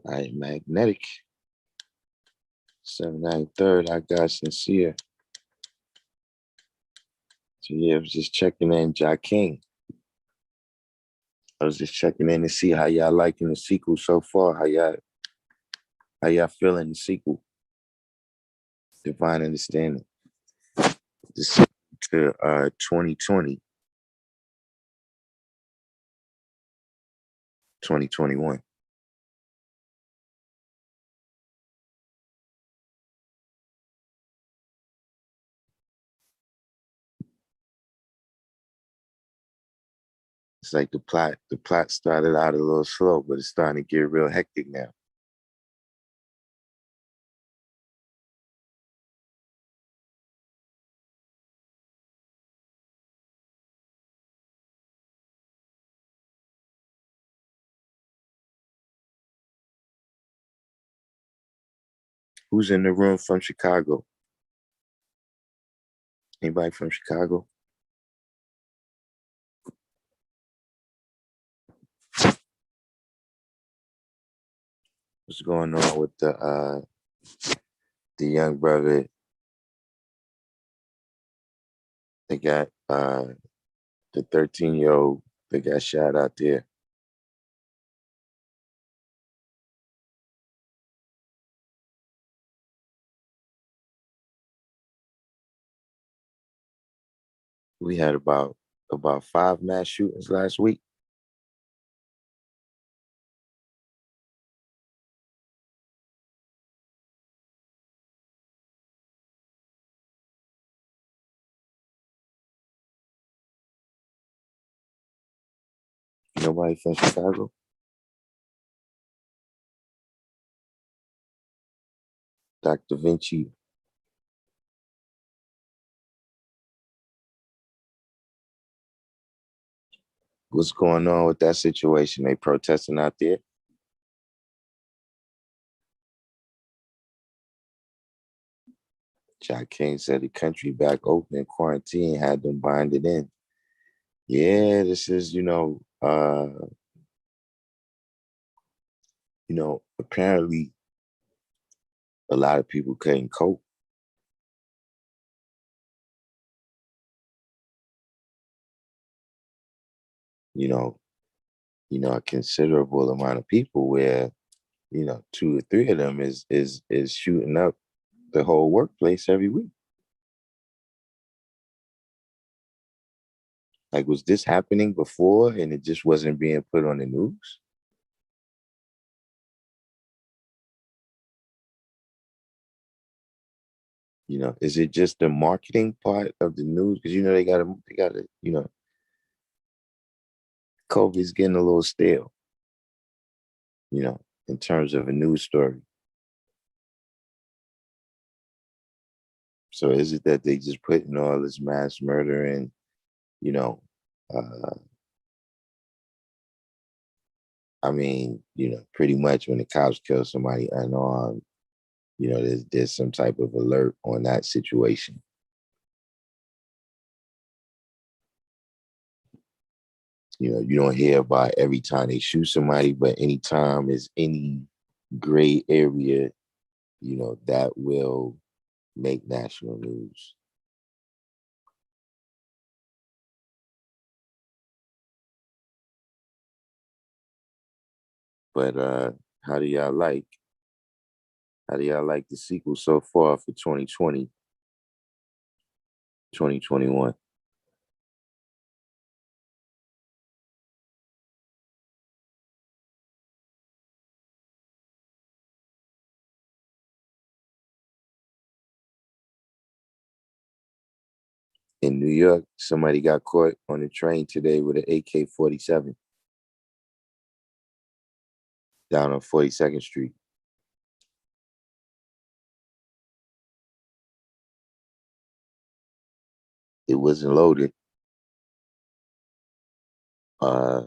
All right, magnetic. 793rd, I got sincere. So yeah, I was just checking in, Ja King. I was just checking in to see how y'all liking the sequel so far. How y'all feeling the sequel? Divine Understanding. The sequel to 2020, 2021. It's like the plot started out a little slow, but it's starting to get real hectic now. Who's in the room from Chicago? Anybody from Chicago? What's going on with the young brother? They got the 13-year-old that got shot out there. We had about 5 mass shootings last week. Nobody from Chicago? Dr. Vinci. What's going on with that situation? They protesting out there? Jack King said the country back open, quarantine had them binded in. Yeah, this is, apparently a lot of people couldn't cope. You know, a considerable amount of people where, two or three of them is shooting up the whole workplace every week. Like, was this happening before and it just wasn't being put on the news? Is it just the marketing part of the news? Because they gotta, COVID's getting a little stale, in terms of a news story. So is it that they just putting all this mass murder and, you know, uh, pretty much when the cops kill somebody unarmed, there's some type of alert on that situation. You don't hear about every time they shoot somebody, but anytime is any gray area, that will make national news. But how do y'all like? How do y'all like the sequel so far for 2020, 2021? In New York, somebody got caught on the train today with an AK-47 down on 42nd Street. It wasn't loaded. Uh,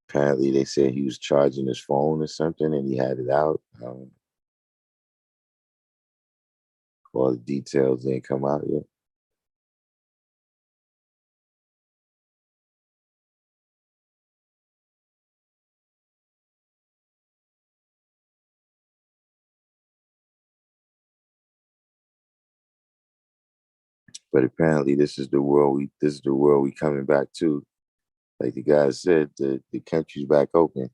Apparently, they said he was charging his phone or something, and he had it out. All the details didn't come out yet. But apparently, this is the world we coming back to. Like the guy said, the country's back open.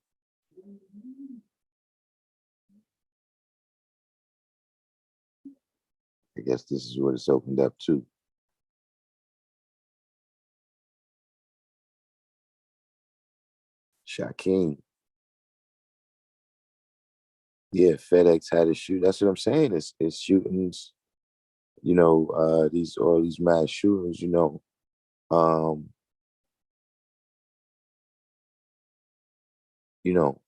I guess this is what it's opened up to. Shaquem. Yeah, FedEx had a shoot. That's what I'm saying. It's shootings. These all these mass shootings. Um, you know,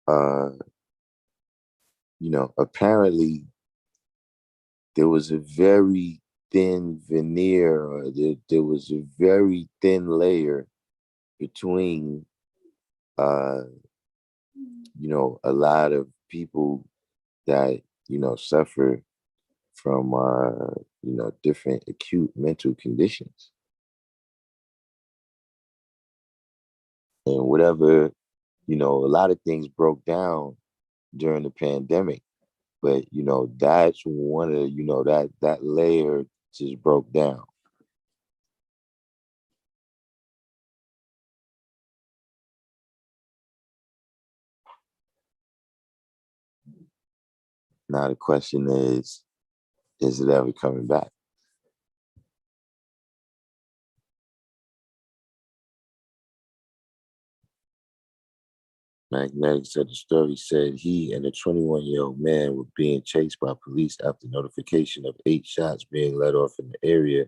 uh, apparently there was a very thin veneer, or there was a very thin layer between, uh, a lot of people that, suffer from, different acute mental conditions. And whatever, a lot of things broke down during the pandemic, but, that's one of, that layer just broke down. Now the question is it ever coming back? Magnetic said the story said he and a 21-year-old man were being chased by police after notification of 8 shots being let off in the area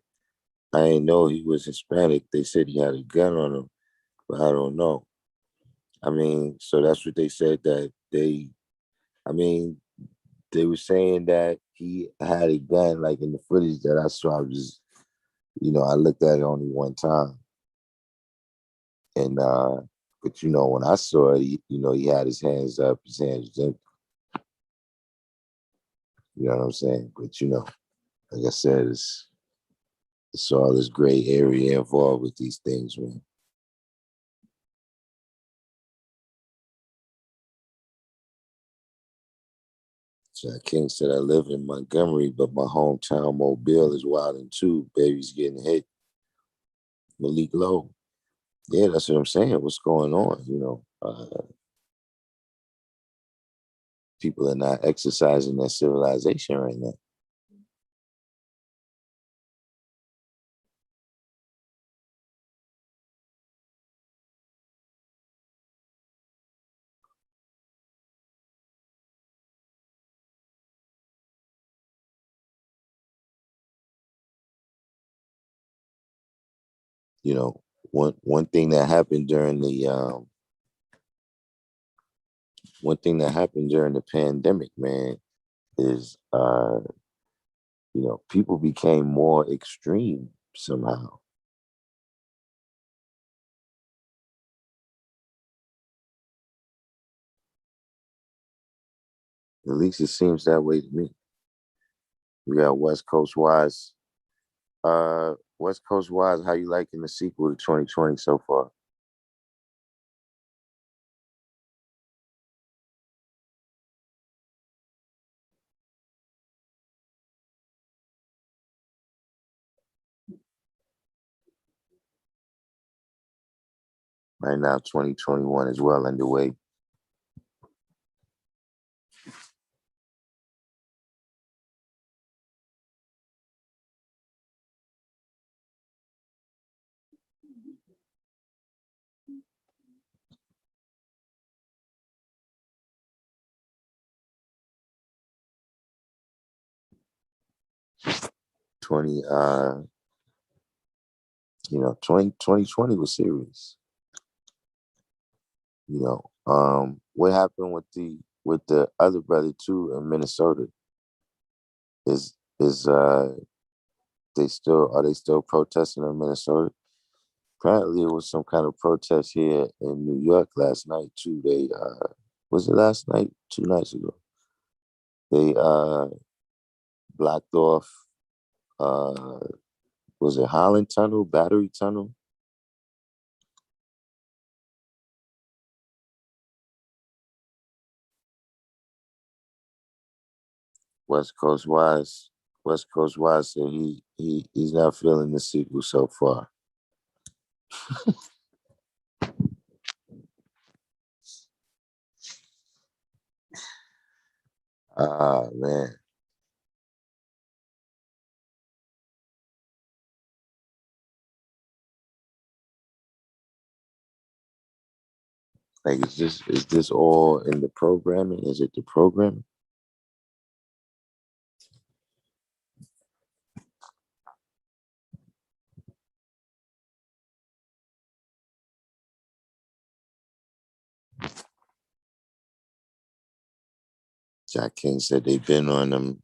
I didn't know he was Hispanic. They said he had a gun on him, but I don't know. I mean, so that's what they said that they. I mean, they were saying that he had a gun, like in the footage that I saw. I was just, I looked at it only one time, and but when I saw it, he had his hands up, his hands was empty. You know what I'm saying? But like I said, it's all this gray area involved with these things, man. Jack King said, I live in Montgomery, but my hometown Mobile is wilding too. Babies getting hit. Malik Lowe. Yeah, that's what I'm saying. What's going on? People are not exercising their civilization right now. You know, one thing that happened during the one thing that happened during the pandemic, man, is people became more extreme somehow. At least it seems that way to me. We got West Coast Wise. West Coast Wise, how you liking the sequel to 2020 so far? Right now, 2021 is well underway. 20 2020 was serious. What happened with the other brother too in Minnesota? Is they still protesting in Minnesota? Apparently it was some kind of protest here in New York last night too. They was it last night? 2 nights ago. They blocked off uh was it Holland Tunnel, Battery Tunnel? West Coast Wise. West Coast Wise said he's not feeling the sequel so far. Ah man. Like is this all in the programming? Is it the programming? Jack King said they've been on them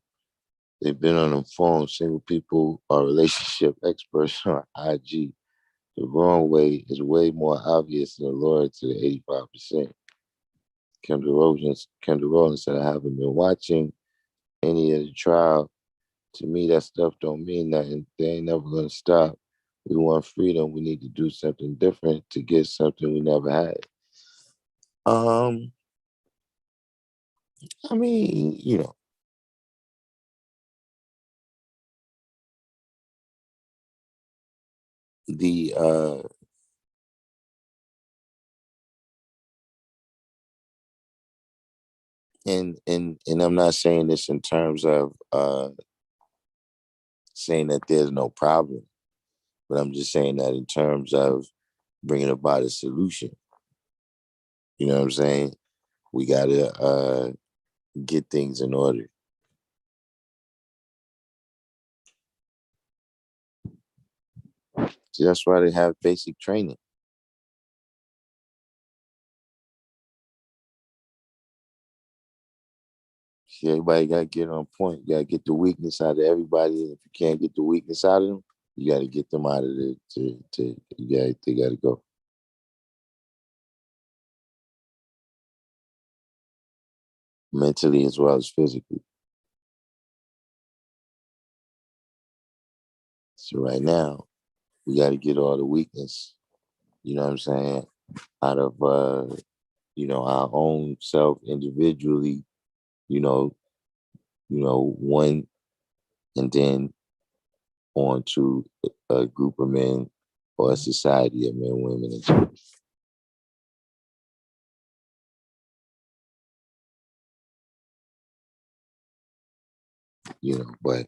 phones. Single people are relationship experts on IG. The wrong way is way more obvious than the loyalty to the 85%. Kendra Rowland said, I haven't been watching any of the trial. To me, that stuff don't mean nothing. They ain't never gonna stop. We want freedom. We need to do something different to get something we never had. Um, I mean, the and I'm not saying this in terms of saying that there's no problem, but I'm just saying that in terms of bringing about a solution. You know what I'm saying? We gotta get things in order. See, that's why they have basic training. See, everybody got to get on point. You got to get the weakness out of everybody. And if you can't get the weakness out of them, you got to get them out of the. They got to go mentally as well as physically. So right now, we got to get all the weakness. You know what I'm saying? Out of our own self individually. You know, one, and then on to a group of men or a society of men, women, and children. But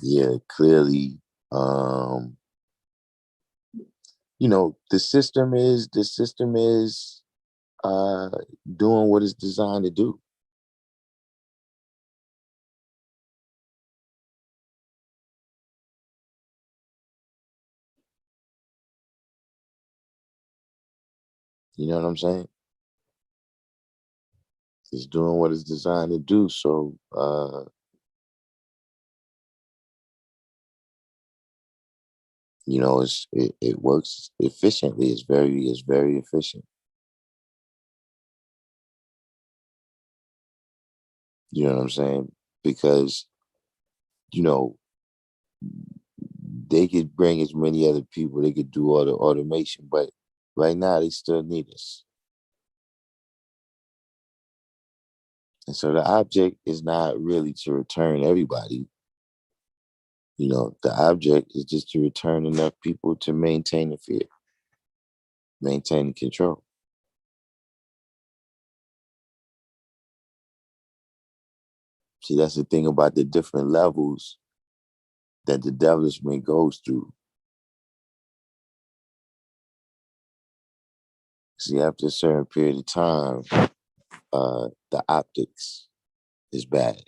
yeah, clearly, um, the system is uh doing what it's designed to do. You know what I'm saying? It's doing what it's designed to do. So it works efficiently. It's very efficient. You know what I'm saying? Because, you know, they could bring as many other people, they could do all the automation, but right now they still need us. And so the object is not really to return everybody. The object is just to return enough people to maintain the fear, maintain the control. See, that's the thing about the different levels that the devilishment goes through. See, after a certain period of time, the optics is bad.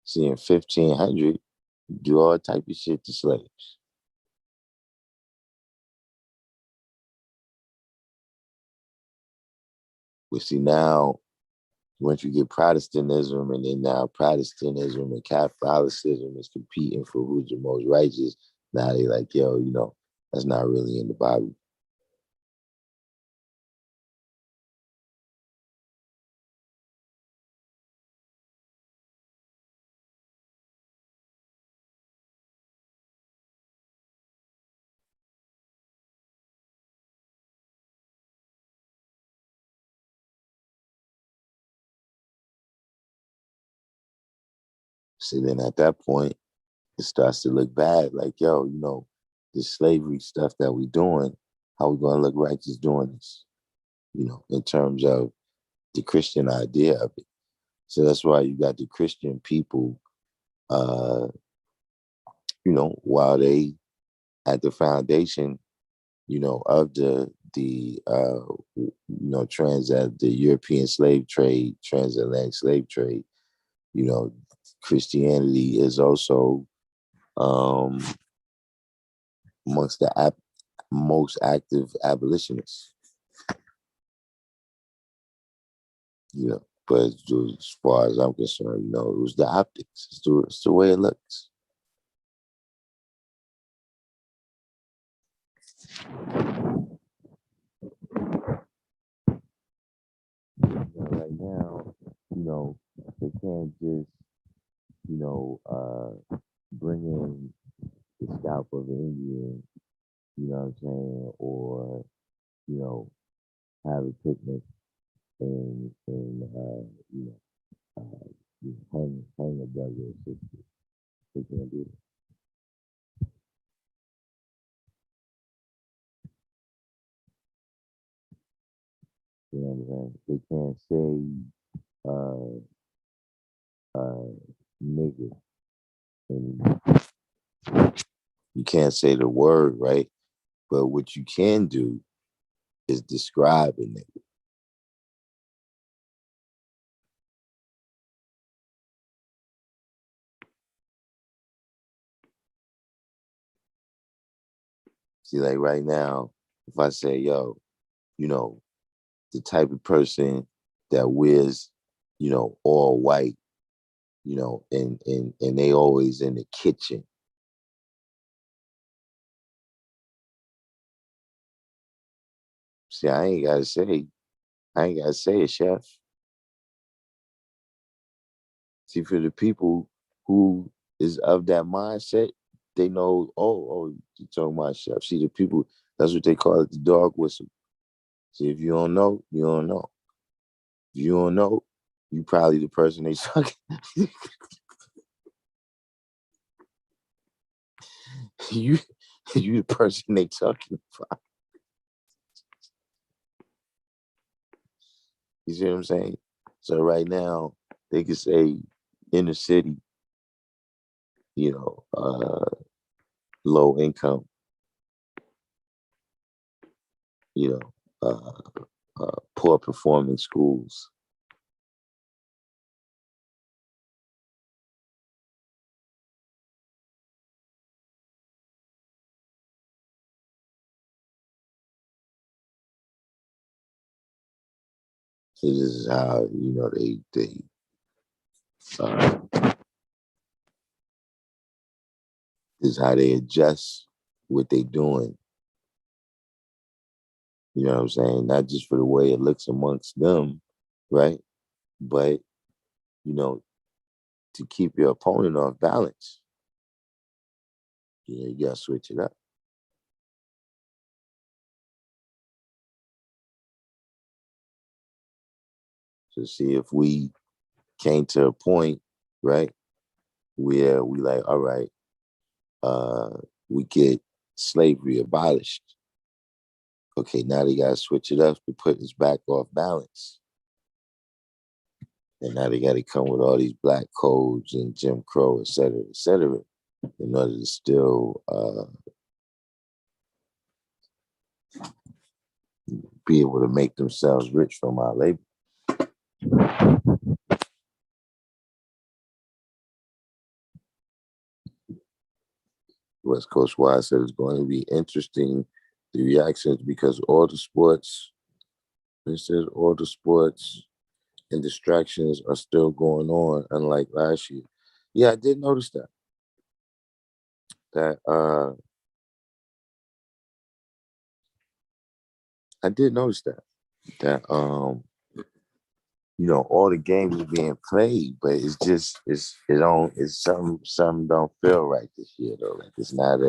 See, in 1500, you do all type of shit to slaves. We see now, once you get Protestantism, and then now Protestantism and Catholicism is competing for who's the most righteous. Now they like, yo, that's not really in the Bible. See, then at that point, it starts to look bad. Like, yo, this slavery stuff that we doing, how we gonna look righteous doing this? In terms of the Christian idea of it. So that's why you got the Christian people, uh, while they at the foundation, of the European slave trade, transatlantic slave trade, you know, Christianity is also um, amongst the most active abolitionists, But as far as I'm concerned, it was the optics. It's the way it looks. Right now, they can't just, bring in the scalp of an Indian, you know what I'm saying, or, you know, have a picnic and hang a brother or sister. They can't do it. You know what I'm saying? They can't say nigga, and you can't say the word, right? But what you can do is describe a nigga. See, like right now, if I say, yo, you know, the type of person that wears, all white, and they always in the kitchen. See, I ain't gotta say it, chef. See, for the people who is of that mindset, they know, oh, you're talking about chef. See, the people, that's what they call it, the dog whistle. See, if you don't know, you don't know. If you don't know, you probably the person they talking. you, you the person they talking about. You see what I'm saying? So right now, they could say inner city, you know, low income, you know, poor performing schools. So this is how uh, this is how they adjust what they doing. You know what I'm saying? Not just for the way it looks amongst them, right? But you know, to keep your opponent off balance, you gotta switch it up. To see if we came to a point, right, where we like, all right, uh, we get slavery abolished. Okay, now they gotta switch it up to put us back off balance. And now they gotta come with all these black codes and Jim Crow, et cetera, in order to still be able to make themselves rich from our labor. West Coast Wide said it's going to be interesting, the reactions, because it says all the sports and distractions are still going on, unlike last year. Yeah, I did notice that. That I did notice that. That all the games are being played, but it's some don't feel right this year though. Like it's not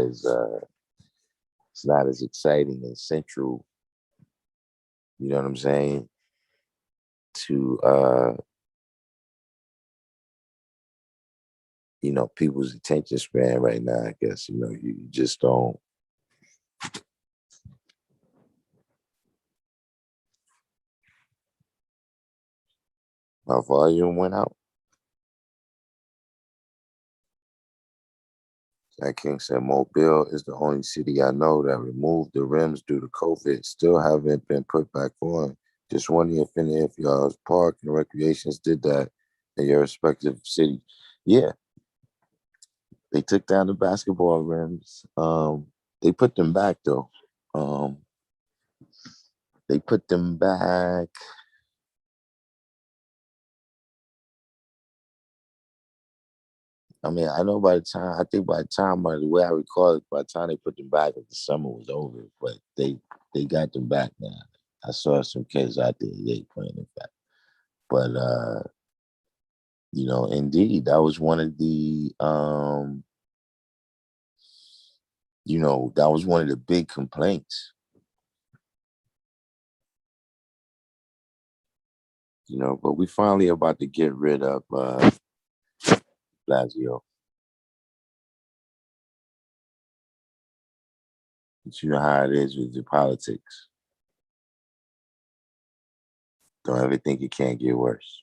as exciting and central, you know what I'm saying, to people's attention span right now. I guess, you just don't. My volume went out. That King said Mobile is the only city I know that removed the rims due to COVID. Still haven't been put back on. Just wondering if any of y'all's park and recreations did that in your respective city. Yeah, they took down the basketball rims. They put them back though. Um, they put them back. I mean, I know I think by the time, by the way I recall it, by the time they put them back, the summer was over. But they got them back now. I saw some kids out there, they playing them back. But indeed, that was one of the that was one of the big complaints. But we finally about to get rid of Blasio. But you know how it is with the politics. Don't ever think it can't get worse.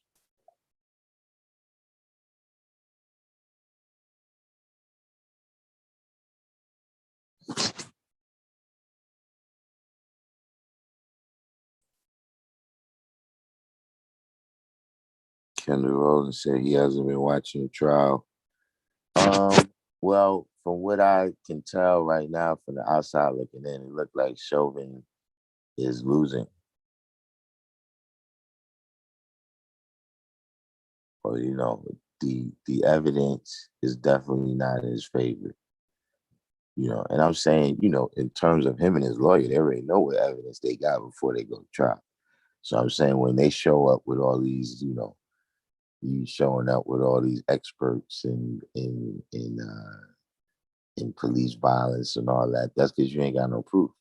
Kendall Rowland said he hasn't been watching the trial. Well, from what I can tell right now from the outside looking in, it looked like Chauvin is losing. Or, the evidence is definitely not in his favor. And I'm saying, in terms of him and his lawyer, they already know what evidence they got before they go to trial. So I'm saying when they show up with all these, you showing up with all these experts in police violence and all that, that's because you ain't got no proof.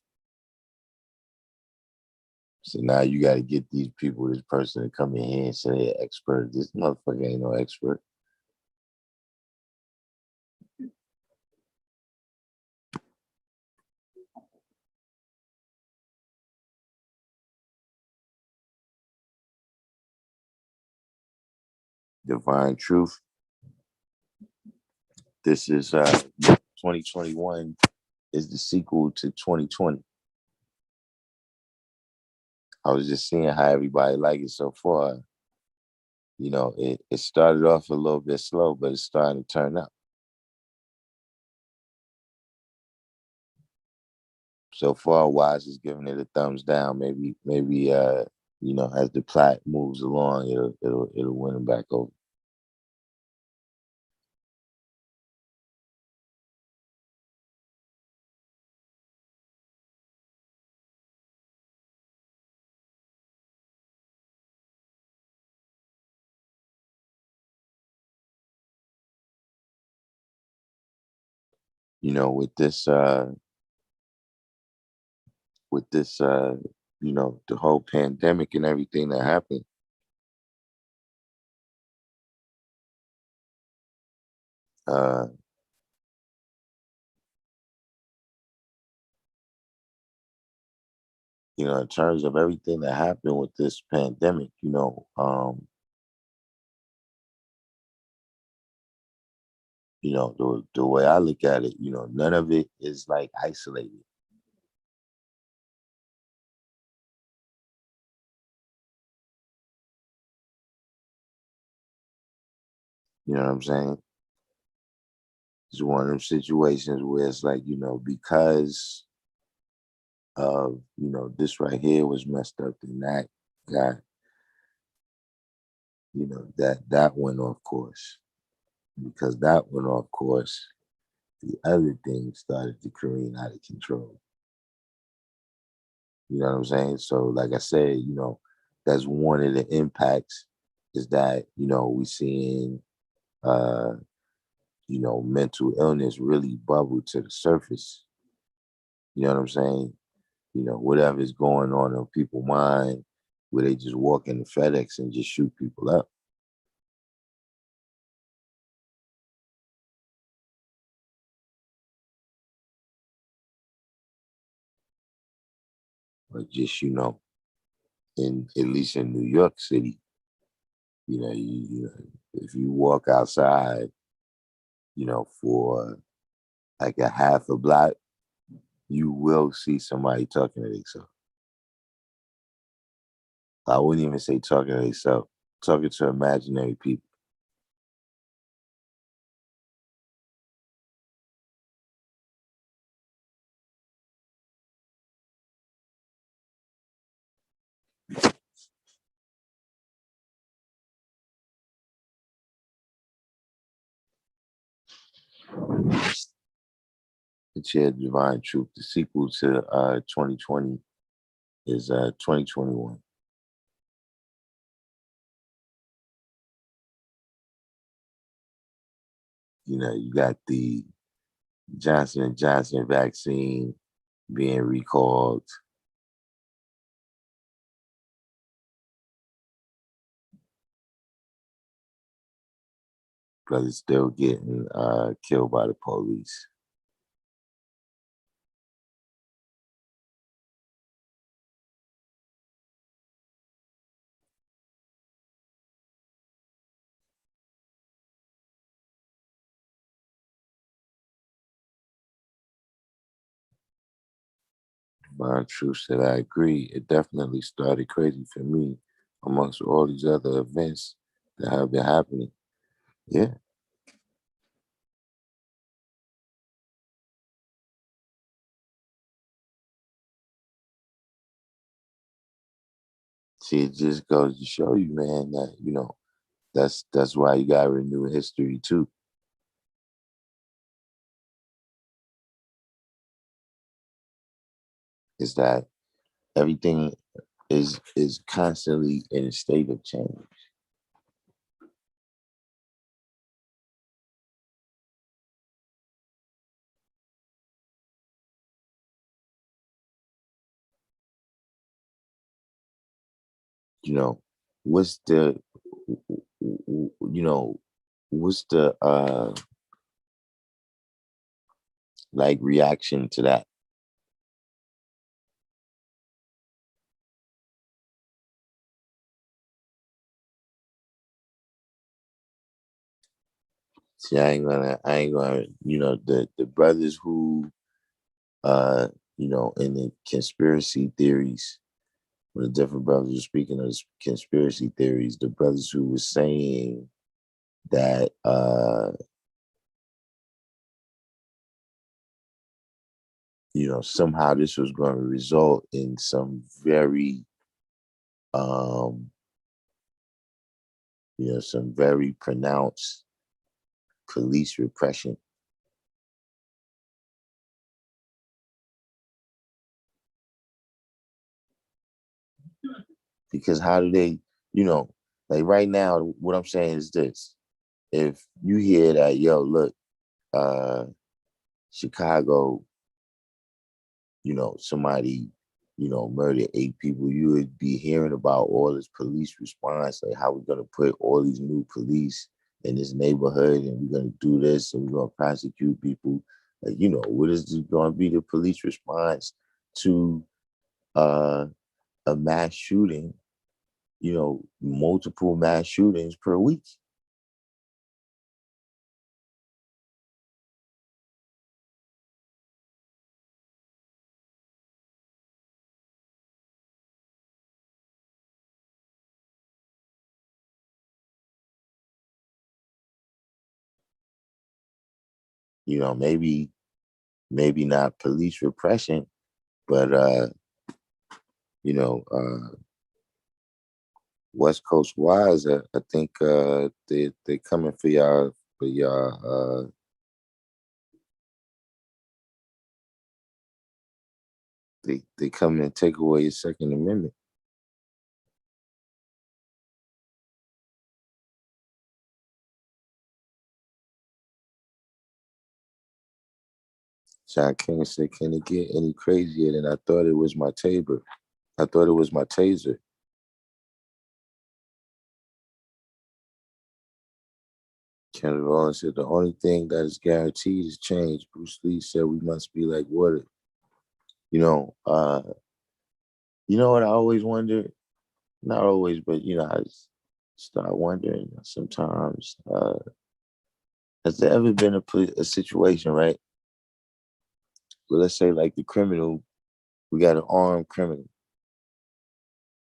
So now you got to get these people, this person to come in here and say they're expert. This motherfucker ain't no expert. Divine Truth. This is 2021 is the sequel to 2020. I was just seeing how everybody like it so far. It started off a little bit slow, but it's starting to turn up. So far, Wise is giving it a thumbs down. Maybe as the plot moves along, it'll win him back over. With this the whole pandemic and everything that happened, uh, in terms of everything that happened with this pandemic, the way I look at it, none of it is like isolated. You know what I'm saying? It's one of them situations where it's like, because of, this right here was messed up and that got, that went off course. Because that went off course, the other things started to careen out of control. You know what I'm saying? So, like I said, that's one of the impacts is that, we seeing, uh, mental illness really bubble to the surface. You know what I'm saying? Whatever's going on in people's mind, where they just walk into FedEx and just shoot people up. Or just, in at least in New York City, if you walk outside, for like a half a block, you will see somebody talking to themselves. I wouldn't even say talking to themselves, talking to imaginary people. But yeah, Divine Truth, the sequel to 2020 is 2021. You got the Johnson and Johnson vaccine being recalled. But it's still getting killed by the police. Divine Truth said, I agree. It definitely started crazy for me amongst all these other events that have been happening. Yeah. See, it just goes to show you, man, that that's why you gotta renew history too. Is that everything is constantly in a state of change. You know, what's the you know, what's the like reaction to that? See, I ain't gonna, the brothers who uh, in the conspiracy theories, when the different brothers were speaking of conspiracy theories, the brothers who were saying that somehow this was going to result in some very um, some very pronounced police repression. Because how do they, you know, like right now, what I'm saying is this. If you hear that, yo, look, uh, Chicago, somebody, murdered 8 people, you would be hearing about all this police response, like how we're gonna put all these new police in this neighborhood and we're gonna do this and we're gonna prosecute people. Like, what is gonna be the police response to uh, a mass shooting, multiple mass shootings per week? Maybe not police repression, but you know, West Coast wise, I think they coming for y'all they come and take away your Second Amendment. John King said, "Can it get any crazier than I thought it was my taser? I thought it was my taser." Kenneth Rollins said, "The only thing that is guaranteed is change." Bruce Lee said, "We must be like water." You know, uh, you know what I always wonder? Not always, but I just start wondering sometimes. Has there ever been a situation, right? Well, let's say like the criminal, we got an armed criminal.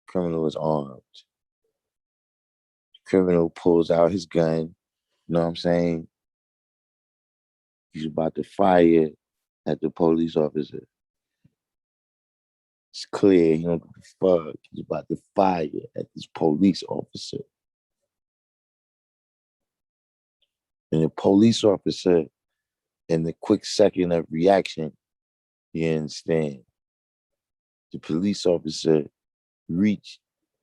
Criminal is armed. Criminal pulls out his gun. You know what I'm saying? He's about to fire at the police officer. It's clear he don't give a fuck. He's about to fire at this police officer. And the police officer, in the quick second of reaction, you understand, the police officer reached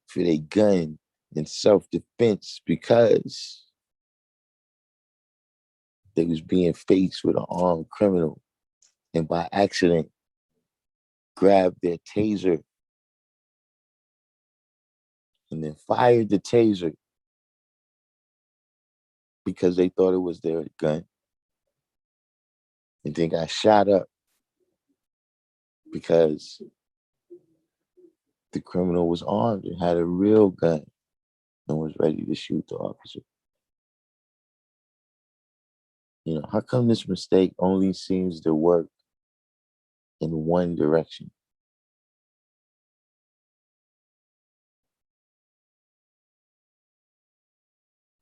for their gun in self-defense because they was being faced with an armed criminal, and by accident grabbed their taser and then fired the taser because they thought it was their gun, and then got shot up because the criminal was armed and had a real gun and was ready to shoot the officer. How come this mistake only seems to work in one direction?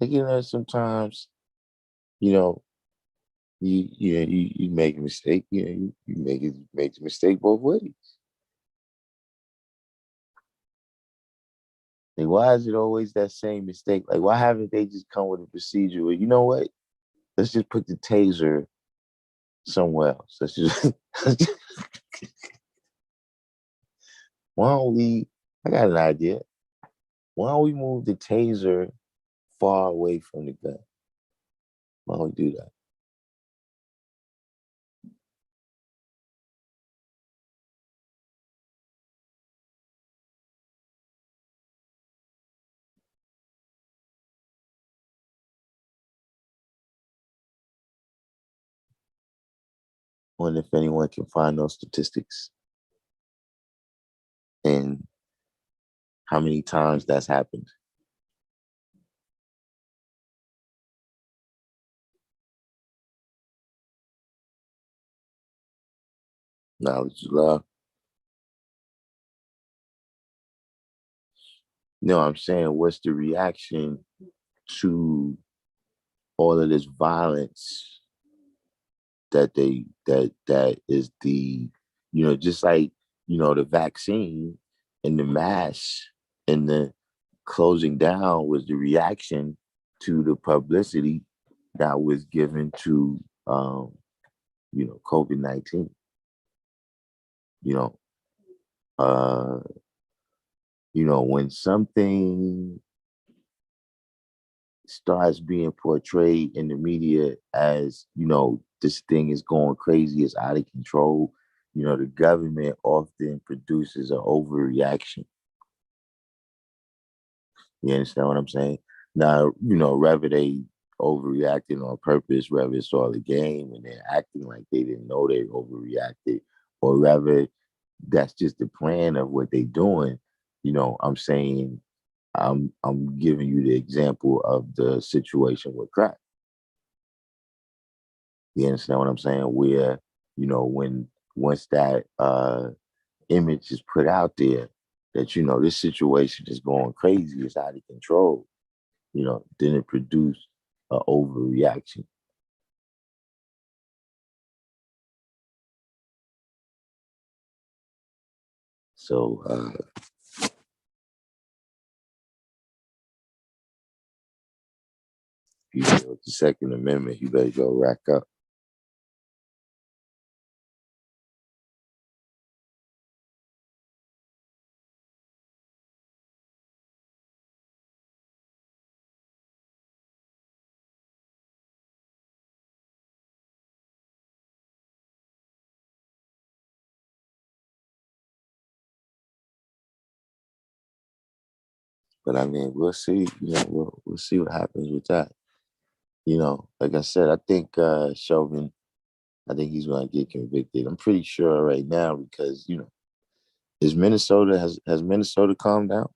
Like, sometimes, you know, you make a mistake, you make the mistake both ways. Like, why is it always that same mistake? Like, why haven't they just come with a procedure where, you know what? Let's just put the taser somewhere else. Why don't we? I got an idea. Why don't we move the taser far away from the gun? Why don't we do that? Wonder if anyone can find those statistics and how many times that's happened. Knowledge is love. No, I'm saying, what's the reaction to all of this violence that is the, just like, the vaccine and the mask and the closing down was the reaction to the publicity that was given to COVID-19. You know, uh, when something starts being portrayed in the media as, this thing is going crazy, it's out of control, the government often produces an overreaction. You understand what I'm saying? Now, whether they overreacted on purpose, whether it's all a game and they're acting like they didn't know they overreacted, or whether that's just the plan of what they're doing, I'm saying, I'm giving you the example of the situation with crack. You understand what I'm saying? Where, when once that image is put out there that, this situation is going crazy, it's out of control, then it produced an overreaction. So, if you deal with the Second Amendment, you better go rack up. But I mean, we'll see. We'll see what happens with that. Like I said, I think Chauvin, I think he's going to get convicted. I'm pretty sure right now because is Minnesota has Minnesota calmed down,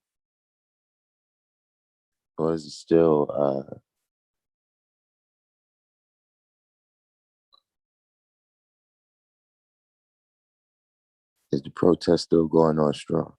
or is it still is the protest still going on strong?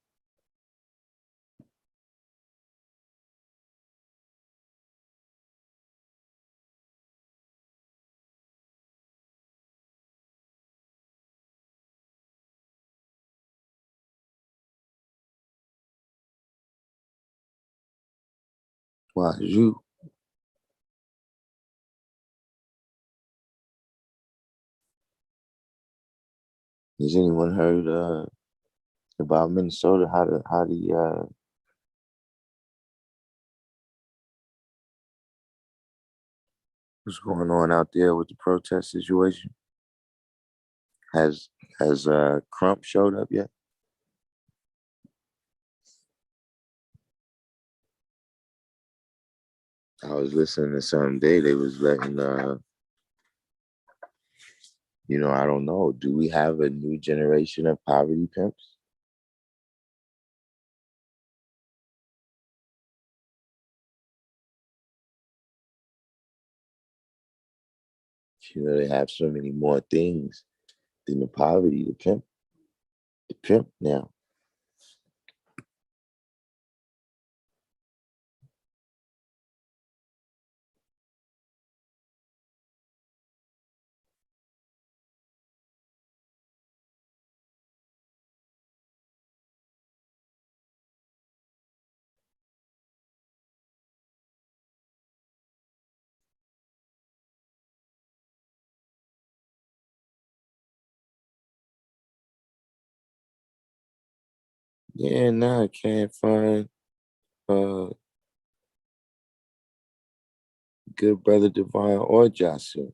Why you? Has anyone heard about Minnesota? How the what's going on out there with the protest situation? Has has Crump showed up yet? I was listening to some day they was letting I don't know. Do we have a new generation of poverty pimps? They have so many more things than the poverty, the pimp now. Yeah, nah, I can't find uh good brother Divine or Jocelyn.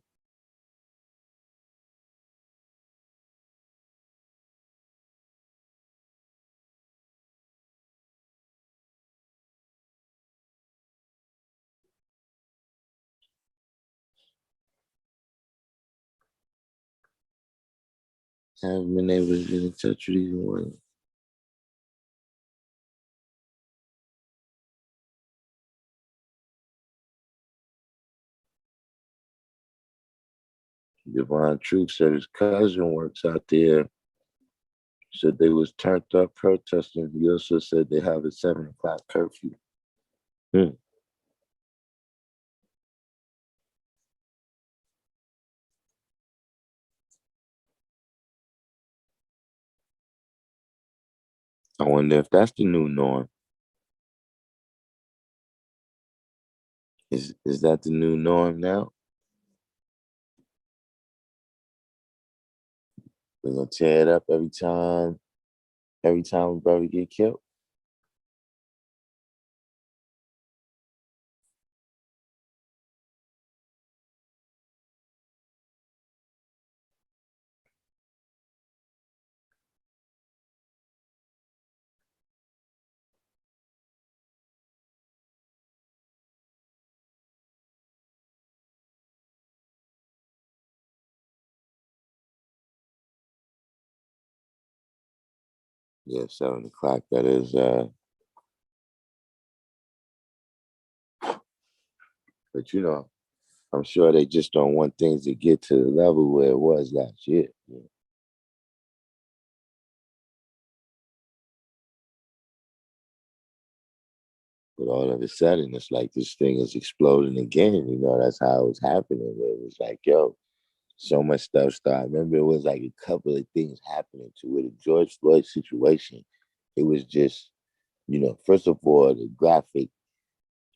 Haven't been able to get in touch with either one. Divine Truth said his cousin works out there. Said they was turned up protesting. He also said they have a 7 o'clock curfew. Hmm. I wonder if that's the new norm. Is that the new norm now? We're gonna tear it up every time a brother get killed. Yeah, 7 o'clock. That is but I'm sure they just don't want things to get to the level where it was last year. Yeah. But all of a sudden, it's like this thing is exploding again. That's how it was happening. Where it was like, yo, so much stuff started. I remember it was like a couple of things happening to it. The George Floyd situation, it was just, first of all, the graphic,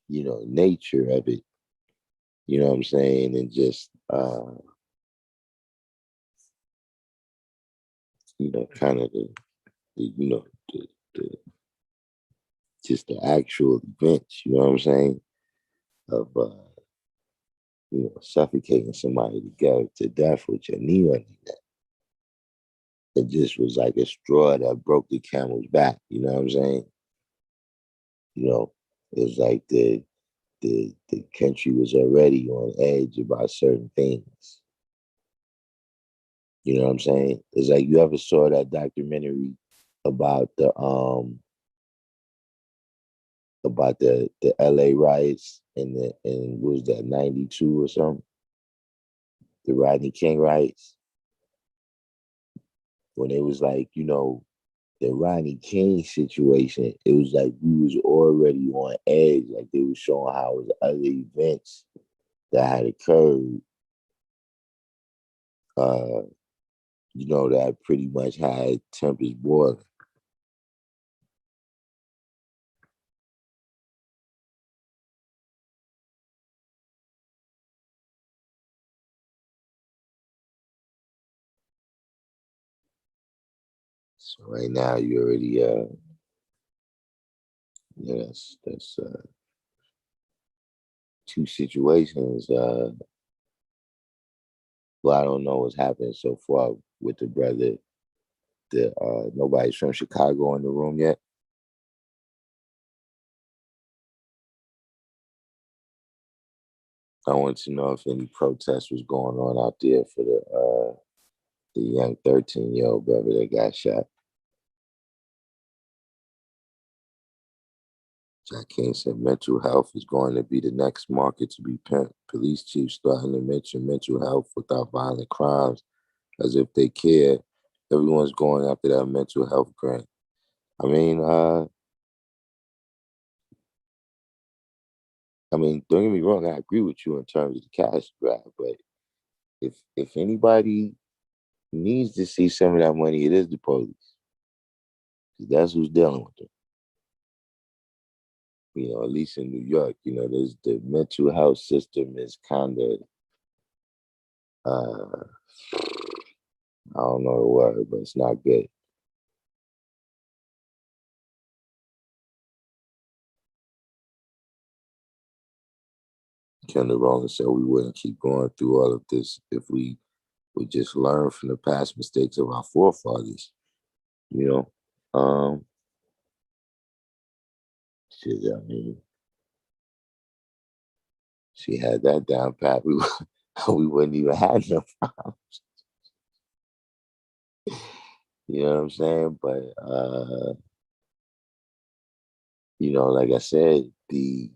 nature of it, you know what I'm saying? And just, kind of the the just the actual events, you know what I'm saying? Of, suffocating somebody to death with your knee on their neck. It just was like a straw that broke the camel's back, you know what I'm saying? You know, it was like the country was already on edge about certain things. You know what I'm saying? It's like you ever saw that documentary about the LA riots and was that 92 or something? The Rodney King riots when it was like, the Rodney King situation, it was like we was already on edge. Like they were showing how it was other events that had occurred, uh, that pretty much had tempers boiling. So right now you already yeah, that's two situations. Well, I don't know what's happening so far with the brother. Nobody's from Chicago in the room yet. I want to know if any protest was going on out there for the young 13-year-old brother that got shot. Jack King said mental health is going to be the next market to be pimped. Police chiefs starting to mention mental health without violent crimes as if they care. Everyone's going after that mental health grant. I mean, uh, don't get me wrong. I agree with you in terms of the cash grab, but if anybody needs to see some of that money, it is the police, 'cause that's who's dealing with them. At least in New York, there's the mental health system is kind of, I don't know the word, but it's not good. came to wrong, and so we wouldn't keep going through all of this if we would just learn from the past mistakes of our forefathers. You know, shit. I mean, she had that down pat. We wouldn't even have no problem. You know what I'm saying? But like I said, the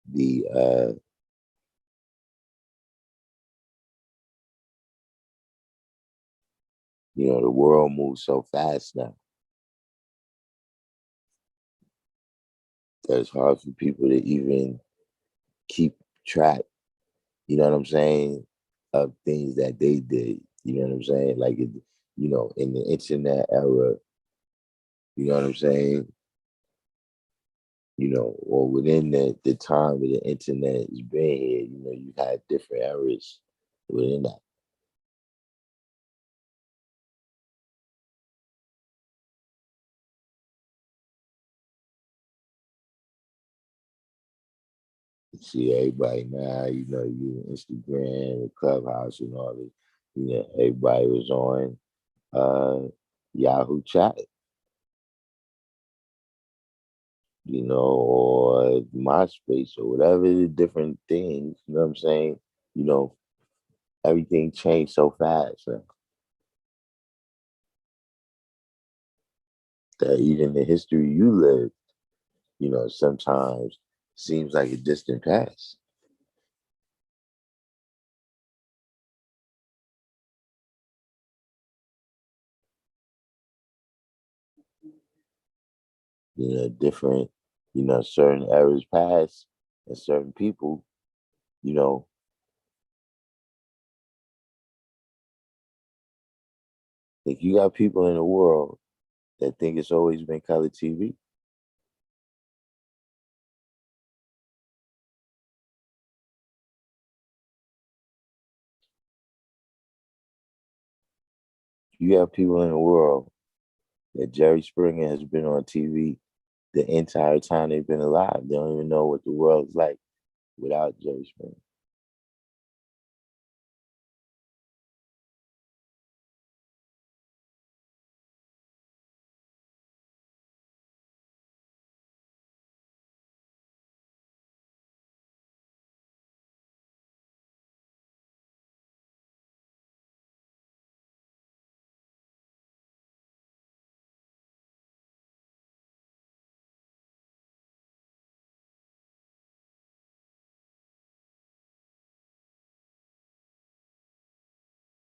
the world moves so fast now that it's hard for people to even keep track, you know what I'm saying, of things that they did. You know what I'm saying? Like in the internet era, you know what I'm saying? Or within the time that the internet has been here, you had different eras within that. You see everybody now, you Instagram, the Clubhouse and all this, everybody was on Yahoo Chat, or MySpace or whatever the different things, you know what I'm saying? You know, everything changed so fast that even the history you live, sometimes seems like a distant past. Different, certain eras past and certain people, you know, like you got people in the world that think it's always been color TV. You have people in the world that Jerry Springer has been on TV the entire time they've been alive. They don't even know what the world's like without Jerry Springer.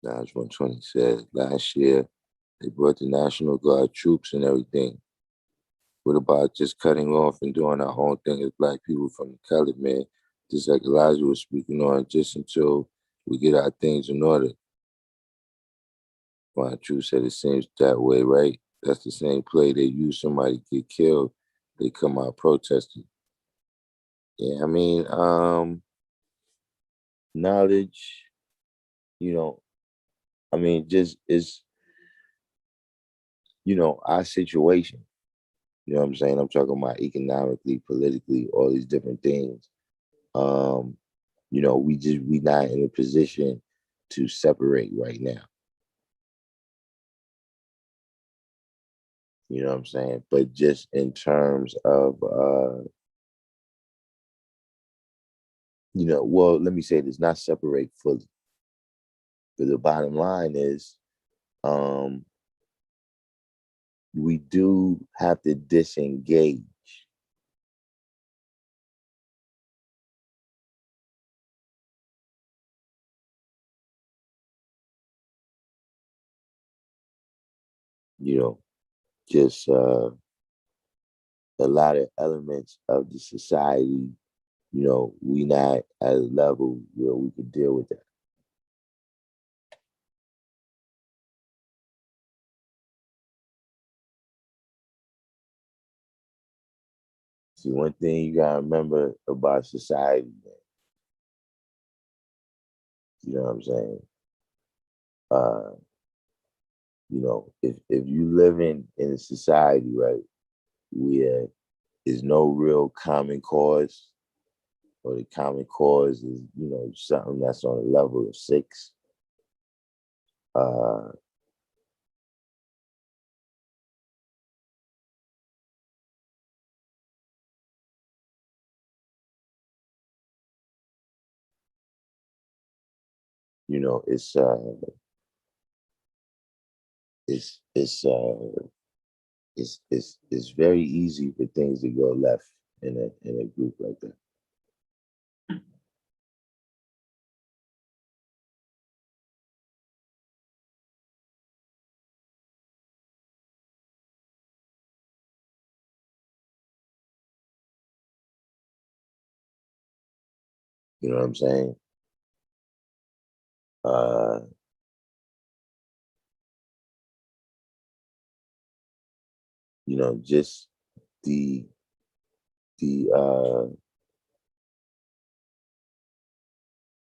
Nas 120 said last year they brought the National Guard troops and everything. What about just cutting off and doing our own thing as black people from the colored man? Just like Elijah was speaking on, just until we get our things in order. Juan True said it seems that way, right? That's the same play they use somebody get killed, they come out protesting. Yeah, I mean, knowledge, you know, I mean, just is, our situation. You know what I'm saying? I'm talking about economically, politically, all these different things. Um, we not in a position to separate right now. You know what I'm saying? But just in terms of well, let me say this, not separate fully. But the bottom line is um we do have to disengage. You know, just a lot of elements of the society, we not at a level where we could deal with that. See, one thing you gotta remember about society, man, you know what I'm saying? Uh, if you live in a society, right, where there's no real common cause, or the common cause is, something that's on a level of 6. Uh, you know, it's it's uh it's very easy for things to go left in a group like that. You know what I'm saying? Uh, just the the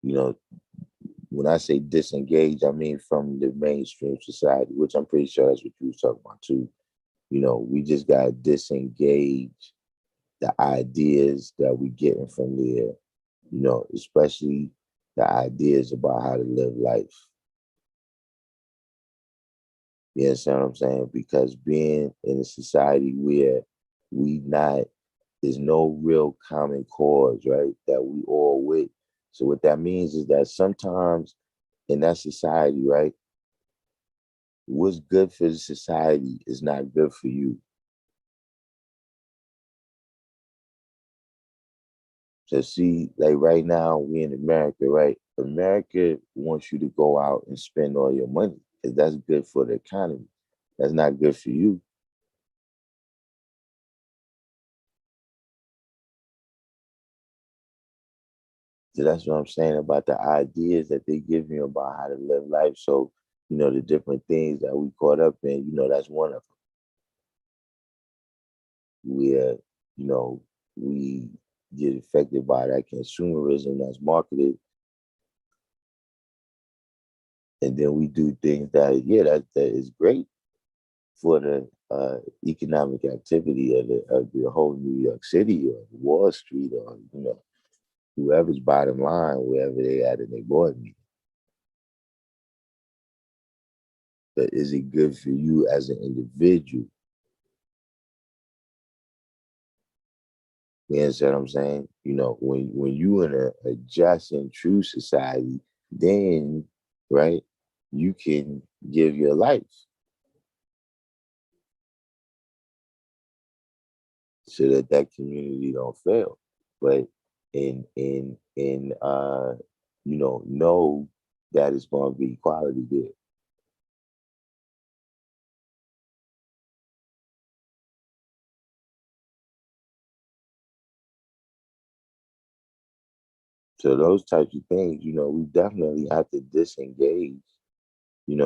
you know, when I say disengage, I mean from the mainstream society, which I'm pretty sure that's what you was talking about too. We just gotta disengage the ideas that we getting from there, especially the ideas about how to live life. You understand what I'm saying? Because being in a society where we not, there's no real common cause, right? That we all with. So what that means is that sometimes in that society, right, what's good for the society is not good for you. So see, like right now, we in America, right? America wants you to go out and spend all your money because that's good for the economy. That's not good for you. So that's what I'm saying about the ideas that they give you about how to live life. So, the different things that we caught up in, that's one of them. Where, we get affected by that consumerism that's marketed. And then we do things that, yeah, that is great for the economic activity of the whole New York City or Wall Street or, whoever's bottom line, wherever they at in their board meeting. But is it good for you as an individual? You understand what I'm saying? When you in a just and true society, then right, you can give your life so that that community don't fail. But know that it's going to be equality there. So those types of things, we definitely have to disengage, in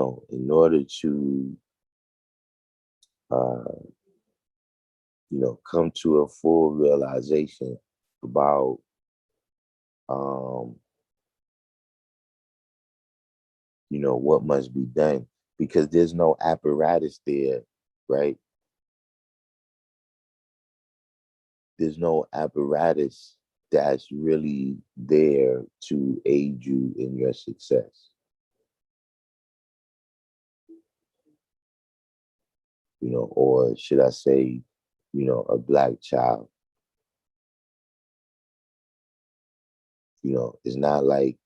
order to, uh, come to a full realization about, um, what must be done because there's no apparatus there, right? There's no apparatus that's really there to aid you in your success, or should I say, a black child. It's not like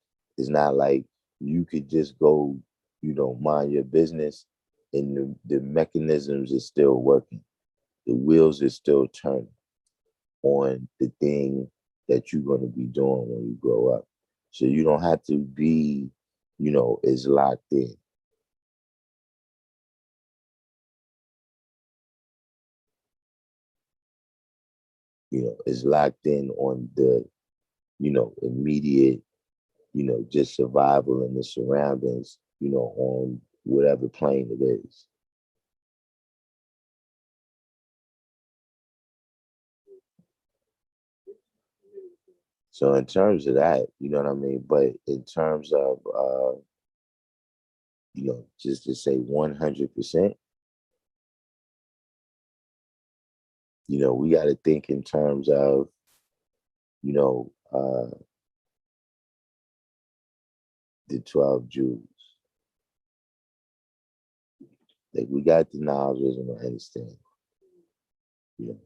you could just go, mind your business and the mechanisms is still working. The wheels is still turning on the thing that you're going to be doing when you grow up. So you don't have to be, as locked in. Is locked in on the, immediate, just survival in the surroundings, on whatever plane it is. So in terms of that, you know what I mean? But in terms of, just to say 100%, we got to think in terms of, uh, the 12 Jews. Like we got the knowledge, wisdom, and understanding.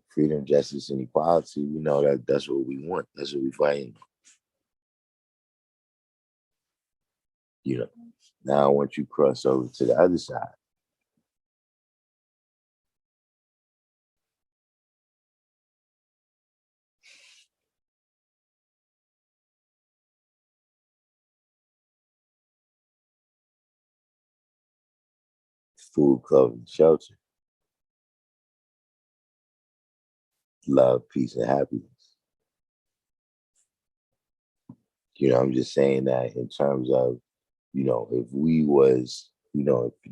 Freedom, justice, and equality. We know that that's what we want. That's what we fight. Now once you cross over to the other side, food, clothing, shelter, love, peace, and happiness. I'm just saying that in terms of, if we was,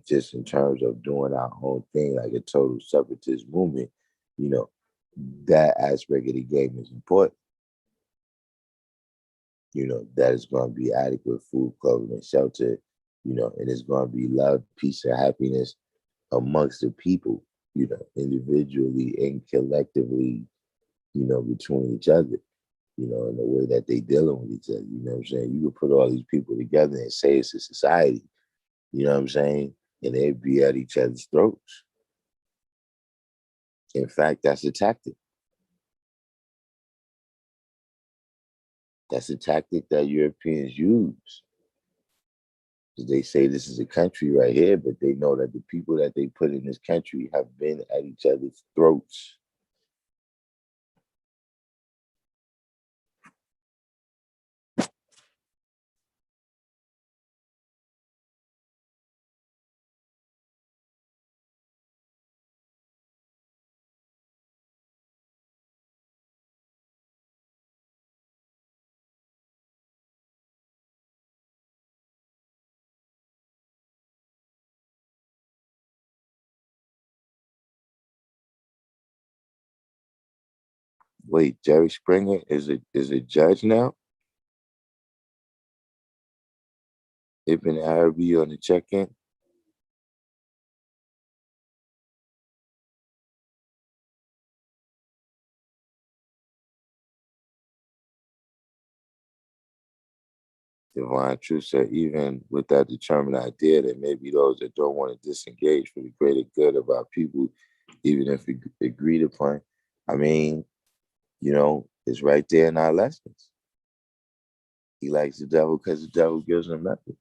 just in terms of doing our own thing, like a total separatist movement, you know, that aspect of the game is important. That is going to be adequate food, clothing, and shelter, and it's going to be love, peace, and happiness amongst the people, individually and collectively, between each other, in the way that they dealing with each other. You know what I'm saying? You could put all these people together and say it's a society, you know what I'm saying? And they'd be at each other's throats. In fact, that's a tactic. That's a tactic that Europeans use. They say this is a country right here, but they know that the people that they put in this country have been at each other's throats. Wait, Jerry Springer is a judge now? Ibn Arabi on the check-in? Divine Truth said, even with that determined idea, there may be those that don't want to disengage for the greater good of our people, even if we agreed upon. I mean, it's right there in our lessons. He likes the devil because the devil gives him nothing.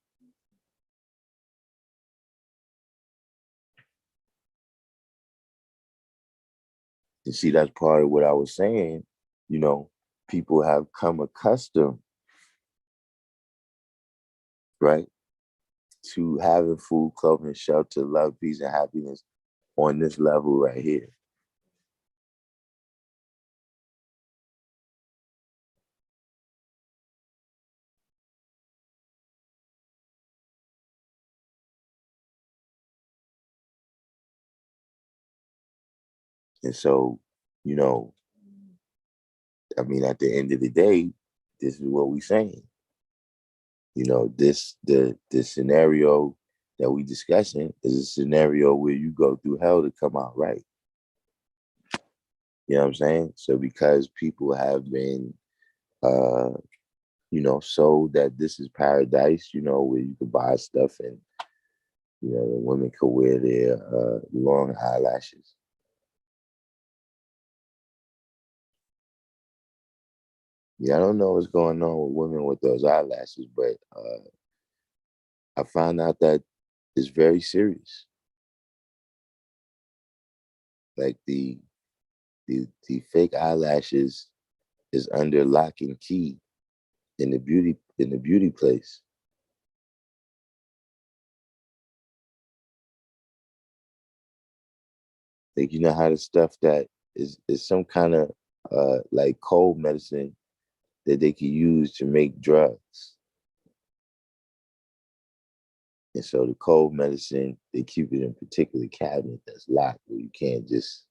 You see, that's part of what I was saying. You know, people have come accustomed, right, to having food, clothing, shelter, love, peace, and happiness on this level right here. And so, you know, I mean, at the end of the day, this is what we're saying. The scenario that we discussing is a scenario where you go through hell to come out right. You know what I'm saying? So because people have been sold that this is paradise, where you can buy stuff and the women could wear their long eyelashes. Yeah, I don't know what's going on with women with those eyelashes, but I found out that it's very serious. Like the fake eyelashes is under lock and key in the beauty place. Like how the stuff that is some kind of like cold medicine that they can use to make drugs. And so the cold medicine, they keep it in a particular cabinet that's locked where you can't just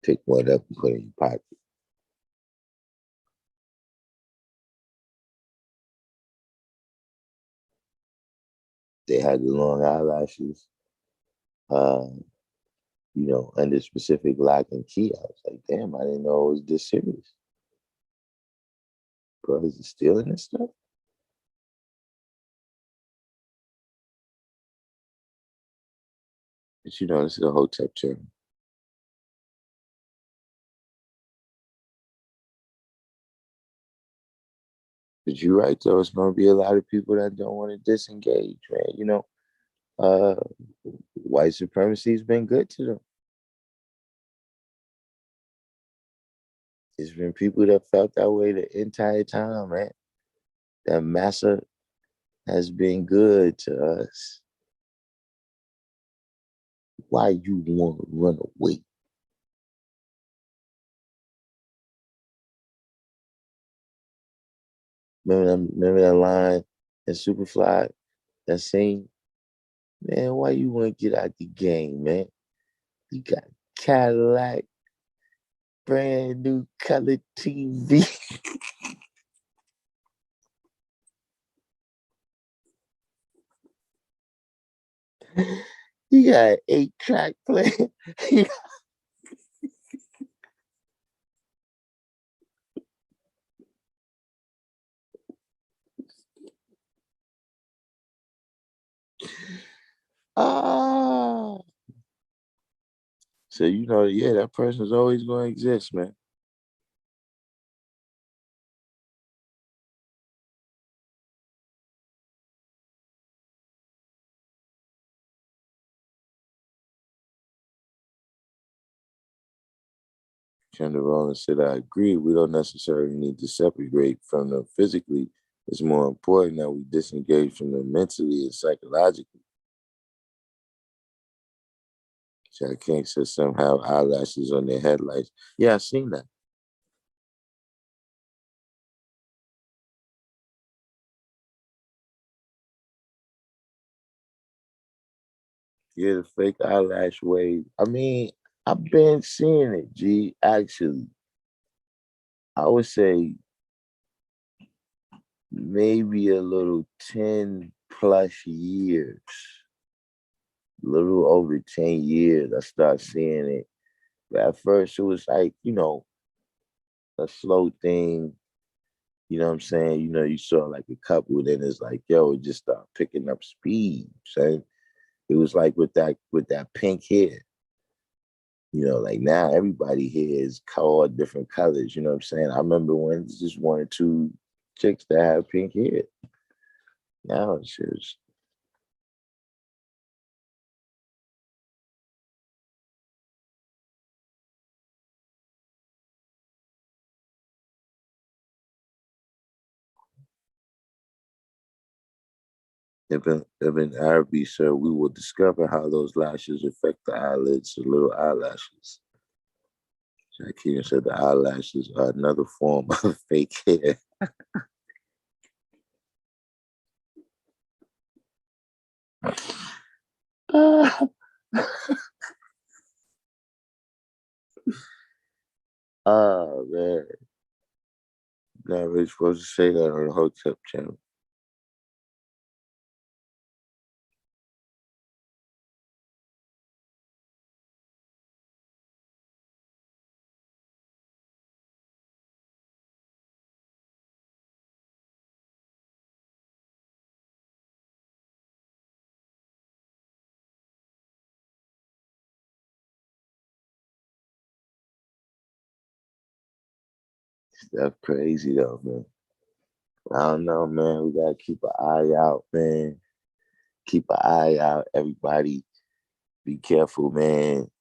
pick one up and put it in your pocket. They had the long eyelashes, uh, under specific lock and key. I was like, damn, I didn't know it was this serious. bro, is he stealing this stuff? But you know, this is a Hotep term. But you're right, though. It's going to be a lot of people that don't want to disengage, man. You know, uh, white supremacy's been good to them. There's been people that felt that way the entire time, man. That massa has been good to us. Why you want to run away? Remember that line in Superfly, that scene? Man, why you want to get out the game, man? You got Cadillac, brand new color TV. You got an 8-track player. Ah. So you know, yeah, that person's always going to exist, man. Chandra Rollins said, I agree. We don't necessarily need to separate from them physically. It's more important that we disengage from them mentally and psychologically. Jack King said some have eyelashes on their headlights. Yeah, I seen that. Yeah, the fake eyelash wave. I mean, I've been seeing it, G. Actually, I would say maybe a little 10 plus years, a little over 10 years, I started seeing it. But at first, it was like, a slow thing. You know what I'm saying? You know, you saw like a couple, then it's like, yo, it just started picking up speed. Saying it was like with that pink hair. You know, like now everybody here is all different colors. You know what I'm saying? I remember when it's just one or two chicks that have pink hair. Now it's just Ibn Arabi, sir, we will discover how those lashes affect the eyelids, the little eyelashes. Shakira said the eyelashes are another form of fake hair. Oh man. No, we're supposed to say that on the Hotep channel. That's crazy though, man. I don't know, man. We gotta keep an eye out, man. Keep an eye out, everybody. Be careful, man.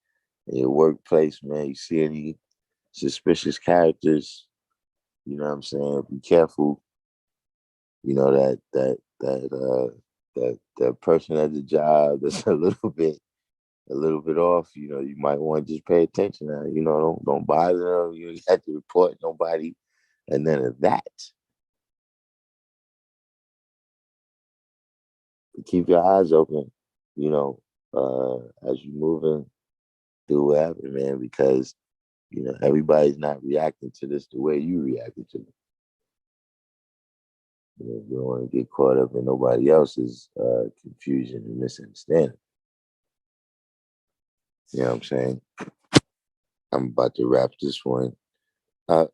In your workplace, man. You see any suspicious characters, you know what I'm saying? Be careful. You know that person at the job that's a little bit off. You know, you might want to just pay attention. Now, don't bother them. You don't have to report nobody, and then of that, keep your eyes open. You know, as you moving through whatever, man, because everybody's not reacting to this the way you reacted to it. You don't want to get caught up in nobody else's confusion and misunderstanding. You know what I'm saying? I'm about to wrap this one up.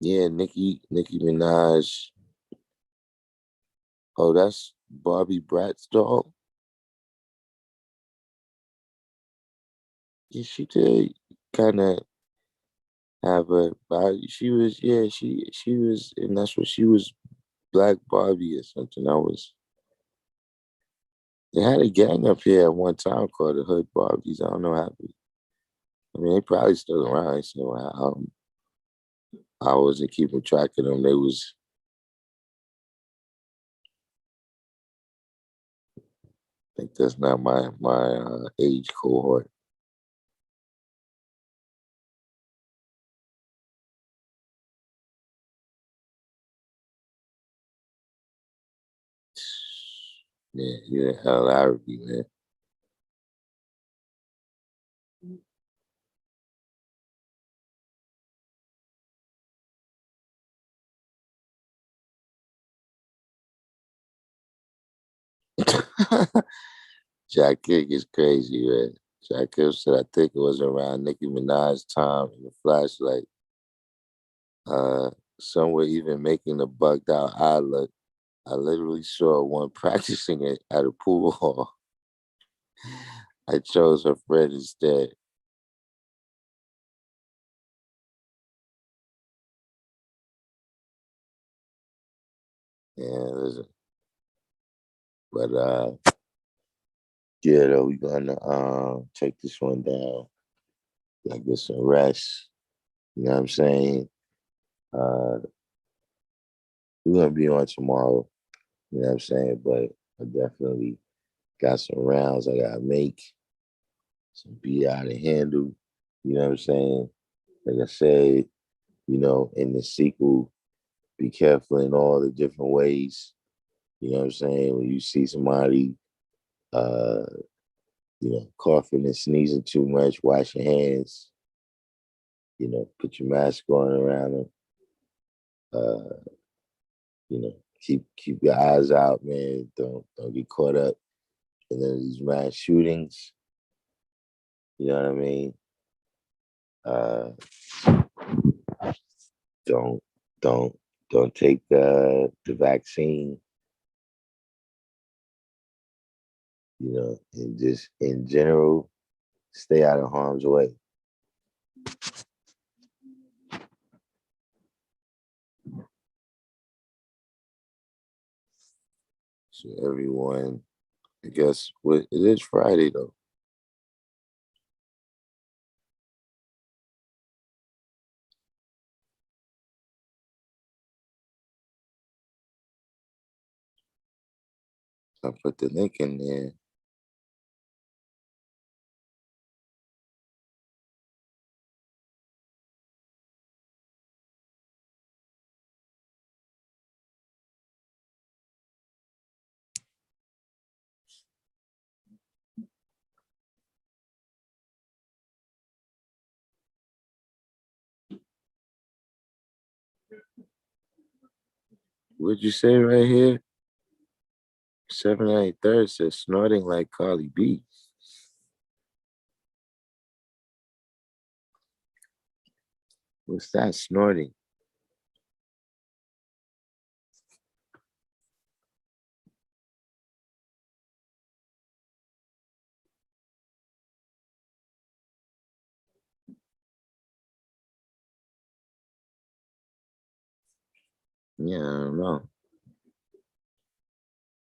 Yeah, Nicki Minaj. Oh, that's Barbie Bratz doll. Yeah, she did kind of have a body. She was, yeah, she was, and that's what she was, Black Barbie or something. They had a gang up here at one time called the Hood Barbies. I don't know how. I mean, they probably still around. So I wasn't keeping track of them. I think that's not my age cohort. Yeah, yeah, hell, Arabic, man. Jack Kick is crazy, man. Jack Kick said I think it was around Nicki Minaj's time in the flashlight. Uh, some were even making the bugged out eye look. I literally saw one practicing it at a pool hall. I chose her friend instead. Yeah, listen, but yeah, though we gonna take this one down. Like get some rest. You know what I'm saying? Uh, we're gonna be on tomorrow. You know what I'm saying? But I definitely got some rounds I gotta make, some beat out to handle. You know what I'm saying? Like I said, in the sequel, be careful in all the different ways. You know what I'm saying? When you see somebody, uh, coughing and sneezing too much, wash your hands. Put your mask on around them. Uh, keep your eyes out, man. Don't get caught up in these mass shootings. You know what I mean? Uh, don't don't don't take the vaccine. And just in general, stay out of harm's way. So everyone, I guess, what it is Friday though. I put the link in there. What'd you say right here? 793 says snorting like Carly B. What's that snorting? Yeah, I don't know.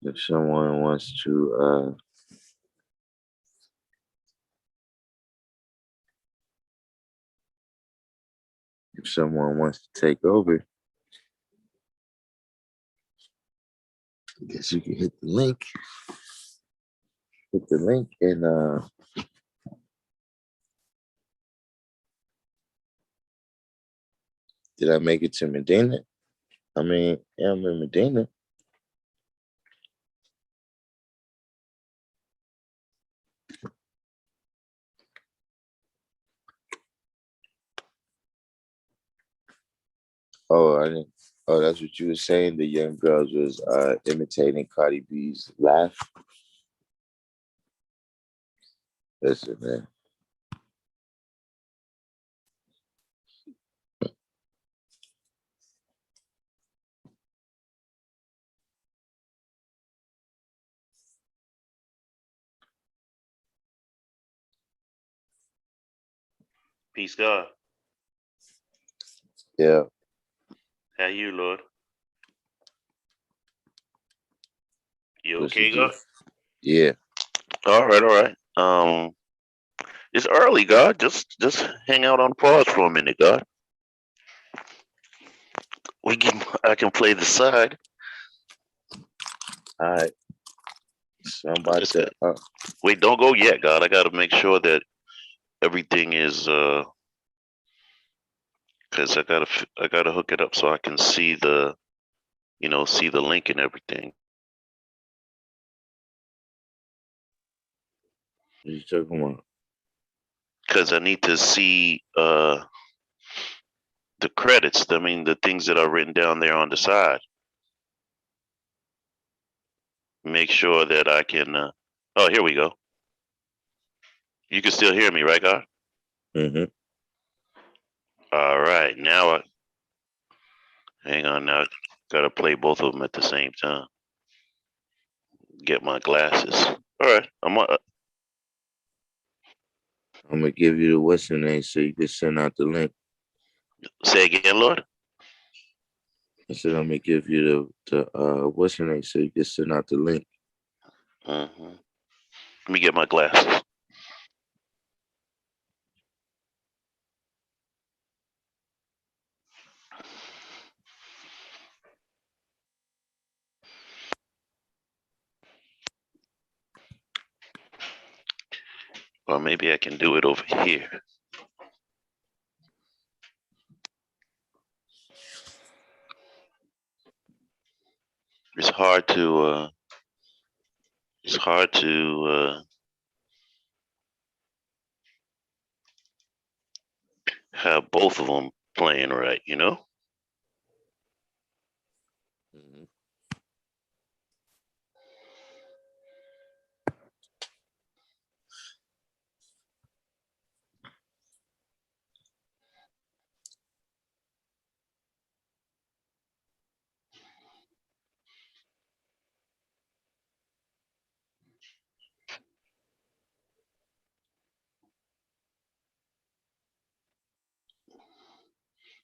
If someone wants to take over, I guess you can hit the link and did I make it to Medina? I mean, yeah, I'm in Medina. Oh, I didn't. Oh, that's what you were saying. The young girls was imitating Cardi B's laugh. Listen, man. Peace, God. Yeah. How you, Lord? You What's okay, it do? God? Yeah. All right, all right. It's early, God. Just hang out on pause for a minute, God. I can play the side. All right. So I'm about Just to wait, don't go yet, God. I gotta make sure that everything is because I gotta hook it up so I can see see the link and everything. what you talking about? Because I need to see the credits. I mean, the things that are written down there on the side. Make sure that I can. Oh, here we go. You can still hear me, right, God? Mm-hmm. All right. Now, hang on. Now, gotta play both of them at the same time. Get my glasses. All right. I'm on. I'm gonna give you the what's your name so you can send out the link. Say again, Lord. I said I'm gonna give you the what's your name so you can send out the link. Mm-hmm. Let me get my glasses. Or maybe I can do it over here. It's hard to. It's hard to have both of them playing right. You know. Mm-hmm.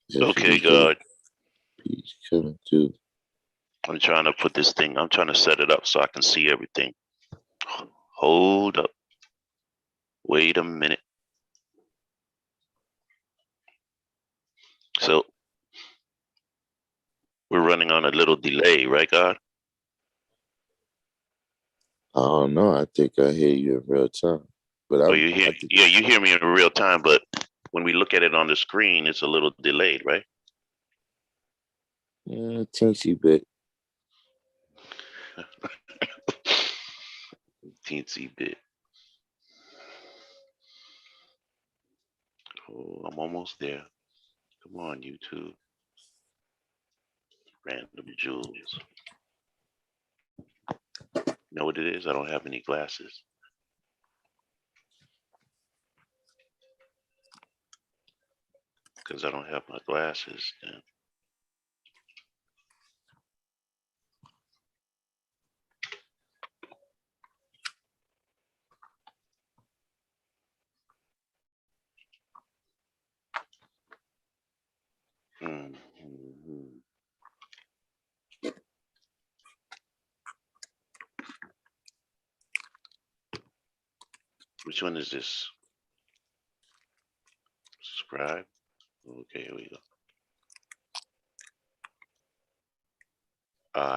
That should Okay, be good. God. Peace coming too. I'm trying to put this thing. I'm trying to set it up so I can see everything. Hold up. Wait a minute. So we're running on a little delay, right, God? I don't know. I think I hear you in real time. But Or you hear? I think Yeah, you hear me in real time, but when we look at it on the screen, it's a little delayed, right? teensy bit. Teensy bit. Oh, I'm almost there. Come on, YouTube. Random jewels. You know what it is? I don't have any glasses. Because I don't have my glasses. Then. Mm-hmm. Which one is this? Subscribe. Okay, here we go.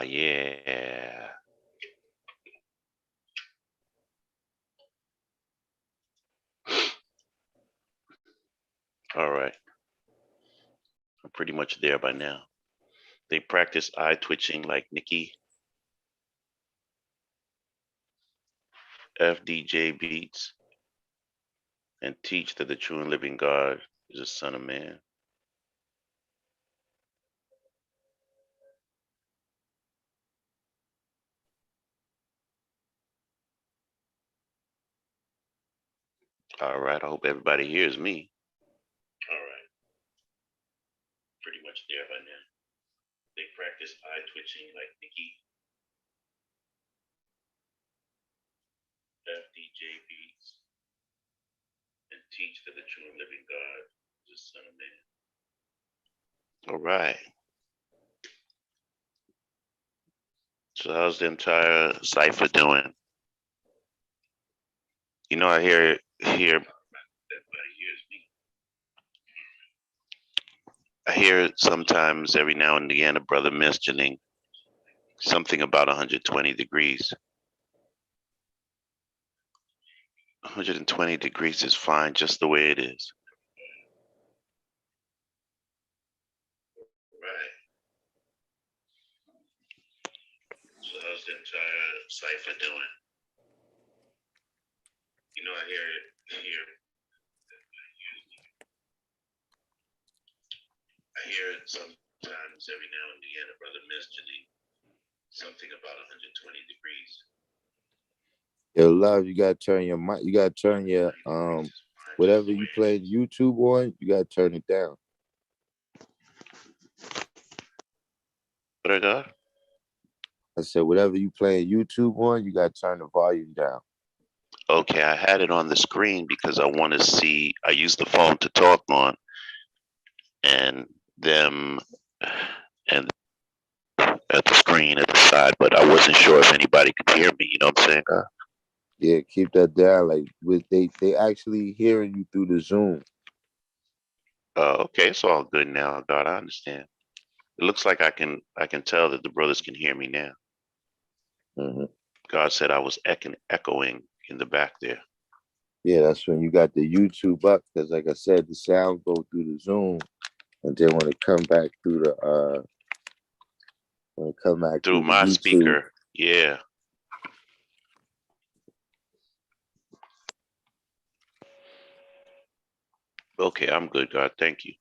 Yeah. All right. I'm pretty much there by now. They practice eye twitching like Nikki, FDJ beats, and teach that the true and living God is the Son of Man. All right. I hope everybody hears me. All right. Pretty much there by now. They practice eye twitching like Nikki, FDJ beats, and teach that the true and living God All right. So how's the entire cipher doing? You know, I hear sometimes every now and again a brother mentioning something about 120 degrees. 120 degrees is fine just the way it is. Right. So how's the entire cipher doing? You know, I hear sometimes every now and again a brother mentioning something about 120 degrees. Yo, love, you gotta turn your mic. You gotta turn your whatever you play YouTube on. You gotta turn it down. What I got? I said whatever you playing YouTube on, you gotta turn the volume down. Okay, I had it on the screen because I want to see. I use the phone to talk on, and them and at the screen at the side, but I wasn't sure if anybody could hear me. You know what I'm saying? Yeah, keep that down. Like with they actually hearing you through the Zoom. Okay, it's all good now, God. I understand. It looks like I can tell that the brothers can hear me now. Mm-hmm. God said I was echoing in the back there. Yeah, that's when you got the YouTube up because, like I said, the sound go through the Zoom, and then when it come back through the Through my YouTube. speaker. Yeah. Okay, I'm good, God. Thank you.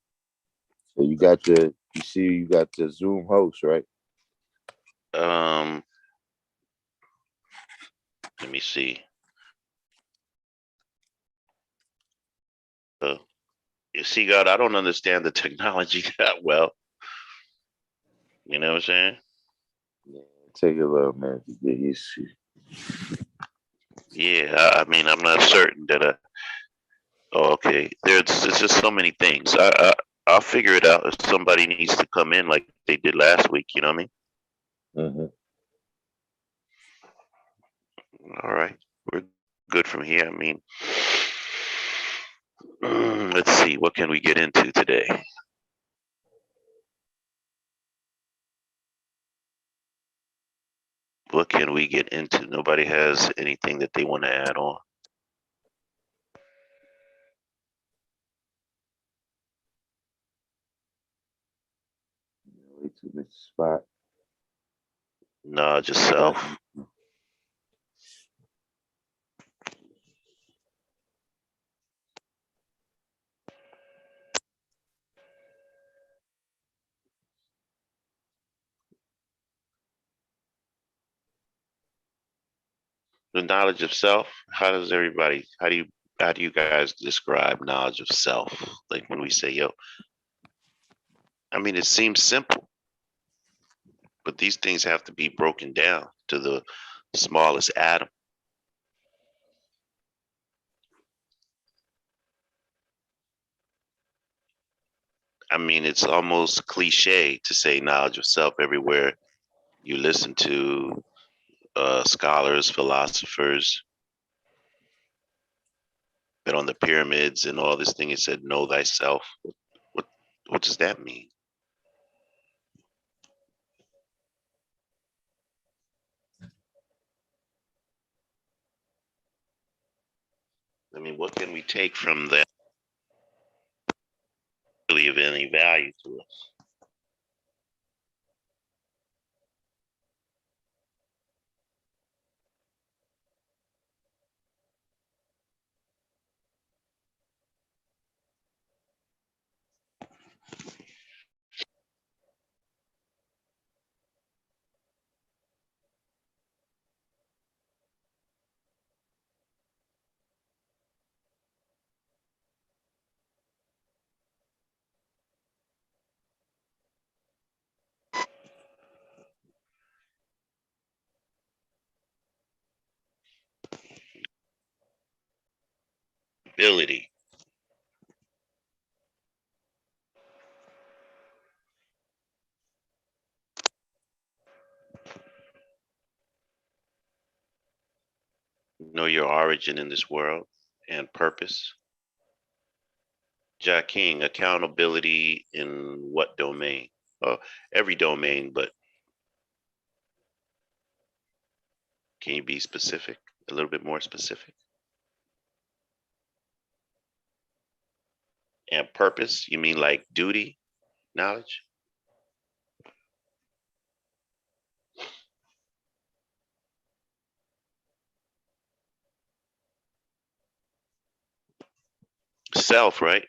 So you see you got the Zoom host, right? Let me see. You see, God, I don't understand the technology that well. You know what I'm saying? Yeah, take a little minute to get used to. Yeah, I mean, I'm not certain that oh, okay. There's just so many things. I'll figure it out if somebody needs to come in like they did last week. You know what I mean? Mm-hmm. All right, we're good from here. I mean, let's see, what can we get into today? What can we get into? Nobody has anything that they want to add on. Way too much spot. No, just self. The knowledge of self. How does everybody? How do you guys describe knowledge of self? Like when we say, yo, I mean, it seems simple, but these things have to be broken down to the smallest atom. I mean, it's almost cliche to say knowledge of self everywhere you listen to scholars, philosophers, that on the pyramids and all this thing. It said, "Know thyself." What what does that mean? I mean, what can we take from that really of any value to us? Ability. your origin in this world and purpose. Ja King, accountability in what domain? Oh, every domain, but can you be specific? A little bit more specific? And purpose, you mean like duty, knowledge? Self, right?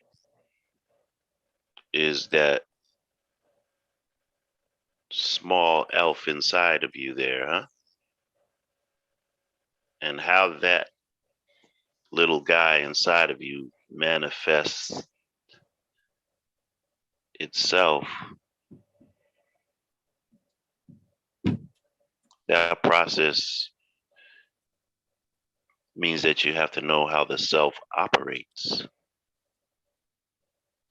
Is that small elf inside of you there, huh? And how that little guy inside of you manifests itself, that process means that you have to know how the self operates.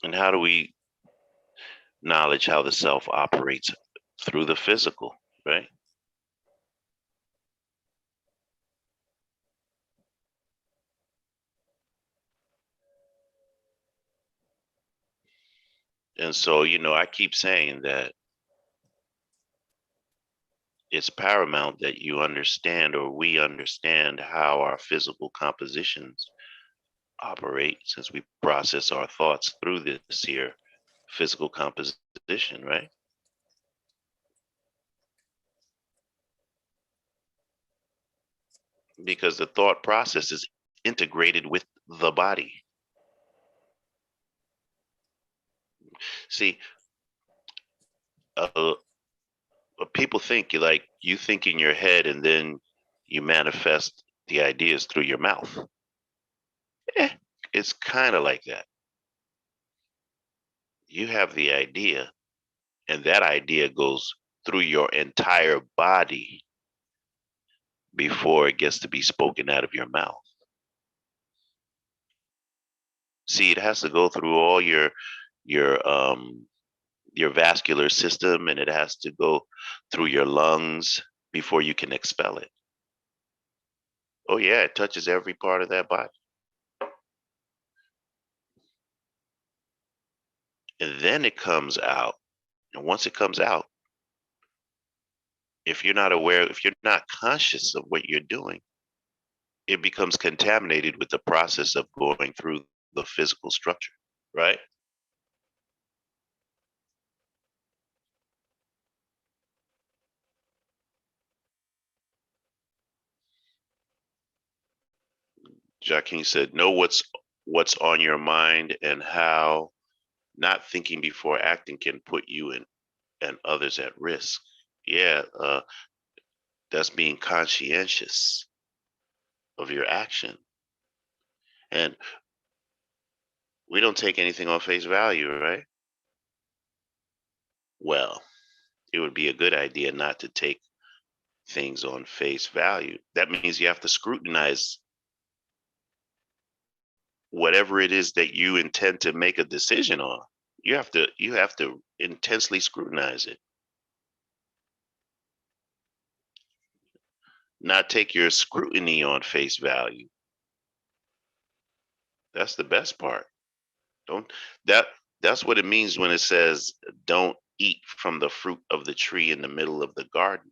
And how do we knowledge how the self operates? Through the physical, right? And so, I keep saying that it's paramount that you understand, or we understand, how our physical compositions operate, since we process our thoughts through this here physical composition, right? Because the thought process is integrated with the body. See, uh, people think you think in your head and then you manifest the ideas through your mouth. Eh, it's kind of like that. You have the idea, and that idea goes through your entire body before it gets to be spoken out of your mouth. See, it has to go through all your vascular system, and it has to go through your lungs before you can expel it. Oh yeah, it touches every part of that body. And then it comes out. And once it comes out, if you're not aware, if you're not conscious of what you're doing, it becomes contaminated with the process of going through the physical structure, right? Jacqueline said, know what's on your mind, and how not thinking before acting can put you and others at risk. Yeah, that's being conscientious of your action. And we don't take anything on face value, right? Well, it would be a good idea not to take things on face value. That means you have to scrutinize whatever it is that you intend to make a decision on. You have to intensely scrutinize it. Not take your scrutiny on face value. That's the best part. Don't that that's what it means when it says don't eat from the fruit of the tree in the middle of the garden.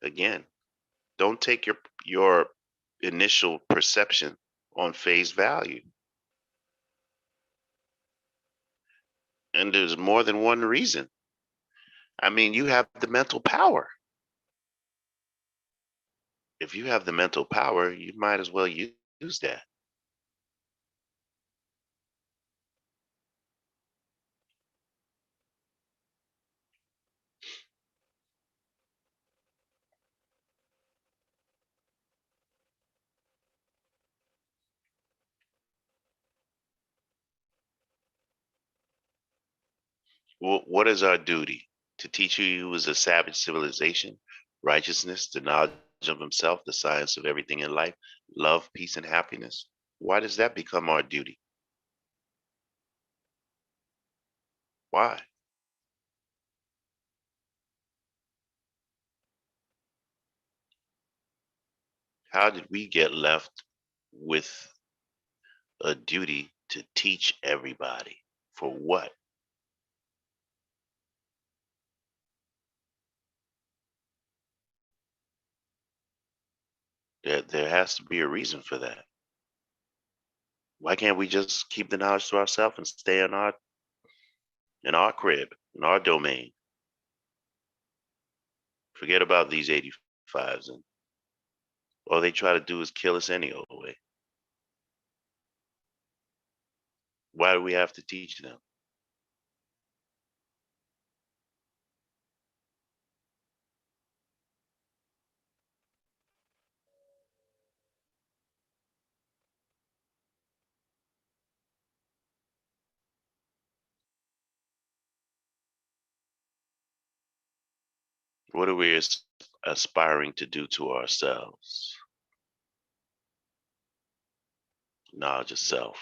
Again, don't take your initial perception on face value. And there's more than one reason. I mean, you have the mental power. If you have the mental power, you might as well use that. What is our duty? To teach you he was a savage civilization, righteousness, the knowledge of himself, the science of everything in life, love, peace, and happiness. Why does that become our duty? Why? How did we get left with a duty to teach everybody? For what? There has to be a reason for that. Why can't we just keep the knowledge to ourselves and stay in our crib, in our domain? Forget about these 85s, and all they try to do is kill us any old way. Why do we have to teach them? What are we aspiring to do to ourselves? Knowledge of self.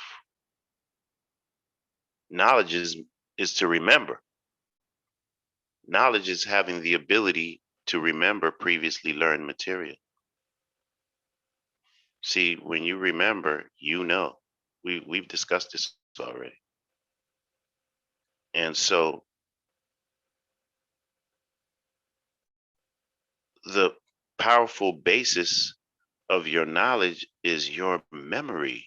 Knowledge is to remember. Knowledge is having the ability to remember previously learned material. See, when you remember, you know. We've discussed this already. And so the powerful basis of your knowledge is your memory.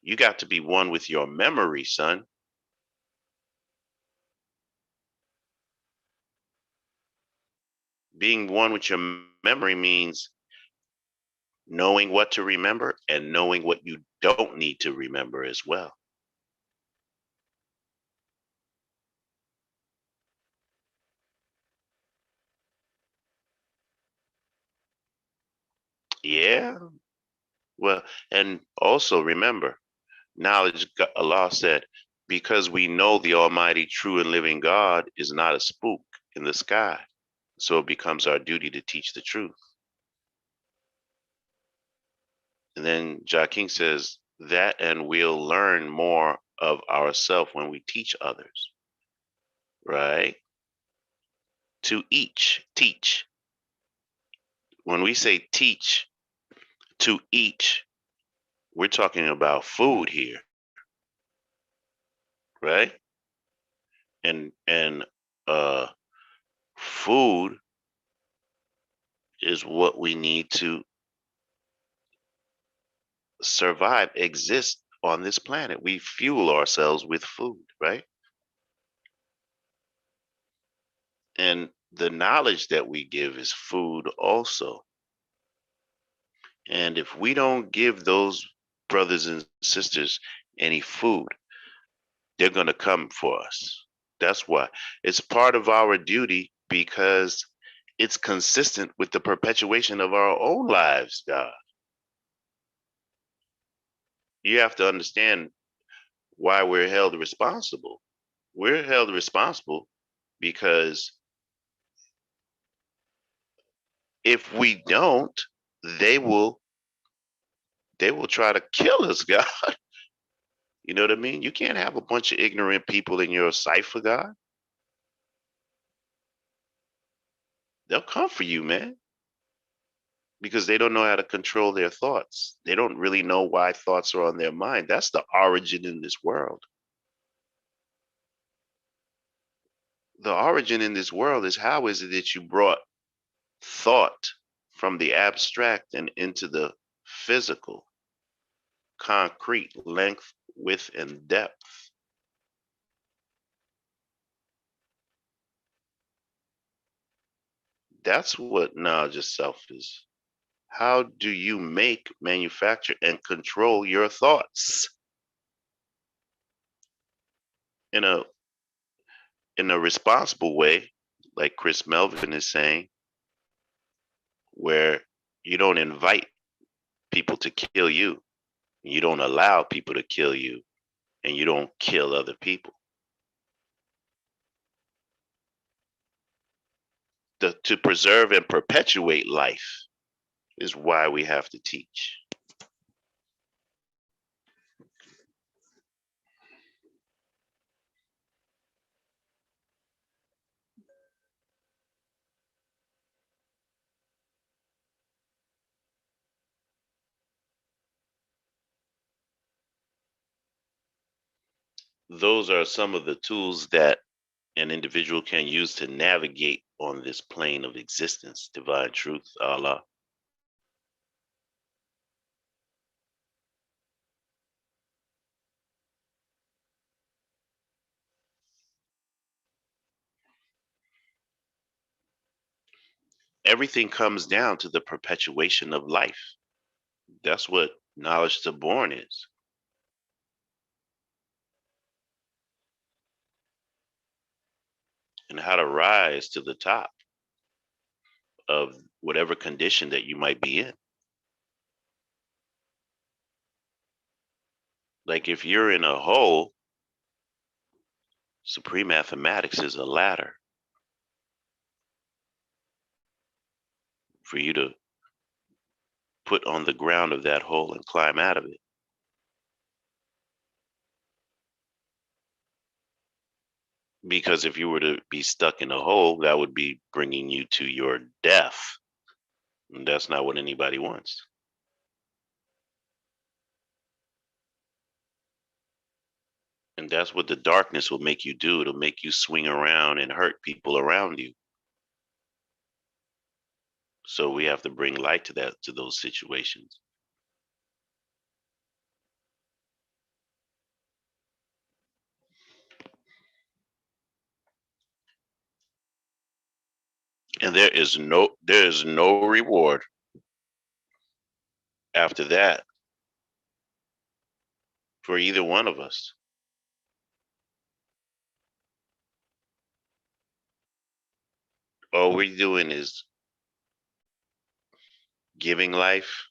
You got to be one with your memory, son. Being one with your memory means knowing what to remember and knowing what you don't need to remember as well. Yeah. Well, and also remember, knowledge, Allah said, because we know the Almighty, true and living God is not a spook in the sky. So it becomes our duty to teach the truth. And then King says that, and we'll learn more of ourselves when we teach others, right? To each, teach. When we say teach, to each, we're talking about food here, right? And food is what we need to survive, exist on this planet. We fuel ourselves with food, right? And the knowledge that we give is food also. And if we don't give those brothers and sisters any food, they're going to come for us. That's why it's part of our duty, because it's consistent with the perpetuation of our own lives, God. You have to understand why we're held responsible. We're held responsible because if we don't, they will try to kill us, God. You know what I mean? You can't have a bunch of ignorant people in your cipher, God. They'll come for you, man, because they don't know how to control their thoughts. They don't really know why thoughts are on their mind. That's the origin in this world. The origin in this world is, how is it that you brought thought from the abstract and into the physical, concrete, length, width, and depth? That's what knowledge of self is. How do you make, manufacture, and control your thoughts in a responsible way, like Chris Melvin is saying, where you don't invite people to kill you, you don't allow people to kill you, and you don't kill other people. To preserve and perpetuate life is why we have to teach. those are some of the tools that an individual can use to navigate on this plane of existence, divine truth, Allah. Everything comes down to the perpetuation of life. That's what knowledge to born is. And how to rise to the top of whatever condition that you might be in. Like if you're in a hole, supreme mathematics is a ladder for you to put on the ground of that hole and climb out of it. Because if you were to be stuck in a hole, that would be bringing you to your death. And that's not what anybody wants. And that's what the darkness will make you do. It'll make you swing around and hurt people around you. So we have to bring light to those situations. And there is no reward after that for either one of us. All we're doing is giving life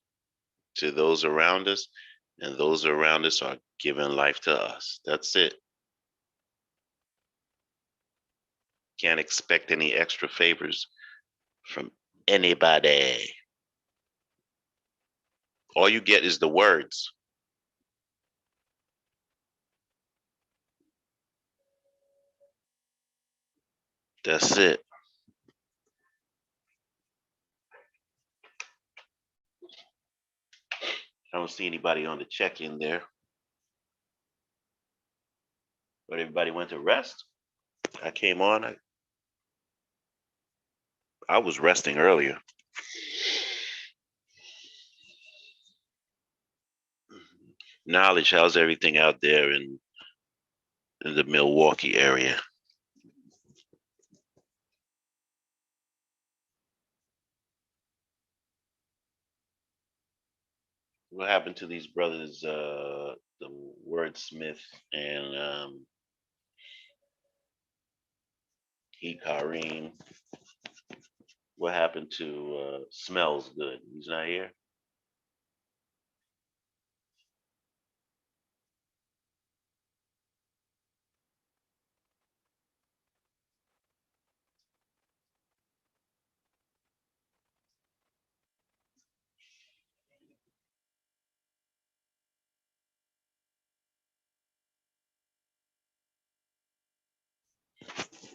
to those around us, and those around us are giving life to us. That's it. Can't expect any extra favors from anybody. All you get is the words. That's it. I don't see anybody on the check-in there. But everybody went to rest. I came on. I was resting earlier. Knowledge, how's everything out there in the Milwaukee area? What happened to these brothers, the Wordsmith and Kareem? What happened to Smells Good? He's not here.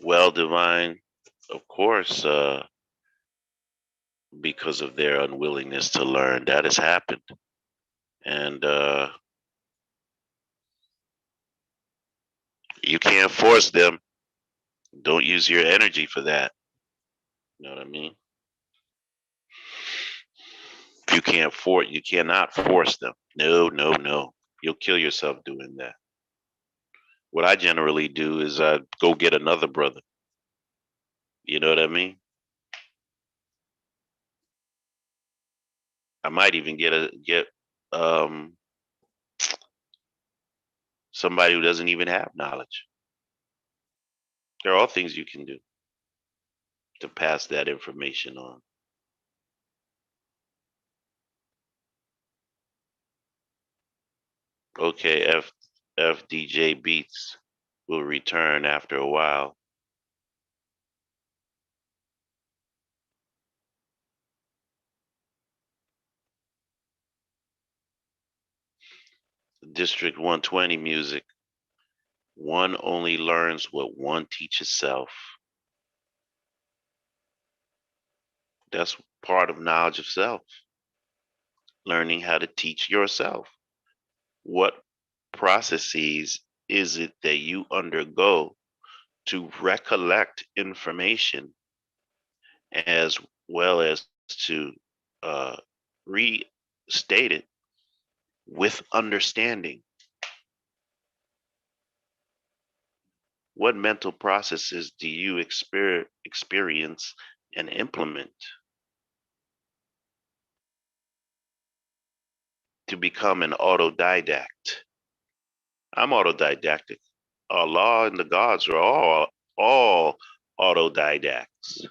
Well, Divine, of course, because of their unwillingness to learn, that has happened. And you can't force them. Don't use your energy for that. You know what I mean? You cannot force them. No, no, no. You'll kill yourself doing that. What I generally do is I go get another brother. You know what I mean? I might even get um somebody who doesn't even have knowledge. There are all things you can do to pass that information on. Okay, FDJ Beats will return after a while. District 120 music. One only learns what one teaches self. That's part of knowledge of self. Learning how to teach yourself what processes is it that you undergo to recollect information as well as to restate it with understanding? What mental processes do you experience and implement to become an autodidact? I'm autodidactic. Allah and the gods are all autodidacts.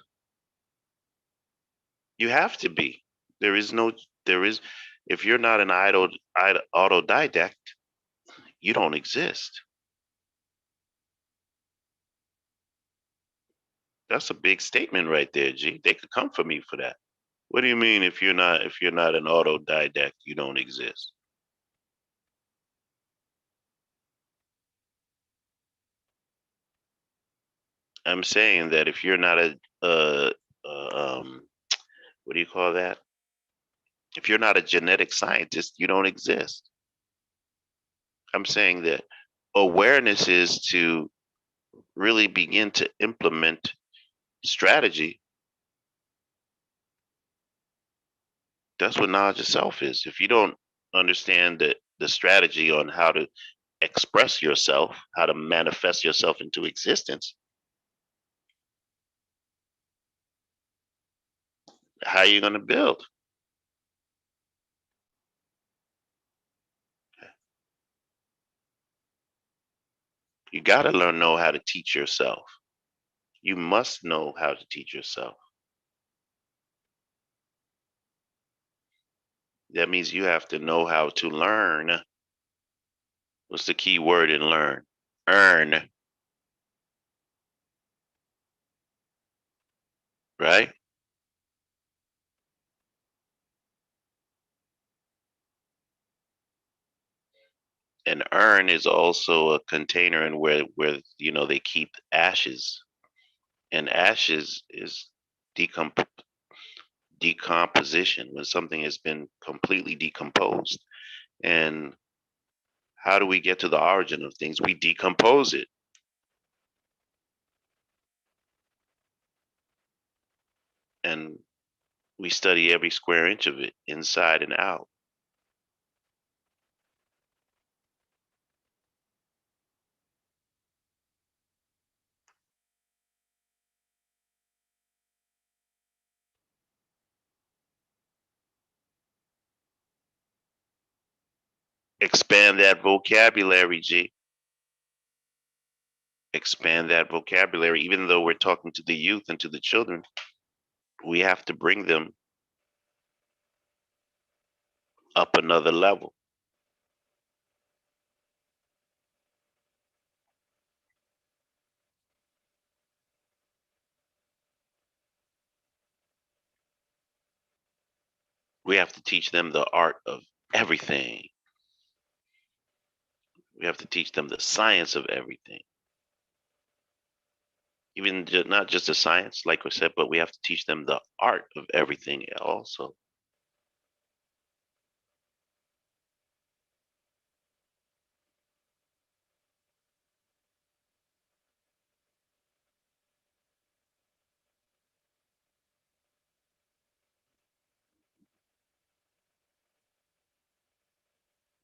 You have to be. There is no. There is. If you're not an autodidact, you don't exist. That's a big statement right there, G. They could come for me for that. What do you mean if you're not an autodidact, you don't exist? I'm saying that if you're not what do you call that? If you're not a genetic scientist, you don't exist. I'm saying that awareness is to really begin to implement strategy. That's what knowledge of self is. If you don't understand the strategy on how to express yourself, how to manifest yourself into existence, how are you going to build? You got to know how to teach yourself. You must know how to teach yourself. That means you have to know how to learn. What's the key word in learn? Earn, right? An urn is also a container in where they keep ashes, and ashes is decomp- decomposition, when something has been completely decomposed. And how do we get to the origin of things? We decompose it. And we study every square inch of it, inside and out. Expand that vocabulary, G. Expand that vocabulary. Even though we're talking to the youth and to the children, we have to bring them up another level. We have to teach them the art of everything. We have to teach them the science of everything. Even not just the science, like we said, but we have to teach them the art of everything also.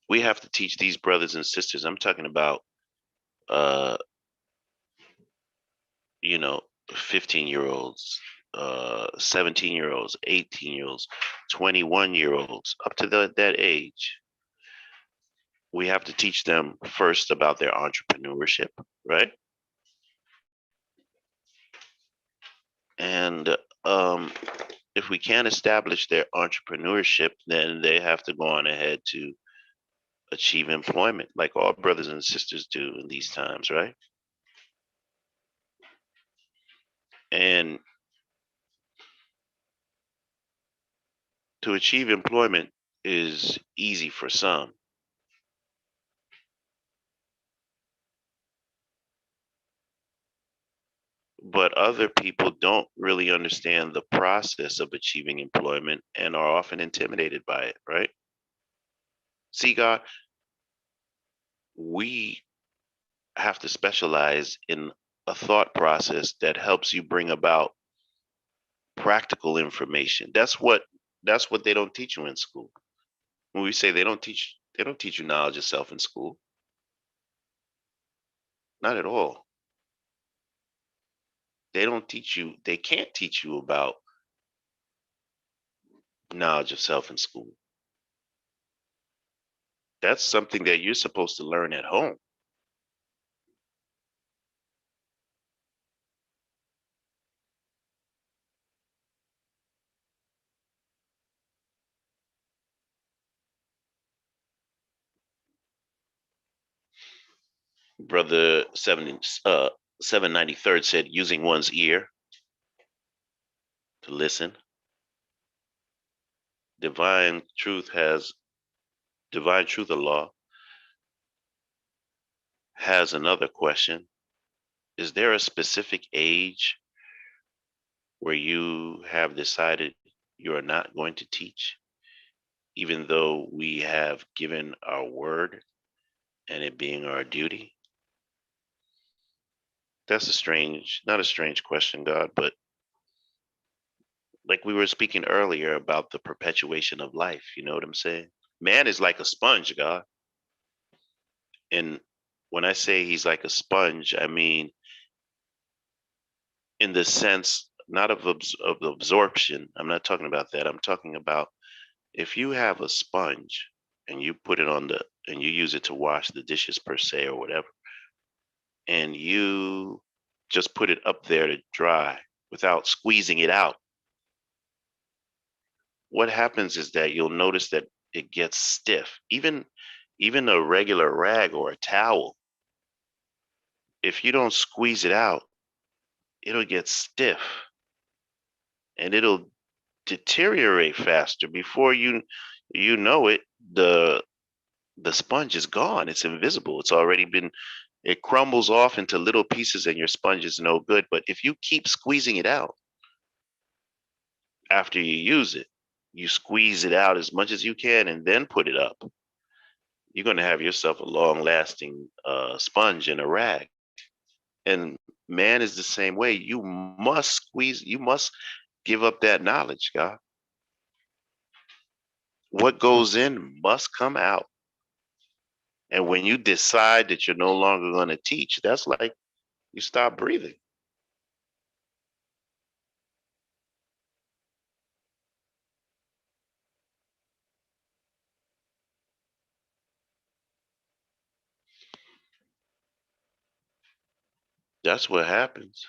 We have to teach these brothers and sisters. I'm talking about, uh, you know, 15-year-olds, 17-year-olds, 18-year-olds, 21-year-olds, up to that age. We have to teach them first about their entrepreneurship, right? And if we can't establish their entrepreneurship, then they have to go on ahead to achieve employment, like all brothers and sisters do in these times, right? And to achieve employment is easy for some, but other people don't really understand the process of achieving employment and are often intimidated by it, right? See, God, we have to specialize in a thought process that helps you bring about practical information. That's what they don't teach you in school. When we say they don't teach you knowledge of self in school. Not at all. They can't teach you about knowledge of self in school. That's something that you're supposed to learn at home. Brother 793rd said using one's ear to listen. Divine truth has divine truth of law has another question. Is there a specific age where you have decided you are not going to teach, even though we have given our word and it being our duty? That's not a strange question, God, but like we were speaking earlier about the perpetuation of life, you know what I'm saying? Man is like a sponge, God. And when I say he's like a sponge, I mean in the sense not of absorption. I'm not talking about that. I'm talking about if you have a sponge and you put it on the and you use it to wash the dishes per se or whatever, and you just put it up there to dry without squeezing it out, what happens is that you'll notice that it gets stiff. Even a regular rag or a towel, if you don't squeeze it out, it'll get stiff and it'll deteriorate faster. Before you know it, the sponge is gone. It's invisible. It crumbles off into little pieces and your sponge is no good. But if you keep squeezing it out after you use it, you squeeze it out as much as you can and then put it up, you're going to have yourself a long lasting sponge and a rag. And man is the same way. You must give up that knowledge, God. What goes in must come out. And when you decide that you're no longer going to teach, that's like you stop breathing. That's what happens.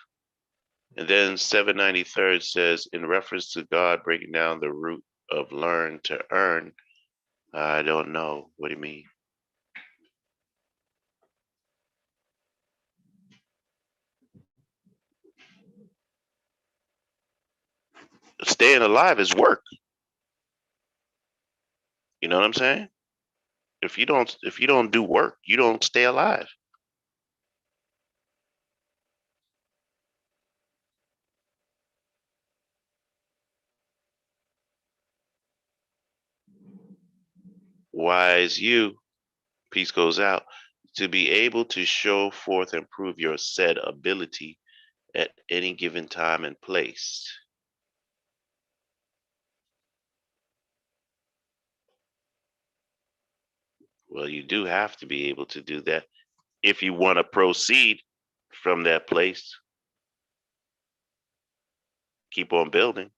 And then 793rd says, in reference to God breaking down the root of learn to earn, I don't know. What do you mean? Staying alive is work. You know what I'm saying? If you don't do work, you don't stay alive. Wise you, peace goes out, to be able to show forth and prove your said ability at any given time and place. Well, you do have to be able to do that if you want to proceed from that place. Keep on building.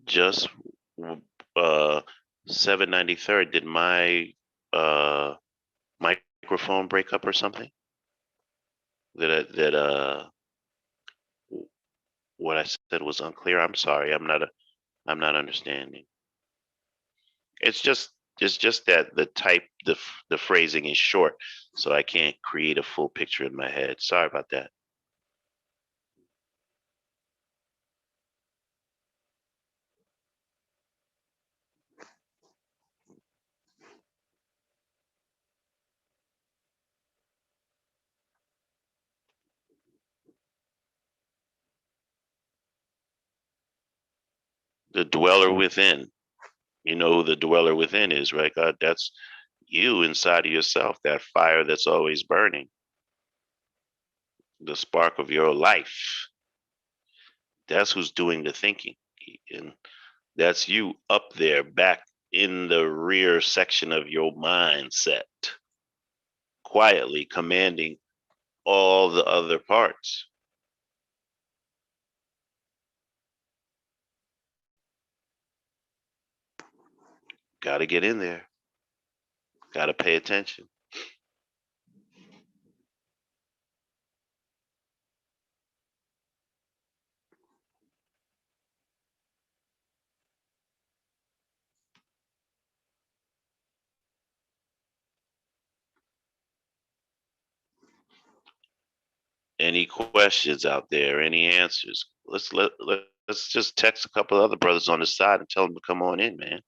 Just uh 793rd, did my uh microphone break up or something? That what I said was unclear? I'm sorry. I'm not understanding. It's just that the phrasing is short, so I can't create a full picture in my head. Sorry about that. The dweller within. You know who the dweller within is, right, God? That's you inside of yourself, that fire that's always burning, the spark of your life. That's who's doing the thinking. And that's you up there, back in the rear section of your mindset, quietly commanding all the other parts. Got to get in there. Got to pay attention. Any questions out there? Any answers? Let's just text a couple other brothers on the side and tell them to come on in, man.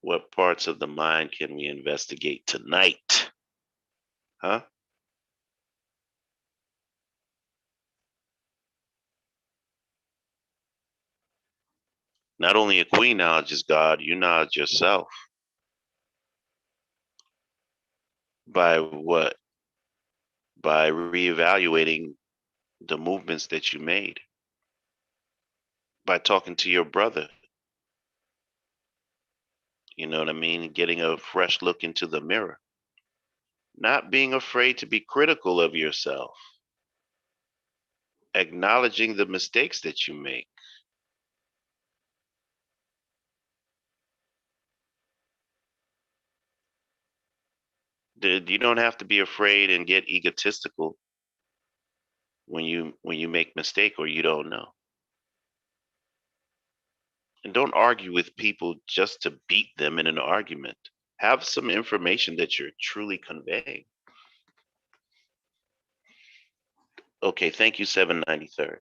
What parts of the mind can we investigate tonight? Huh? Not only a queen knowledges God, you knowledge yourself. By what? By reevaluating the movements that you made. By talking to your brother. You know what I mean? Getting a fresh look into the mirror. Not being afraid to be critical of yourself. Acknowledging the mistakes that you make. You don't have to be afraid and get egotistical when you make mistake or you don't know. And don't argue with people just to beat them in an argument. Have some information that you're truly conveying. Okay, thank you, 793rd.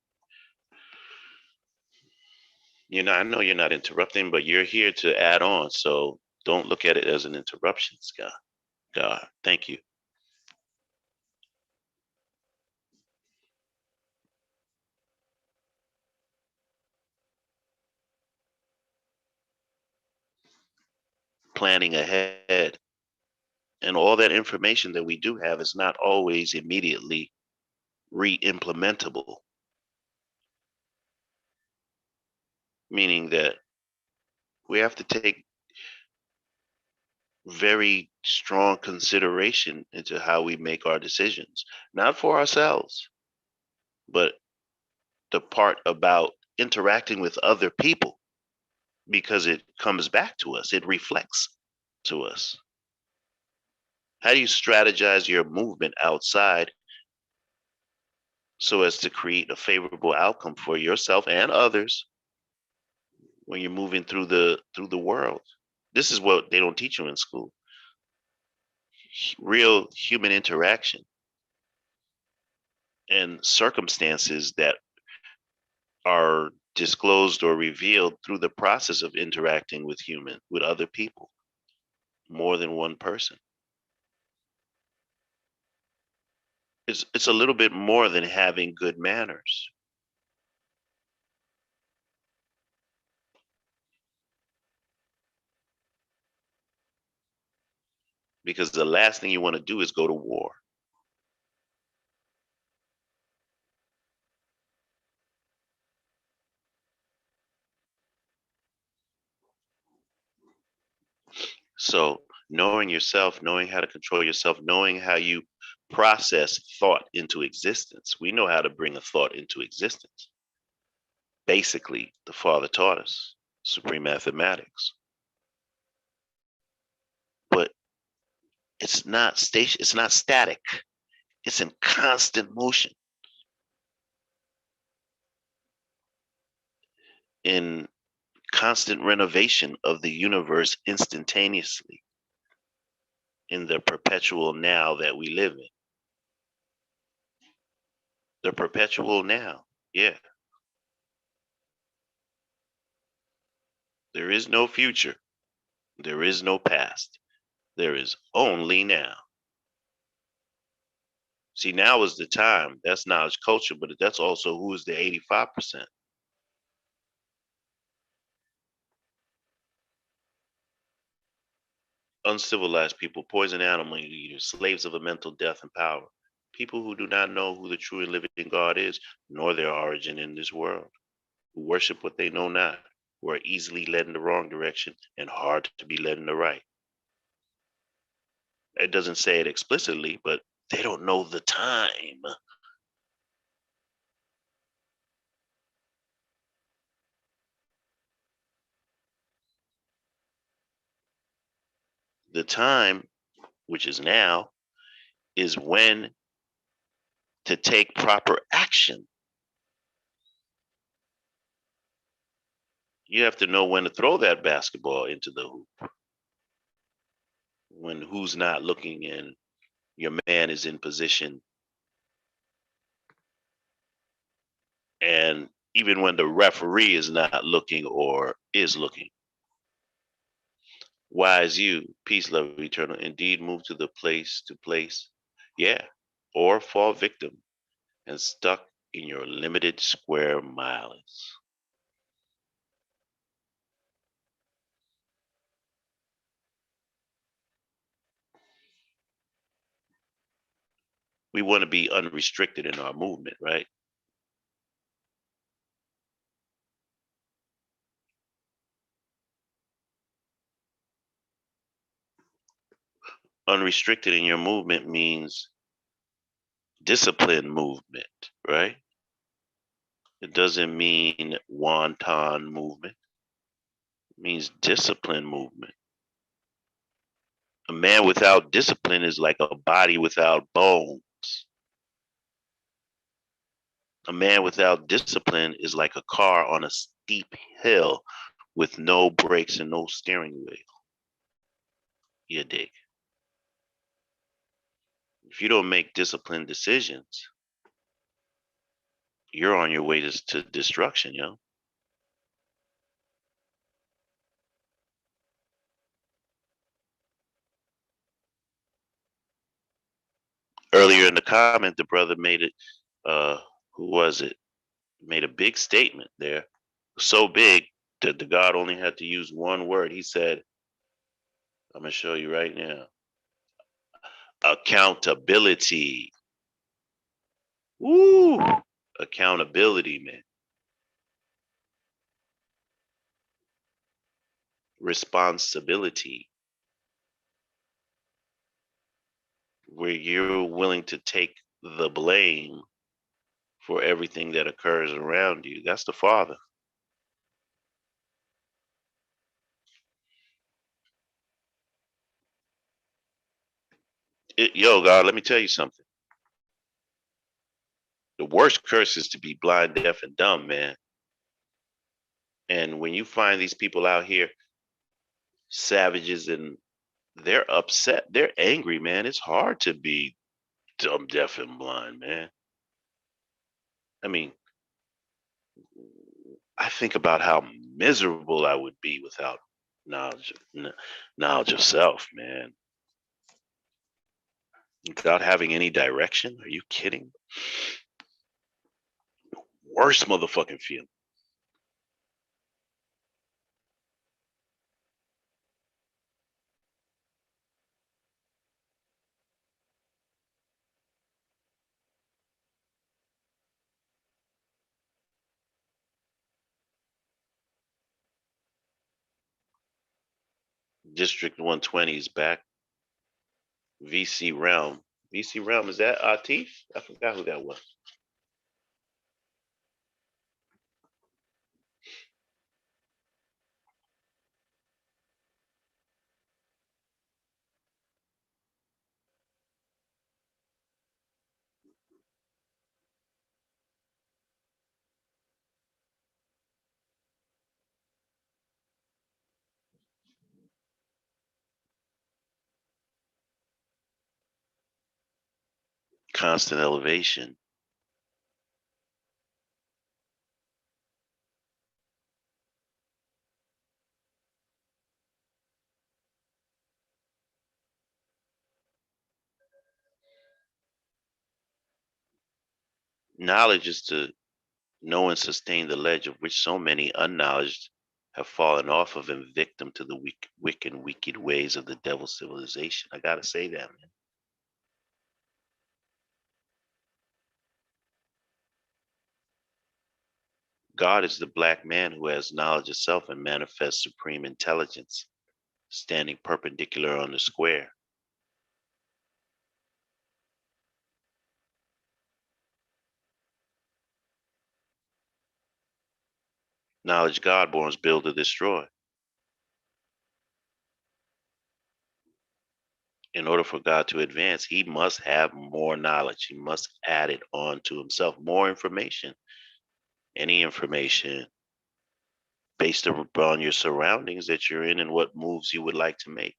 I know you're not interrupting, but you're here to add on, so don't look at it as an interruption, Scott. God, thank you. Planning ahead. And all that information that we do have is not always immediately re-implementable, meaning that we have to take very strong consideration into how we make our decisions, not for ourselves, but the part about interacting with other people, because it comes back to us, it reflects to us. How do you strategize your movement outside so as to create a favorable outcome for yourself and others when you're moving through the world? This is what they don't teach you in school. Real human interaction and circumstances that are disclosed or revealed through the process of interacting with other people, more than one person. It's a little bit more than having good manners. Because the last thing you want to do is go to war. So knowing yourself, knowing how to control yourself, knowing how you process thought into existence. We know how to bring a thought into existence. Basically, the Father taught us supreme mathematics. But it's not static. It's in constant motion, in constant renovation of the universe instantaneously, in the perpetual now that we live in. The perpetual now. Yeah. There is no future. There is no past. There is only now. See, now is the time. That's knowledge culture, but that's also who is the 85%. Uncivilized people, poison animal eaters, slaves of a mental death and power. People who do not know who the true and living God is, nor their origin in this world. Who worship what they know not, who are easily led in the wrong direction and hard to be led in the right. It doesn't say it explicitly, but they don't know the time. The time, which is now, is when to take proper action. You have to know when to throw that basketball into the hoop. When who's not looking and your man is in position. And even when the referee is not looking or is looking. Wise you, peace, love, eternal, indeed move to place, yeah, or fall victim and stuck in your limited square miles. We want to be unrestricted in our movement, right? Unrestricted in your movement means disciplined movement, right? It doesn't mean wanton movement. It means disciplined movement. A man without discipline is like a body without bones. A man without discipline is like a car on a steep hill with no brakes and no steering wheel. You dig? If you don't make disciplined decisions, you're on your way to destruction, yo. Earlier in the comment, the brother made it, who was it? Made a big statement there. So big that the God only had to use one word. He said, I'm going to show you right now. Accountability. Woo! Accountability, man. Responsibility. Where you're willing to take the blame for everything that occurs around you. That's the Father. Yo, God, let me tell you something. The worst curse is to be blind, deaf, and dumb, man. And when you find these people out here, savages, and they're upset, they're angry, man. It's hard to be dumb, deaf, and blind, man. I mean, I think about how miserable I would be without knowledge, knowledge of self, man. Without having any direction. Are you kidding? Worst motherfucking feeling. District 120 is back. VC Realm. VC Realm, is that Atif? I forgot who that was. Constant elevation. Knowledge is to know and sustain the ledge of which so many unknowledged have fallen off of and victim to the wicked ways of the devil's civilization. I gotta say that, man. God is the black man who has knowledge itself and manifests supreme intelligence, standing perpendicular on the square. Knowledge God-borns build or destroy. In order for God to advance, he must have more knowledge. He must add it on to himself, more information. Any information based upon your surroundings that you're in and what moves you would like to make.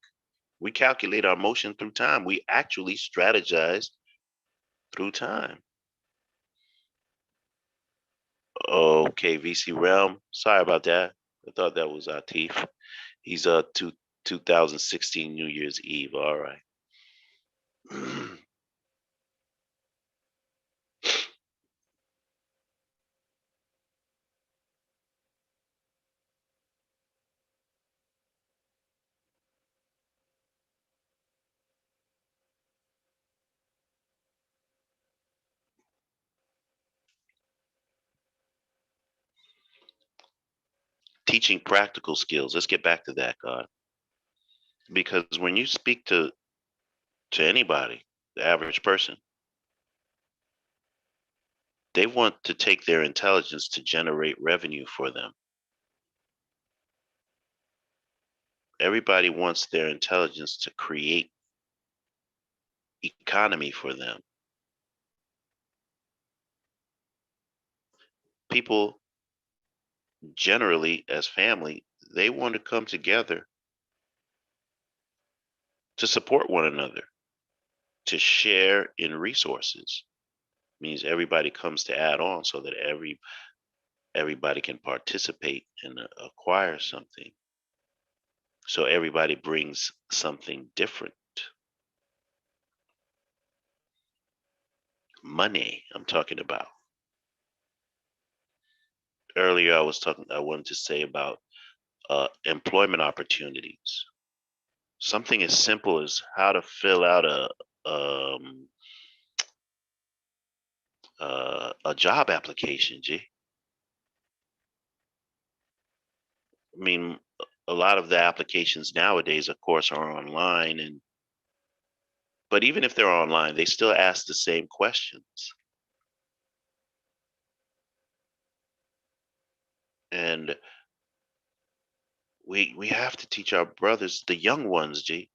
We calculate our motion through time. We actually strategize through time. Okay, VC Realm. Sorry about that. I thought that was Atif. He's 2016 New Year's Eve. All right. Teaching practical skills. Let's get back to that, God. Because when you speak to anybody, the average person, they want to take their intelligence to generate revenue for them. Everybody wants their intelligence to create economy for them. People generally, as family, they want to come together to support one another, to share in resources. Means everybody comes to add on so that everybody can participate and acquire something. So everybody brings something different. Money, I'm talking about. Earlier, I wanted to say about employment opportunities. Something as simple as how to fill out um, a job application, G. I mean, a lot of the applications nowadays, of course, are online, but even if they're online, they still ask the same questions. And we have to teach our brothers, the young ones, G.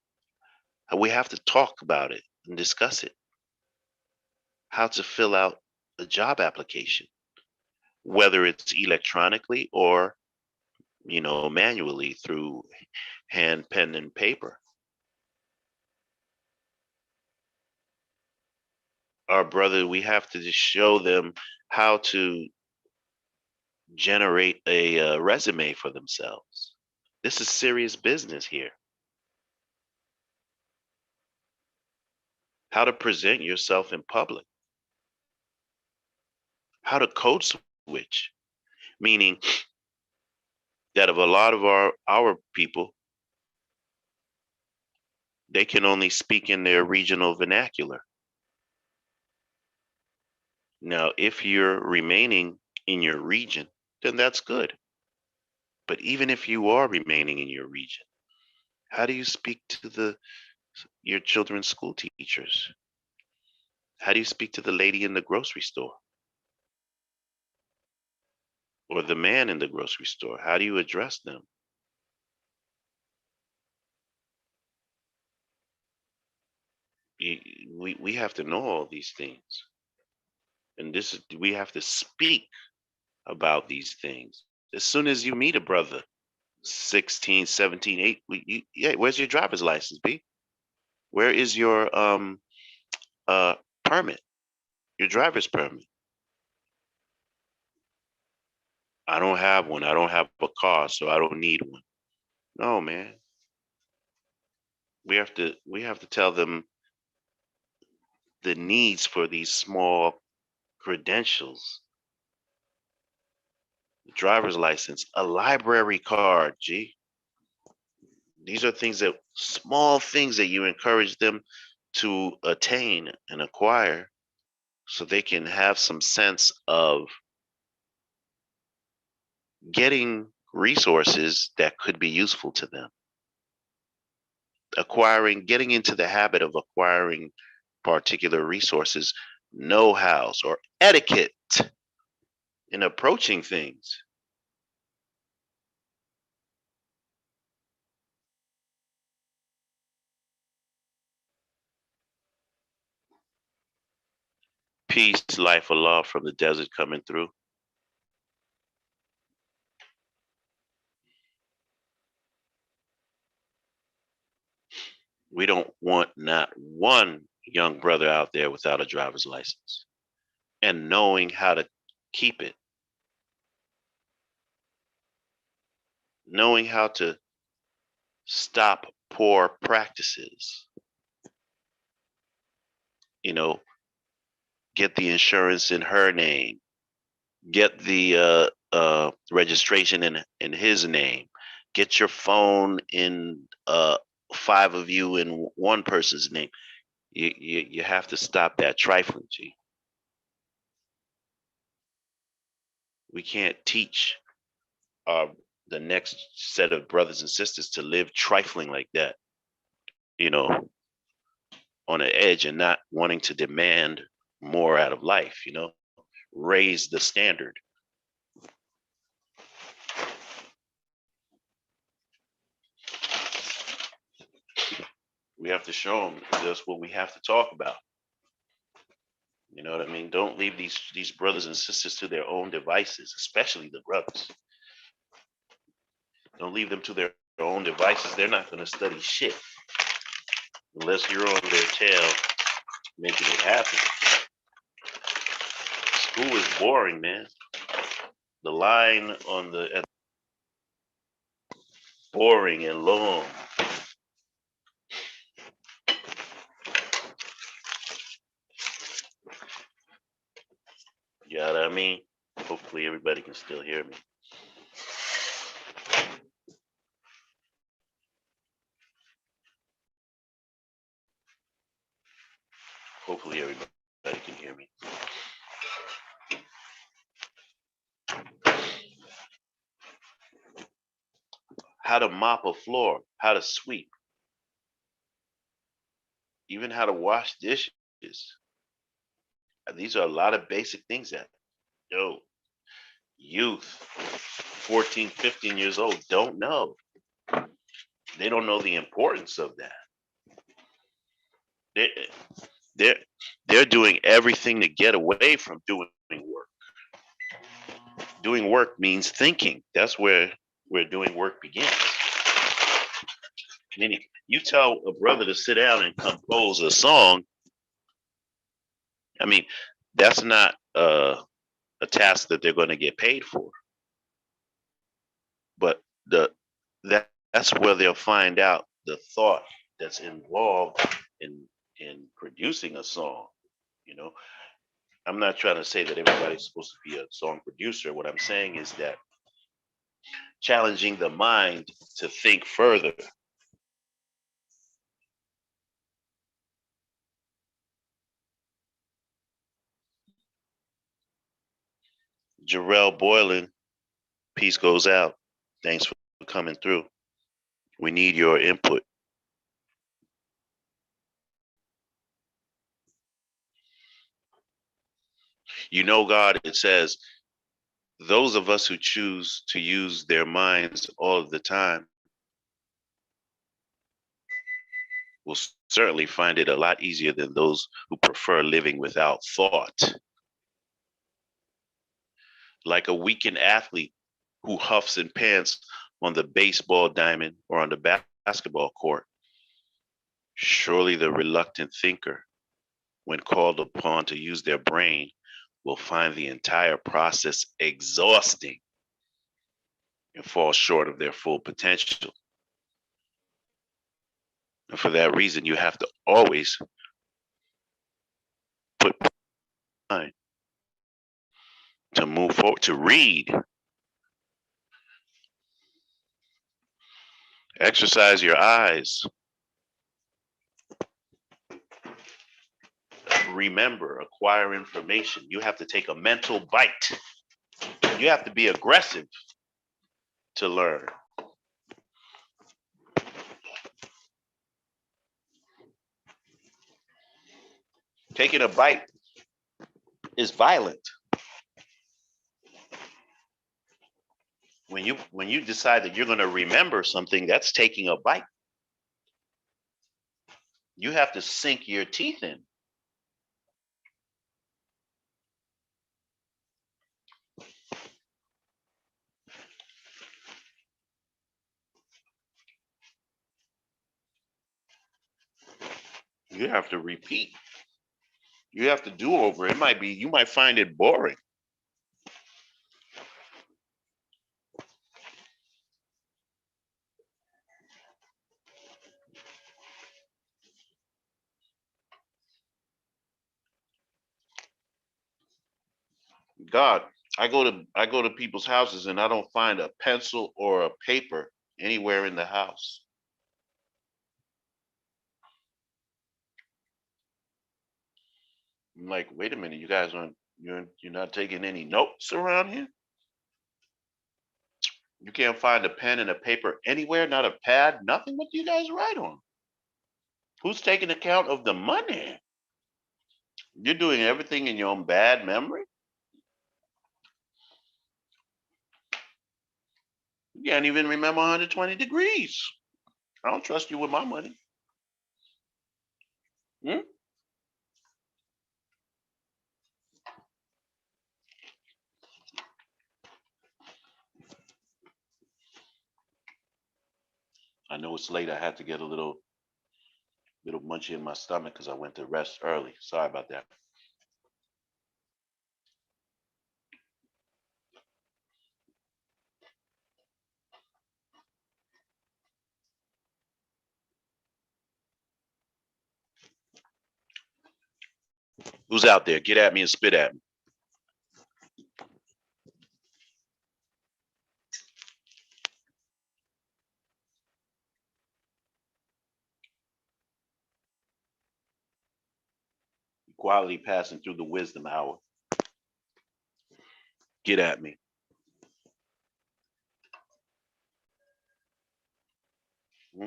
We have to talk about it and discuss it. How to fill out a job application, whether it's electronically or manually through hand, pen, and paper. Our brother, we have to just show them how to generate a resume for themselves. This is serious business here. How to present yourself in public. How to code switch, meaning that of a lot of our people, they can only speak in their regional vernacular. Now, if you're remaining in your region, then that's good. But even if you are remaining in your region, how do you speak to your children's school teachers? How do you speak to the lady in the grocery store or the man in the grocery store? How do you address them? We have to know all these things, and we have to speak about these things as soon as you meet a brother. 16, 17, 8. Yeah, where's your driver's license, B? Where is your uh permit? Your driver's permit? I don't have one. I don't have a car, so I don't need one. No, man. We have to tell them the needs for these small credentials, driver's license, a library card, G. These are things that, small things that you encourage them to attain and acquire so they can have some sense of getting resources that could be useful to them. Getting into the habit of acquiring particular resources, know-hows, or etiquette in approaching things. Peace, life, Allah from the desert coming through. We don't want not one young brother out there without a driver's license and knowing how to keep it, knowing how to stop poor practices. You know, get the insurance in her name, get the registration in his name, get your phone in 5 of you in one person's name. You have to stop that trifling, G. We can't teach the next set of brothers and sisters to live trifling like that, you know, on an edge and not wanting to demand more out of life, you know, raise the standard. We have to show them that's what we have to talk about. You know what I mean? Don't leave these brothers and sisters to their own devices, especially the brothers. Don't leave them to their own devices. They're not going to study shit unless you're on their tail making it happen. School is boring, man. The line on the boring and long. You know what I mean? Hopefully everybody can still hear me. Hopefully everybody can hear me. How to mop a floor, how to sweep, even how to wash dishes. These are a lot of basic things that, youth, 14, 15 years old, don't know. They don't know the importance of that. They're doing everything to get away from doing work. Doing work means thinking. That's where doing work begins. And then you tell a brother to sit down and compose a song. I mean, that's not a task that they're going to get paid for. But that's where they'll find out the thought that's involved in producing a song. You know, I'm not trying to say that everybody's supposed to be a song producer. What I'm saying is that challenging the mind to think further. Jarrell Boylan, peace goes out. Thanks for coming through. We need your input. You know, God, it says, those of us who choose to use their minds all of the time will certainly find it a lot easier than those who prefer living without thought. Like a weakened athlete who huffs and pants on the baseball diamond or on the basketball court. Surely the reluctant thinker, when called upon to use their brain, will find the entire process exhausting and fall short of their full potential. And for that reason, you have to always put mind. to move forward, to read. Exercise your eyes. Remember, acquire information. You have to take a mental bite. You have to be aggressive to learn. Taking a bite is violent. When you decide that you're going to remember something, that's taking a bite. You have to sink your teeth in. You have to repeat. You have to do over. You might find it boring. God, I go to people's houses and I don't find a pencil or a paper anywhere in the house. I'm like, wait a minute, you guys you're not taking any notes around here? You can't find a pen and a paper anywhere, not a pad, nothing. What do you guys write on? Who's taking account of the money? You're doing everything in your own bad memory? You can't even remember 120 degrees. I don't trust you with my money. Hmm? I know it's late. I had to get a little munchy in my stomach because I went to rest early. Sorry about that. Who's out there? Get at me and spit at me. Equality passing through the wisdom hour. Get at me. Hmm?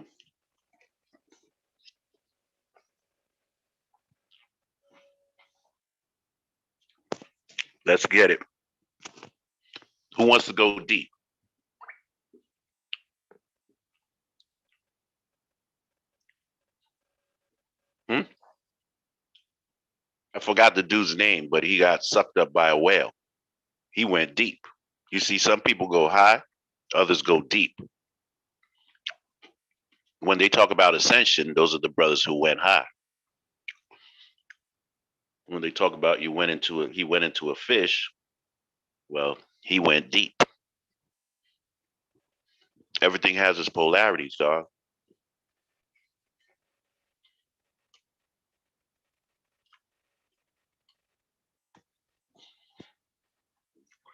Let's get it. Who wants to go deep? Hmm? I forgot the dude's name, but he got sucked up by a whale. He went deep. You see, some people go high, others go deep. When they talk about ascension, those are the brothers who went high. When they talk about he went into a fish, well, he went deep. Everything has its polarities, dog.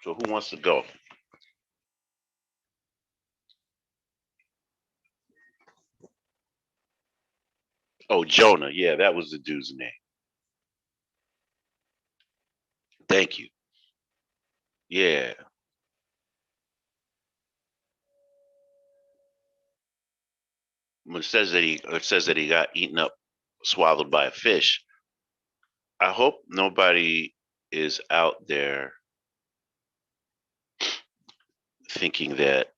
So who wants to go? Oh, Jonah. Yeah, that was the dude's name. Thank you. Yeah. It says that he got eaten up, swallowed by a fish. I hope nobody is out there thinking that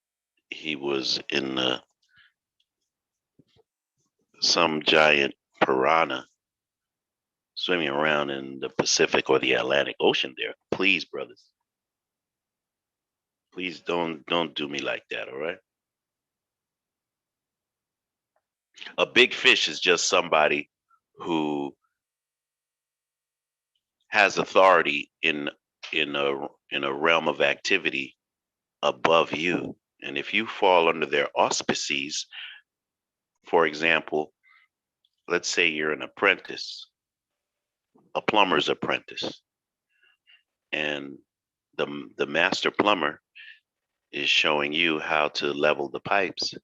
he was in some giant piranha swimming around in the Pacific or the Atlantic Ocean there. Please, brothers. Please don't do me like that, all right? A big fish is just somebody who has authority in a realm of activity above you. And if you fall under their auspices, for example, let's say you're an apprentice, a plumber's apprentice, and The master plumber is showing you how to level the pipes,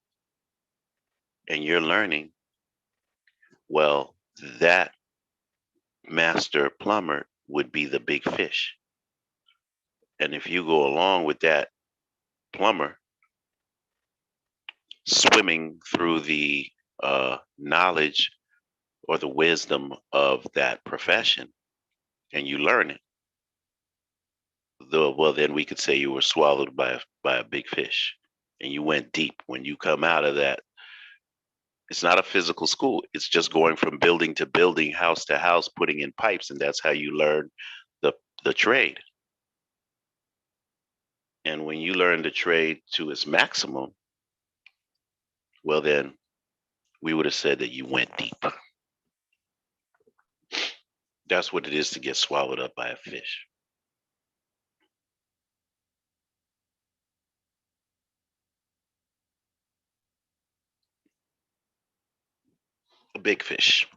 and you're learning. Well, that master plumber would be the big fish. And if you go along with that plumber swimming through the knowledge or the wisdom of that profession, and you learn it, well, then we could say you were swallowed by a big fish, and you went deep. When you come out of that, it's not a physical school. It's just going from building to building, house to house, putting in pipes, and that's how you learn the trade. And when you learn the trade to its maximum, well, then we would have said that you went deep. That's what it is to get swallowed up by a fish. A big fish.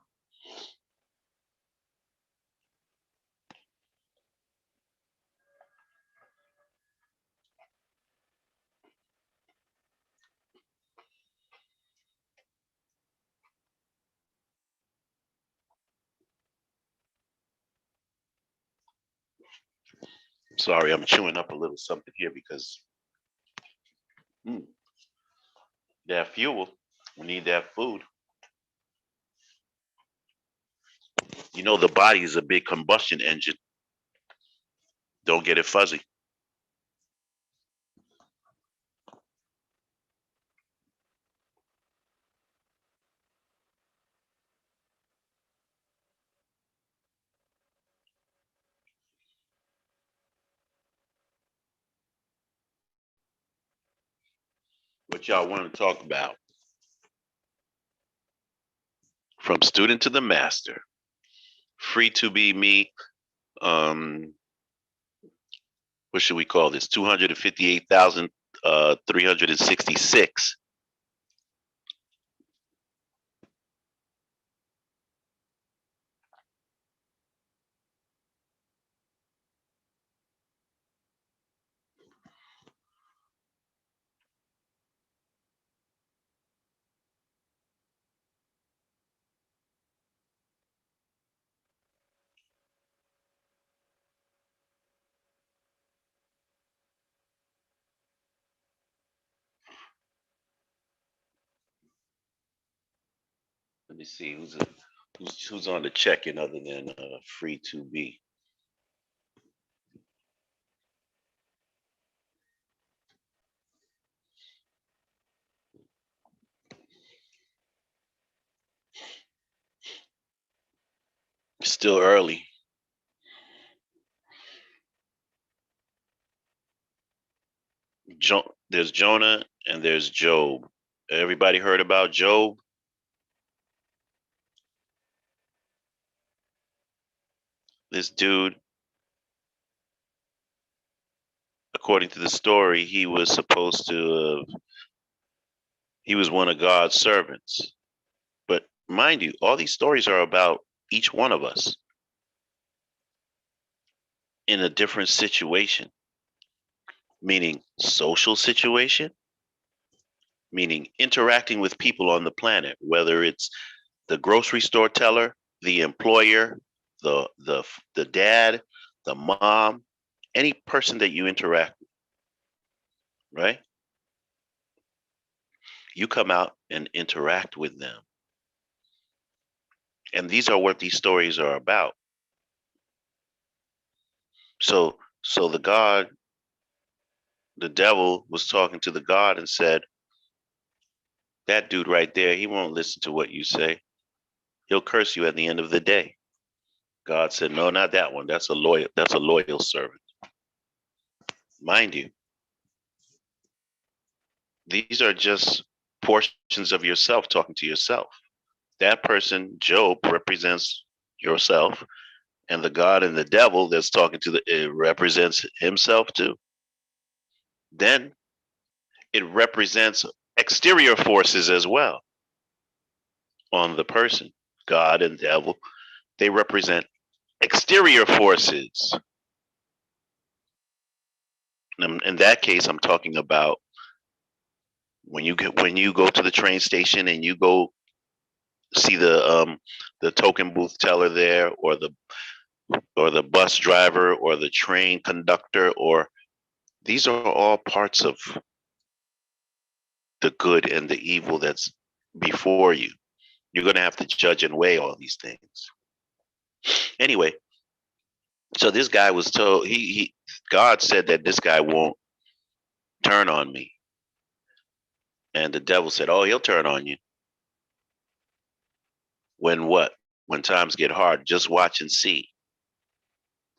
Sorry, I'm chewing up a little something here because that fuel, we need that food. You know, the body is a big combustion engine. Don't get it fuzzy. What y'all want to talk about? From student to the master. Free to be me. What should we call this? 258,366. Let me see who's on the check-in other than free to be. Still early. There's Jonah and there's Job. Everybody heard about Job? This dude, according to the story, he was supposed to, he was one of God's servants. But mind you, all these stories are about each one of us in a different situation, meaning social situation, meaning interacting with people on the planet, whether it's the grocery store teller, the employer, the dad, the mom, any person that you interact with, right? You come out and interact with them. And these are what these stories are about. So the devil was talking to the God and said, that dude right there, he won't listen to what you say. He'll curse you at the end of the day. God said, no, not that one. That's a loyal servant. Mind you, these are just portions of yourself talking to yourself. That person, Job, represents yourself, and the God and the devil that's talking to it represents himself too. Then it represents exterior forces as well on the person. God and devil, they represent exterior forces. In that case, I'm talking about when you go to the train station and you go see the token booth teller there, or the bus driver, or the train conductor, or these are all parts of the good and the evil that's before you. You're going to have to judge and weigh all these things. Anyway, so this guy was told, God said that this guy won't turn on me. And the devil said, oh, he'll turn on you. When what? When times get hard, just watch and see.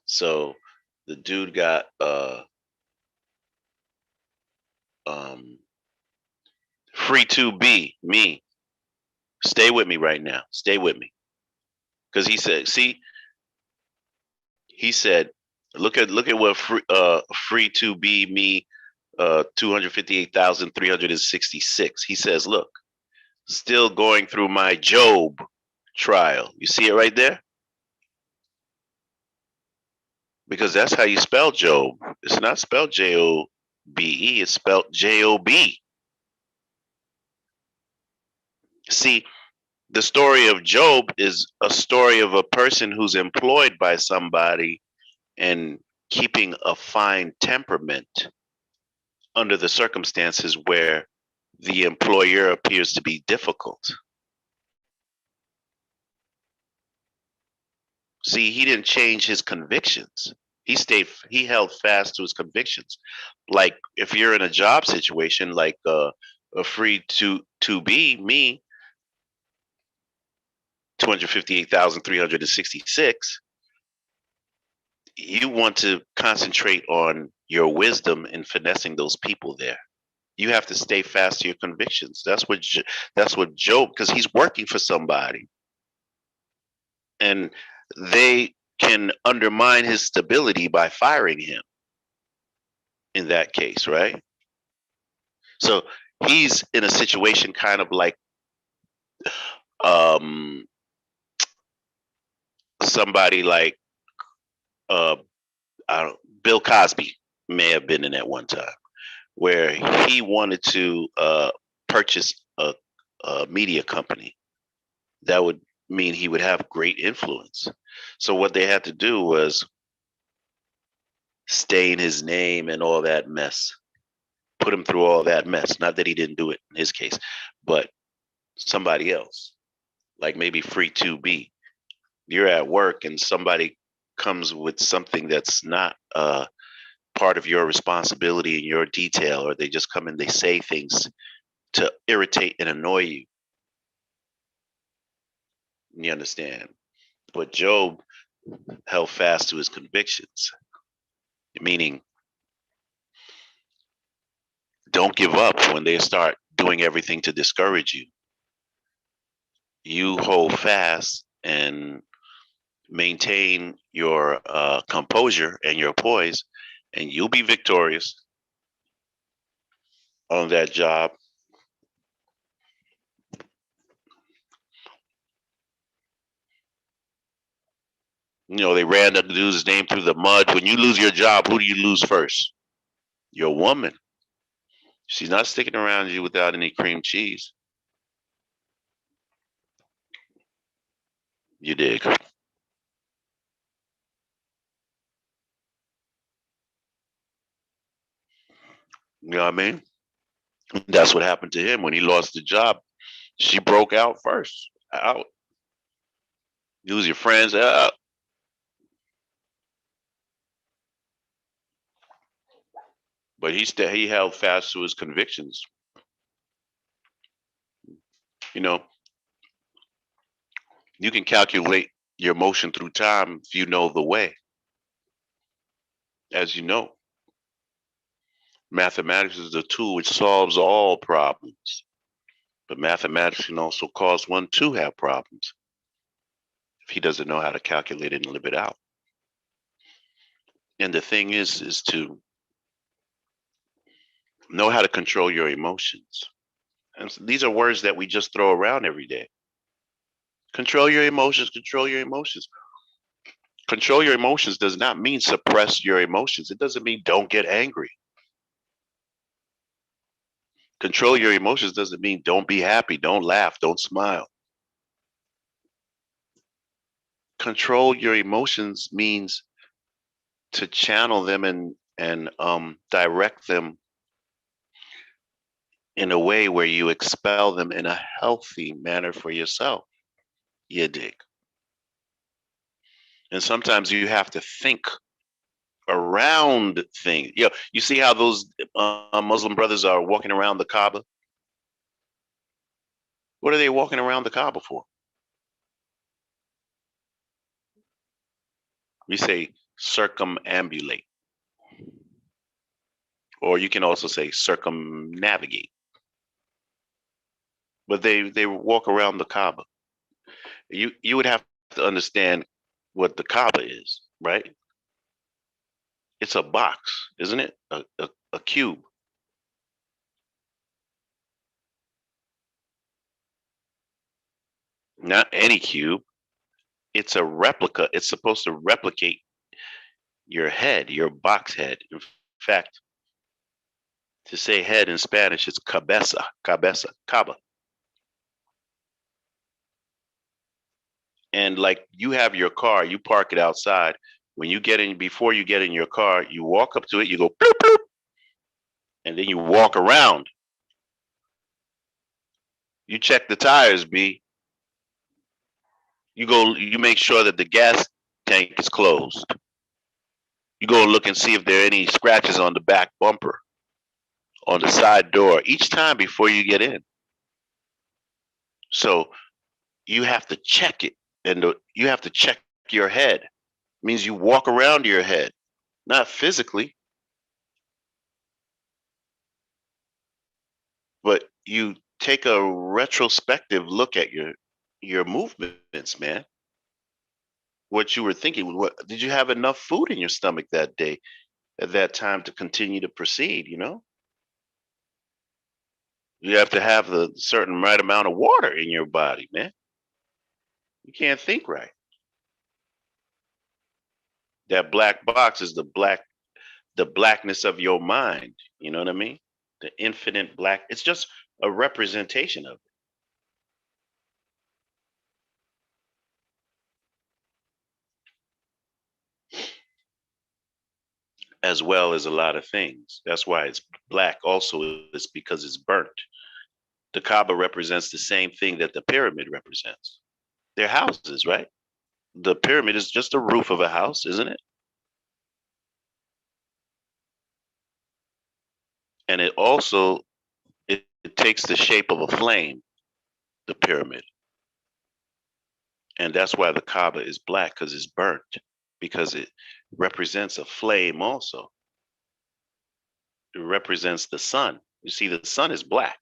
So the dude got free to be me. Stay with me right now. Stay with me. Because he said, see, he said, look at what free to be me 258,366. He says, look, still going through my Job trial. You see it right there? Because that's how you spell Job. It's not spelled J-O-B-E, it's spelled J-O-B. See, the story of Job is a story of a person who's employed by somebody and keeping a fine temperament under the circumstances where the employer appears to be difficult. See, he didn't change his convictions. He held fast to his convictions. Like if you're in a job situation, like a free to be me, 258,366, you want to concentrate on your wisdom in finessing those people there. You have to stay fast to your convictions. That's what Job, because he's working for somebody, and they can undermine his stability by firing him in that case, right? So he's in a situation kind of like somebody like Bill Cosby may have been in at one time, where he wanted to purchase a media company. That would mean he would have great influence. So what they had to do was stain his name and all that mess, put him through all that mess. Not that he didn't do it in his case, but somebody else, like maybe free to be. You're at work and somebody comes with something that's not part of your responsibility and your detail, or they just come and they say things to irritate and annoy you. You understand? But Job held fast to his convictions, meaning don't give up when they start doing everything to discourage you. You hold fast and maintain your composure and your poise, and you'll be victorious on that job. You know, they ran the dude's name through the mud. When you lose your job, who do you lose first? Your woman. She's not sticking around you without any cream cheese. You dig? You know what I mean? That's what happened to him when he lost the job. She broke out first. Out. Lose your friends. Out. But he held fast to his convictions. You know, you can calculate your motion through time if you know the way. As you know, mathematics is the tool which solves all problems. But mathematics can also cause one to have problems if he doesn't know how to calculate it and live it out. And the thing is to know how to control your emotions. And so these are words that we just throw around every day. Control your emotions, control your emotions. Control your emotions does not mean suppress your emotions. It doesn't mean don't get angry. Control your emotions doesn't mean don't be happy, don't laugh, don't smile. Control your emotions means to channel them and direct them in a way where you expel them in a healthy manner for yourself. You dig? And sometimes you have to think around things. You see how those Muslim brothers are walking around the Kaaba? What are they walking around the Kaaba for? We say circumambulate, or you can also say circumnavigate. But they walk around the Kaaba. You would have to understand what the Kaaba is, right? It's a box, isn't it? A cube. Not any cube. It's a replica. It's supposed to replicate your head, your box head. In fact, to say head in Spanish, it's cabeza, cabeza, caba. And like you have your car, you park it outside. When you get in, before you get in your car, you walk up to it, you go bloop, bloop, and then you walk around. You check the tires, B. You make sure that the gas tank is closed. You go look and see if there are any scratches on the back bumper, on the side door, each time before you get in. So you have to check it, and you have to check your head. It means you walk around your head, not physically, but you take a retrospective look at your movements, man. What you were thinking. What did you have enough food in your stomach that day, at that time, to continue to proceed? You have to have the certain right amount of water in your body, man. You can't think right. That black box is the blackness of your mind. You know what I mean? The infinite black. It's just a representation of it. As well as a lot of things. That's why it's black. Also, it's because it's burnt. The Kaaba represents the same thing that the pyramid represents. They're houses, right? The pyramid is just a roof of a house, isn't it? And it takes the shape of a flame, the pyramid. And that's why the Kaaba is black, because it's burnt, because it represents a flame also. It represents the sun. You see, the sun is black.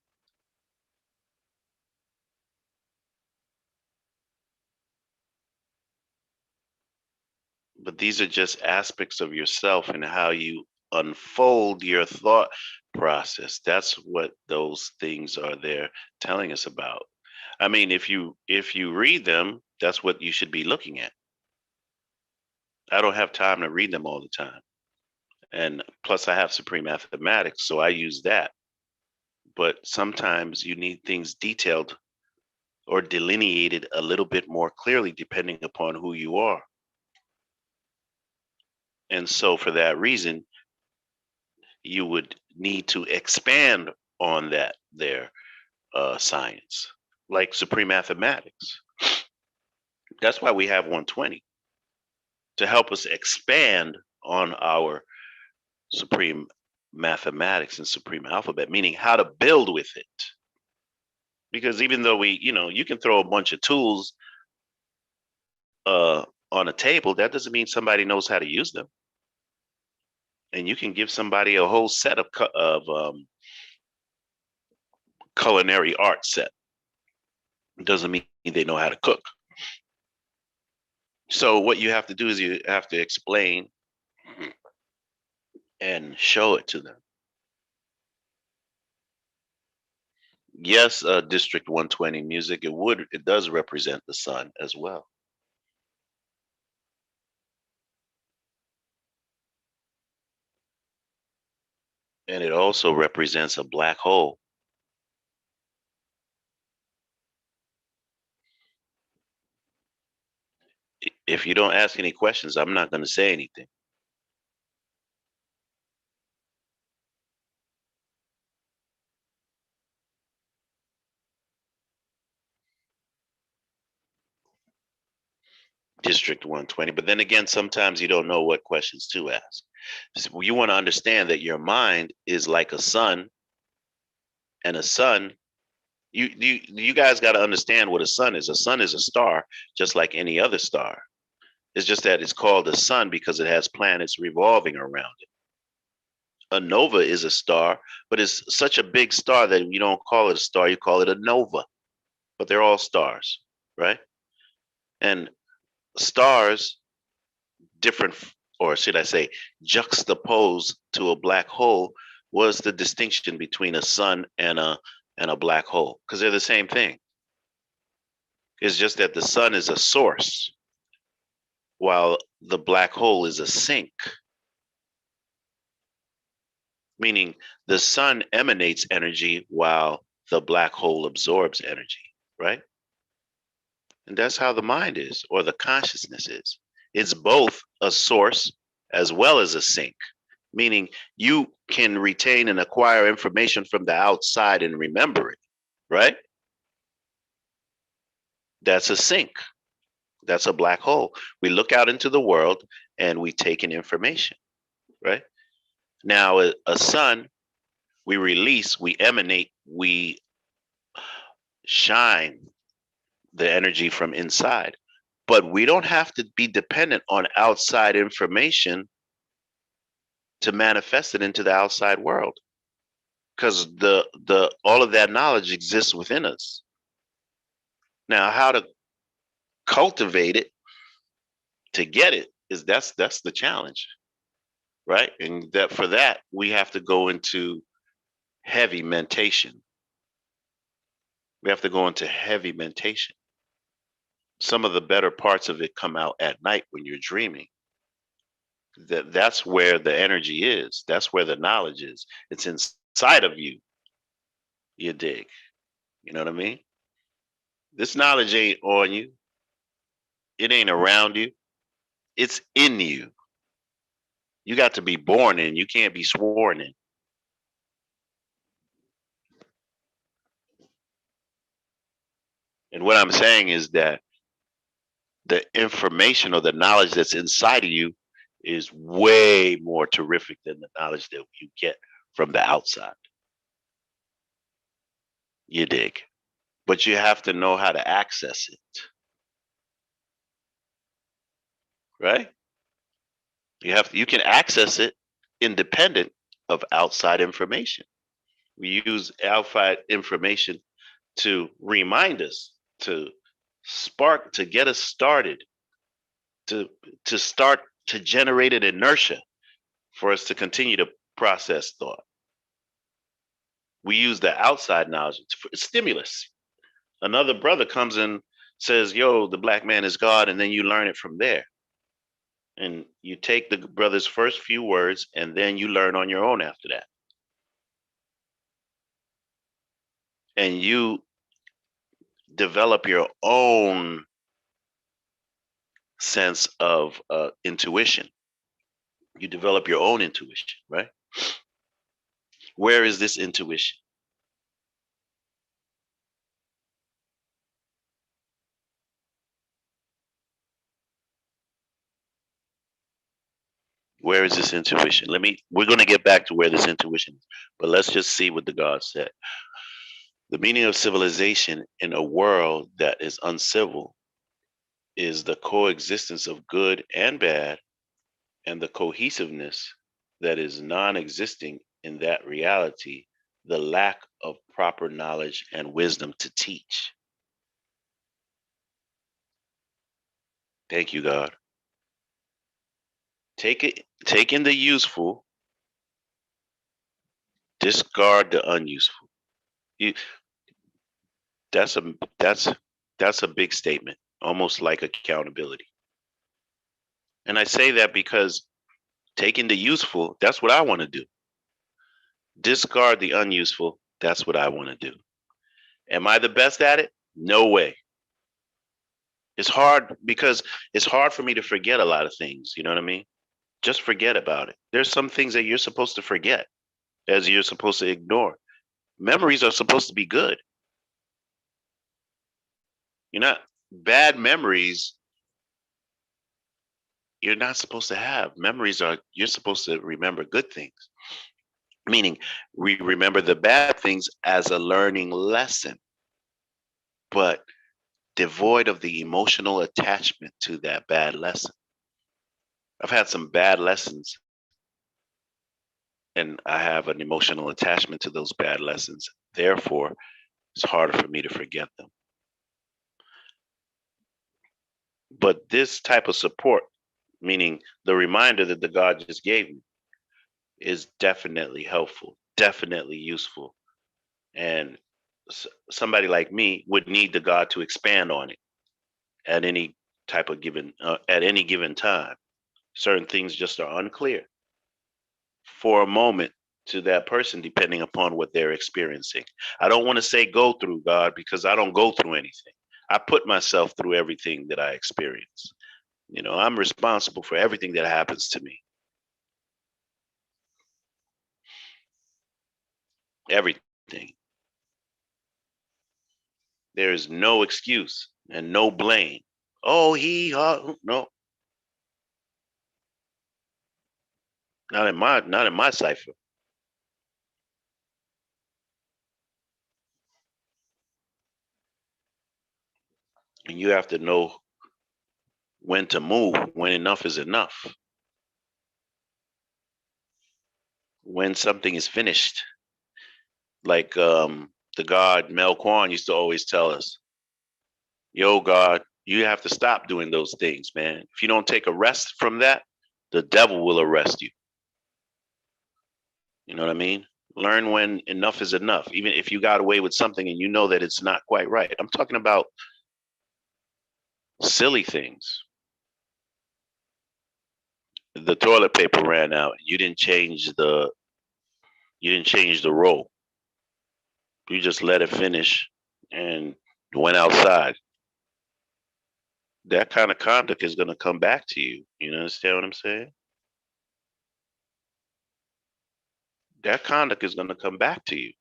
But these are just aspects of yourself and how you unfold your thought process. That's what those things are there telling us about. I mean, if you read them, that's what you should be looking at. I don't have time to read them all the time. And plus I have supreme mathematics, so I use that. But sometimes you need things detailed or delineated a little bit more clearly depending upon who you are. And so for that reason, you would need to expand on that there science, like supreme mathematics. That's why we have 120, to help us expand on our supreme mathematics and supreme alphabet, meaning how to build with it. Because even though you can throw a bunch of tools on a table, that doesn't mean somebody knows how to use them. And you can give somebody a whole set of culinary art set. It doesn't mean they know how to cook. So what you have to do is you have to explain and show it to them. Yes, District 120 music, it does represent the sun as well. And it also represents a black hole. If you don't ask any questions, I'm not going to say anything. District 120. But then again, sometimes you don't know what questions to ask. You want to understand that your mind is like a sun, and a sun, you guys got to understand what a sun is. A sun is a star, just like any other star. It's just that it's called a sun because it has planets revolving around it. A nova is a star, but it's such a big star that you don't call it a star, you call it a nova. But they're all stars, right? And stars, different, or should I say, juxtaposed to a black hole, was the distinction between a sun and a black hole, because they're the same thing. It's just that the sun is a source, while the black hole is a sink. Meaning the sun emanates energy while the black hole absorbs energy, right? And that's how the mind is, or the consciousness is. It's both a source as well as a sink, meaning you can retain and acquire information from the outside and remember it, right? That's a sink. That's a black hole. We look out into the world and we take in information, right? Now, a sun, we release, we emanate, we shine the energy from inside. But we don't have to be dependent on outside information to manifest it into the outside world, because the all of that knowledge exists within us. Now, how to cultivate it to get it is that's the challenge, right? And that for that we have to go into heavy mentation. We have to go into heavy mentation. Some of the better parts of it come out at night when you're dreaming. That's where the energy is. That's where the knowledge is. It's inside of you. You dig? You know what I mean? This knowledge ain't on you. It ain't around you. It's in you. You got to be born in. You can't be sworn in. And what I'm saying is that the information or the knowledge that's inside of you is way more terrific than the knowledge that you get from the outside. You dig? But you have to know how to access it, right? You can access it independent of outside information. We use outside information to remind us, to spark, to get us started, to start to generate an inertia for us to continue to process thought. We use the outside knowledge for stimulus. Another brother comes and says, yo, the black man is God, and then you learn it from there. And you take the brother's first few words and then you learn on your own after that. And you develop your own sense of intuition. You develop your own intuition, right? Where is this intuition? Where is this intuition? We're going to get back to where this intuition is, but let's just see what the God said. The meaning of civilization in a world that is uncivil is the coexistence of good and bad, and the cohesiveness that is non-existing in that reality, the lack of proper knowledge and wisdom to teach. Thank you, God. Take in the useful, discard the unuseful. You, that's a big statement, almost like accountability. And I say that because taking the useful, that's what I want to do. Discard the unuseful, that's what I want to do. Am I the best at it? No way. It's hard because it's hard for me to forget a lot of things. You know what I mean? Just forget about it. There's some things that you're supposed to forget, as you're supposed to ignore. Memories are supposed to be good. You're not bad memories. You're not supposed to have memories. Are you're supposed to remember good things, meaning we remember the bad things as a learning lesson, but devoid of the emotional attachment to that bad lesson. I've had some bad lessons, and I have an emotional attachment to those bad lessons. Therefore, it's harder for me to forget them. But this type of support, meaning the reminder that the God just gave me, is definitely helpful, definitely useful. And somebody like me would need the God to expand on it at any type of given, at any given time. Certain things just are unclear for a moment to that person, depending upon what they're experiencing. I don't want to say go through, God, because I don't go through anything. I put myself through everything that I experience. You know, I'm responsible for everything that happens to me. Everything. There is no excuse and no blame. Oh, no, not in my cipher. And you have to know when to move, when enough is enough, when something is finished. Like the God Mel Kwan used to always tell us, yo, God, you have to stop doing those things, man. If you don't take a rest from that, the devil will arrest you. You know what I mean? Learn when enough is enough, even if you got away with something and you know that it's not quite right. I'm talking about silly things. The toilet paper ran out. You didn't change the roll. You just let it finish and went outside. That kind of conduct is going to come back to you. You understand what I'm saying? That conduct is going to come back to you.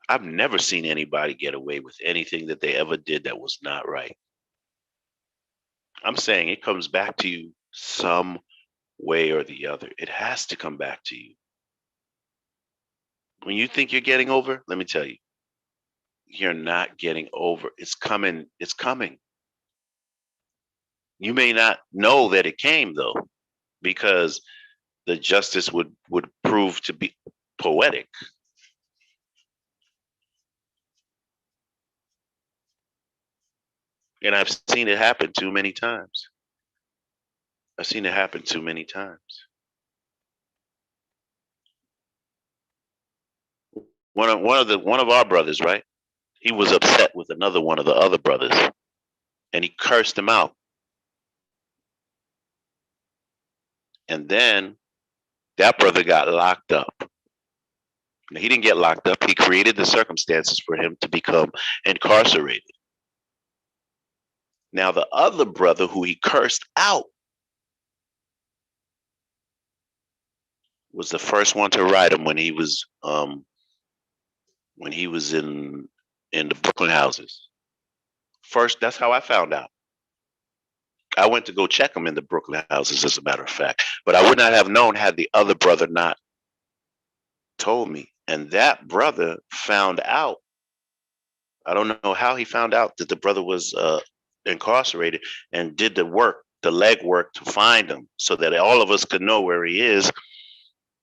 I've never seen anybody get away with anything that they ever did that was not right. I'm saying it comes back to you some way or the other. It has to come back to you. When you think you're getting over, let me tell you, you're not getting over. It's coming. It's coming. You may not know that it came though, because the justice would prove to be poetic. And I've seen it happen too many times. I've seen it happen too many times. One of our brothers, right? He was upset with another one of the other brothers, and he cursed him out. And then that brother got locked up. Now, he didn't get locked up. He created the circumstances for him to become incarcerated. Now, the other brother who he cursed out was the first one to write him when he was in the Brooklyn houses. First, that's how I found out. I went to go check him in the Brooklyn houses, as a matter of fact. But I would not have known had the other brother not told me. And that brother found out. I don't know how he found out that the brother was incarcerated, and did the work, the leg work, to find him so that all of us could know where he is,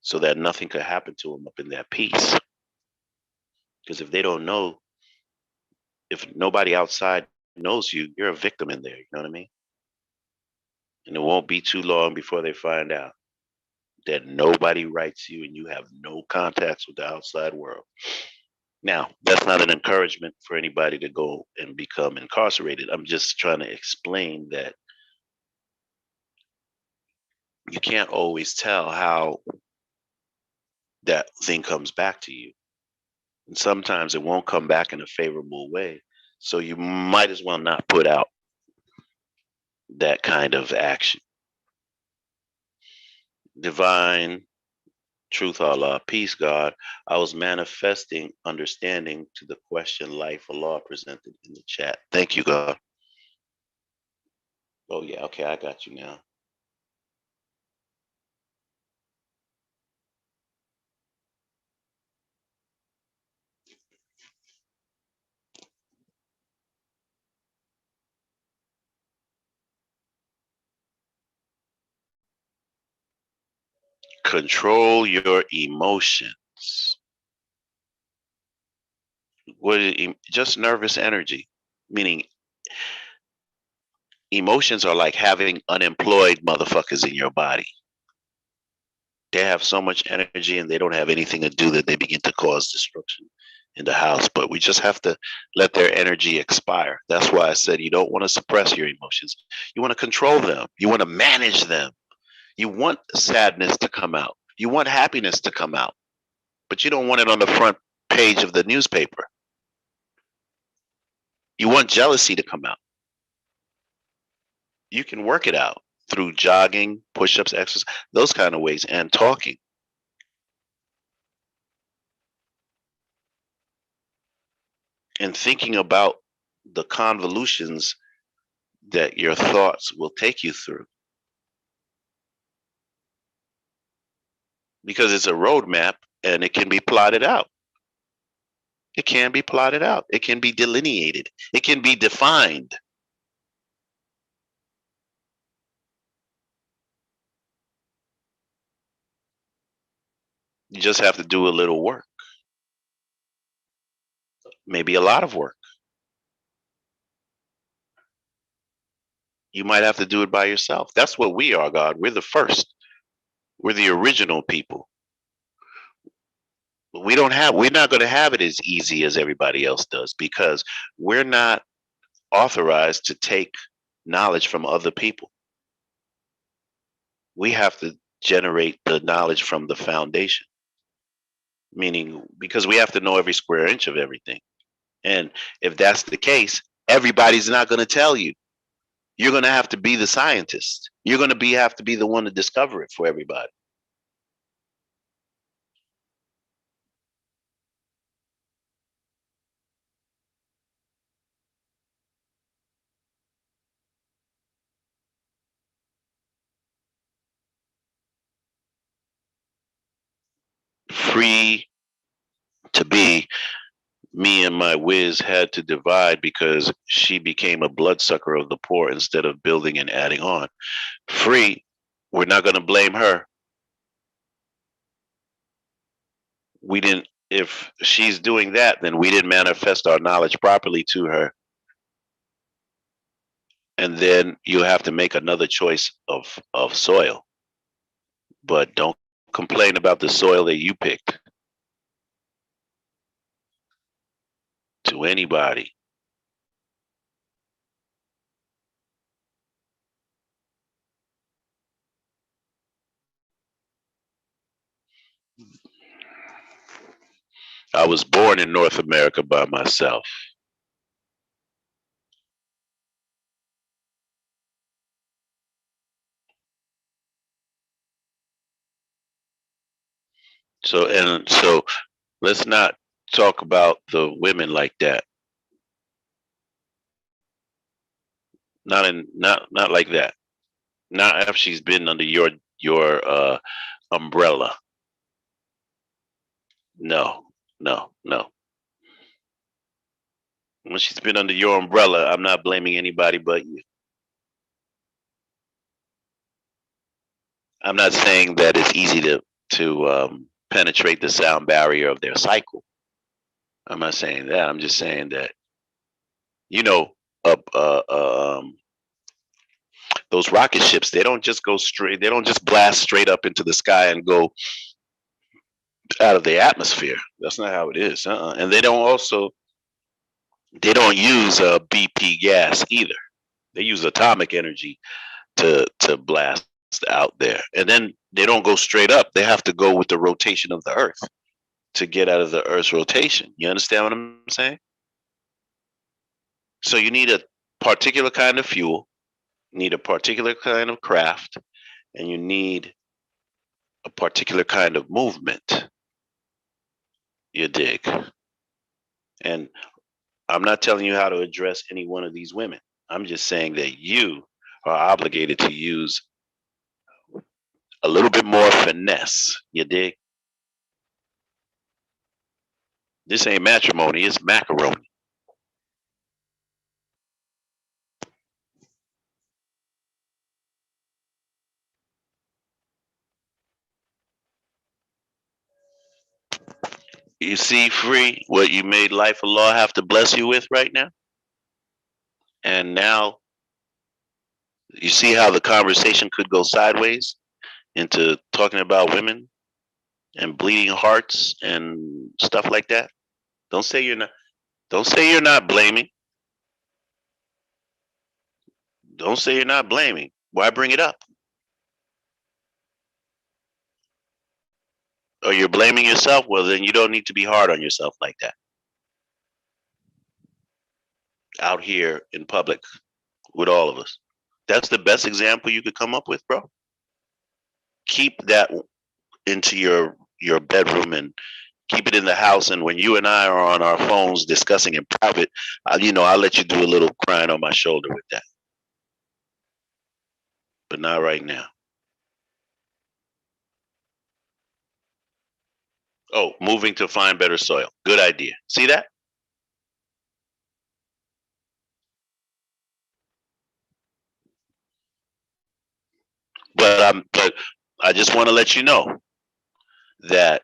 so that nothing could happen to him up in that piece. Because if they don't know, if nobody outside knows you, you're a victim in there. You know what I mean? And it won't be too long before they find out that nobody writes you and you have no contacts with the outside world. Now, that's not an encouragement for anybody to go and become incarcerated. I'm just trying to explain that you can't always tell how that thing comes back to you. And sometimes it won't come back in a favorable way. So you might as well not put out that kind of action. Divine truth, Allah, peace, God. I was manifesting understanding to the question life Allah presented in the chat. Thank you, God. Oh, yeah. Okay, I got you now. Control your emotions. What is just nervous energy, meaning emotions are like having unemployed motherfuckers in your body. They have so much energy and they don't have anything to do that they begin to cause destruction in the house. But we just have to let their energy expire. That's why I said you don't want to suppress your emotions. You want to control them. You want to manage them. You want sadness to come out. You want happiness to come out. But you don't want it on the front page of the newspaper. You want jealousy to come out. You can work it out through jogging, push-ups, exercise, those kind of ways, and talking. And thinking about the convolutions that your thoughts will take you through. Because it's a roadmap and it can be plotted out. It can be plotted out. It can be delineated. It can be defined. You just have to do a little work. Maybe a lot of work. You might have to do it by yourself. That's what we are, God. We're the first. We're the original people. We're not going to have it as easy as everybody else does because we're not authorized to take knowledge from other people. We have to generate the knowledge from the foundation, meaning because we have to know every square inch of everything. And if that's the case, everybody's not going to tell you. You're going to have to be the scientist. You're going to have to be the one to discover it for everybody. Free to be, me and my whiz had to divide because she became a bloodsucker of the poor instead of building and adding on. Free, we're not going to blame her. We didn't, if she's doing that, then we didn't manifest our knowledge properly to her. And then you have to make another choice of soil. But don't complain about the soil that you picked to anybody. I was born in North America by myself. So let's not talk about the women like that. Not like that. Not if she's been under your umbrella. No, no. When she's been under your umbrella, I'm not blaming anybody but you. I'm not saying that it's easy to penetrate the sound barrier of their cycle. I'm not saying that. I'm just saying that, you know, those rocket ships, they don't just go straight. They don't just blast straight up into the sky and go out of the atmosphere. That's not how it is. And they don't use BP gas either. They use atomic energy to blast out there, and then they don't go straight up. They have to go with the rotation of the Earth to get out of the Earth's rotation. You understand what I'm saying? So you need a particular kind of fuel, need a particular kind of craft, and you need a particular kind of movement. You dig? And I'm not telling you how to address any one of these women. I'm just saying that you are obligated to use a little bit more finesse. You dig? This ain't matrimony, it's macaroni. You see, free, what you made life of law have to bless you with right now? And now you see how the conversation could go sideways into talking about women and bleeding hearts and stuff like that. Don't say you're not. Don't say you're not blaming. Don't say you're not blaming. Why bring it up? Or you're blaming yourself? Well, then you don't need to be hard on yourself like that. Out here in public with all of us. That's the best example you could come up with, bro. Keep that into your bedroom and keep it in the house. And when you and I are on our phones discussing in private, I'll let you do a little crying on my shoulder with that. But not right now. Oh, moving to find better soil. Good idea. See that? But I just want to let you know that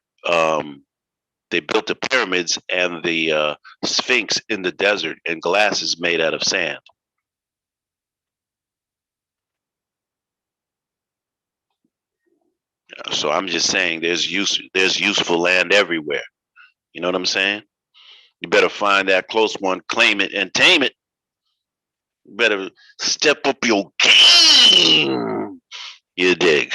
they built the pyramids and the Sphinx in the desert, and glass is made out of sand. So I'm just saying, there's useful land everywhere. You know what I'm saying? You better find that close one, claim it, and tame it. You better step up your game. You dig?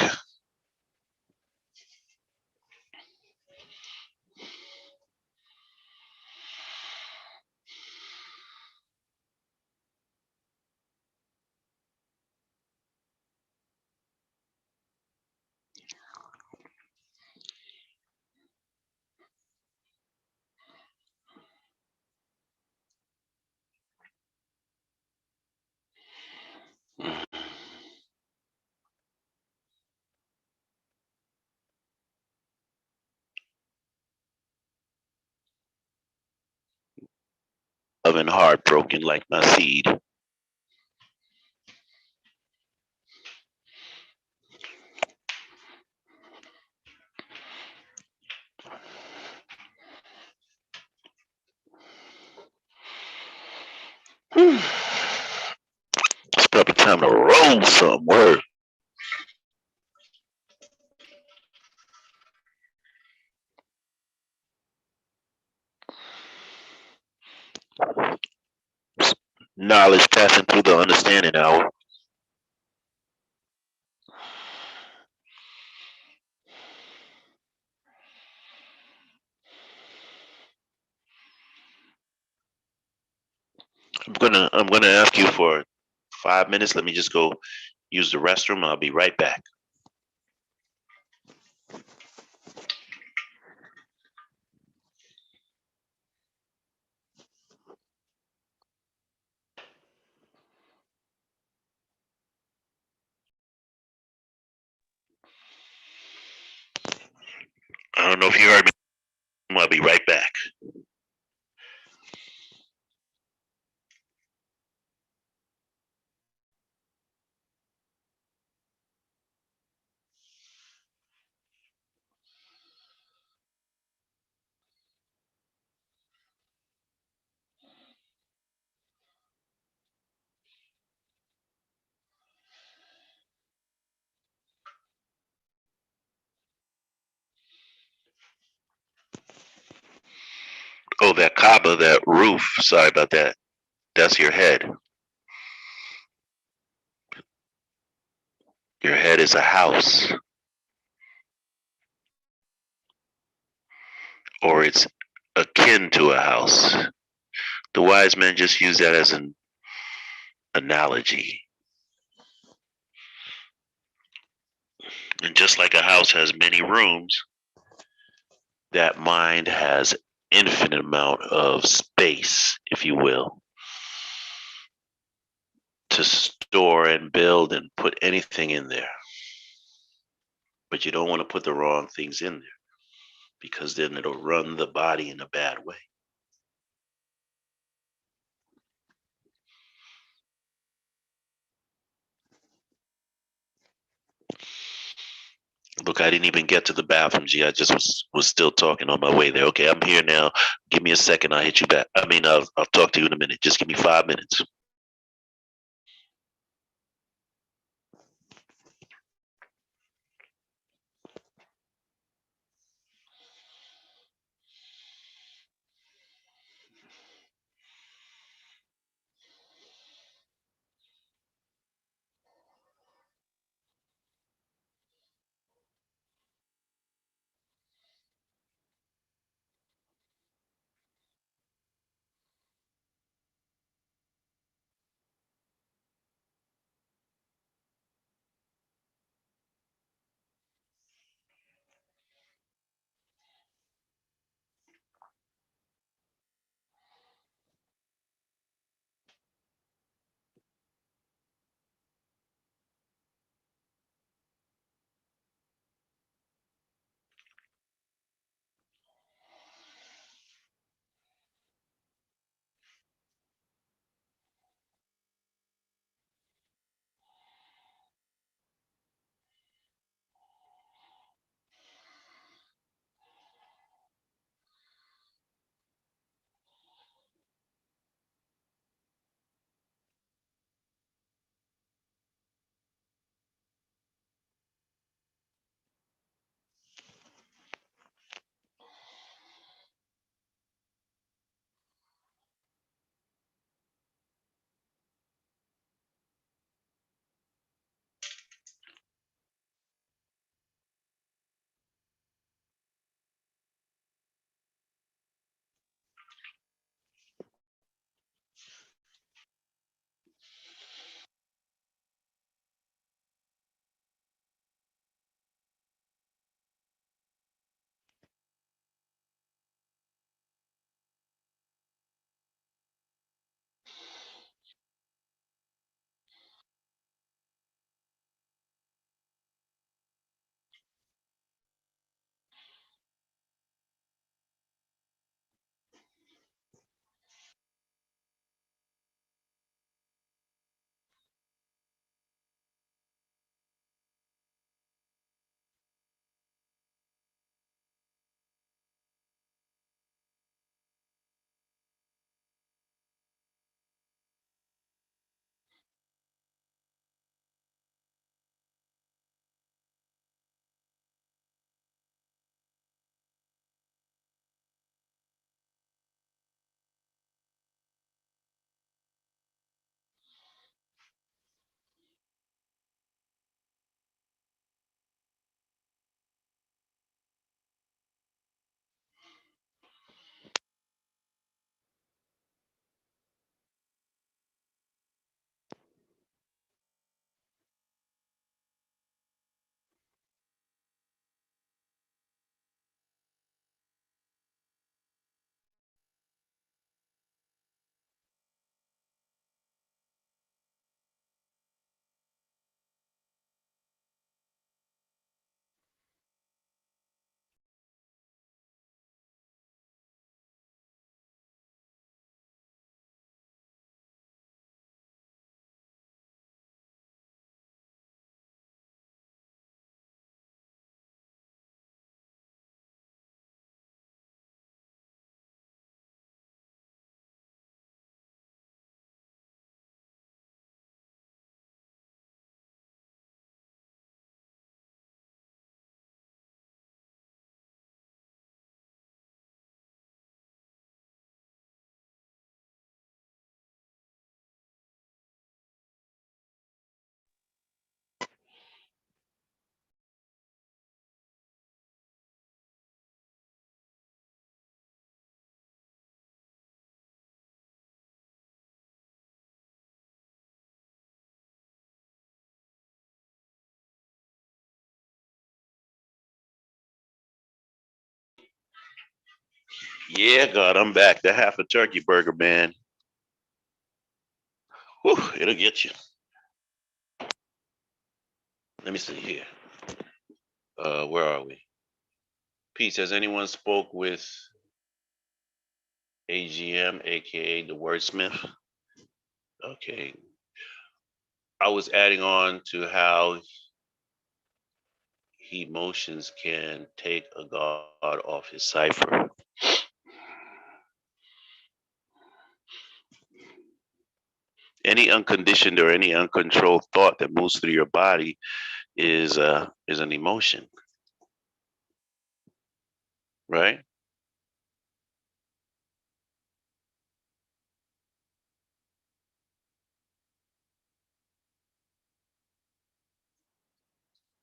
Love and heartbroken like my seed. It's probably time to roll some word. Knowledge passing through the understanding hour. I'm gonna ask you for 5 minutes. Let me just go use the restroom. I'll be right back. I don't know if you heard me. I'll be right back. Oh, that Kaaba, that roof. Sorry about that. That's your head. Your head is a house, or it's akin to a house. The wise men just use that as an analogy. And just like a house has many rooms, that mind has infinite amount of space, if you will, to store and build and put anything in there. But you don't want to put the wrong things in there, because then it'll run the body in a bad way. Look, I didn't even get to the bathroom, G. I just was still talking on my way there. Okay, I'm here now. Give me a second. I'll hit you back. I'll talk to you in a minute. Just give me 5 minutes. Yeah, God, I'm back. The half a turkey burger, man. Whew, it'll get you. Let me see here. Where are we? Peace. Has anyone spoke with AGM, aka the wordsmith? Okay. I was adding on to how emotions can take a God off his cipher. Any unconditioned or any uncontrolled thought that moves through your body is an emotion, right?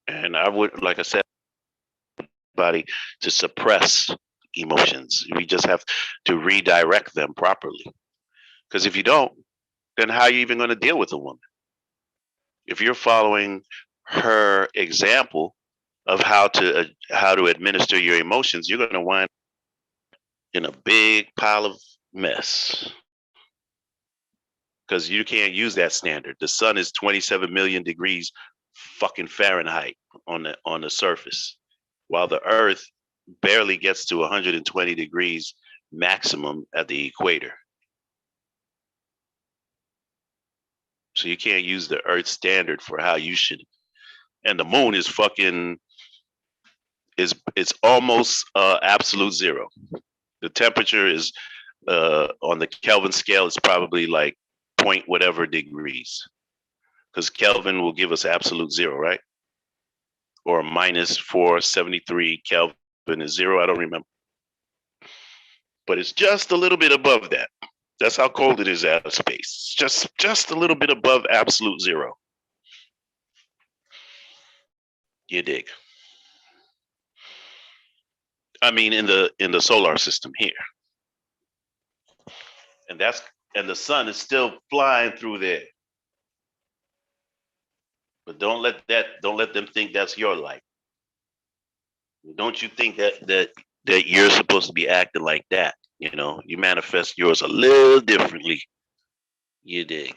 And I would, like I said, body to suppress emotions. We just have to redirect them properly. Because if you don't, then how are you even going to deal with a woman? If you're following her example of how to administer your emotions, you're going to wind in a big pile of mess because you can't use that standard. The sun is 27 million degrees fucking Fahrenheit on the surface, while the Earth barely gets to 120 degrees maximum at the equator. So you can't use the Earth standard for how you should. And the moon is fucking it's almost absolute zero. The temperature is on the Kelvin scale is probably like point whatever degrees, because Kelvin will give us absolute zero, right? Or minus 473 Kelvin is zero. I don't remember, but it's just a little bit above that. That's how cold it is out of space. It's just a little bit above absolute zero. You dig? I mean, in the solar system here, and that's and the sun is still flying through there. But don't let them think that's your life. Don't you think that you're supposed to be acting like that? You know, you manifest yours a little differently. You dig?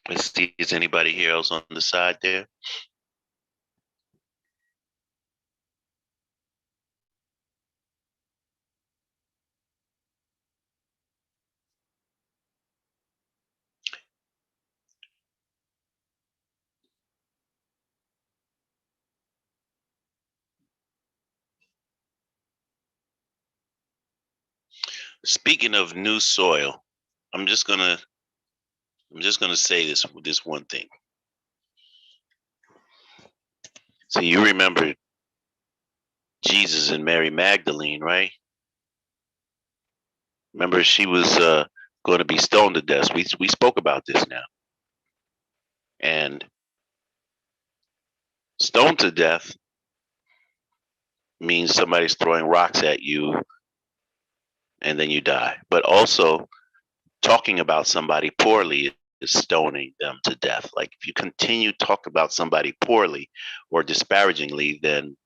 Let's see, is anybody here else on the side there? Speaking of new soil, I'm just gonna say this one thing. So you remember Jesus and Mary Magdalene, right? Remember she was going to be stoned to death. We spoke about this now, and stoned to death means somebody's throwing rocks at you and then you die. But also talking about somebody poorly is stoning them to death. Like if you continue to talk about somebody poorly or disparagingly, then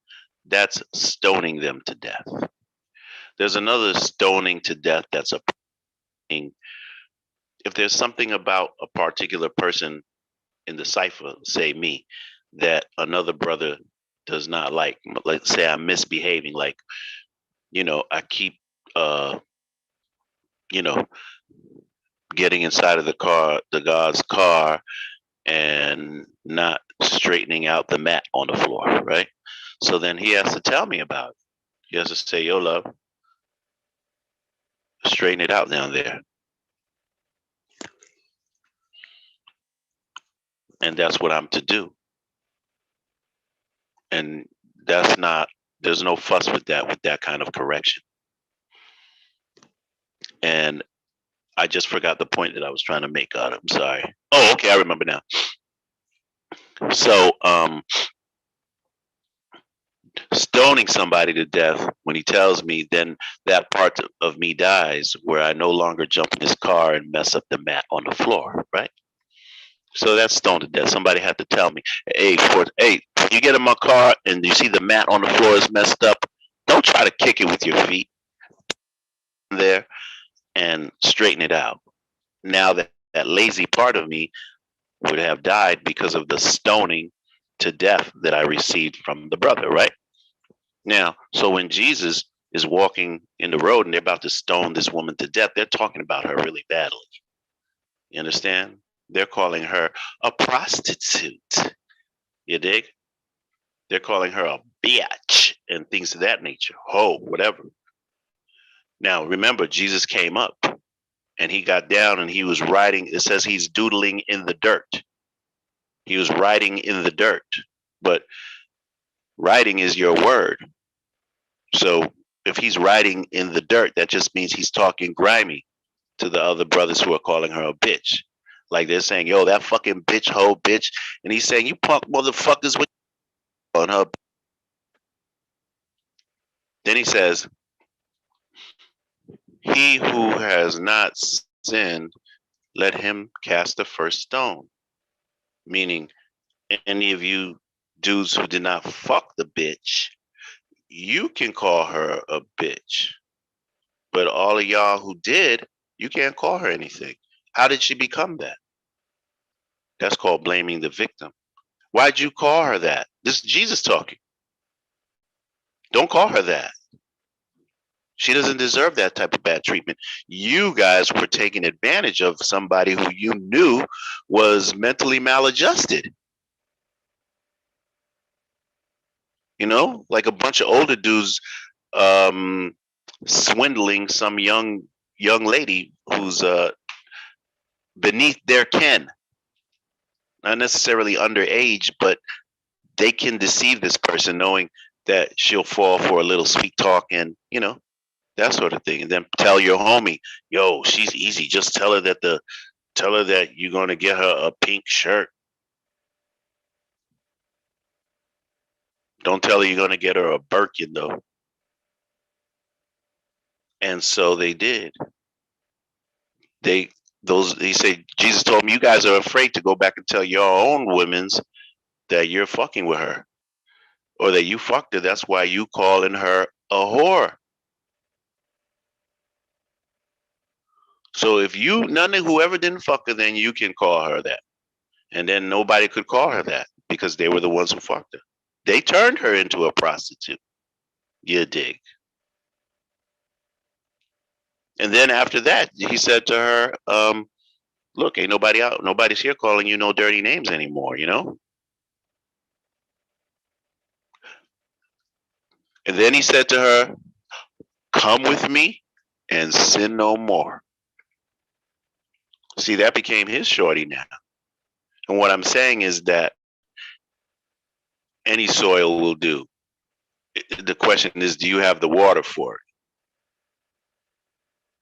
that's stoning them to death. There's another stoning to death that's a if there's something about a particular person in the cipher, say me, that another brother does not like, let's say I'm misbehaving, like, you know, I keep you know, getting inside of the God's car, and not straightening out the mat on the floor, right? So then he has to tell me about it. He has to say, yo, love, straighten it out down there. And that's what I'm to do. And that's not, there's no fuss with that kind of correction. And I just forgot the point that I was trying to make out of. I'm sorry. Oh, okay, I remember now. So stoning somebody to death, when he tells me, then that part of me dies where I no longer jump in his car and mess up the mat on the floor, right? So that's stoned to death. Somebody had to tell me, hey, when you get in my car and you see the mat on the floor is messed up, don't try to kick it with your feet there and straighten it out. Now that lazy part of me would have died because of the stoning to death that I received from the brother, right? Now, so when Jesus is walking in the road and they're about to stone this woman to death, they're talking about her really badly. You understand? They're calling her a prostitute. You dig? They're calling her a bitch and things of that nature. Ho, whatever. Now, remember, Jesus came up and he got down and he was writing. It says he's doodling in the dirt. He was writing in the dirt. But writing is your word. So if he's writing in the dirt, that just means he's talking grimy to the other brothers who are calling her a bitch. Like they're saying, yo, that fucking bitch, hoe, bitch. And he's saying, you punk motherfuckers with on her. Then he says, he who has not sinned, let him cast the first stone. Meaning, any of you dudes who did not fuck the bitch, you can call her a bitch. But all of y'all who did, you can't call her anything. How did she become that? That's called blaming the victim. Why'd you call her that? This is Jesus talking. Don't call her that. She doesn't deserve that type of bad treatment. You guys were taking advantage of somebody who you knew was mentally maladjusted. You know, like a bunch of older dudes swindling some young lady who's beneath their ken, not necessarily underage, but they can deceive this person knowing that she'll fall for a little sweet talk and that sort of thing, and then tell your homie, yo, she's easy, just tell her that you're going to get her a pink shirt. Don't tell her you're going to get her a Birkin though. And so they did. He said, Jesus told me, you guys are afraid to go back and tell your own women's that you're fucking with her or that you fucked her. That's why you calling her a whore. So if none of whoever didn't fuck her, then you can call her that. And then nobody could call her that because they were the ones who fucked her. They turned her into a prostitute. You dig? And then after that, he said to her, look, ain't nobody out. Nobody's here calling you no dirty names anymore, And then he said to her, come with me and sin no more. See, that became his shorty now. And what I'm saying is that any soil will do. The question is, do you have the water for it?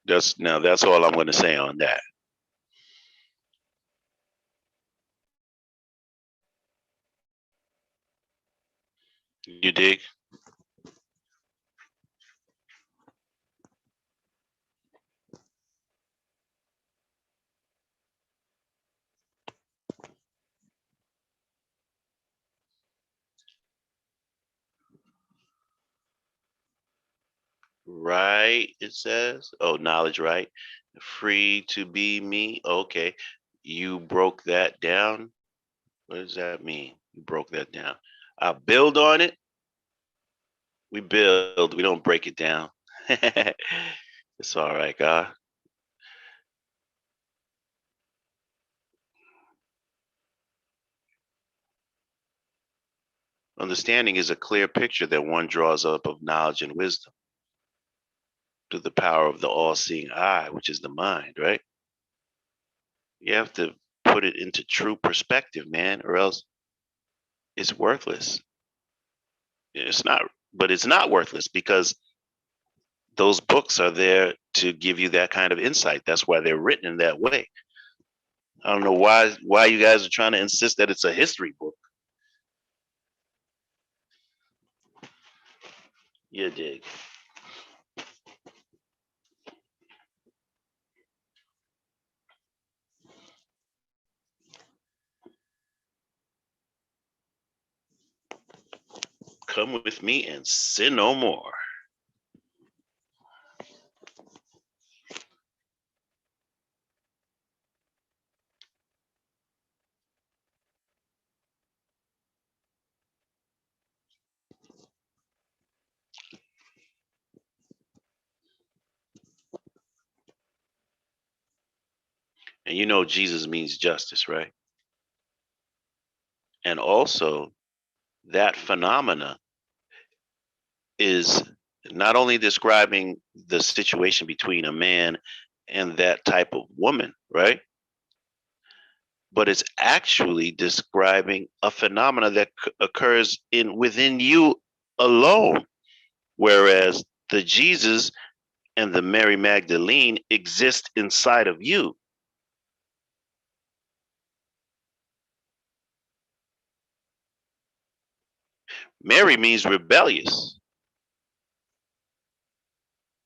That's all I'm going to say on that. You dig? Right, it says. Oh, knowledge, right? Free to be me. Okay. You broke that down. What does that mean? You broke that down. I build on it. We build. We don't break it down. It's all right, God. Understanding is a clear picture that one draws up of knowledge and wisdom through the power of the all-seeing eye, which is the mind, right? You have to put it into true perspective, man, or else it's worthless. It's not, but it's not worthless because those books are there to give you that kind of insight. That's why they're written in that way. I don't know why you guys are trying to insist that it's a history book. You dig. Come with me and sin no more. And you know Jesus means justice, right? And also that phenomena is not only describing the situation between a man and that type of woman, right? But it's actually describing a phenomena that occurs in within you alone, whereas the Jesus and the Mary Magdalene exist inside of you. Mary means rebellious.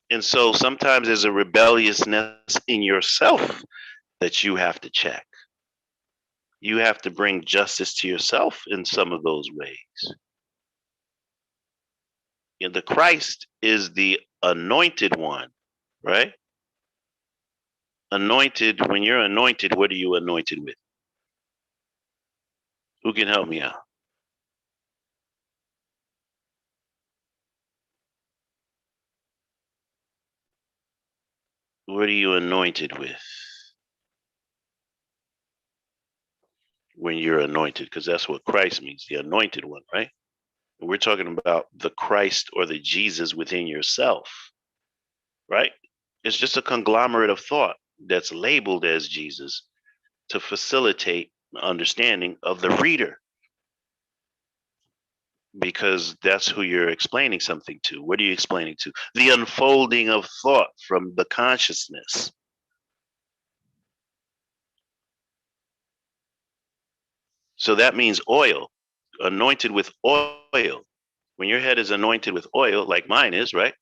And so sometimes there's a rebelliousness in yourself that you have to check. You have to bring justice to yourself in some of those ways. And the Christ is the anointed one, right? Anointed, when you're anointed, what are you anointed with? Who can help me out? What are you anointed with when you're anointed? Because that's what Christ means, the anointed one, right? We're talking about the Christ or the Jesus within yourself, right? It's just a conglomerate of thought that's labeled as Jesus to facilitate understanding of the reader, because that's who you're explaining something to. What are you explaining to? The unfolding of thought from the consciousness. So that means oil, anointed with oil. When your head is anointed with oil, like mine is, right?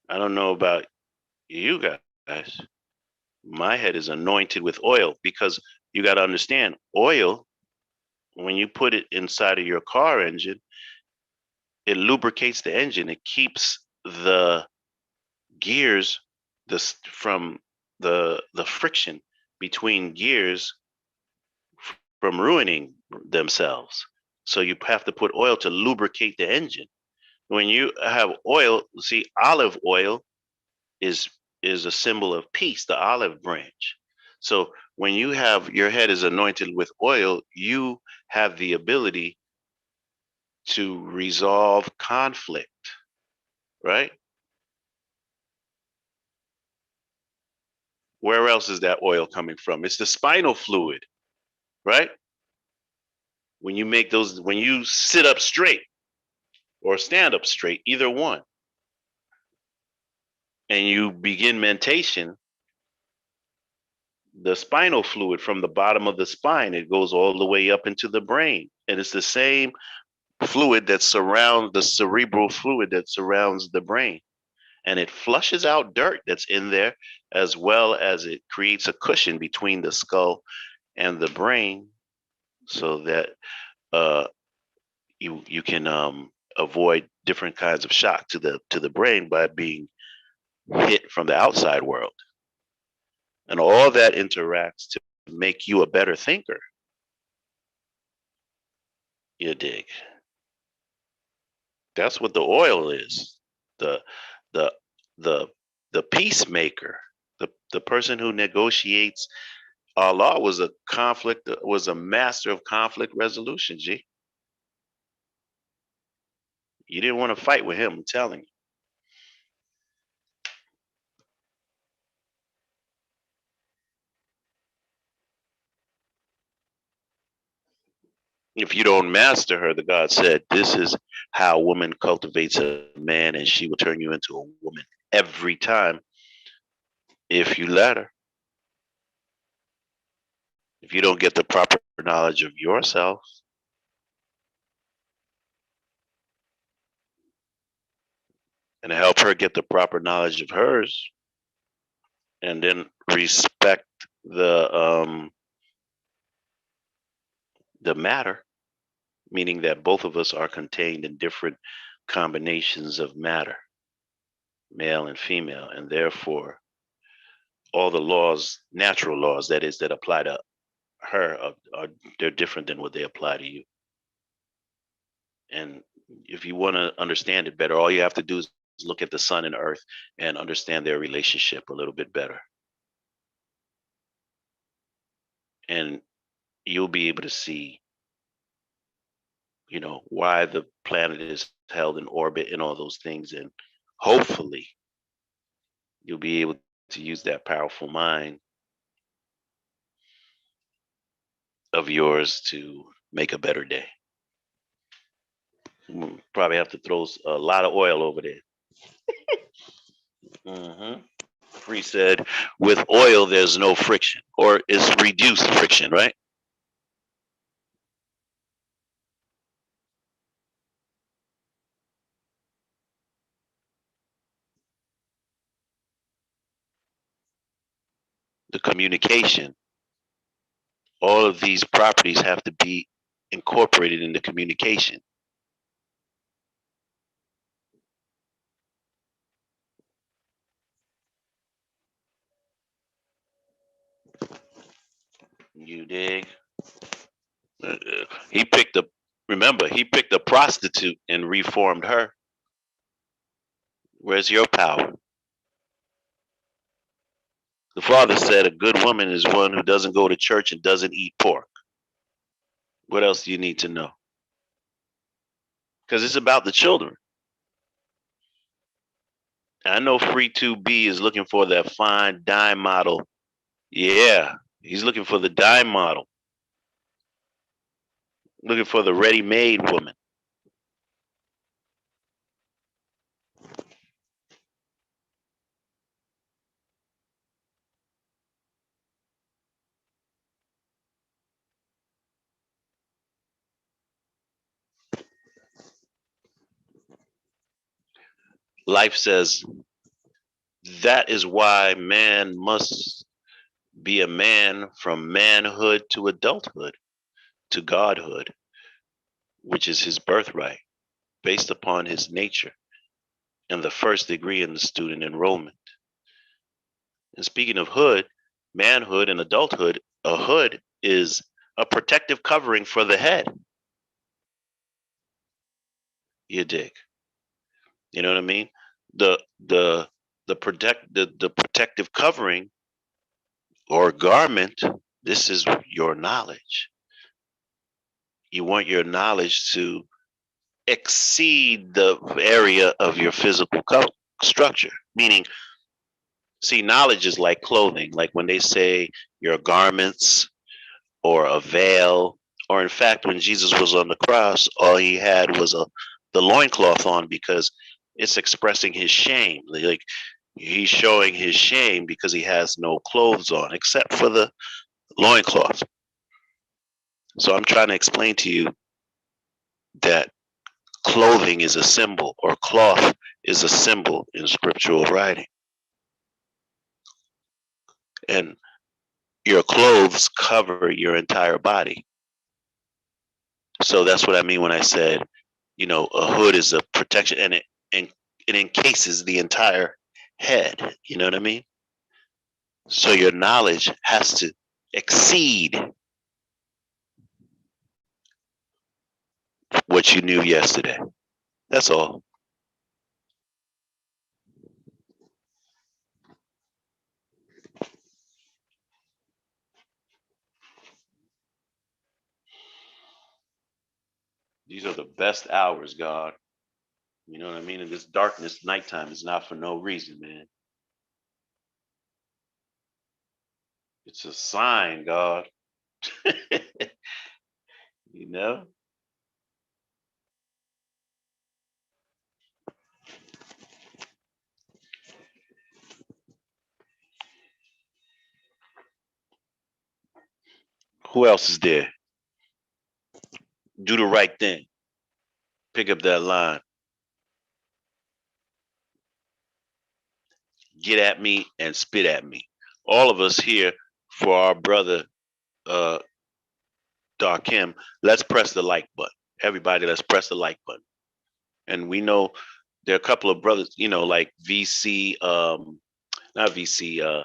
I don't know about you guys. My head is anointed with oil because you got to understand oil, when you put it inside of your car engine, it lubricates the engine. It keeps the gears from the friction between gears from ruining themselves. So you have to put oil to lubricate the engine. When you have oil, see, olive oil is is a symbol of peace, the olive branch. So when you have your head is anointed with oil, you have the ability to resolve conflict, right? Where else is that oil coming from? It's the spinal fluid, right? When you make those, when you sit up straight or stand up straight, either one, and you begin mentation, the spinal fluid from the bottom of the spine, it goes all the way up into the brain. And it's the same fluid that surrounds the cerebral fluid that surrounds the brain. And it flushes out dirt that's in there, as well as it creates a cushion between the skull and the brain, so that you can avoid different kinds of shock to the brain by being hit from the outside world. And all that interacts to make you a better thinker. You dig? That's what the oil is. The the the the peacemaker, the person who negotiates. Allah was a master of conflict resolution. G, you didn't want to fight with him. I'm telling you. If you don't master her, the God said, this is how a woman cultivates a man, and she will turn you into a woman every time if you let her. If you don't get the proper knowledge of yourself, and help her get the proper knowledge of hers, and then respect the matter, meaning that both of us are contained in different combinations of matter, male and female, and therefore all the laws, natural laws, that is, that apply to her, they're different than what they apply to you. And if you want to understand it better, all you have to do is look at the sun and earth and understand their relationship a little bit better. And you'll be able to see, why the planet is held in orbit and all those things. And hopefully you'll be able to use that powerful mind of yours to make a better day. Probably have to throw a lot of oil over there. Free said, with oil, there's no friction, or it's reduced friction, right? The communication, all of these properties have to be incorporated in the communication. You dig? He picked a, remember, he picked a prostitute and reformed her. Where's your power? The father said a good woman is one who doesn't go to church and doesn't eat pork. What else do you need to know? Because it's about the children. I know Free 2B is looking for that fine dime model. Yeah, he's looking for the dime model. Looking for the ready-made woman. Life says that is why man must be a man from manhood to adulthood to godhood, which is his birthright, based upon his nature and the first degree in the student enrollment. And speaking of hood, manhood and adulthood, a hood is a protective covering for the head. You dig? You know what I mean? The protective covering or garment, this is your knowledge. You want your knowledge to exceed the area of your physical structure, meaning, see, knowledge is like clothing. Like when they say your garments or a veil, or in fact, when Jesus was on the cross, all he had was the loincloth on, because it's expressing his shame. Like he's showing his shame because he has no clothes on except for the loincloth. So I'm trying to explain to you that clothing is a symbol, or cloth is a symbol in scriptural writing. And your clothes cover your entire body. So that's what I mean when I said, a hood is a protection, and it encases the entire head. You know what I mean? So your knowledge has to exceed what you knew yesterday. That's all. These are the best hours, God. You know what I mean? And this darkness, nighttime, is not for no reason, man. It's a sign, God. you know? Who else is there? Do the right thing. Pick up that line. get at me and spit at me. All of us here for our brother Darkim, let's press the like button. Everybody, let's press the like button. And we know there are a couple of brothers, like VC, not VC,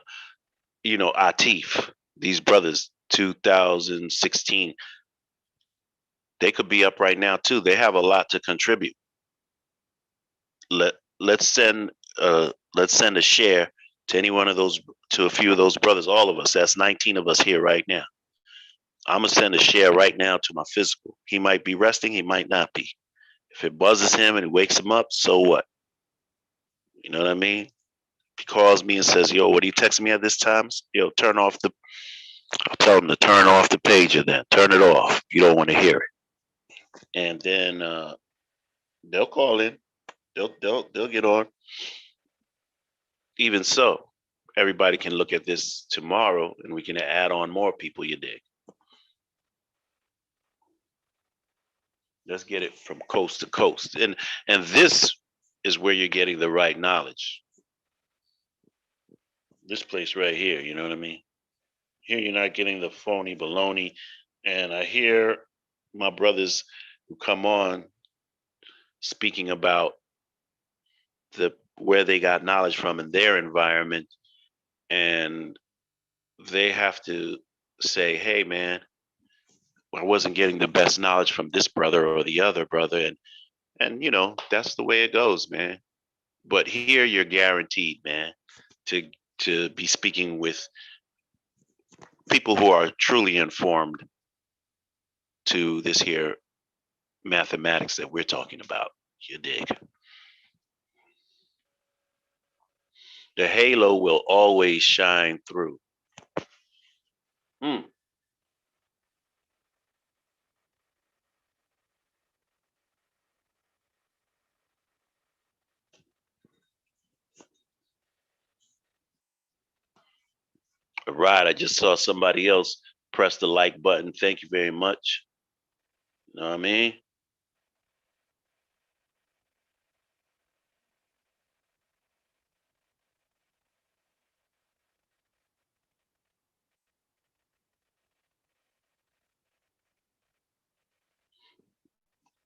Atif. These brothers, 2016, they could be up right now too. They have a lot to contribute. Let's send a share to any one of those, to a few of those brothers. All of us. That's 19 of us here right now. I'm gonna send a share right now to my physical. He might be resting. He might not be. If it buzzes him and it wakes him up, so what? You know what I mean? He calls me and says, "Yo, what are you texting me at this time? Yo, turn off the." I'll tell him to turn off the pager. Then turn it off. You don't want to hear it. And then they'll call in. They'll get on. Even so, everybody can look at this tomorrow, and we can add on more people. You dig? Let's get it from coast to coast, and this is where you're getting the right knowledge. This place right here, you know what I mean? Here you're not getting the phony baloney, and I hear my brothers who come on speaking about where they got knowledge from in their environment, and they have to say, "Hey, man, I wasn't getting the best knowledge from this brother or the other brother," and that's the way it goes, man. But here you're guaranteed, man, to be speaking with people who are truly informed to this here mathematics that we're talking about. You dig? The halo will always shine through. Right, I just saw somebody else press the like button. Thank you very much. You know what I mean?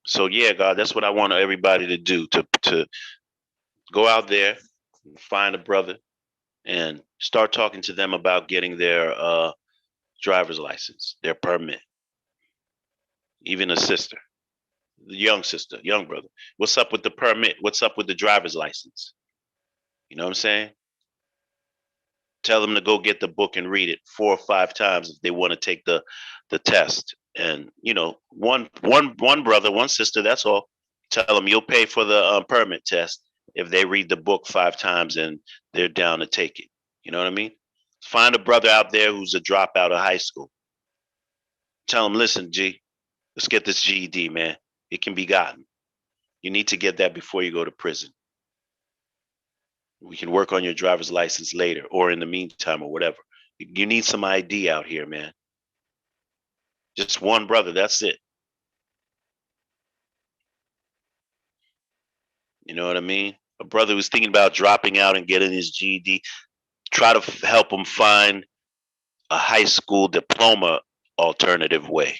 So yeah, God, that's what I want everybody to do, to go out there, find a brother, and start talking to them about getting their driver's license, their permit. Even a sister, young sister, young brother. What's up with the permit? What's up with the driver's license? You know what I'm saying? Tell them to go get the book and read it 4 or 5 times if they want to take the test. And one brother, one sister, that's all. Tell them you'll pay for the permit test if they read the book 5 times and they're down to take it. You know what I mean? Find a brother out there who's a dropout of high school. Tell them, listen, G, let's get this GED, man. It can be gotten. You need to get that before you go to prison. We can work on your driver's license later or in the meantime or whatever. You need some ID out here, man. Just one brother, that's it. You know what I mean? A brother who's thinking about dropping out and getting his GED, try to help him find a high school diploma alternative way.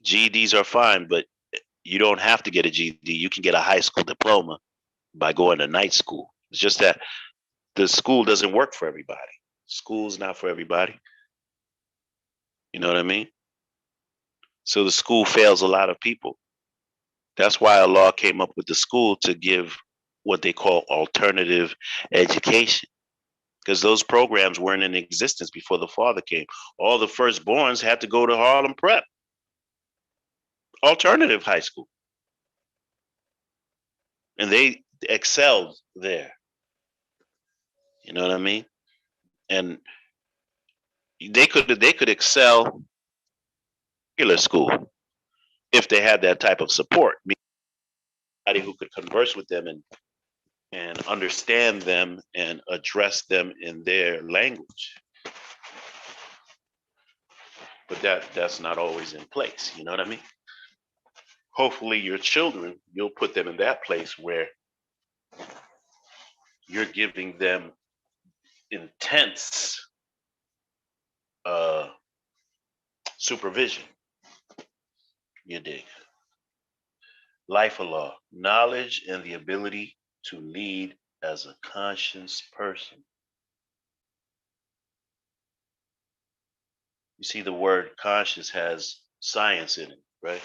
GEDs are fine, but you don't have to get a GED. You can get a high school diploma by going to night school. It's just that the school doesn't work for everybody. School's not for everybody. You know what I mean? So the school fails a lot of people. That's why Allah came up with the school to give what they call alternative education, because those programs weren't in existence before the Father came. All the firstborns had to go to Harlem Prep, alternative high school, and they excelled there. You know what I mean? And they could excel regular school if they had that type of support. Somebody who could converse with them and understand them and address them in their language. But that's not always in place. You know what I mean? Hopefully your children, you'll put them in that place where you're giving them intense supervision. You dig? Life of law, knowledge and the ability to lead as a conscious person. You see, the word conscious has science in it, right?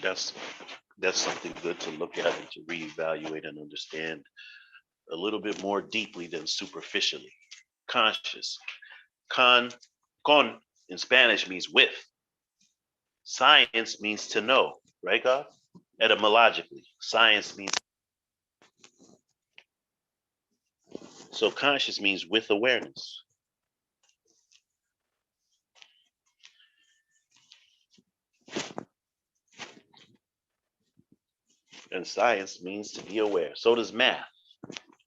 That's that's something good to look at and to reevaluate and understand a little bit more deeply than superficially. Conscious. Con in Spanish means with. Science means to know, right, God? Etymologically, science means so conscious means with awareness. And science means to be aware. So does math.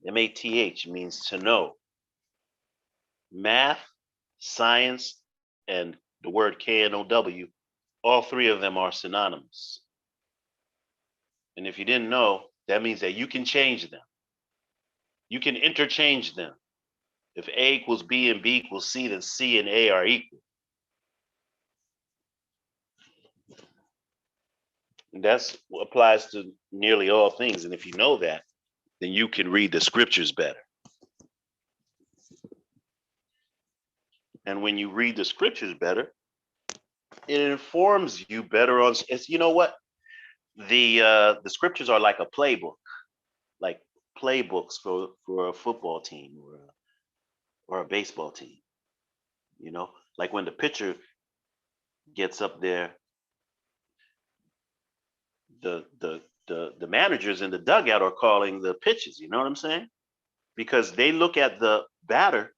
MATH means to know. Math, science, and the word KNOW, all three of them are synonymous. And if you didn't know, that means that you can change them. You can interchange them. If A equals B and B equals C, then C and A are equal. And that's what applies to nearly all things. And if you know that, then you can read the scriptures better. And when you read the scriptures better, it informs you better on. It's, you know what? The scriptures are like a playbook, like playbooks for a football team or a baseball team. You know, like when the pitcher gets up there, the managers in the dugout are calling the pitches. You know what I'm saying? Because they look at the batter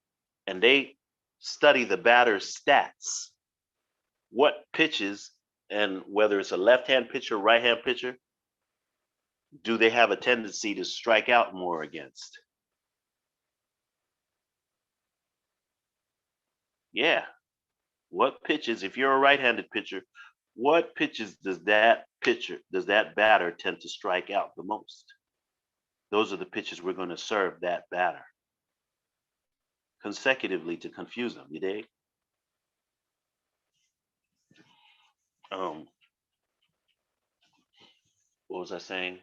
and they study the batter's stats. What pitches and whether it's a left-hand pitcher, right-hand pitcher, do they have a tendency to strike out more against? Yeah. What pitches, if you're a right-handed pitcher, what pitches does that batter tend to strike out the most? Those are the pitches we're going to serve that batter consecutively to confuse them. You dig? Um, what was I saying?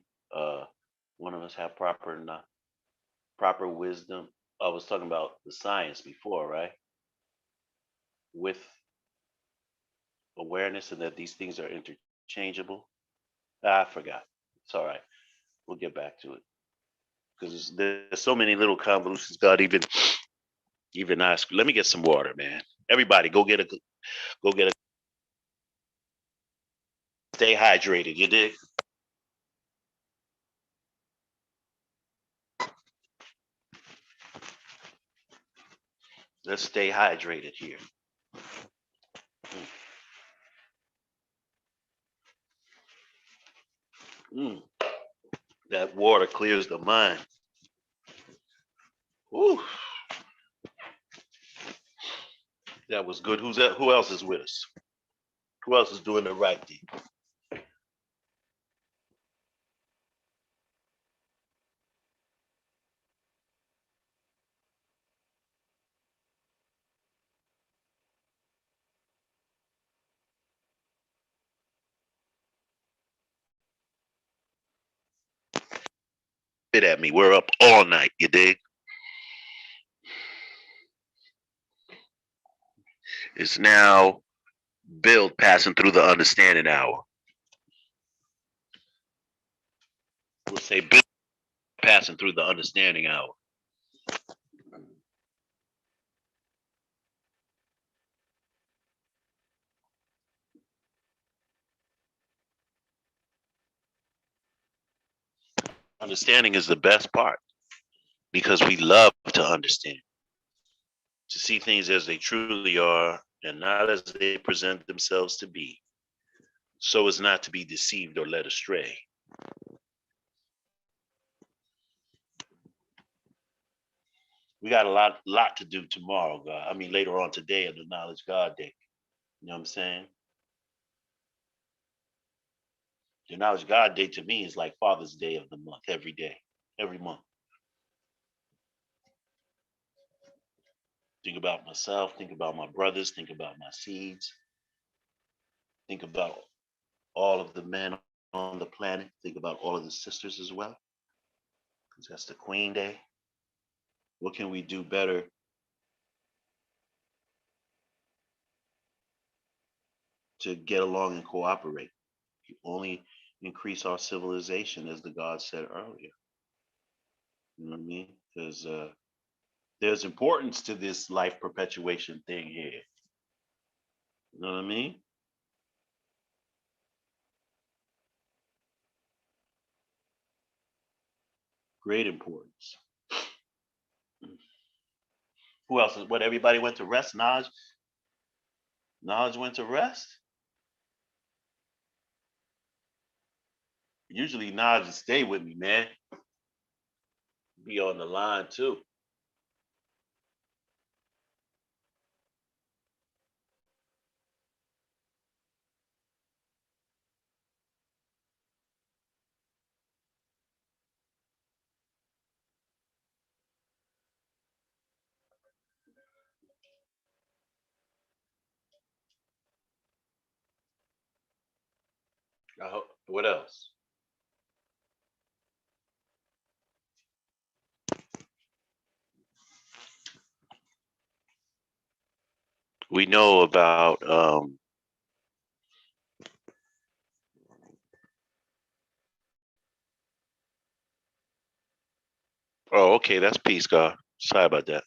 One of us have proper wisdom. I was talking about the science before, right? With awareness and that these things are interchangeable. I forgot. It's all right. We'll get back to it because there's so many little convolutions. God even ask. Let me get some water, man. Everybody, go get a. Stay hydrated. You dig? Let's stay hydrated here. Mm. That water clears the mind. Ooh, that was good. Who's that? Who else is with us? Who else is doing the right thing? Spit at me. We're up all night. You dig? It's now build passing through the understanding hour. We'll say build passing through the understanding hour. Understanding is the best part because we love to understand, to see things as they truly are and not as they present themselves to be, so as not to be deceived or led astray. We got a lot to do tomorrow, God. I mean, later on today on the Knowledge God Day. You know what I'm saying? The Knowledge of God Day to me is like Father's Day of the month, every day, every month. Think about myself, think about my brothers, think about my seeds, think about all of the men on the planet, think about all of the sisters as well, because that's the Queen Day. What can we do better to get along and cooperate? Only increase our civilization, as the God said earlier. You know what I mean? Because there's importance to this life perpetuation thing here. You know what I mean? Great importance. Who else? What, everybody went to rest? Knowledge went to rest? Usually Knowledge stay with me, man. Be on the line too. What else? We know about oh, okay, that's peace, God. Sorry about that.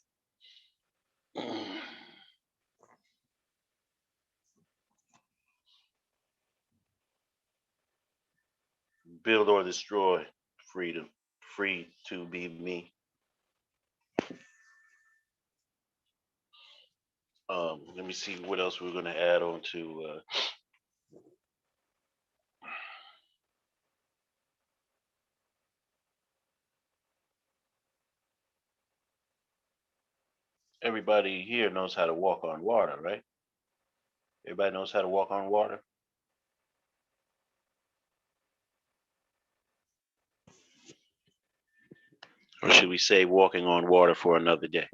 Build or destroy. Freedom. Free to be me. Let me see what else we're gonna add on to everybody here knows how to walk on water, right? Everybody knows how to walk on water. Or should we say walking on water for another day?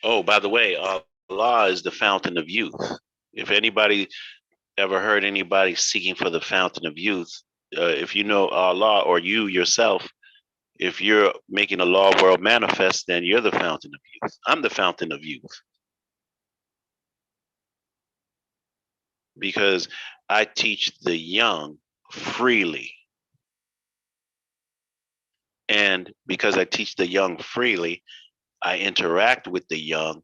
Oh, by the way, Allah is the fountain of youth. If anybody ever heard anybody seeking for the fountain of youth, if you know Allah or you yourself, if you're making the law world manifest, then you're the fountain of youth. I'm the fountain of youth because I teach the young freely. And because I teach the young freely, I interact with the young.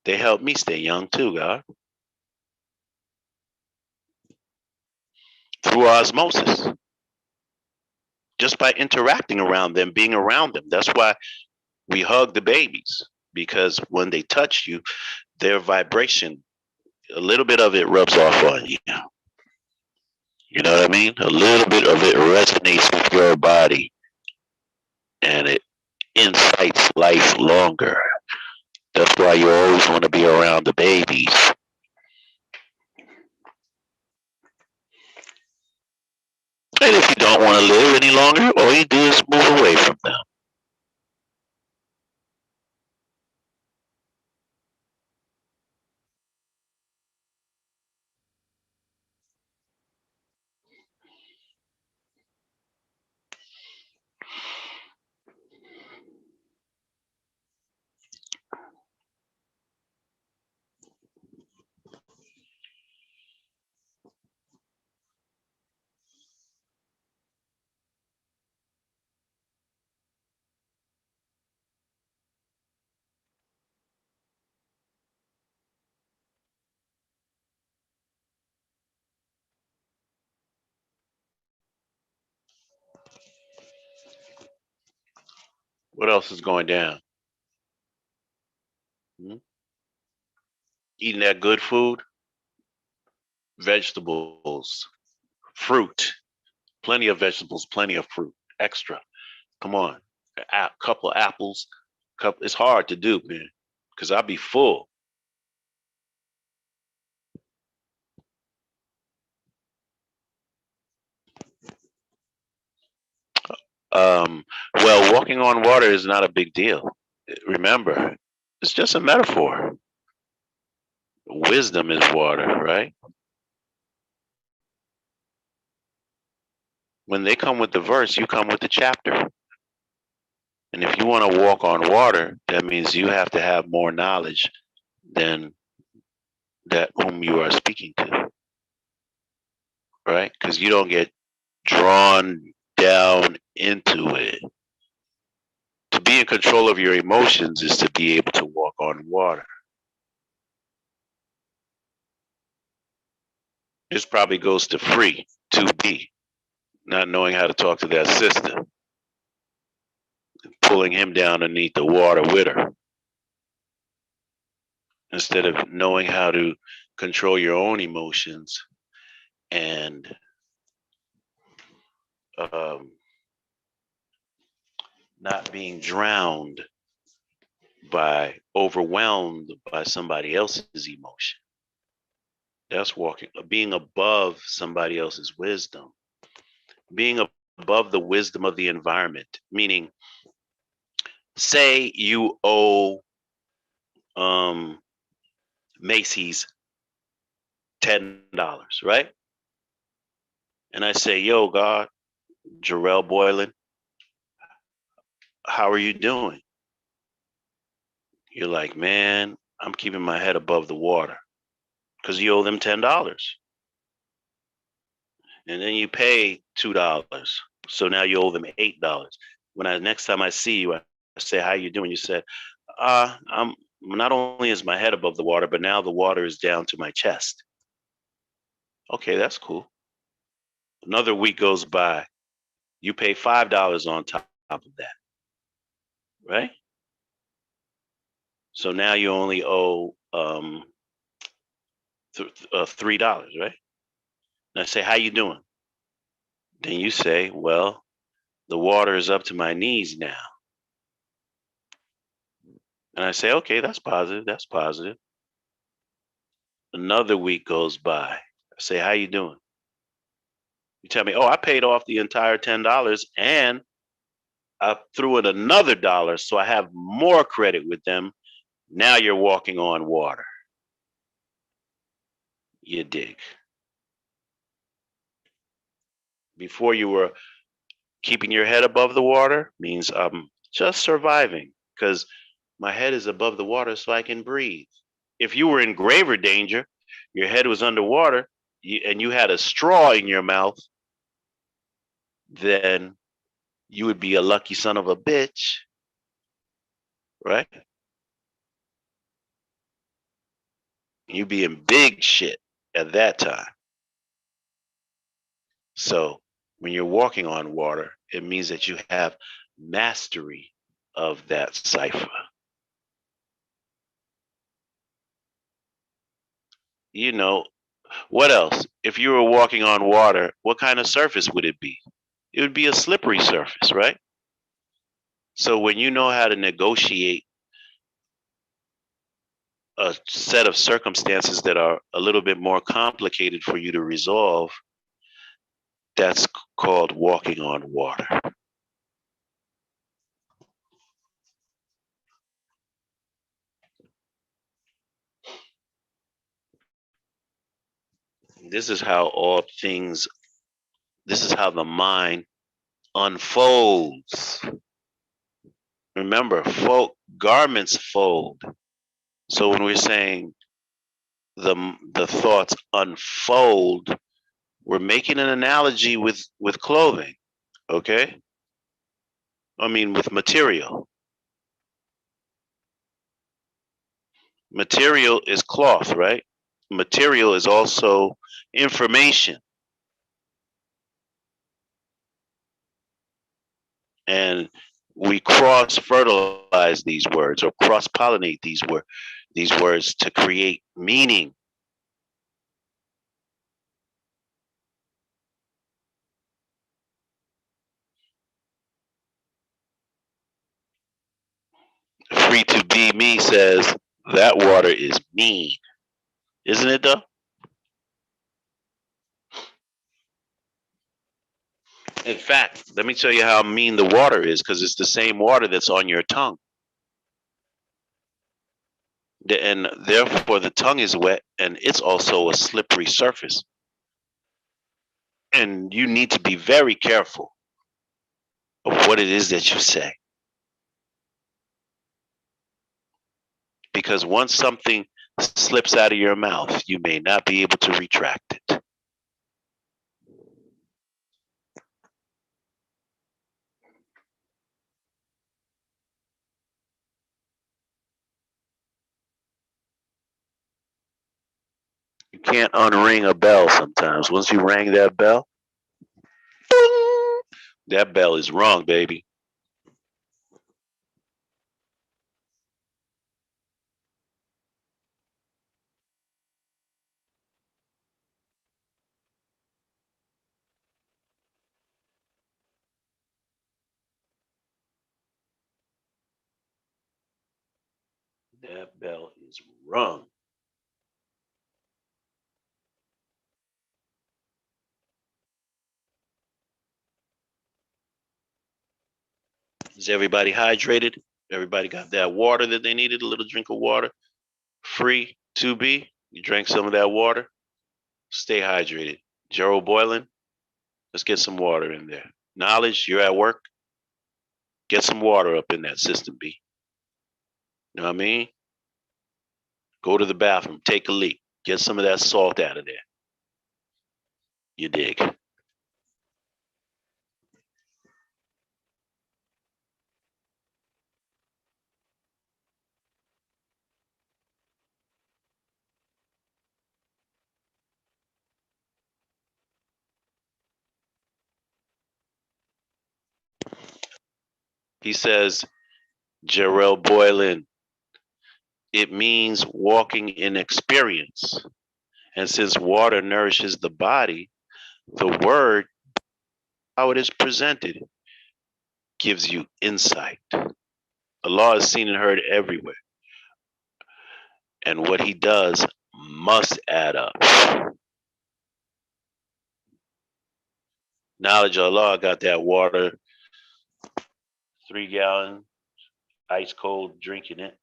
They help me stay young too, God, through osmosis, just by interacting around them, being around them. That's why we hug the babies, because when they touch you, their vibration, a little bit of it rubs off on you. You know what I mean? A little bit of it resonates with your body and it incites life longer. That's why you always want to be around the babies. And if you don't want to live any longer, all you do is move away from them. What else is going down? Hmm? Eating that good food, vegetables, fruit, Plenty of vegetables, plenty of fruit, extra. Come on, a couple of apples. It's hard to do, man, because I'll be full. Well, walking on water is not a big deal. Remember, it's just a metaphor. Wisdom is water, right? When they come with the verse, you come with the chapter. And if you want to walk on water, that means you have to have more knowledge than that whom you are speaking to, right? Because you don't get drawn down into it. To be in control of your emotions is to be able to walk on water. This probably goes to free, to be, not knowing how to talk to that sister, pulling him down underneath the water with her, instead of knowing how to control your own emotions and not being drowned by, overwhelmed by somebody else's emotion. That's walking, being above somebody else's wisdom, being above the wisdom of the environment. Meaning, say you owe Macy's $10, right? And I say, yo, God, Jarrell Boylan, how are you doing? You're like, man, I'm keeping my head above the water, because you owe them $10. And then you pay $2. So now you owe them $8. Next time I see you, I say, how you doing? You said, I'm not only is my head above the water, but now the water is down to my chest. Okay, that's cool. Another week goes by. You pay $5 on top of that, right? So now you only owe $3, right? And I say, how you doing? Then you say, well, the water is up to my knees now. And I say, okay, that's positive. That's positive. Another week goes by. I say, how you doing? You tell me, oh, I paid off the entire $10 and I threw in another dollar, so I have more credit with them. Now you're walking on water. You dig. Before you were keeping your head above the water, means I'm just surviving because my head is above the water so I can breathe. If you were in graver danger, your head was underwater, and you had a straw in your mouth, then you would be a lucky son of a bitch, right? You'd be in big shit at that time. So when you're walking on water, it means that you have mastery of that cipher. You know, what else? If you were walking on water, what kind of surface would it be? It would be a slippery surface, right? So when you know how to negotiate a set of circumstances that are a little bit more complicated for you to resolve, that's called walking on water. This is how all things, this is how the mind unfolds. Remember, garments fold. So when we're saying the thoughts unfold, we're making an analogy with clothing, okay? I mean, with material. Material is cloth, right? Material is also information. And we cross-fertilize these words or cross-pollinate these words to create meaning. Free to be me says that water is mean. Isn't it though? In fact, let me tell you how mean the water is, because it's the same water that's on your tongue. And therefore the tongue is wet and it's also a slippery surface. And you need to be very careful of what it is that you say. Because once something slips out of your mouth, you may not be able to retract it. You can't unring a bell sometimes. Once you rang that bell, boom, that bell is rung, baby. That bell is rung. Is everybody hydrated? Everybody got that water that they needed, a little drink of water? Free to be. You drank some of that water? Stay hydrated. Gerald Boylan, let's get some water in there. Knowledge, you're at work. Get some water up in that system, B. You know what I mean? Go to the bathroom, take a leak, get some of that salt out of there. You dig? He says, Gerald Boylan, it means walking in experience. And since water nourishes the body, the word, how it is presented, gives you insight. Allah is seen and heard everywhere. And what he does must add up. Knowledge of Allah got that water, 3 gallon, ice cold, drinking it.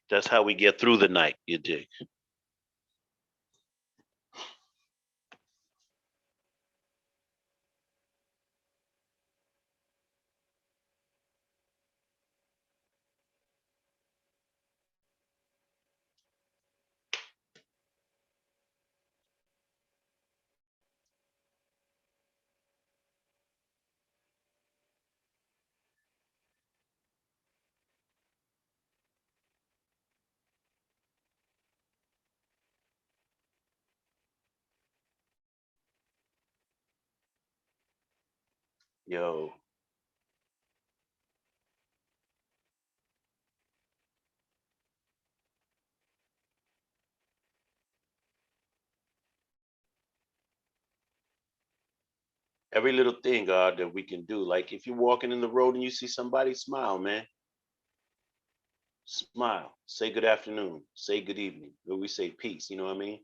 That's how we get through the night, you dig? Yo, every little thing, God, that we can do. Like if you're walking in the road and you see somebody, smile, man. Smile. Say good afternoon. Say good evening. Or we say peace, you know what I mean?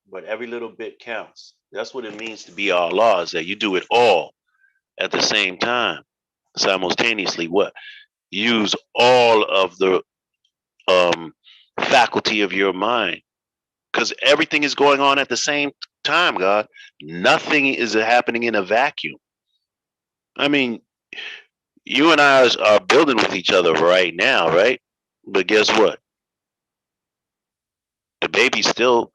But every little bit counts. That's what it means to be Allah, is that you do it all at the same time, simultaneously. What? Use all of the faculty of your mind, because everything is going on at the same time, God. Nothing is happening in a vacuum. I mean, you and I are building with each other right now, right? But guess what? The baby's still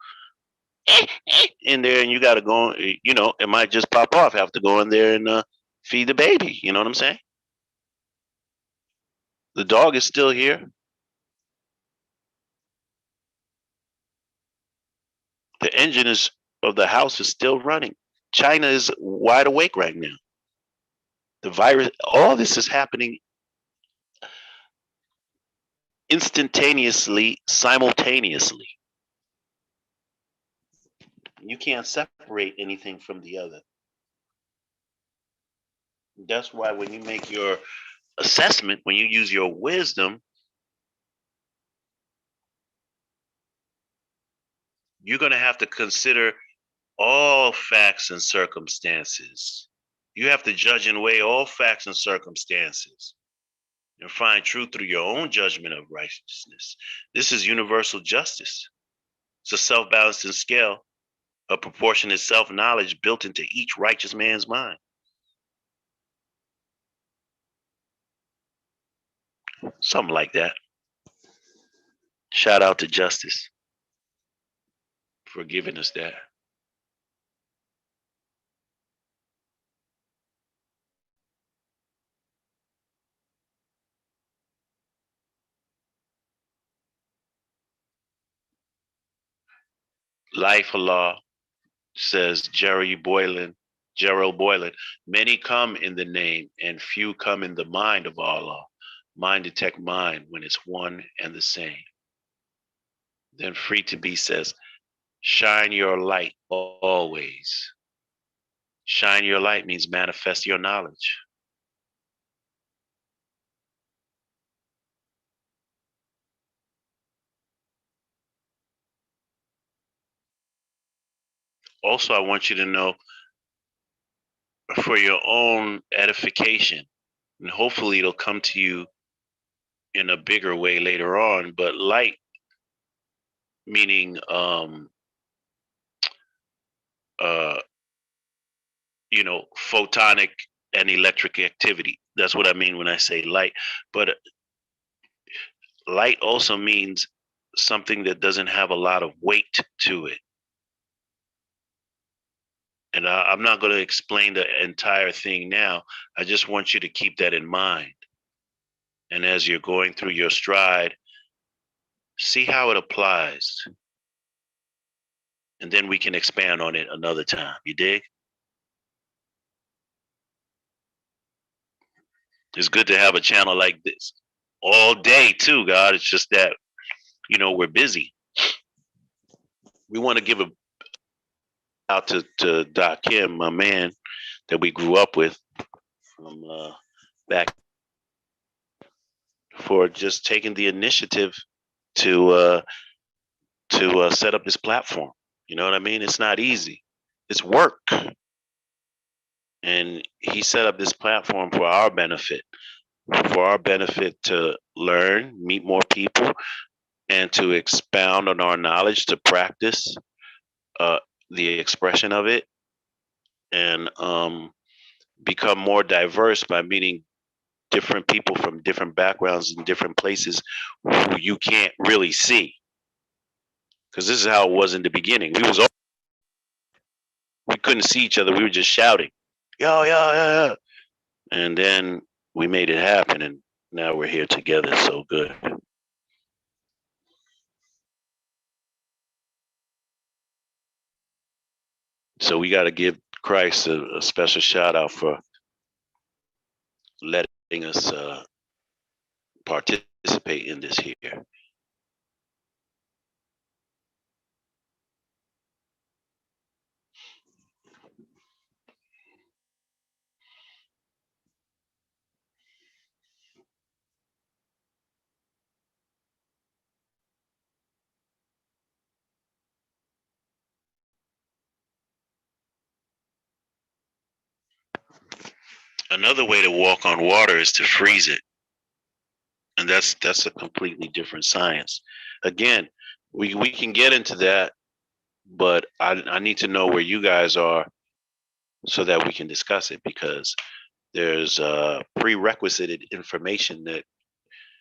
in there, and you got to go. You know, it might just pop off. Have to go in there and feed the baby. You know what I'm saying? The dog is still here. The engine is of the house is still running. China is wide awake right now. The virus, all this is happening instantaneously, simultaneously. You can't separate anything from the other. That's why when you make your assessment, when you use your wisdom, you're going to have to consider all facts and circumstances. You have to judge and weigh all facts and circumstances and find truth through your own judgment of righteousness. This is universal justice. It's a self-balancing scale of proportionate self-knowledge built into each righteous man's mind. Something like that. Shout out to Justice for giving us that. Life Allah, says Gerald Boylan, many come in the name and few come in the mind of Allah. Mind detect mind when it's one and the same. Then Free to Be says, shine your light always. Shine your light means manifest your knowledge. Also, I want you to know, for your own edification, and hopefully it'll come to you in a bigger way later on, but light meaning photonic and electric activity. That's what I mean when I say light. But light also means something that doesn't have a lot of weight to it. And I'm not going to explain the entire thing now. I just want you to keep that in mind. And as you're going through your stride, see how it applies. And then we can expand on it another time. You dig? It's good to have a channel like this all day too, God. It's just that, we're busy. We want to give a out to Darkim, my man that we grew up with from back, for just taking the initiative to set up this platform. You know what I mean? It's not easy. It's work. And he set up this platform for our benefit to learn, meet more people, and to expound on our knowledge, to practice the expression of it, and become more diverse by meeting different people from different backgrounds and different places who you can't really see. Because this is how it was in the beginning. We couldn't see each other. We were just shouting, yo, yo, yo, yo. And then we made it happen, and now we're here together. So good. So we got to give Christ a special shout out for letting us participate in this here. Another way to walk on water is to freeze it. And that's a completely different science. Again, we can get into that, but I need to know where you guys are so that we can discuss it, because there's prerequisite information that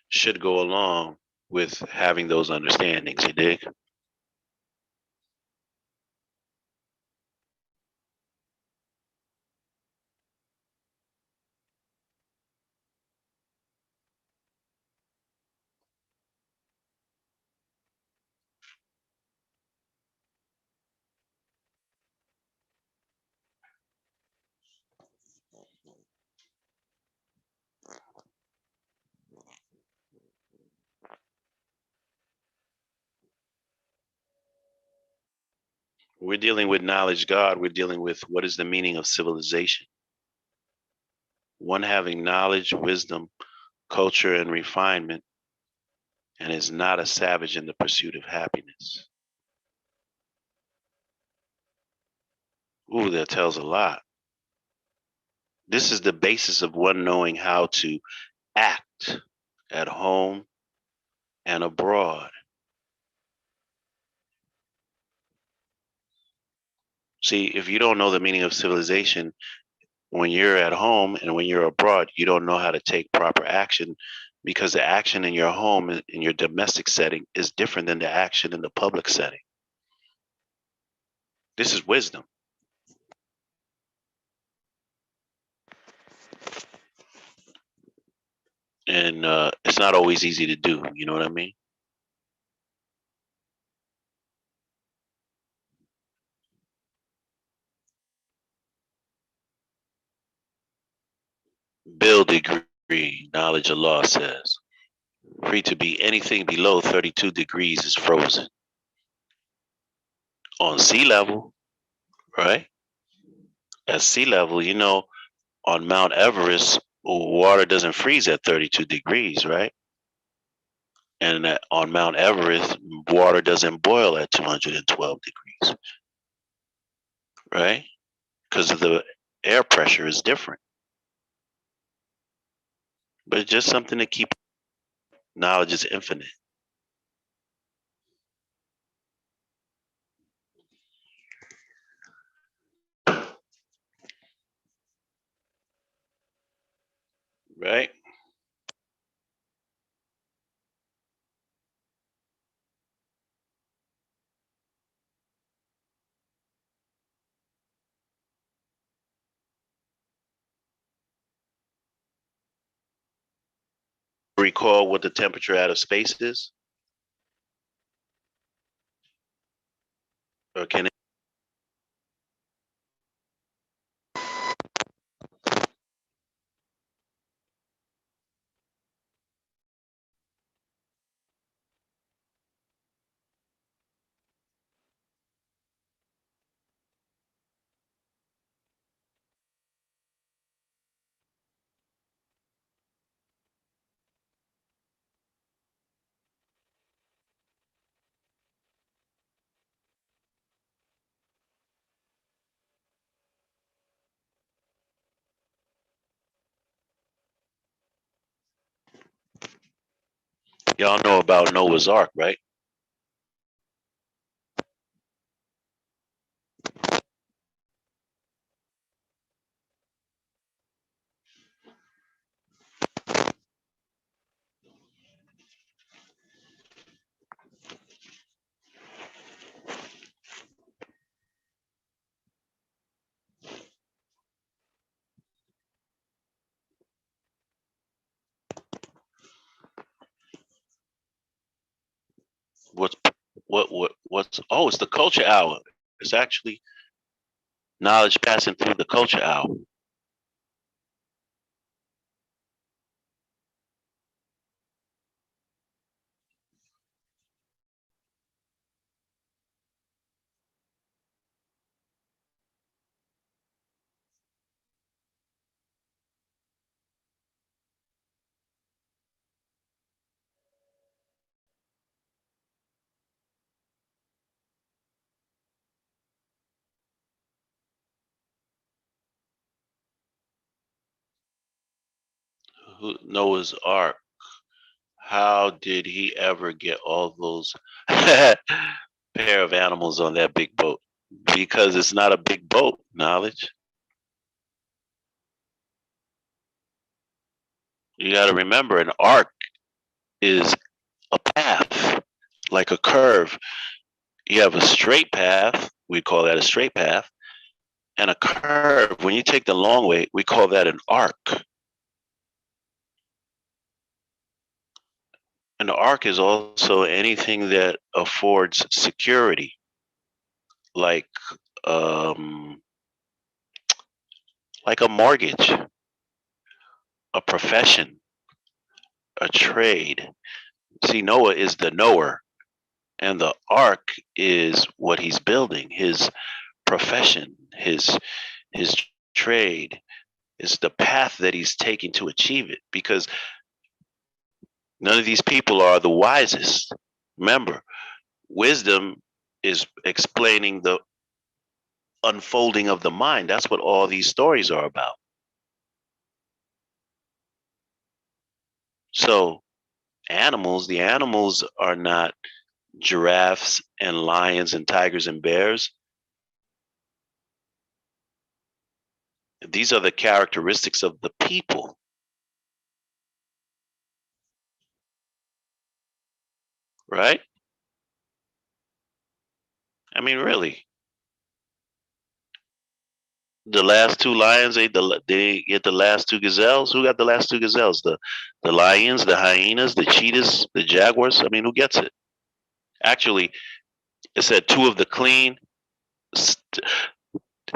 should go along with having those understandings. You dig? We're dealing with knowledge God. We're dealing with what is the meaning of civilization. one having knowledge, wisdom, culture, and refinement, and is not a savage in the pursuit of happiness. Ooh, that tells a lot. This is the basis of one knowing how to act at home and abroad. See, if you don't know the meaning of civilization, when you're at home and when you're abroad, you don't know how to take proper action, because the action in your home, in your domestic setting, is different than the action in the public setting. This is wisdom. And it's not always easy to do, you know what I mean? Bill degree, knowledge of law says, free to be anything below 32 degrees is frozen. On sea level, right? At sea level, you know, on Mount Everest, water doesn't freeze at 32 degrees, right? And on Mount Everest, water doesn't boil at 212 degrees, right? Because of the air pressure is different. But it's just something to keep. Knowledge is infinite. Right? Recall what the temperature out of space is? Or can it? Y'all know about Noah's Ark, right? What's what's oh, it's the culture hour. It's actually knowledge passing through the culture hour. Noah's Ark. How did he ever get all those pair of animals on that big boat? Because it's not a big boat, knowledge. You got to remember, an arc is a path, like a curve. You have a straight path, we call that a straight path, and a curve. When you take the long way, we call that an arc. An arc is also anything that affords security, like um, like a mortgage, a profession, a trade. See, Noah is the knower, and the ark is what he's building, his profession, his trade, It's the path that he's taking to achieve it, because none of these people are the wisest. Remember, wisdom is explaining the unfolding of the mind. That's what all these stories are about. So the animals are not giraffes and lions and tigers and bears. These are the characteristics of the people. Right? I mean, really. The last two lions, they get the last two gazelles. Who got the last two gazelles? The lions, the hyenas, the cheetahs, the jaguars. I mean, who gets it? Actually, it said two of the clean,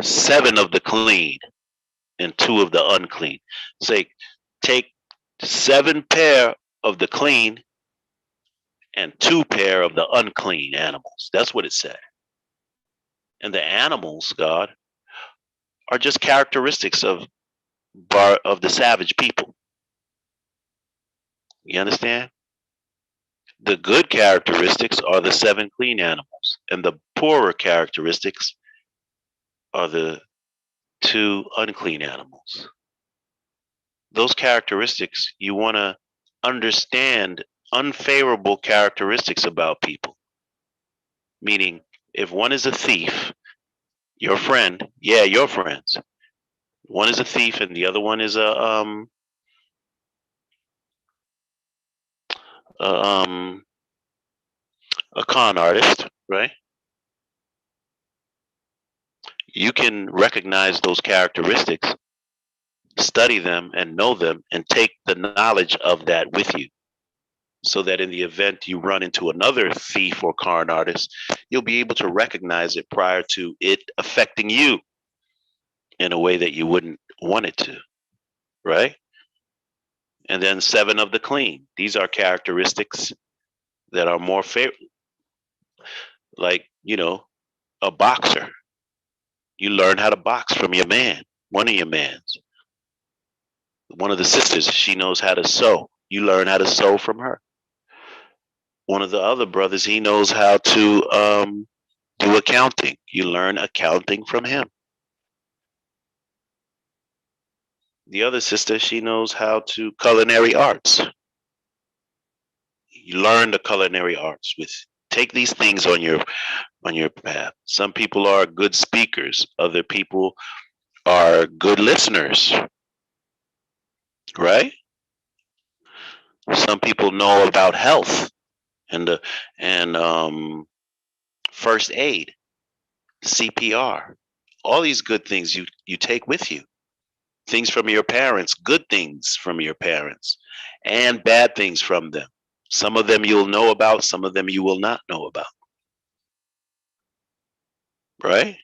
seven of the clean, and two of the unclean. Say, take 7 pair of the clean and 2 pair of the unclean animals. That's what it said. And the animals, God, are just characteristics of the savage people. You understand? The good characteristics are the 7 clean animals, and the poorer characteristics are the 2 unclean animals. Those characteristics, you want to understand unfavorable characteristics about people. Meaning, if one is a thief, your friend, yeah, your friends. One is a thief and the other one is a con artist, right? You can recognize those characteristics, study them and know them, and take the knowledge of that with you, so that in the event you run into another thief or con artist, you'll be able to recognize it prior to it affecting you in a way that you wouldn't want it to, right? And then 7 of the clean. These are characteristics that are more favorable. Like, a boxer. You learn how to box from your man, one of your mans. One of the sisters, she knows how to sew. You learn how to sew from her. One of the other brothers, he knows how to do accounting. You learn accounting from him. The other sister, she knows how to culinary arts. You learn the culinary arts with. Take these things on your path. Some people are good speakers. Other people are good listeners, right? Some people know about health and first aid, CPR. All these good things you take with you. Things from your parents, good things from your parents, and bad things from them. Some of them you'll know about, some of them you will not know about. Right?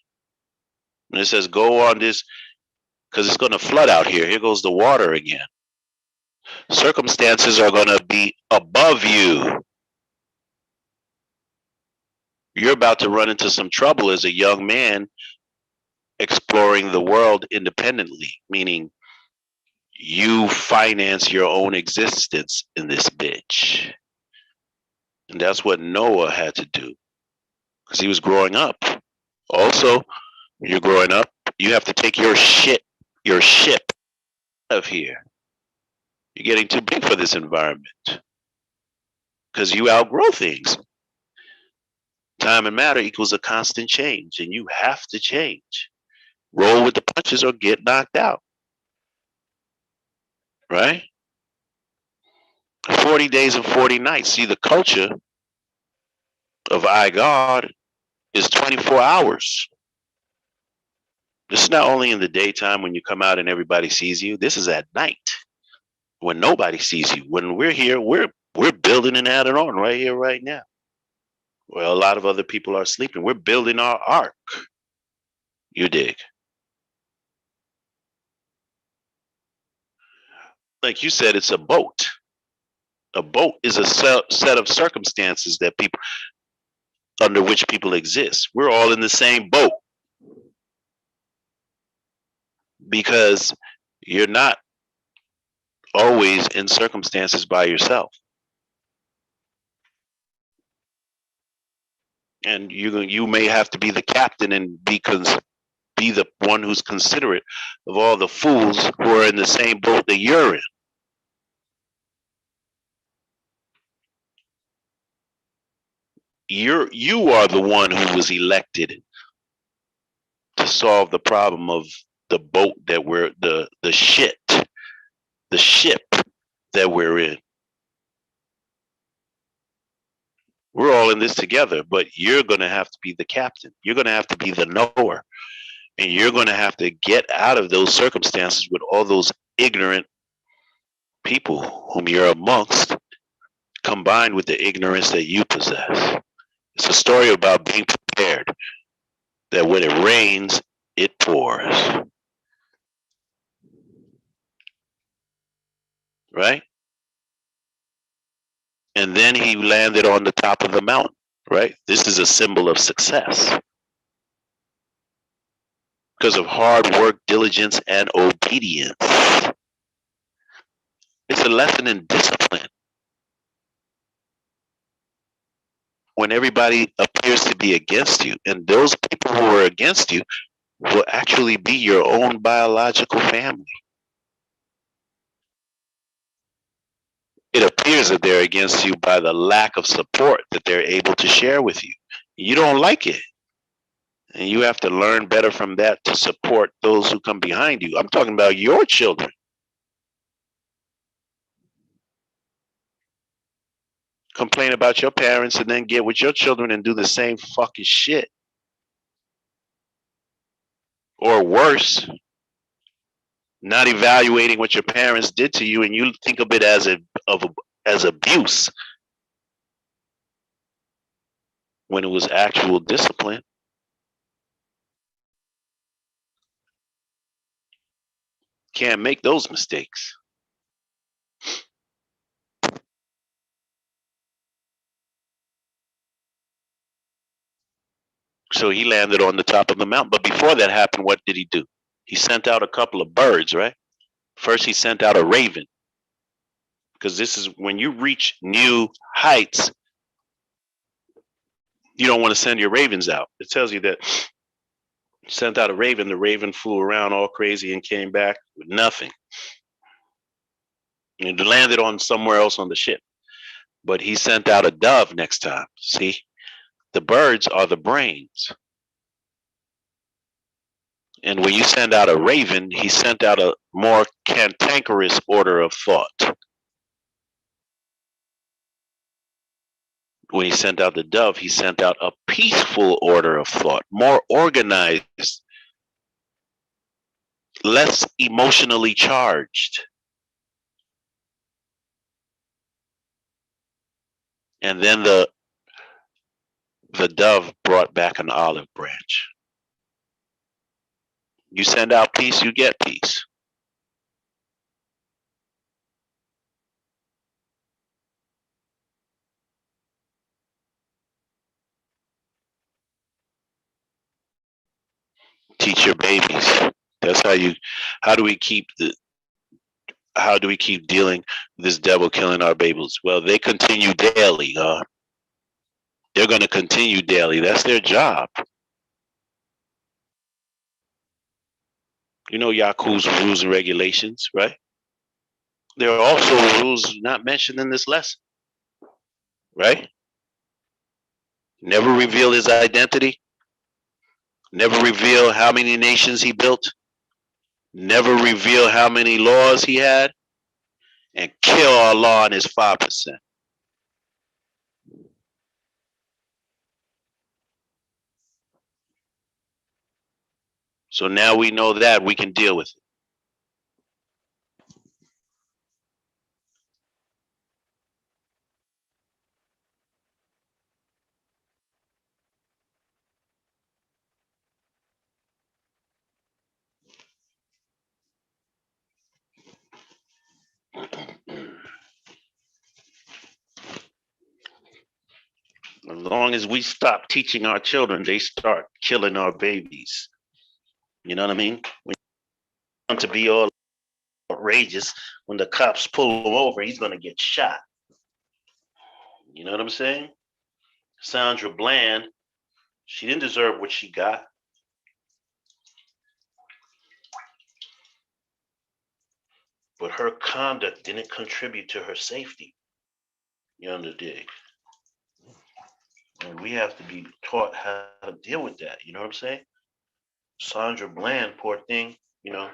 And it says, go on this, because it's going to flood out here. Here goes the water again. Circumstances are going to be above you. You're about to run into some trouble as a young man exploring the world independently, meaning you finance your own existence in this bitch. And that's what Noah had to do, because he was growing up. Also, when you're growing up, you have to take your ship out of here. You're getting too big for this environment because you outgrow things. Time and matter equals a constant change, and you have to change. Roll with the punches or get knocked out. Right? 40 days and 40 nights. See, the culture of I God is 24 hours. This is not only in the daytime when you come out and everybody sees you. This is at night when nobody sees you. When we're here, we're building and adding on right here, right now. Well, a lot of other people are sleeping. We're building our ark. You dig? Like you said, it's a boat. A boat is a set of circumstances that people under which people exist. We're all in the same boat because You're not always in circumstances by yourself. And you may have to be the captain and be the one who's considerate of all the fools who are in the same boat that you're in. You are the one who was elected to solve the problem of the boat that we're the ship that we're in. We're all in this together, but you're going to have to be the captain. You're going to have to be the knower. And you're going to have to get out of those circumstances with all those ignorant people whom you're amongst, combined with the ignorance that you possess. It's a story about being prepared, that when it rains, it pours. Right? And then he landed on the top of the mountain, right? This is a symbol of success because of hard work, diligence, and obedience. It's a lesson in discipline. When everybody appears to be against you, and those people who are against you will actually be your own biological family. It appears that they're against you by the lack of support that they're able to share with you. You don't like it. And you have to learn better from that to support those who come behind you. I'm talking about your children. Complain about your parents and then get with your children and do the same fucking shit. Or worse, not evaluating what your parents did to you and you think of it as abuse when it was actual discipline. Can't make those mistakes. So he landed on the top of the mountain. But before that happened, what did he do? He sent out a couple of birds, right? First, he sent out a raven. Because this is when you reach new heights, you don't want to send your ravens out. It tells you that he sent out a raven. The raven flew around all crazy and came back with nothing. And landed on somewhere else on the ship. But he sent out a dove next time. See? The birds are the brains. And when you send out a raven, he sent out a more cantankerous order of thought. When he sent out the dove, he sent out a peaceful order of thought, more organized, less emotionally charged. And then the dove brought back an olive branch. You send out peace, you get peace. Teach your babies. That's how do we keep dealing with this devil killing our babies? Well, they continue daily. They're going to continue daily. That's their job. You know Yaku's rules and regulations, right? There are also rules not mentioned in this lesson, right? Never reveal his identity. Never reveal how many nations he built. Never reveal how many laws he had. And kill Allah and his 5%. So now we know that we can deal with it. As long as we stop teaching our children, they start killing our babies. You know what I mean? When you want to be all outrageous. When the cops pull him over, he's gonna get shot. You know what I'm saying? Sandra Bland, she didn't deserve what she got. But her conduct didn't contribute to her safety. You understand? And we have to be taught how to deal with that. You know what I'm saying? Sandra Bland, poor thing, you know,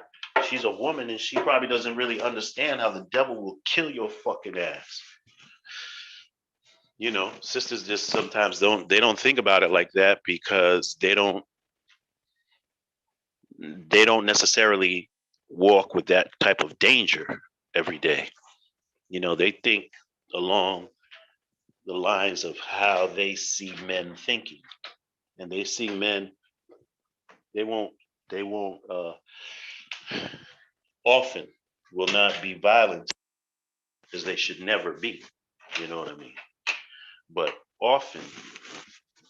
she's a woman and she probably doesn't really understand how the devil will kill your fucking ass. You know, sisters just sometimes don't think about it like that because they don't necessarily walk with that type of danger every day. You know, they think along the lines of how they see men thinking, and they see men. They won't. Often will not be violent as they should never be. You know what I mean? But often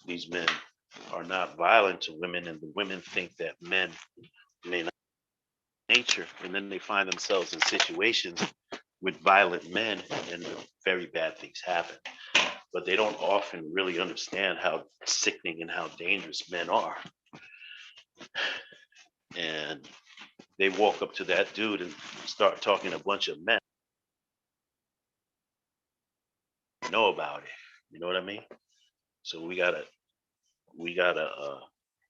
these men are not violent to women, and the women think that men may not nature, and then they find themselves in situations with violent men, and very bad things happen. But they don't often really understand how sickening and how dangerous men are. And they walk up to that dude and start talking a bunch of men. Know about it. You know what I mean? So we gotta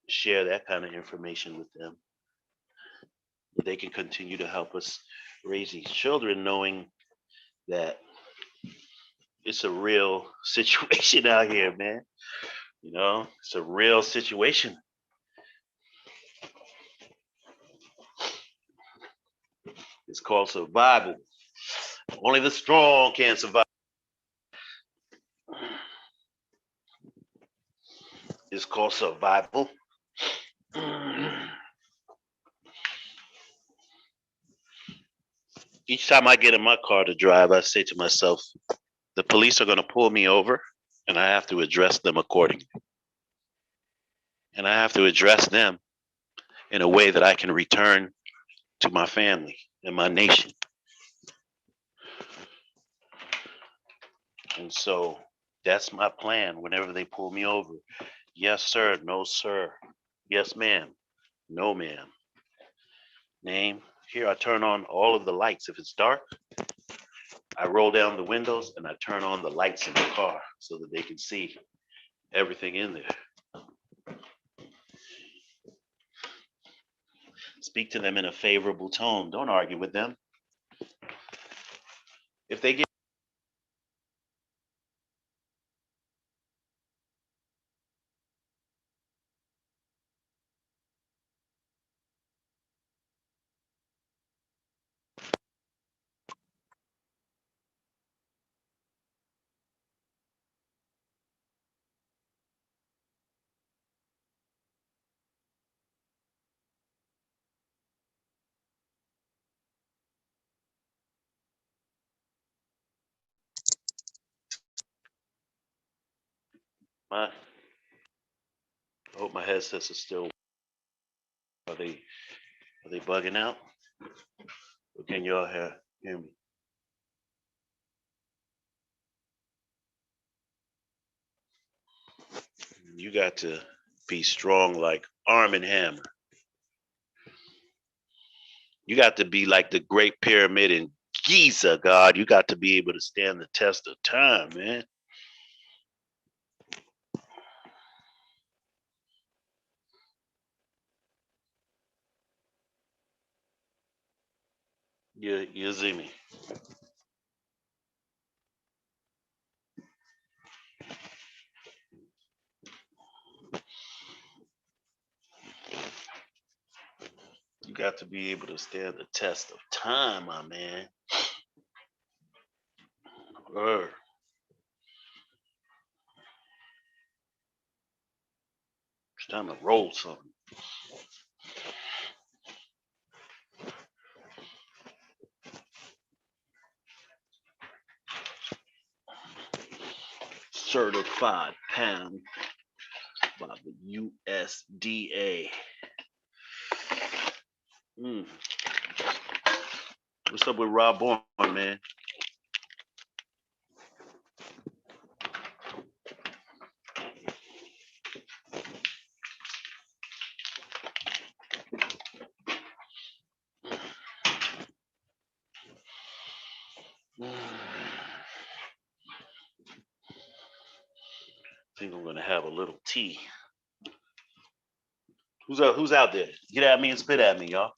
share that kind of information with them. They can continue to help us raise these children, knowing that it's a real situation out here, man. You know, it's a real situation. It's called survival. Only the strong can survive. It's called survival. Each time I get in my car to drive, I say to myself, the police are going to pull me over and I have to address them accordingly. And I have to address them in a way that I can return to my family and my nation. And so that's my plan whenever they pull me over. Yes, sir. No, sir. Yes, ma'am. No, ma'am. Name. Here, I turn on all of the lights. If it's dark, I roll down the windows and I turn on the lights in the car so that they can see everything in there. Speak to them in a favorable tone. Don't argue with them. If they get my, I hope my headsets are still. Are they bugging out? Or can y'all hear me? You got to be strong like Arm and Hammer. You got to be like the Great Pyramid in Giza, God. You got to be able to stand the test of time, man. You see me. You got to be able to stand the test of time, my man. Word. It's time to roll something. Certified pound by the USDA. What's up with Rob Bourne, man? I think I'm gonna have a little tea. Who's out there? Get at me and spit at me, y'all.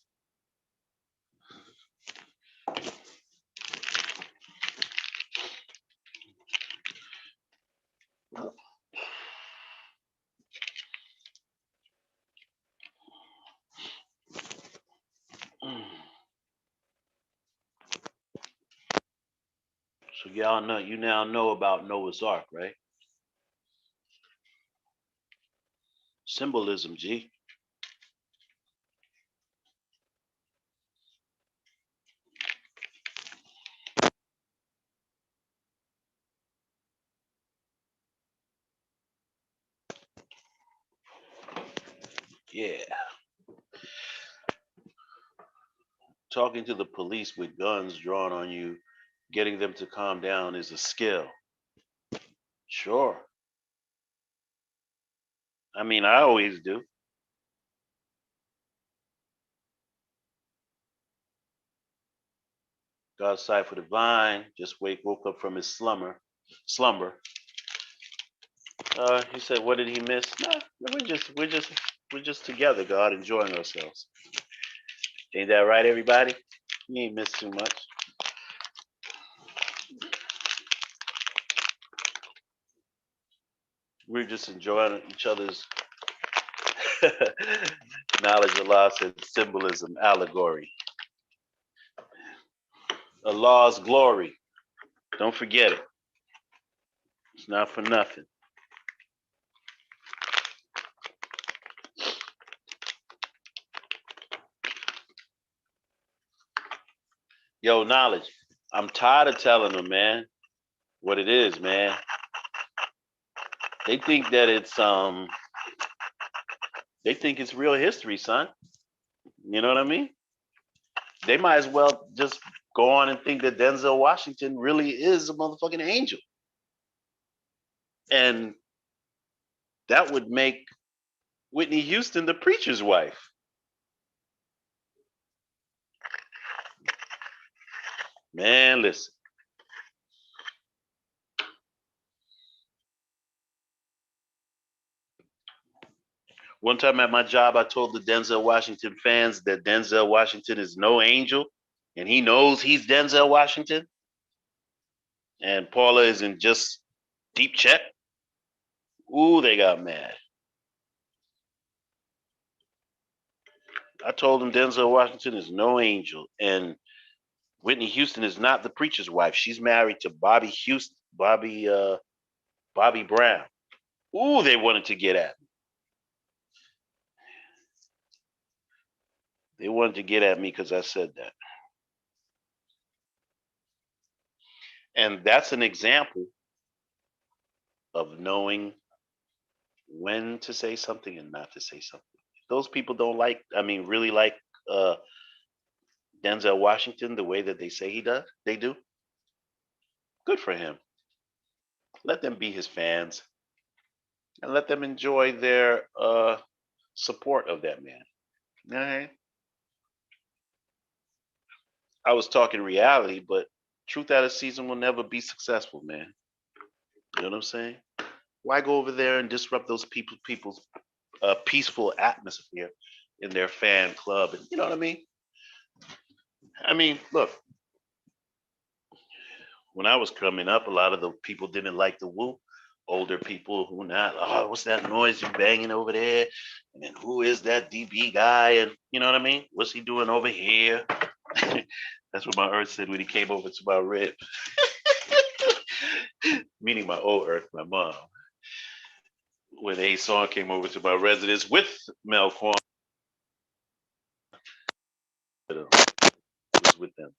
So y'all know, you now know about Noah's Ark, right? Symbolism, G. Yeah. Talking to the police with guns drawn on you, getting them to calm down is a skill. Sure. I mean, I always do. God's sight for the vine just woke up from his slumber. He said, "What did he miss?" No, we're just together, God, enjoying ourselves. Ain't that right, everybody? You ain't missed too much. We're just enjoying each other's knowledge. Allah said symbolism, allegory. Allah's glory. Don't forget it. It's not for nothing. Yo, knowledge. I'm tired of telling them, man, what it is, man. They think that they think it's real history, son. You know what I mean? They might as well just go on and think that Denzel Washington really is a motherfucking angel. And that would make Whitney Houston the preacher's wife. Man, listen. One time at my job, I told the Denzel Washington fans that Denzel Washington is no angel and he knows he's Denzel Washington. And Paula is in just deep check. Ooh, they got mad. I told them Denzel Washington is no angel and Whitney Houston is not the preacher's wife. She's married to Bobby Brown. Ooh, they wanted to get at me. They wanted to get at me because I said that. And that's an example of knowing when to say something and not to say something. Those people don't really like Denzel Washington the way that they say they do. Good for him. Let them be his fans and let them enjoy their support of that man. All right. I was talking reality, but truth out of season will never be successful, man. You know what I'm saying? Why go over there and disrupt those people's peaceful atmosphere in their fan club? And you know what I mean? I mean, look, when I was coming up, a lot of the people didn't like the woo. Older people who not, oh, what's that noise you banging over there? And then who is that DB guy? And you know what I mean? What's he doing over here? That's what my earth said when he came over to my rib. Meaning my old earth, my mom. When A Song came over to my residence with Mel Kwan, was with them.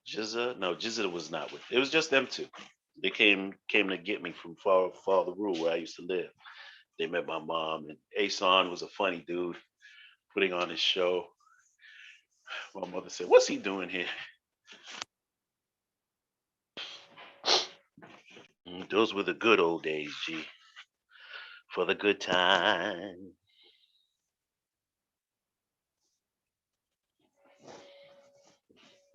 Jizza was not with. It was just them two. They came to get me from Father Rule, where I used to live. They met my mom, and Ason was a funny dude putting on his show. My mother said, "What's he doing here?" Those were the good old days, G. For the good time.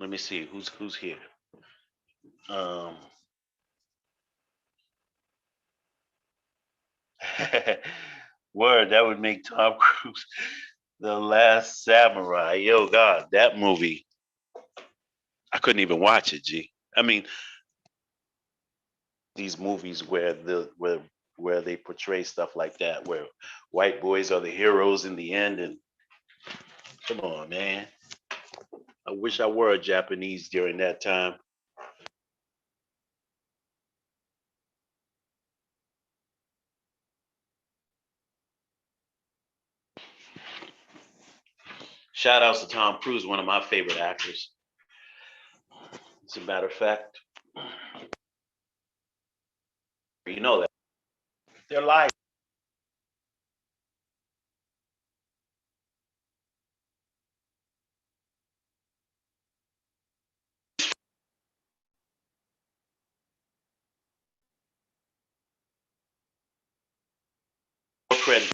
Let me see who's here. Um, Word, that would make Tom Cruise the last samurai. Yo, God, that movie, I couldn't even watch it, G. I mean, these movies where they portray stuff like that, where white boys are the heroes in the end, and come on, man. I wish I were a Japanese during that time. Shout outs to Tom Cruise, one of my favorite actors. As a matter of fact, you know that they're live. Credit.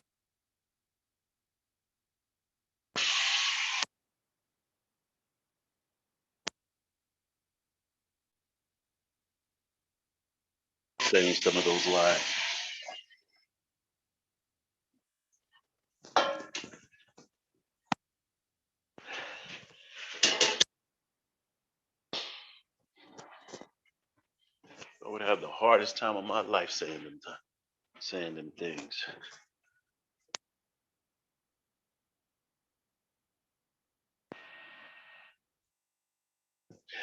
Saying some of those lines. I would have the hardest time of my life saying them things.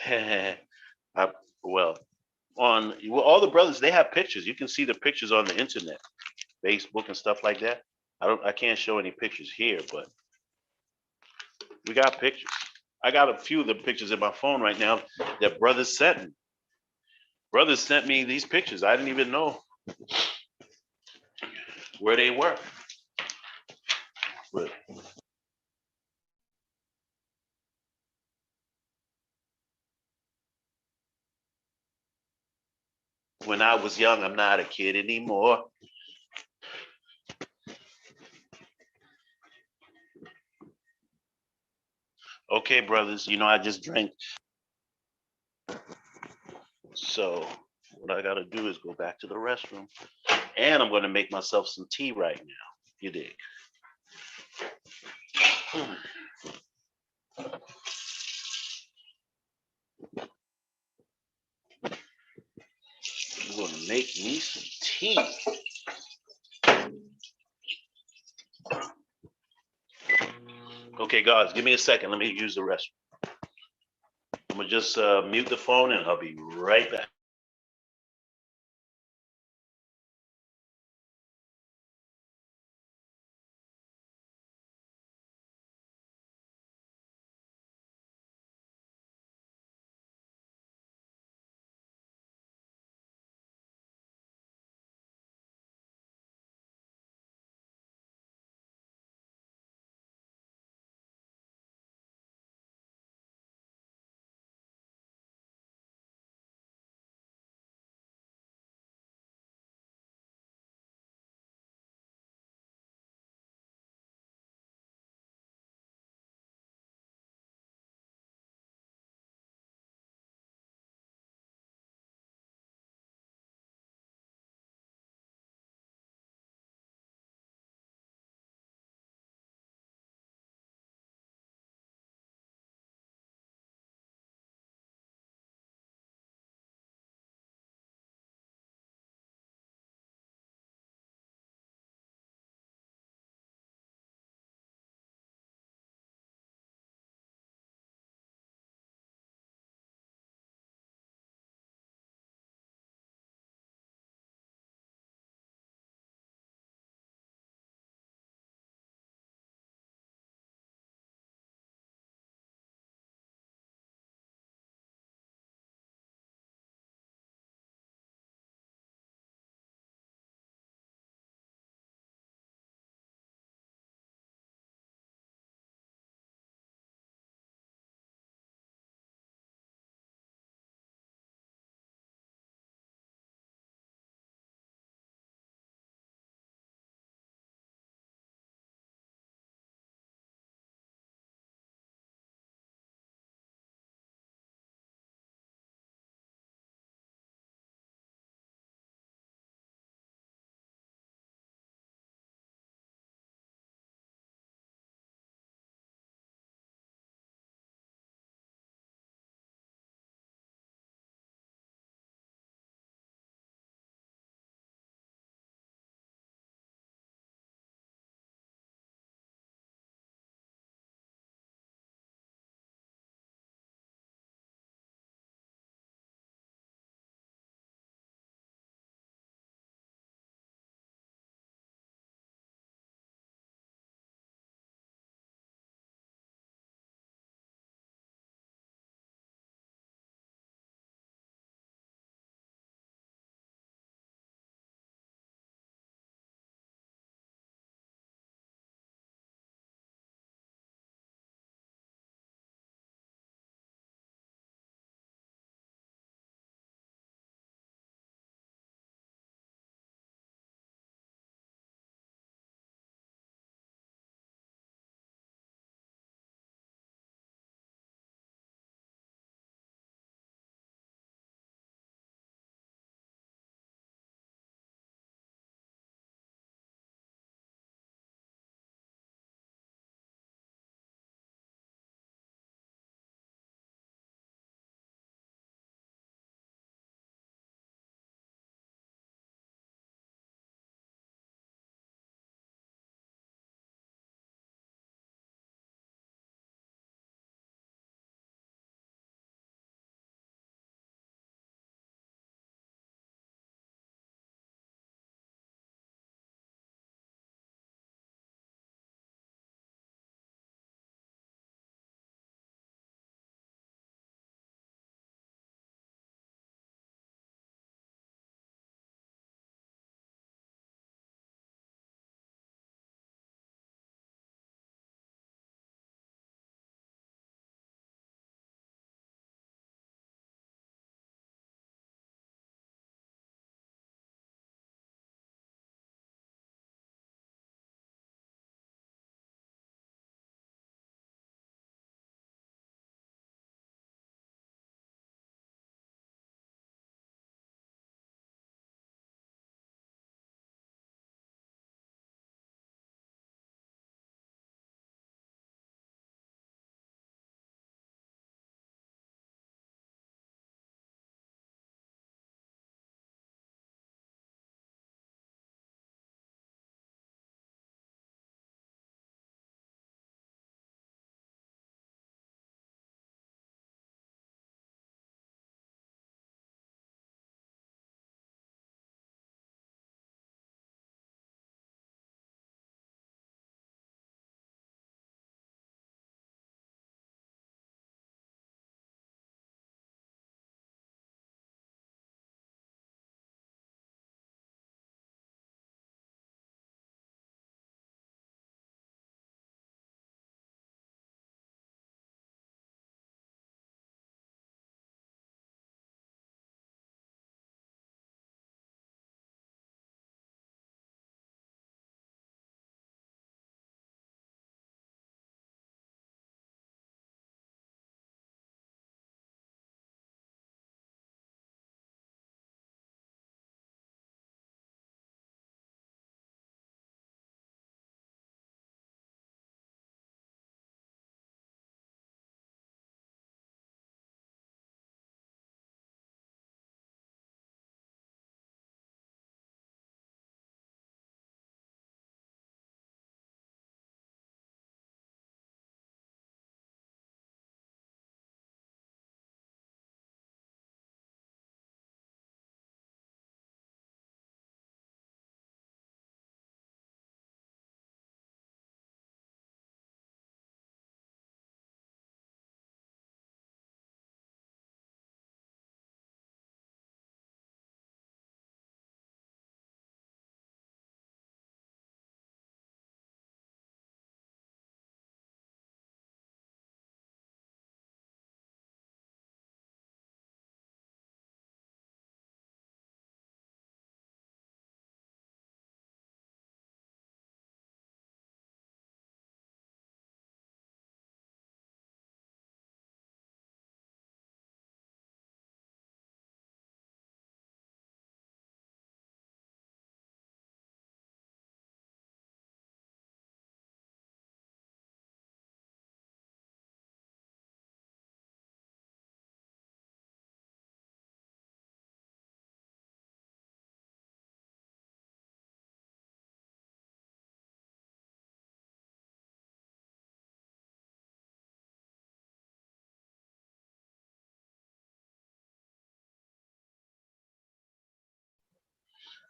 I, well, all the brothers, they have pictures. You can see the pictures on the internet, Facebook and stuff like that. I can't show any pictures here, but we got pictures. I got a few of the pictures in my phone right now that brothers sent me. Brothers sent me these pictures. I didn't even know where they were. But when I was young, I'm not a kid anymore. Okay, brothers, I just drank. So what I got to do is go back to the restroom. And I'm going to make myself some tea right now. You dig? I'm going to make me some tea. Okay, guys, give me a second. Let me use the restroom. I'm going to just mute the phone and I'll be right back.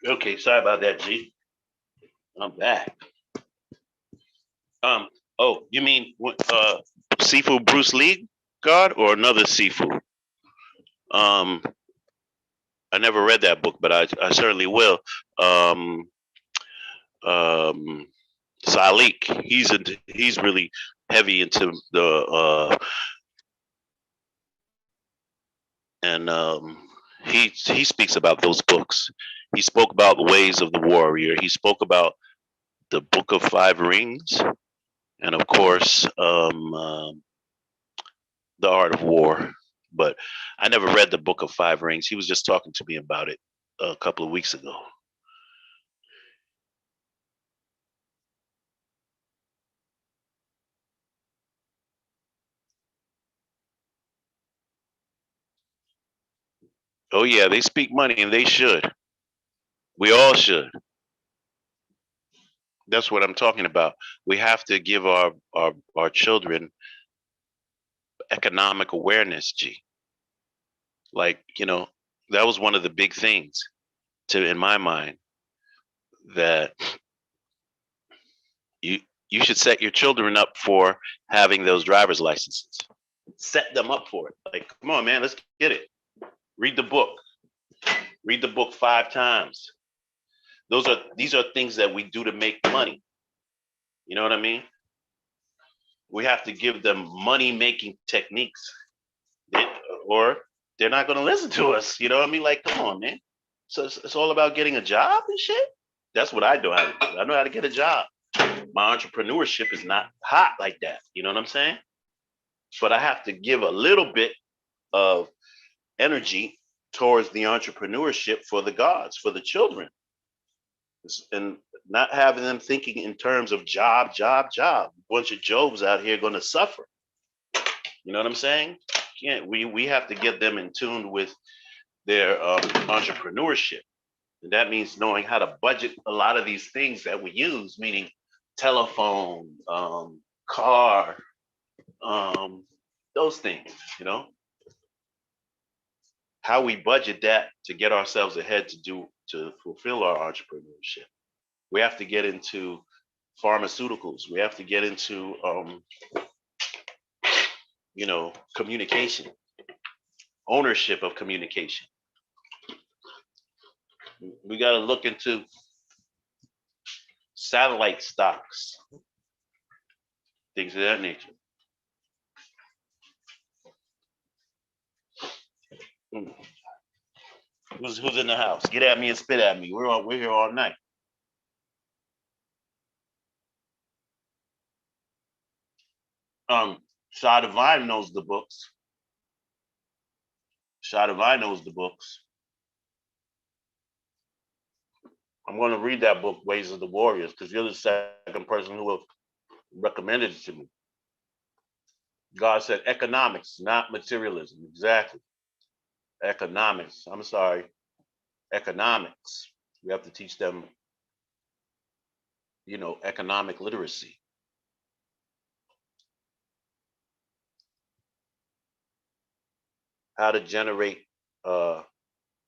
Okay, sorry about that, G. I'm back. Um. Oh, you mean Sifu Bruce Lee God or another Sifu? Um. I never read that book, but I certainly will. Um. Um. Salik, he's really heavy into the and he speaks about those books. He spoke about the ways of the warrior. He spoke about the Book of Five Rings, and of course, the Art of War. But I never read the Book of Five Rings. He was just talking to me about it a couple of weeks ago. Oh yeah, they speak money, and they should. We all should. That's what I'm talking about. We have to give our children economic awareness, G. Like, that was one of the big things to in my mind that you you should set your children up for having those driver's licenses. Set them up for it. Like, come on, man, let's get it. Read the book. Read the book 5 times. These are things that we do to make money. You know what I mean? We have to give them money making techniques, they, or they're not going to listen to us. You know what I mean? Like, come on, man. So it's all about getting a job and shit. That's what I do. I know how to get a job. My entrepreneurship is not hot like that. You know what I'm saying? But I have to give a little bit of energy towards the entrepreneurship for the gods, for the children, and not having them thinking in terms of job, job, job. A bunch of Jobs out here going to suffer. You know what I'm saying? We have to get them in tune with their entrepreneurship. And that means knowing how to budget a lot of these things that we use, meaning telephone, car, those things, how we budget that to get ourselves ahead to fulfill our entrepreneurship. We have to get into pharmaceuticals. We have to get into communication, ownership of communication. We got to look into satellite stocks, things of that nature. Who's in the house? Get at me and spit at me. We're here all night. Shah Divine knows the books. Shah Divine knows the books. I'm going to read that book, Ways of the Warriors, because you're the second person who have recommended it to me. God said economics, not materialism. Exactly. Economics. I'm sorry. Economics. We have to teach them, economic literacy. How to generate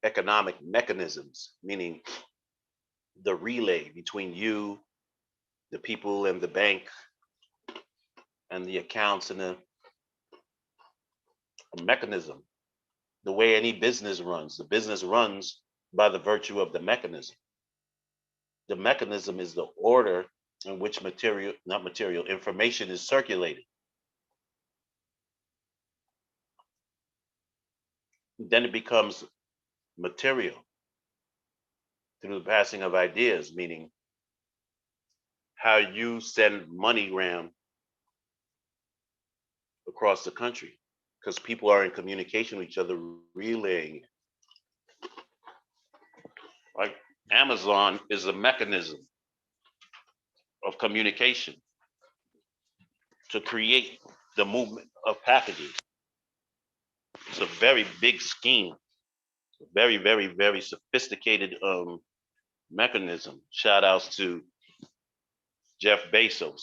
economic mechanisms, meaning the relay between you, the people, and the bank, and the accounts, and a mechanism. The way any business runs, the business runs by the virtue of the mechanism. The mechanism is the order in which information is circulated. Then it becomes material through the passing of ideas, meaning how you send MoneyGram across the country, because people are in communication with each other, relaying it. Like Amazon is a mechanism of communication to create the movement of packages. It's a very big scheme, very, very, very sophisticated mechanism. Shout outs to Jeff Bezos.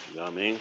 You know what I mean?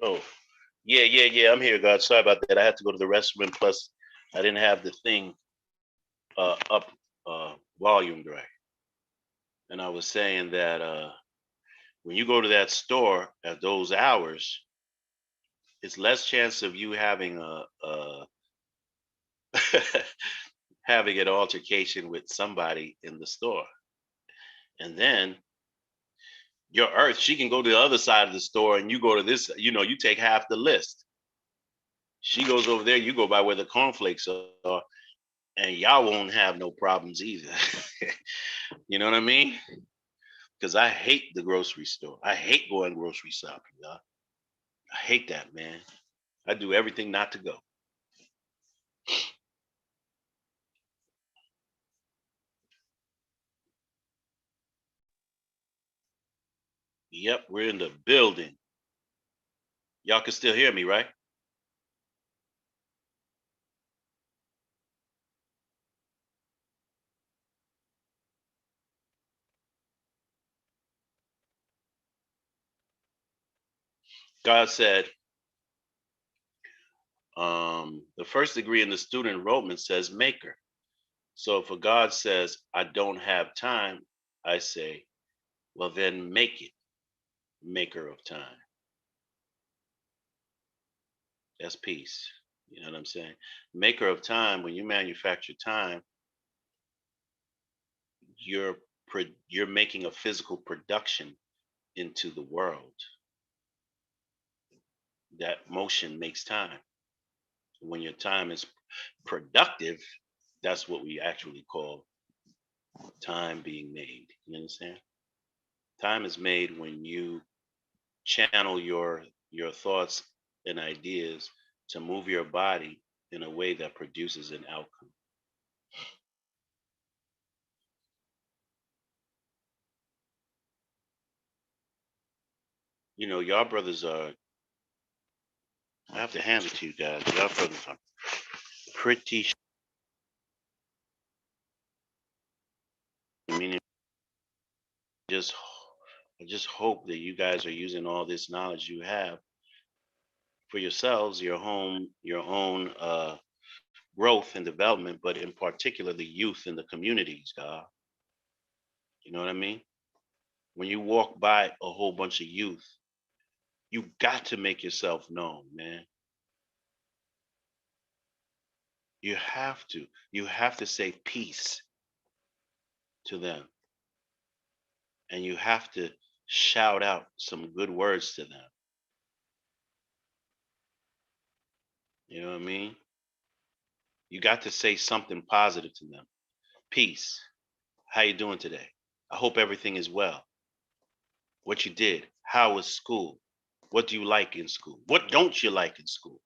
Oh, yeah. I'm here, God. Sorry about that. I had to go to the restroom. Plus, I didn't have the thing up volume right. And I was saying that when you go to that store at those hours, it's less chance of you having a having an altercation with somebody in the store. And then your earth, she can go to the other side of the store and you go to this, you take half the list. She goes over there, you go by where the cornflakes are, and y'all won't have no problems either. You know what I mean? Because I hate the grocery store. I hate going grocery shopping, y'all. I hate that, man. I do everything not to go. Yep, we're in the building. Y'all can still hear me, right? God said, the first degree in the student enrollment says maker. So if a God says, I don't have time, I say, well, then make it maker of time. That's peace. You know what I'm saying? Maker of time, when you manufacture time, you're you're making a physical production into the world. That motion makes time. When your time is productive, that's what we actually call time being made. You understand? Time is made when you channel your thoughts and ideas to move your body in a way that produces an outcome. Y'all brothers are, I have to hand it to you guys. Y'all brothers are pretty, meaning just, I just hope that you guys are using all this knowledge you have for yourselves, your own growth and development, but in particular the youth in the communities, God. You know what I mean? When you walk by a whole bunch of youth, you got to make yourself known, man. You have to. You have to say peace to them. And you have to shout out some good words to them. You know what I mean? You got to say something positive to them. Peace. How you doing today? I hope everything is well. What you did? How was school? What do you like in school? What don't you like in school?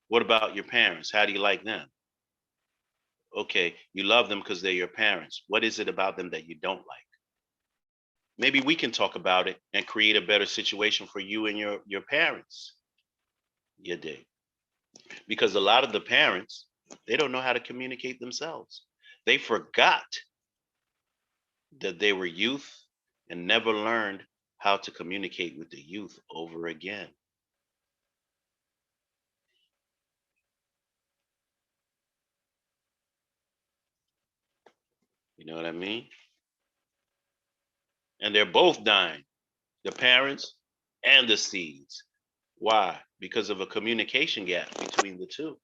What about your parents? How do you like them? Okay, you love them because they're your parents. What is it about them that you don't like? Maybe we can talk about it and create a better situation for you and your parents. You dig? Because a lot of the parents, they don't know how to communicate themselves. They forgot that they were youth and never learned how to communicate with the youth over again. You know what I mean? And they're both dying, the parents and the seeds. Why? Because of a communication gap between the two.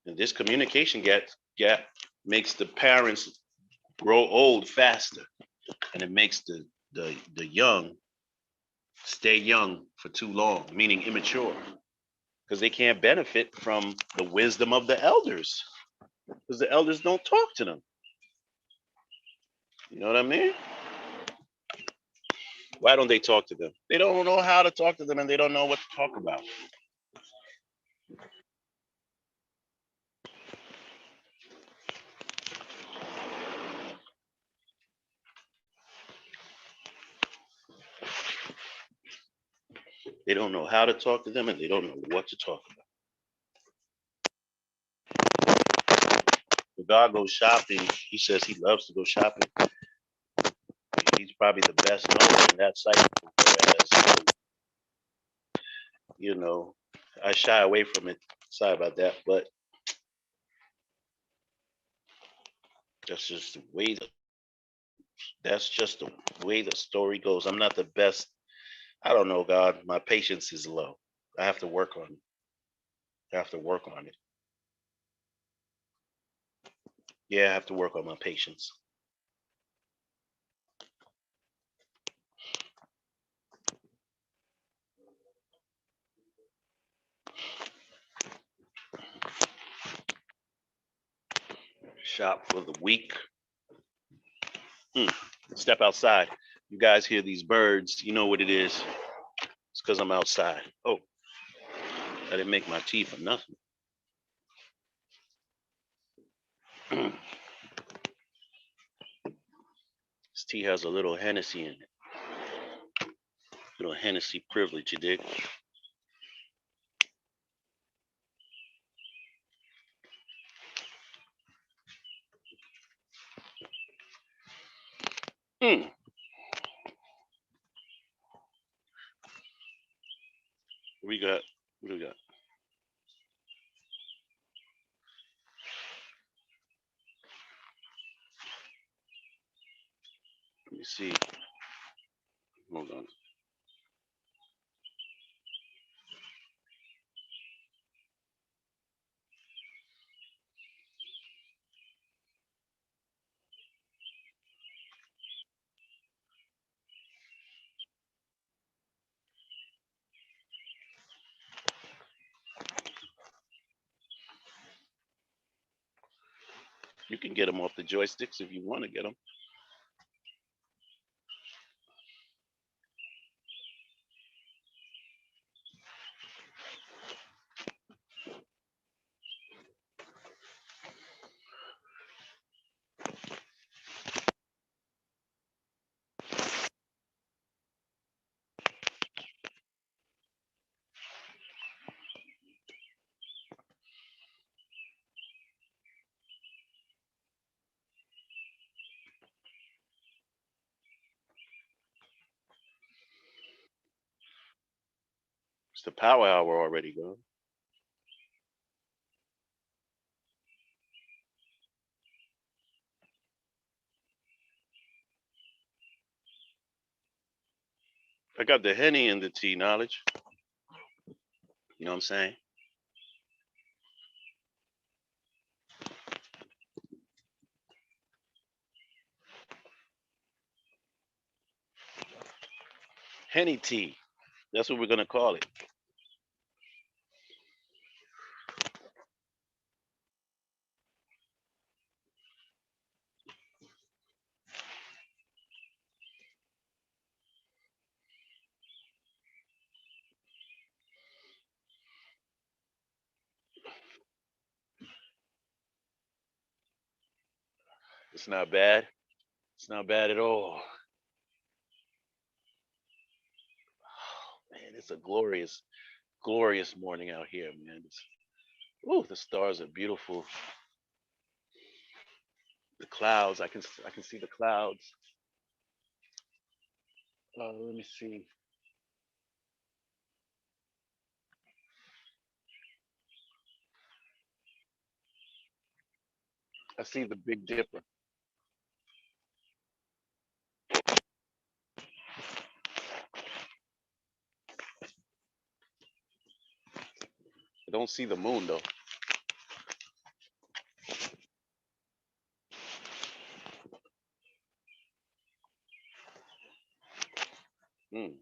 And this communication gap makes the parents grow old faster, and it makes the young stay young for too long, meaning immature, because they can't benefit from the wisdom of the elders, because the elders don't talk to them. You know what I mean? Why don't they talk to them? They don't know how to talk to them, and they don't know what to talk about. They don't know how to talk to them, and they don't know what to talk about. When God goes shopping, he says he loves to go shopping. He's probably the best known in that cycle. Whereas you know, I shy away from it. Sorry about that, but that's just the way the story goes. I'm not the best. I don't know, God. My patience is low. I have to work on it. I have to work on it. Yeah, I have to work on my patience. Shop for the week. Step outside. You guys hear these birds. You know what it is. It's because I'm outside. Oh, I didn't make my tea for nothing. This tea has a little Hennessy in it. Little Hennessy privilege, you dig? Mm. We got, what do we got? Let me see. Hold on. You can get them off the joysticks if you want to get them. It's the power hour already, girl. I got the Henny and the tea knowledge. You know what I'm saying? Henny tea. That's what we're gonna call it. It's not bad. It's not bad at all. Man, it's a glorious, glorious morning out here, man. Ooh, the stars are beautiful. The clouds, I can see the clouds. Let me see. I see the Big Dipper. I don't see the moon though. Mm.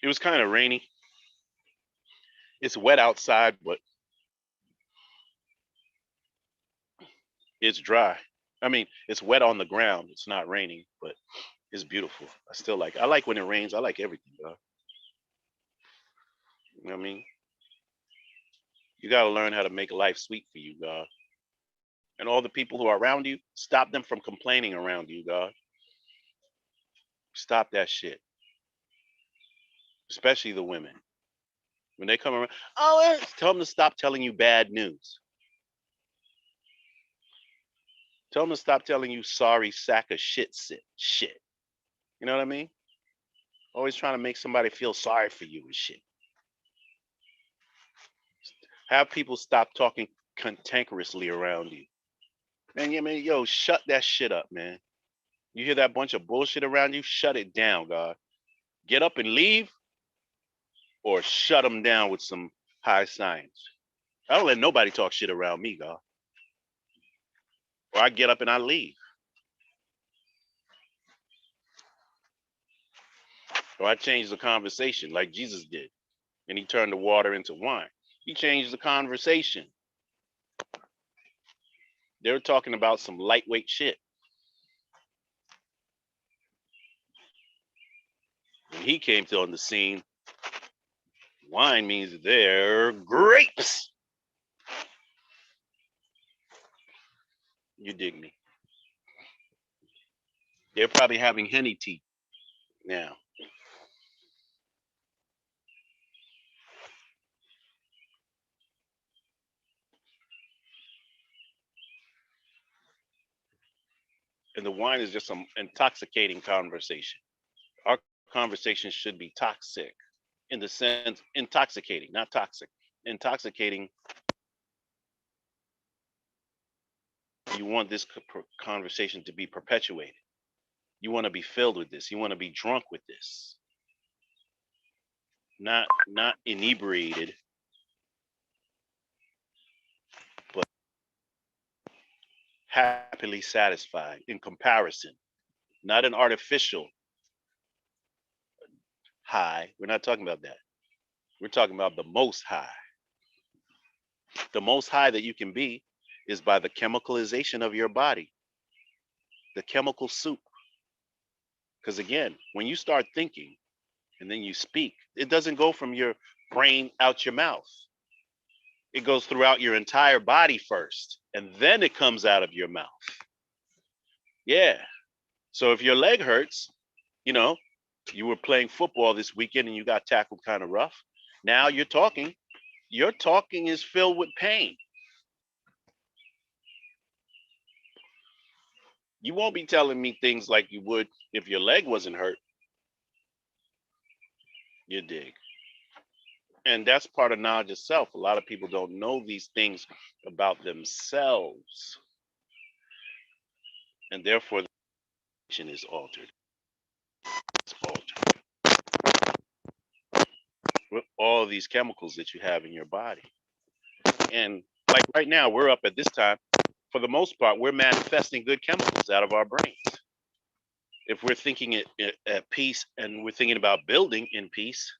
It was kind of rainy. It's wet outside, but it's dry. I mean, it's wet on the ground. It's not raining, but it's beautiful. I like when it rains. I like everything, dog. You know what I mean? You got to learn how to make life sweet for you, God. And all the people who are around you, stop them from complaining around you, God. Stop that shit. Especially the women. When they come around, oh, tell them to stop telling you bad news. Tell them to stop telling you sorry sack of shit. You know what I mean? Always trying to make somebody feel sorry for you and shit. Have people stop talking cantankerously around you. Man, yeah, man, yo, shut that shit up, man. You hear that bunch of bullshit around you? Shut it down, God. Get up and leave, or shut them down with some high science. I don't let nobody talk shit around me, God. Or I get up and I leave. Or I change the conversation like Jesus did. And he turned the water into wine. He changed the conversation. They were talking about some lightweight shit. When he came on the scene, wine means they're grapes. You dig me? They're probably having Henny tea now. And the wine is just some intoxicating conversation. Our conversation should be toxic in the sense, intoxicating, not toxic. Intoxicating. You want this conversation to be perpetuated. You want to be filled with this. You want to be drunk with this. Not inebriated, but happily satisfied in comparison. Not an artificial high. We're not talking about that. We're talking about the most high. The most high that you can be is by the chemicalization of your body, the chemical soup. Because again, when you start thinking and then you speak, it doesn't go from your brain out your mouth. It goes throughout your entire body first, and then it comes out of your mouth. Yeah. So if your leg hurts, you know, you were playing football this weekend and you got tackled kind of rough. Now you're talking. Your talking is filled with pain. You won't be telling me things like you would if your leg wasn't hurt. You dig? And that's part of knowledge itself. A lot of people don't know these things about themselves. And therefore, the situation is altered. It's altered. With all these chemicals that you have in your body. And like right now, we're up at this time. For the most part, we're manifesting good chemicals out of our brains. If we're thinking at peace and we're thinking about building in peace,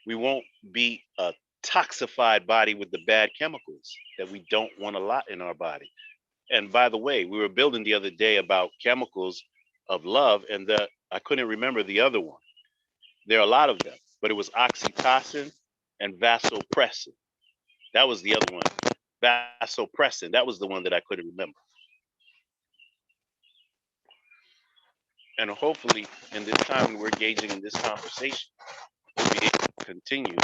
we won't be a toxified body with the bad chemicals that we don't want a lot in our body. And by the way, we were building the other day about chemicals of love, and I couldn't remember the other one. There are a lot of them, but it was oxytocin and vasopressin. That was the other one. Vasopressin. That was the one that I couldn't remember. And hopefully, in this time when we're engaging in this conversation, we'll be able to continue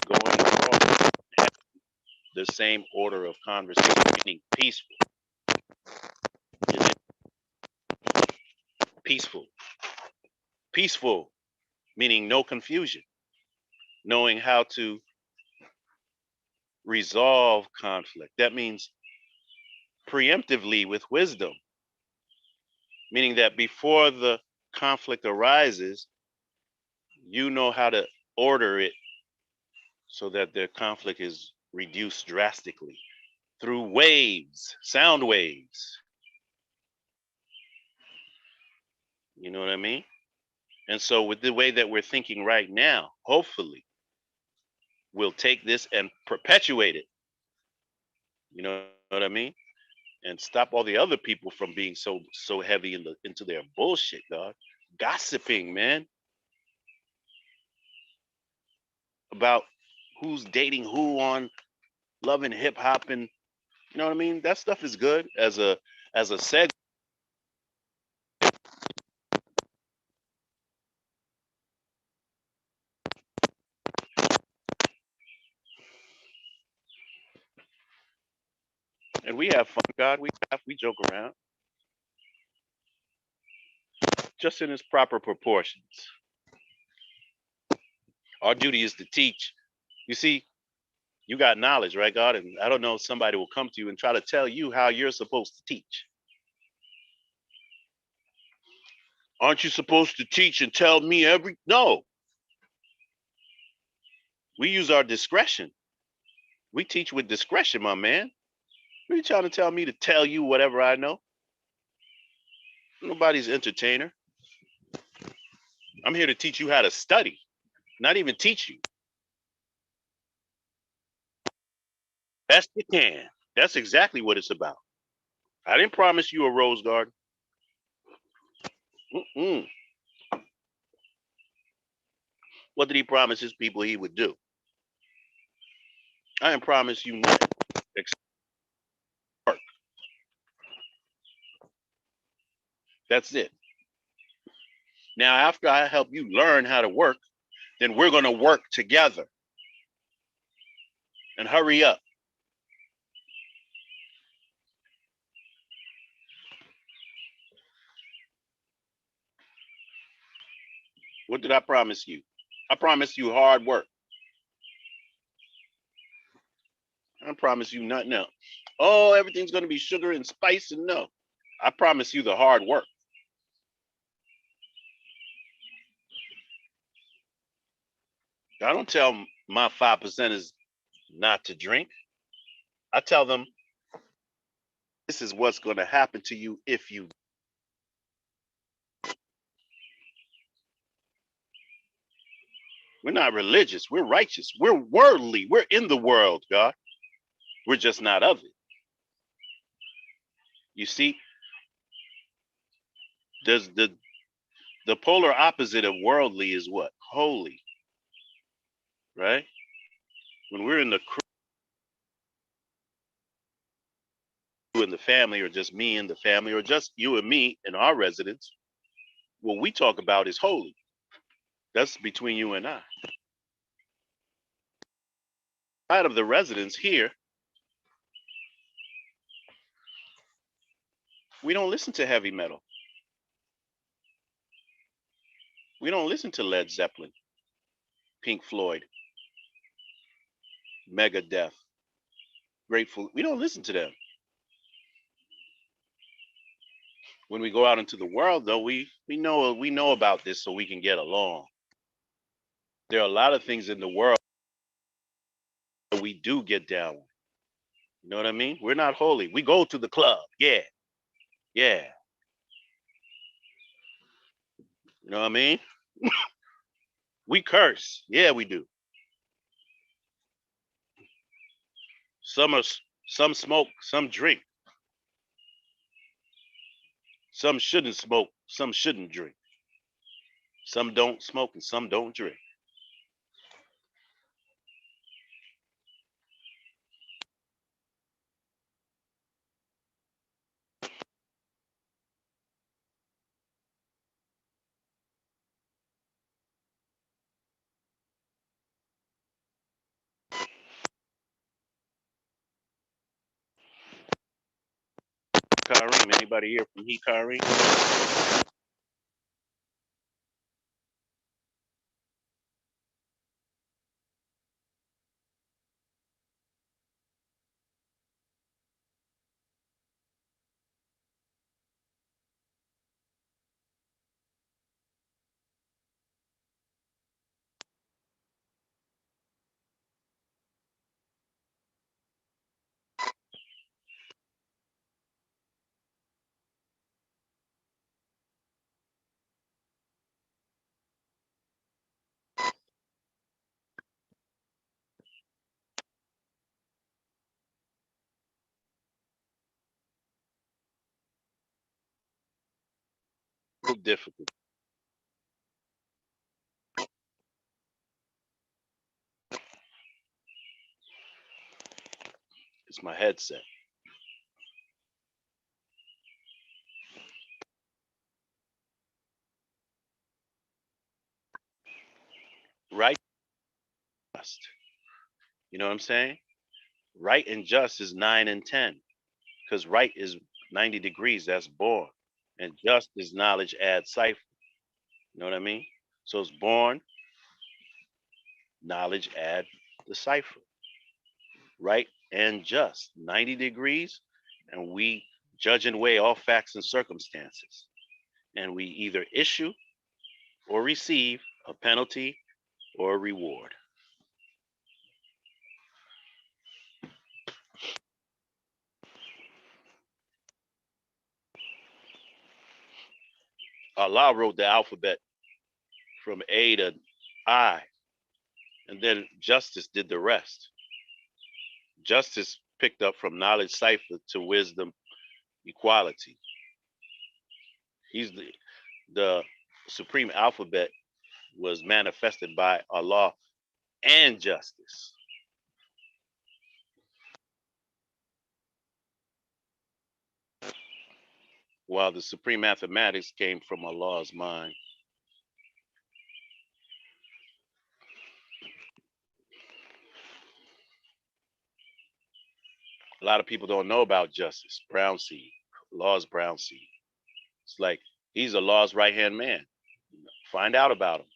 going forward, the same order of conversation, meaning peaceful. Peaceful. Peaceful, meaning no confusion. Knowing how to resolve conflict. That means preemptively with wisdom, meaning that before the conflict arises, you know how to order it so that the conflict is reduced drastically through waves, sound waves. You know what I mean? And so with the way that we're thinking right now, hopefully we'll take this and perpetuate it. You know what I mean? And stop all the other people from being so heavy into their bullshit, dog. Gossiping, man. About who's dating who on Love and Hip Hop, and you know what I mean? That stuff is good as a segue. And we have fun, God. We laugh, we joke around, just in its proper proportions. Our duty is to teach. You see, you got knowledge, right, God? And I don't know if somebody will come to you and try to tell you how you're supposed to teach. Aren't you supposed to teach and tell me every? No. We use our discretion. We teach with discretion, my man. What are you trying to tell me to tell you whatever I know? Nobody's entertainer. I'm here to teach you how to study, not even teach you. Best you can. That's exactly what it's about. I didn't promise you a rose garden. Mm-mm. What did he promise his people he would do? I didn't promise you nothing except work. That's it. Now, after I help you learn how to work, then we're going to work together. And hurry up. What did I promise you? I promised you hard work. I promise you nothing else. Oh, everything's going to be sugar and spice, and no. I promise you the hard work. I don't tell my 5%ers not to drink. I tell them this is what's going to happen to you if you. We're not religious. We're righteous. We're worldly. We're in the world, God. We're just not of it. You see, there's the polar opposite of worldly is what? Holy. Right? When we're in the crew and the family, or just me and the family, or just you and me and our residence, what we talk about is holy. That's between you and I. Out of the residents here, we don't listen to heavy metal. We don't listen to Led Zeppelin, Pink Floyd, Megadeth, Grateful. We don't listen to them. When we go out into the world, though, we know about this so we can get along. There are a lot of things in the world that we do get down with. You know what I mean? We're not holy. We go to the club. Yeah. Yeah. You know what I mean? We curse. Yeah, we do. Some smoke, some drink. Some shouldn't smoke, some shouldn't drink. Some don't smoke and some don't drink. Kareem, anybody here from he Kareem? So difficult. It's my headset. Right, just. You know what I'm saying? Right and just is 9 and 10. because right is 90 degrees. That's born, and just is knowledge add cipher. You know what I mean? So it's born, knowledge add the cipher, right and just 90 degrees, and we judge and weigh all facts and circumstances, and we either issue or receive a penalty or a reward. Allah wrote the alphabet from A to I, and then justice did the rest. Justice picked up from knowledge cipher to wisdom equality. He's the supreme alphabet was manifested by Allah and justice. While the supreme mathematics came from Allah's mind. A lot of people don't know about justice, brown seed, Allah's brown seed. It's like he's Allah's right-hand man. Find out about him.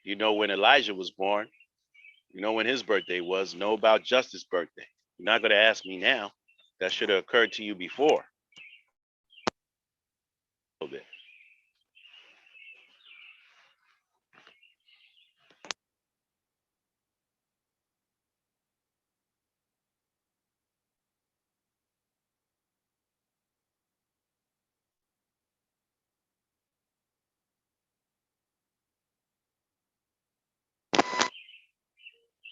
You know when Elijah was born. You know when his birthday was. Know about Justice's birthday. You're not going to ask me now. That should have occurred to you before. A little bit.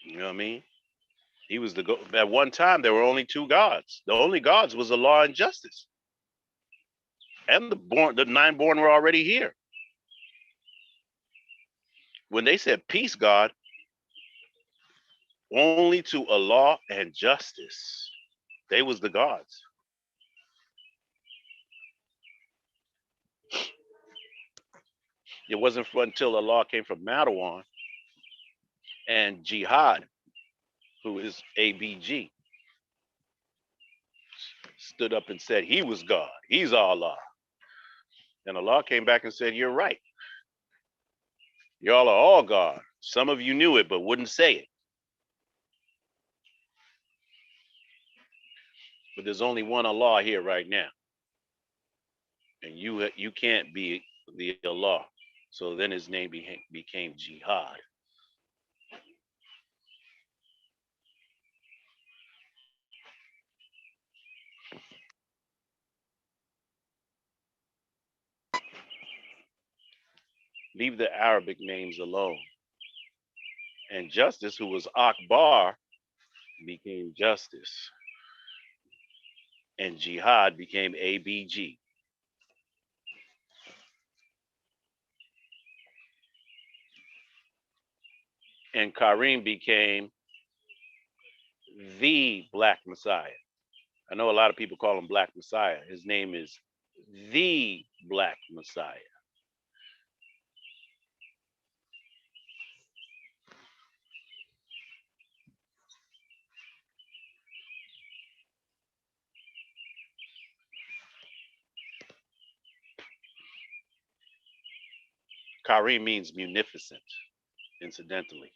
You know what I mean? He was at one time there were only two gods. The only gods was the law and justice. And the nine born were already here. When they said peace, God, only to Allah and justice. They was the gods. It wasn't until Allah came from Madawan and Jihad, who is ABG, stood up and said he was God. He's Allah. And Allah came back and said, you're right. Y'all are all God. Some of you knew it, but wouldn't say it. But there's only one Allah here right now. And you can't be the Allah. So then his name became Jihad. Leave the Arabic names alone. And Justice, who was Akbar, became Justice. And Jihad became ABG. And Kareem became the Black Messiah. I know a lot of people call him Black Messiah. His name is the Black Messiah. Kareem means munificent, incidentally.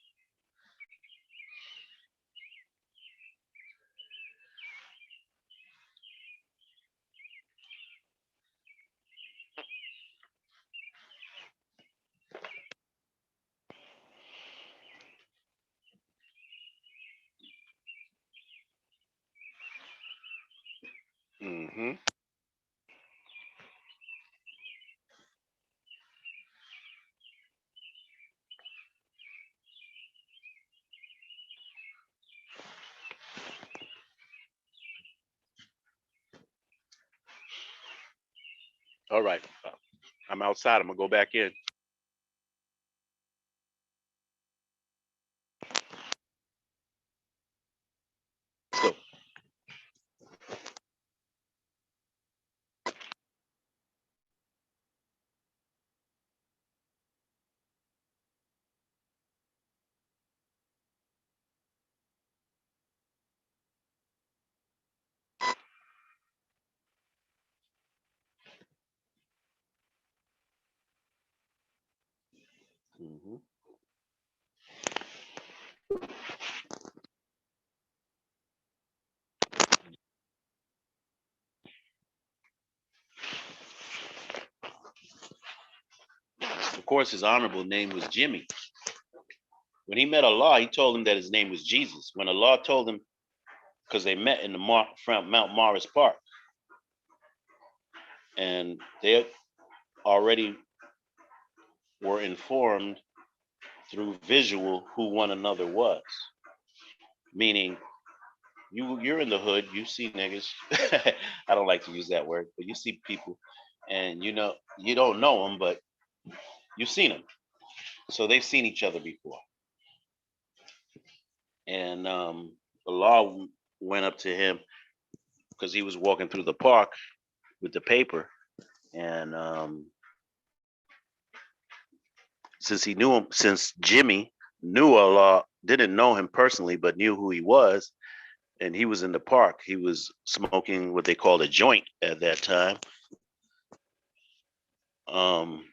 Mm-hmm. All right. I'm outside. I'm going to go back in. Let's go. Mhm. Of course, his honorable name was Jimmy. When he met Allah, he told him that his name was Jesus. When Allah told him, because they met in the front Mount Morris Park, and they already were informed through visual who one another was. Meaning, you're in the hood, you see niggas. I don't like to use that word, but you see people, and you know you don't know them, but you've seen them. So they've seen each other before. And Allah went up to him because he was walking through the park with the paper, and since Jimmy knew Allah, didn't know him personally, but knew who he was, and he was in the park. He was smoking what they called a joint at that time. Um,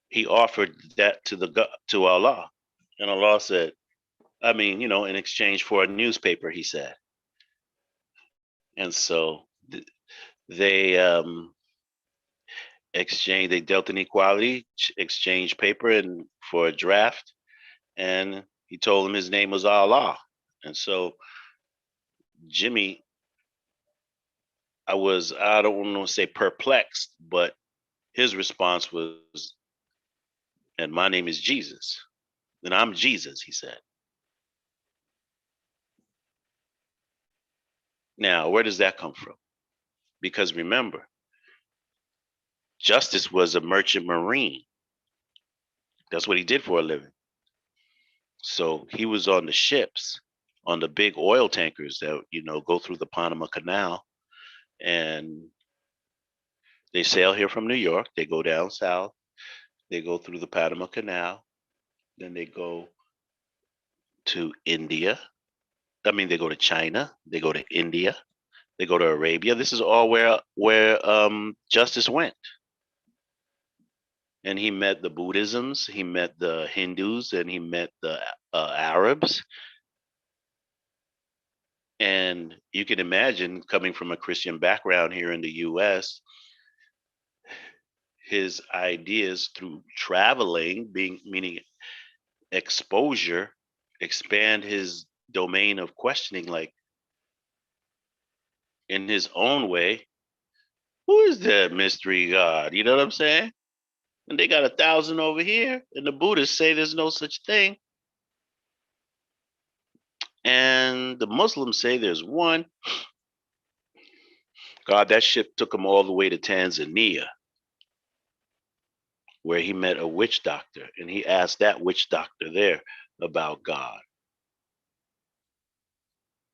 he offered that to Allah, and Allah said, I mean, in exchange for a newspaper, he said. And so they they dealt an equality, exchanged paper and for a draft, and he told him his name was Allah. And so Jimmy, I don't want to say perplexed, but his response was, and my name is Jesus. Then I'm Jesus, he said. Now, where does that come from? Because remember, Justice was a merchant marine. That's what he did for a living. So he was on the ships, on the big oil tankers that, go through the Panama Canal. And they sail here from New York. They go down south. They go through the Panama Canal. Then they go to India. I mean, they go to China. They go to India. They go to Arabia. This is all where Justice went. And he met the Buddhisms. He met the Hindus, and he met the Arabs. And you can imagine, coming from a Christian background here in the U.S., his ideas through traveling, meaning exposure, expand his domain of questioning, like in his own way. Who is that mystery God? You know what I'm saying? And they got 1,000 over here, and the Buddhists say there's no such thing. And the Muslims say there's one. God, that ship took him all the way to Tanzania, where he met a witch doctor, and he asked that witch doctor there about God.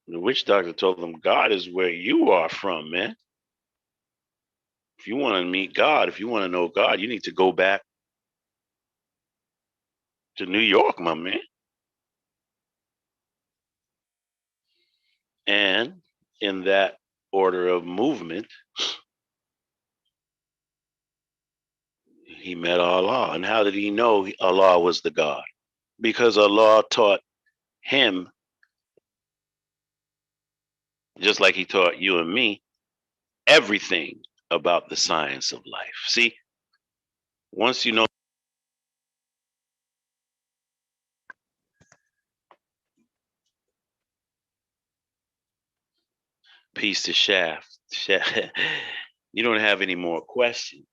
And the witch doctor told him, God is where you are from, man. If you want to meet God, if you want to know God, you need to go back to New York, my man. And in that order of movement, he met Allah. And how did he know Allah was the God? Because Allah taught him, just like he taught you and me, everything about the science of life. See, once you know, peace to Shaft, you don't have any more questions.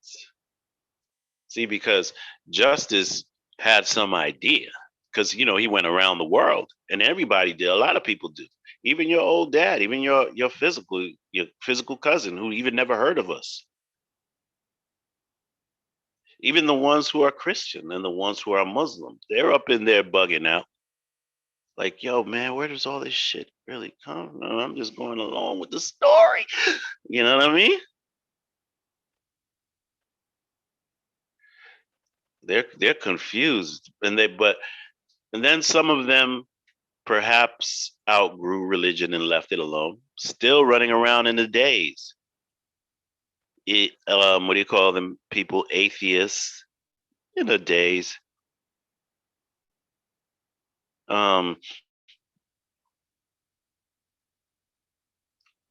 See, because Justice had some idea, because he went around the world, and everybody did. A lot of people do. Even your old dad, even your physical cousin, who even never heard of us. Even the ones who are Christian and the ones who are Muslim, they're up in there bugging out. Like, yo, man, where does all this shit really come from? I'm just going along with the story. You know what I mean? They're confused, and then some of them perhaps outgrew religion and left it alone. Still running around in the days. What do you call them? People, atheists, in the days. Um,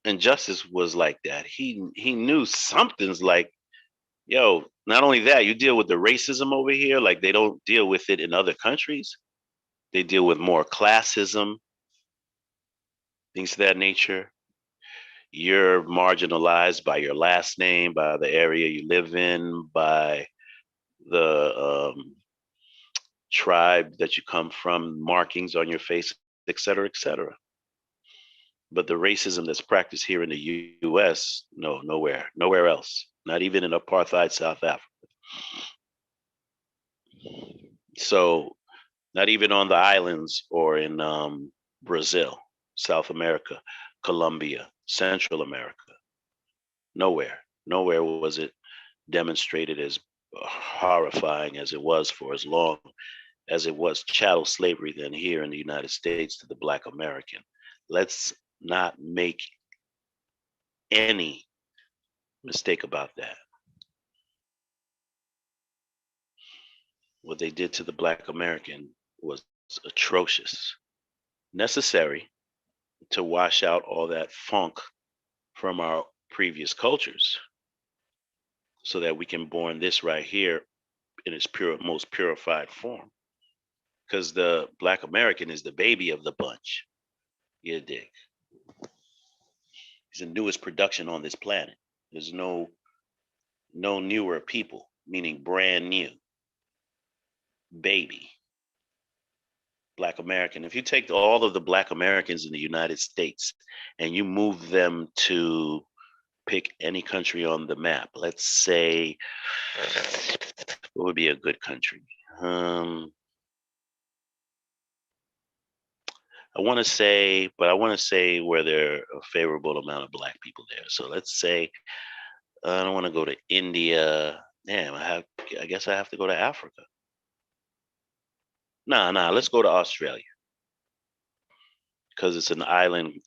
and Justice was like that. He knew something's like, yo, not only that, you deal with the racism over here, like they don't deal with it in other countries. They deal with more classism, things of that nature. You're marginalized by your last name, by the area you live in, by the tribe that you come from, markings on your face, et cetera, et cetera. But the racism that's practiced here in the US, no, nowhere else, not even in apartheid South Africa. So, not even on the islands or in Brazil, South America, Colombia, Central America. Nowhere was it demonstrated as horrifying as it was for as long as it was chattel slavery then here in the United States to the Black American. Let's not make any mistake about that. What they did to the Black American was atrocious, necessary to wash out all that funk from our previous cultures so that we can born this right here in its pure, most purified form. Because the Black American is the baby of the bunch. You dig? He's the newest production on this planet. There's no newer people, meaning brand new. Baby. Black American. If you take all of the Black Americans in the United States and you move them to pick any country on the map, let's say, what would be a good country? I want to say where there are a favorable amount of Black people there. So let's say I don't want to go to India. Damn, I guess I have to go to Africa. Nah, let's go to Australia because it's an island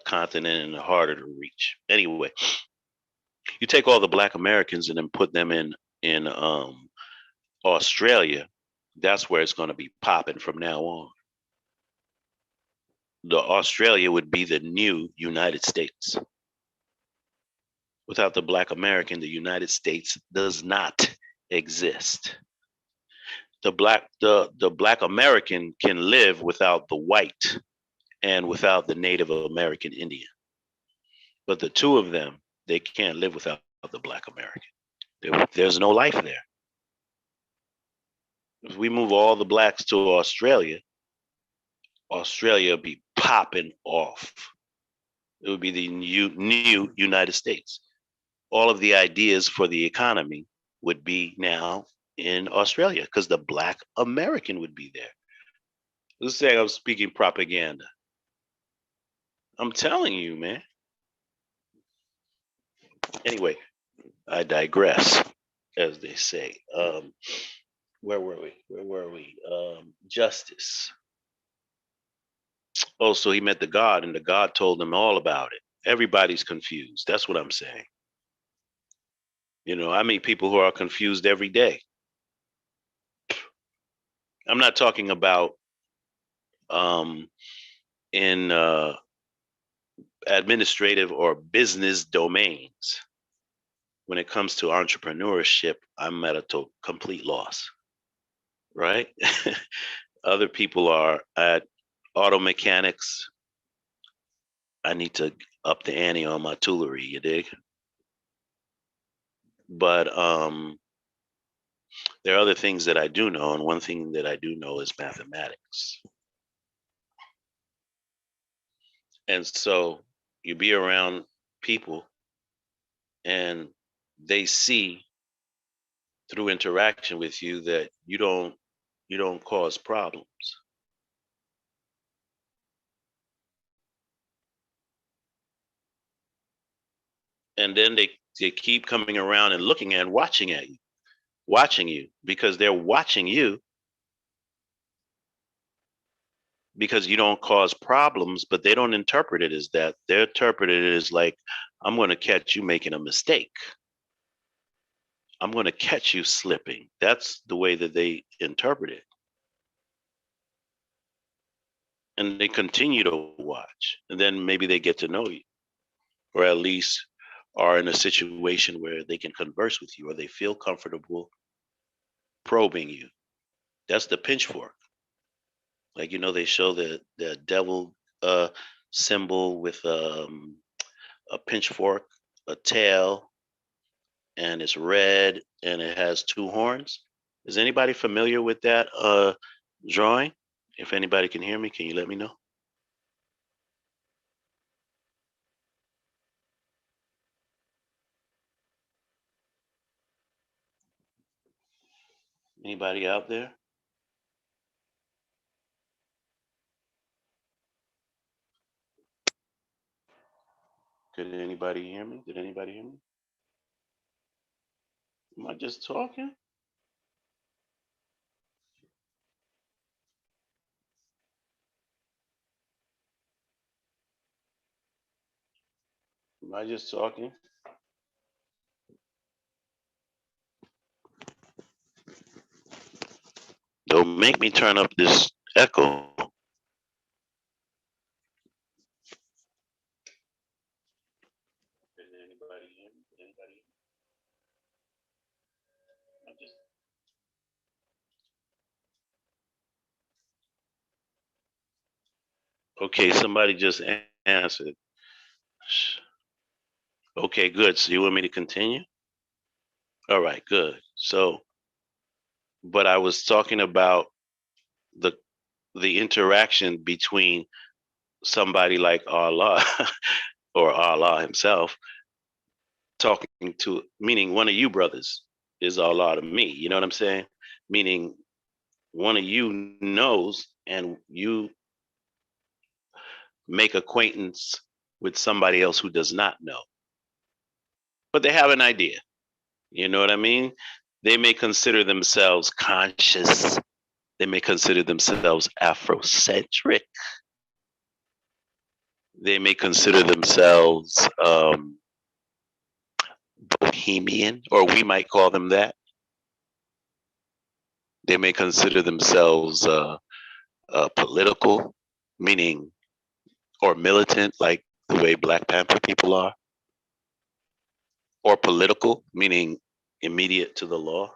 continent and harder to reach. Anyway, you take all the Black Americans and then put them in Australia. That's where it's going to be popping from now on. The Australia would be the new United States. Without the Black American, the United States does not exist. The Black American can live without the white and without the Native American Indian. But the two of them, they can't live without the Black American. There's no life there. If we move all the blacks to Australia, Australia would be popping off. It would be the new United States. All of the ideas for the economy would be now in Australia because the Black American would be there. Let's say I'm speaking propaganda. I'm telling you, man. Anyway, I digress, as they say. Where were we? Justice. Oh, so he met the God, and the God told him all about it. Everybody's confused. That's what I'm saying. You know, I meet people who are confused every day. I'm not talking about in administrative or business domains. When it comes to entrepreneurship, I'm at a complete loss, right? Other people are at auto mechanics. I need to up the ante on my toolery, you dig? But there are other things that I do know, and one thing that I do know is mathematics. And so you be around people and they see through interaction with you that you don't cause problems. And then they keep coming around and looking and watching you because they're watching you because you don't cause problems, but they don't interpret it as that. They interpret it as like, I'm going to catch you making a mistake. I'm going to catch you slipping. That's the way that they interpret it. And they continue to watch. And then maybe they get to know you, or at least are in a situation where they can converse with you, or they feel comfortable probing you. That's the pinchfork. Like, you know, they show the devil symbol with a pinchfork, a tail, and it's red and it has two horns. Is anybody familiar with that drawing? If anybody can hear me, can you let me know? Anybody out there? Could anybody hear me? Did anybody hear me? Am I just talking? Am I just talking? Don't make me turn up this echo. Did anybody hear me? Did anybody hear me? I'm just... Okay, somebody just answered. Okay, good. So you want me to continue? All right, good. So, but I was talking about the the interaction between somebody like Allah or Allah himself talking to, meaning one of you brothers is Allah to me. You know what I'm saying? Meaning one of you knows and you make acquaintance with somebody else who does not know, but they have an idea. You know what I mean? They may consider themselves conscious. They may consider themselves Afrocentric. They may consider themselves bohemian, or we might call them that. They may consider themselves political, meaning, or militant, like the way Black Panther people are, or political, meaning immediate to the law.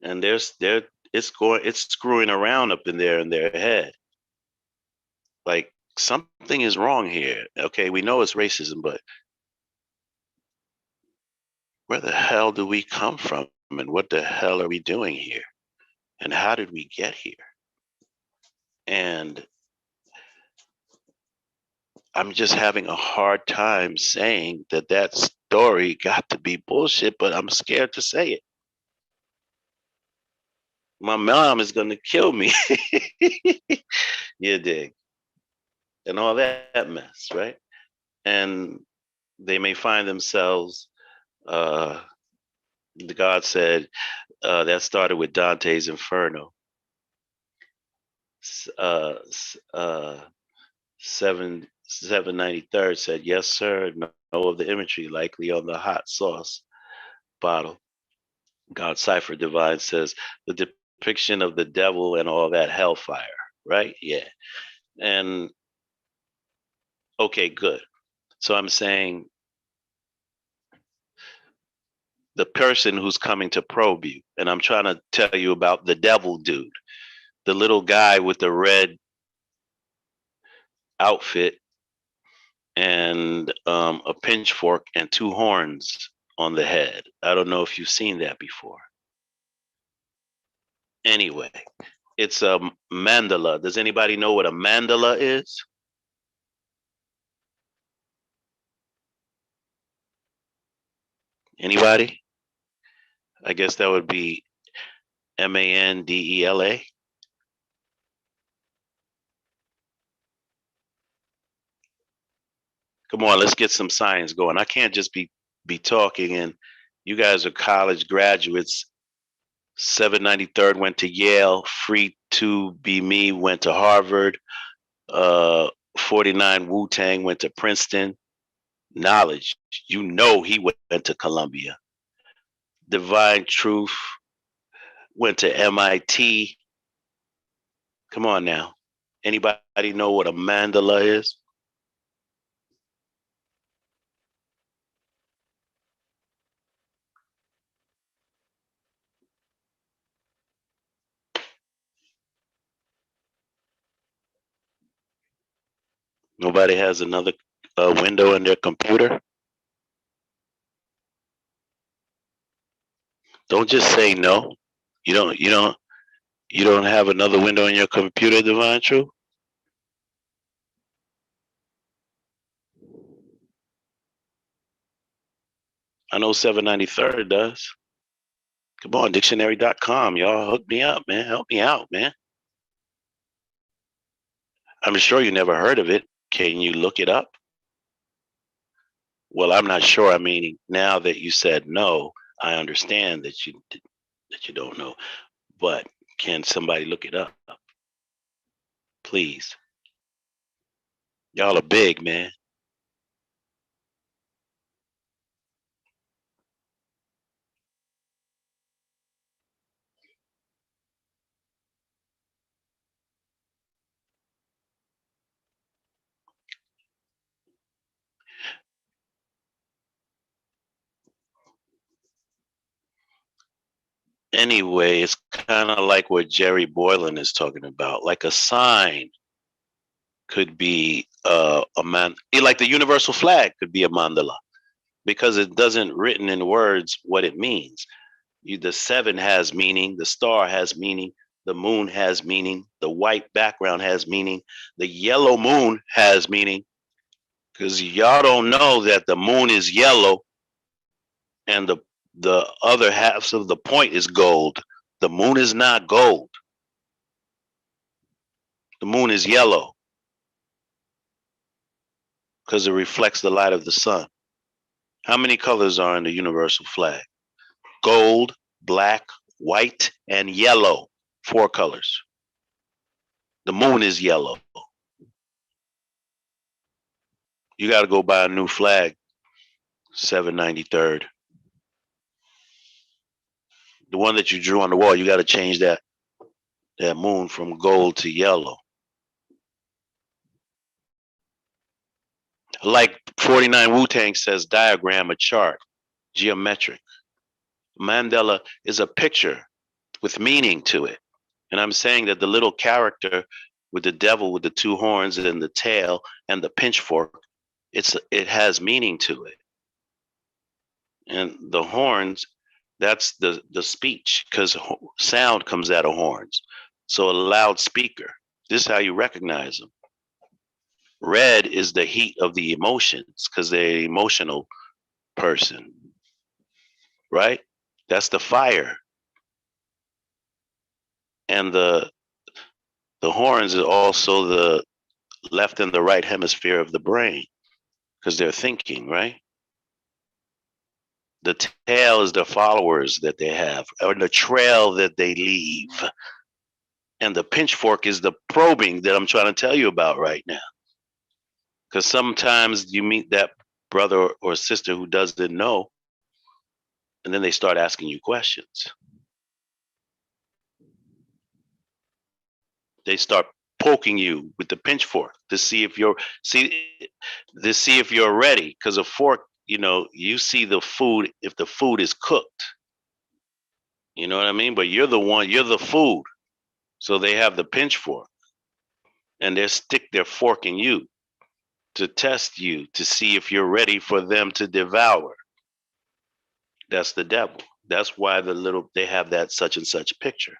And it's screwing around up in their head. Like something is wrong here. Okay, we know it's racism, but where the hell do we come from? And what the hell are we doing here? And how did we get here? And I'm just having a hard time saying that story got to be bullshit, but I'm scared to say it. My mom is going to kill me. You dig? And all that mess, right? And they may find themselves, God said, that started with Dante's Inferno. 793rd said, yes, sir. Know of the imagery, likely on the hot sauce bottle. God Cipher Divine says, the depiction of the devil and all that hellfire, right? Yeah. And okay, good. So I'm saying the person who's coming to probe you, and I'm trying to tell you about the devil dude, the little guy with the red outfit and a pinchfork and two horns on the head. I don't know if you've seen that before. Anyway, it's a mandala. Does anybody know what a mandala is? Anybody? I guess that would be Mandela. Come on, let's get some science going. I can't just be talking, and you guys are college graduates. 793rd went to Yale. Free to Be Me went to Harvard. 49 Wu-Tang went to Princeton. Knowledge, you know he went to Columbia. Divine Truth went to MIT. Come on now. Anybody know what a mandala is? Nobody has another window in their computer? Don't just say no. You don't you don't you don't have another window in your computer, Divine Truth? I know 793rd does. Come on, dictionary.com. Y'all hook me up, man. Help me out, man. I'm sure you never heard of it. Can you look it up? Well, I'm not sure. I mean, now that you said no, I understand that you don't know. But can somebody look it up? Please. Y'all are big, man. Anyway, it's kind of like what Jerry Boylan is talking about. Like a sign could be a man, like the universal flag could be a mandala because it doesn't written in words what it means. The seven has meaning, the star has meaning, the moon has meaning, the white background has meaning, the yellow moon has meaning, because y'all don't know that the moon is yellow and the other halves of the point is gold. The moon is not gold. The moon is yellow because it reflects the light of the sun. How many colors are in the universal flag? Gold, black, white, and yellow. 4 colors. The moon is yellow. You got to go buy a new flag, 793rd. The one that you drew on the wall, you got to change that moon from gold to yellow. Like 49 Wu-Tang says, diagram a chart, geometric. Mandela is a picture with meaning to it. And I'm saying that the little character with the devil with the 2 horns and the tail and the pitchfork, it has meaning to it. And the horns, that's the speech, because sound comes out of horns. So a loudspeaker, this is how you recognize them. Red is the heat of the emotions because they're an emotional person, right? That's the fire. And the horns is also the left and the right hemisphere of the brain because they're thinking, right? The tail is the followers that they have or the trail that they leave. And the pitchfork is the probing that I'm trying to tell you about right now. Because sometimes you meet that brother or sister who doesn't know, and then they start asking you questions. They start poking you with the pitchfork to see if you're ready. Because a fork, you see the food if the food is cooked. You know what I mean? But you're the food. So they have the pitchfork, and they stick their fork in you to test you to see if you're ready for them to devour. That's the devil. That's why they have that such and such picture,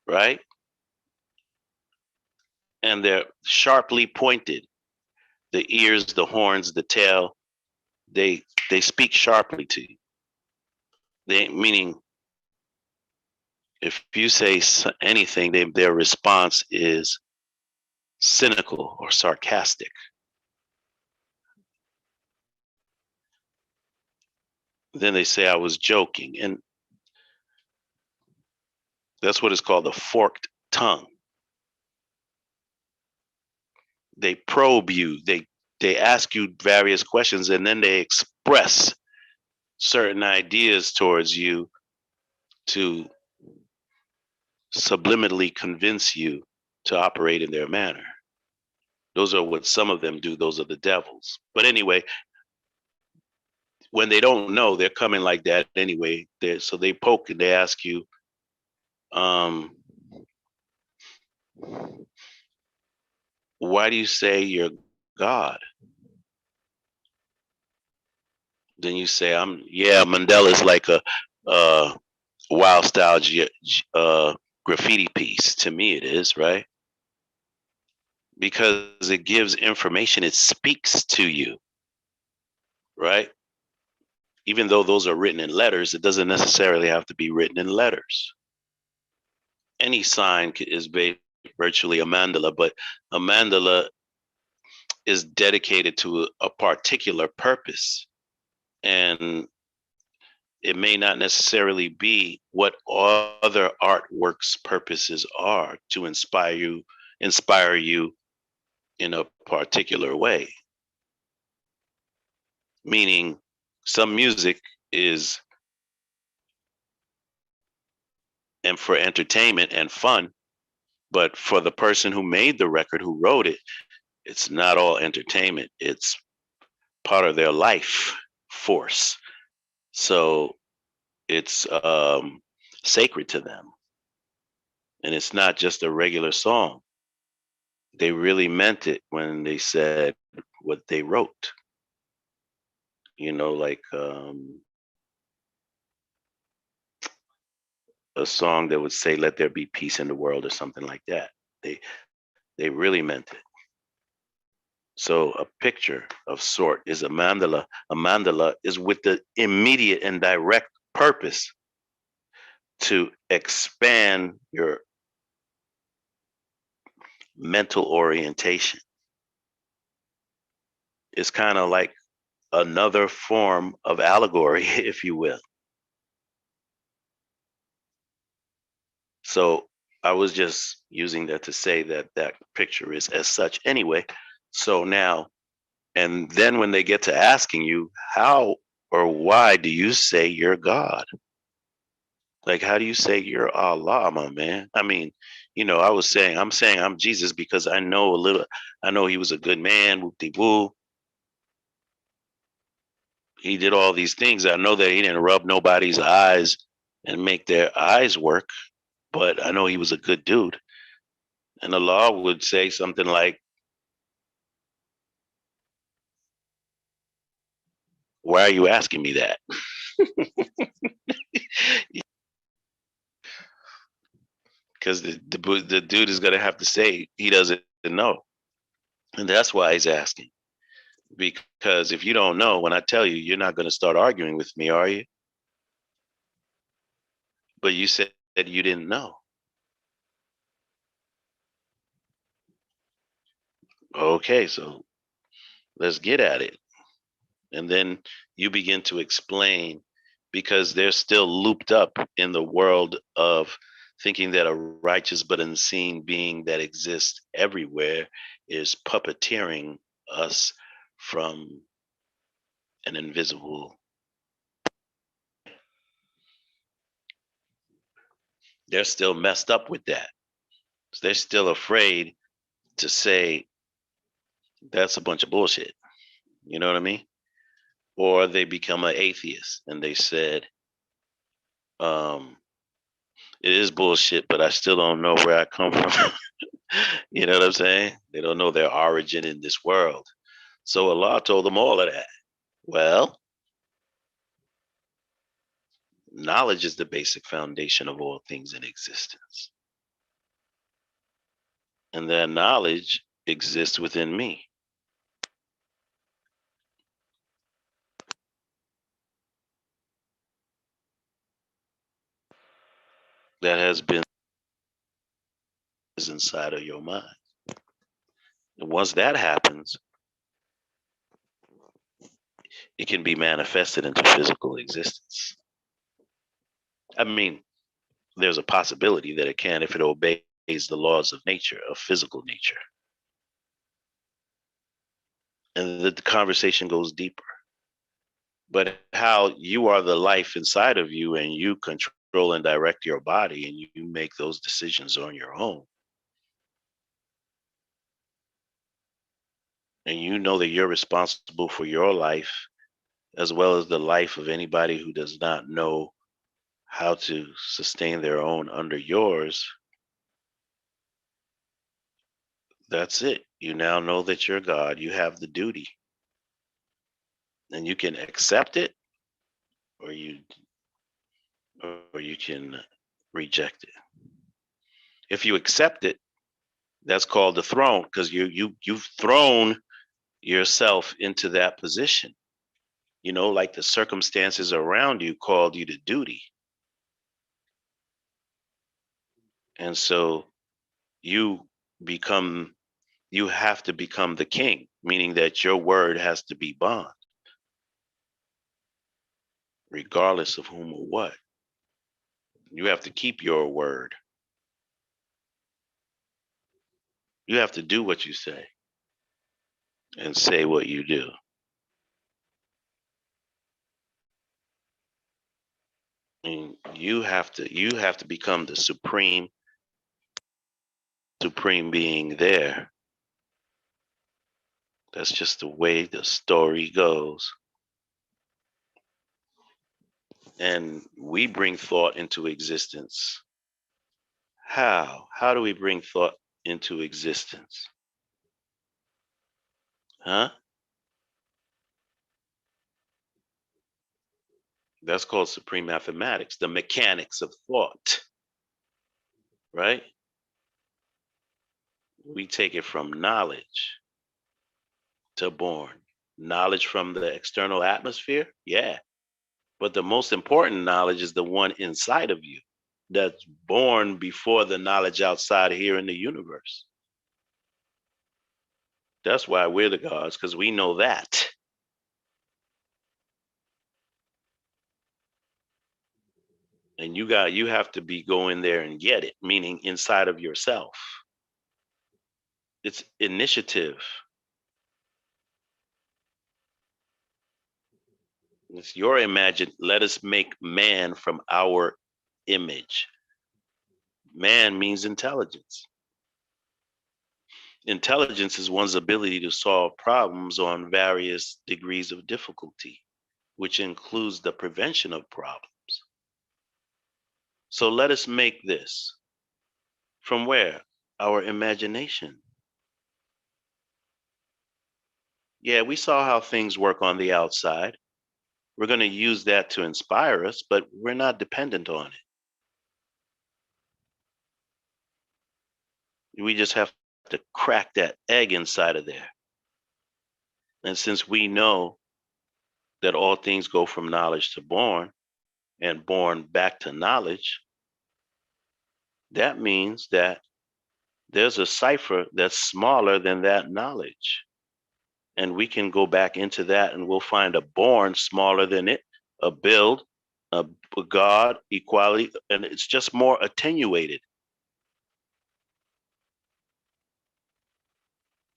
right? And they're sharply pointed. The ears, the horns, the tail, they speak sharply to you. Meaning, if you say anything, their response is cynical or sarcastic. Then they say I was joking, and that's what is called a forked tongue. They probe you. They ask you various questions, and then they express certain ideas towards you to subliminally convince you to operate in their manner. Those are what some of them do. Those are the devils. But anyway, when they don't know, they're coming like that anyway. So they poke and they ask you, why do you say you're God? Then you say, Mandela's like a wild style graffiti piece. To me, it is, right? Because it gives information, it speaks to you, right? Even though those are written in letters, it doesn't necessarily have to be written in letters. Any sign is virtually a mandala, but a mandala is dedicated to a particular purpose. And it may not necessarily be what other artworks' purposes are to inspire you in a particular way. Meaning some music is and for entertainment and fun, but for the person who made the record, who wrote it, it's not all entertainment. It's part of their life force. So it's sacred to them. And it's not just a regular song. They really meant it when they said what they wrote. You know, like a song that would say, "Let there be peace in the world," or something like that. They really meant it. So a picture of sort is a mandala. A mandala is with the immediate and direct purpose to expand your mental orientation. It's kind of like another form of allegory, if you will. So I was just using that to say that that picture is as such anyway. So now, and then when they get to asking you, how or why do you say you're God? Like, how do you say you're Allah, my man? I mean, I'm saying I'm Jesus because I know he was a good man, whoop-de-woo. He did all these things. I know that he didn't rub nobody's eyes and make their eyes work, but I know he was a good dude. And Allah would say something like, why are you asking me that? Because the dude is going to have to say he doesn't know. And that's why he's asking. Because if you don't know, when I tell you, you're not going to start arguing with me, are you? But you said that you didn't know. Okay, so let's get at it. And then you begin to explain, because they're still looped up in the world of thinking that a righteous but unseen being that exists everywhere is puppeteering us from an invisible. They're still messed up with that. They're still afraid to say that's a bunch of bullshit. You know what I mean? Or they become an atheist and they said, it is bullshit, but I still don't know where I come from. You know what I'm saying? They don't know their origin in this world. So Allah told them all of that. Well, knowledge is the basic foundation of all things in existence. And that knowledge exists within me. That has been inside of your mind. And once that happens, it can be manifested into physical existence. I mean, there's a possibility that it can if it obeys the laws of nature, of physical nature. And the conversation goes deeper. but how you are the life inside of you, and you control and direct your body, and you make those decisions on your own. And you know that you're responsible for your life as well as the life of anybody who does not know how to sustain their own under yours. That's it. You now know that you're God. You have the duty. And you can accept it, or you can reject it. If you accept it, that's called the throne, because you've thrown yourself into that position. You know, like the circumstances around you called you to duty. And so you become, you have to become the king, meaning that your word has to be bond, regardless of whom or what. You have to keep your word. You have to do what you say and say what you do. And you have to become the supreme being there. That's just the way the story goes. And we bring thought into existence. How? How do we bring thought into existence? Huh? That's called supreme mathematics, the mechanics of thought, right? We take it from knowledge to born. Knowledge from the external atmosphere, yeah. But the most important knowledge is the one inside of you that's born before the knowledge outside here in the universe. That's why we're the gods, because we know that. And you have to be go in there and get it, meaning inside of yourself. It's initiative. It's your imagine. Let us make man from our image. Man means intelligence. Intelligence is one's ability to solve problems on various degrees of difficulty, which includes the prevention of problems. So let us make this. From where? Our imagination. Yeah, we saw how things work on the outside. We're going to use that to inspire us, but we're not dependent on it. We just have to crack that egg inside of there. And since we know that all things go from knowledge to born and born back to knowledge, that means that there's a cipher that's smaller than that knowledge. And we can go back into that and we'll find a born smaller than it, a build, a God, equality, and it's just more attenuated.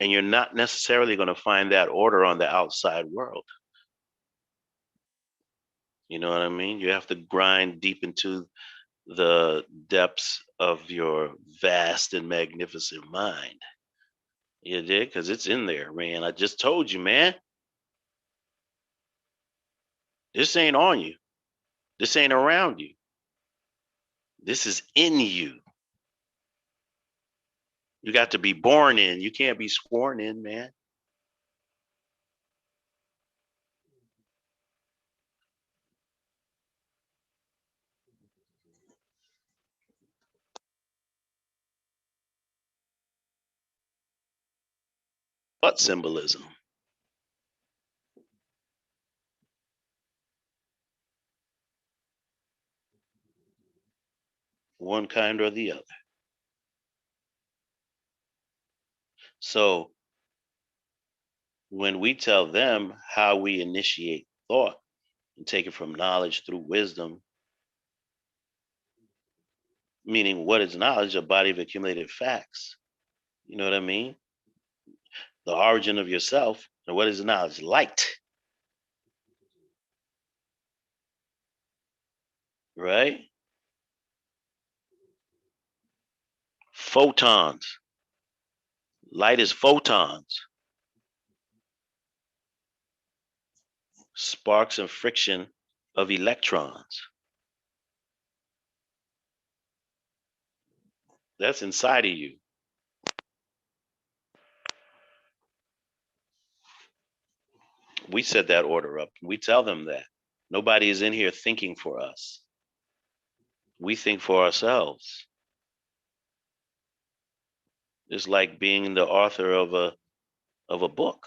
And you're not necessarily going to find that order on the outside world. You know what I mean? You have to grind deep into the depths of your vast and magnificent mind. You did? Because it's in there, man. I just told you, man. This ain't on you. This ain't around you. This is in you. You got to be born in. You can't be sworn in, man. What symbolism? One kind or the other. So when we tell them how we initiate thought and take it from knowledge through wisdom, meaning what is knowledge? A body of accumulated facts. You know what I mean? The origin of yourself. And what is knowledge? Light. right? Photons. Light is photons. Sparks and friction of electrons. That's inside of you. We set that order up. We tell them that. Nobody is in here thinking for us. We think for ourselves. It's like being the author of a book.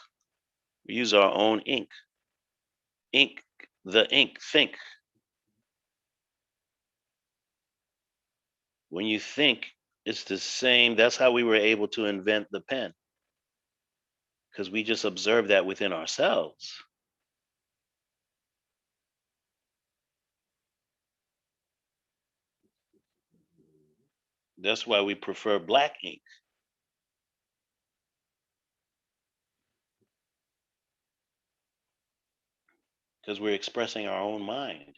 We use our own ink. Ink, the ink, think. When you think, it's the same. That's how we were able to invent the pen, because we just observed that within ourselves. That's why we prefer black ink. Because we're expressing our own mind.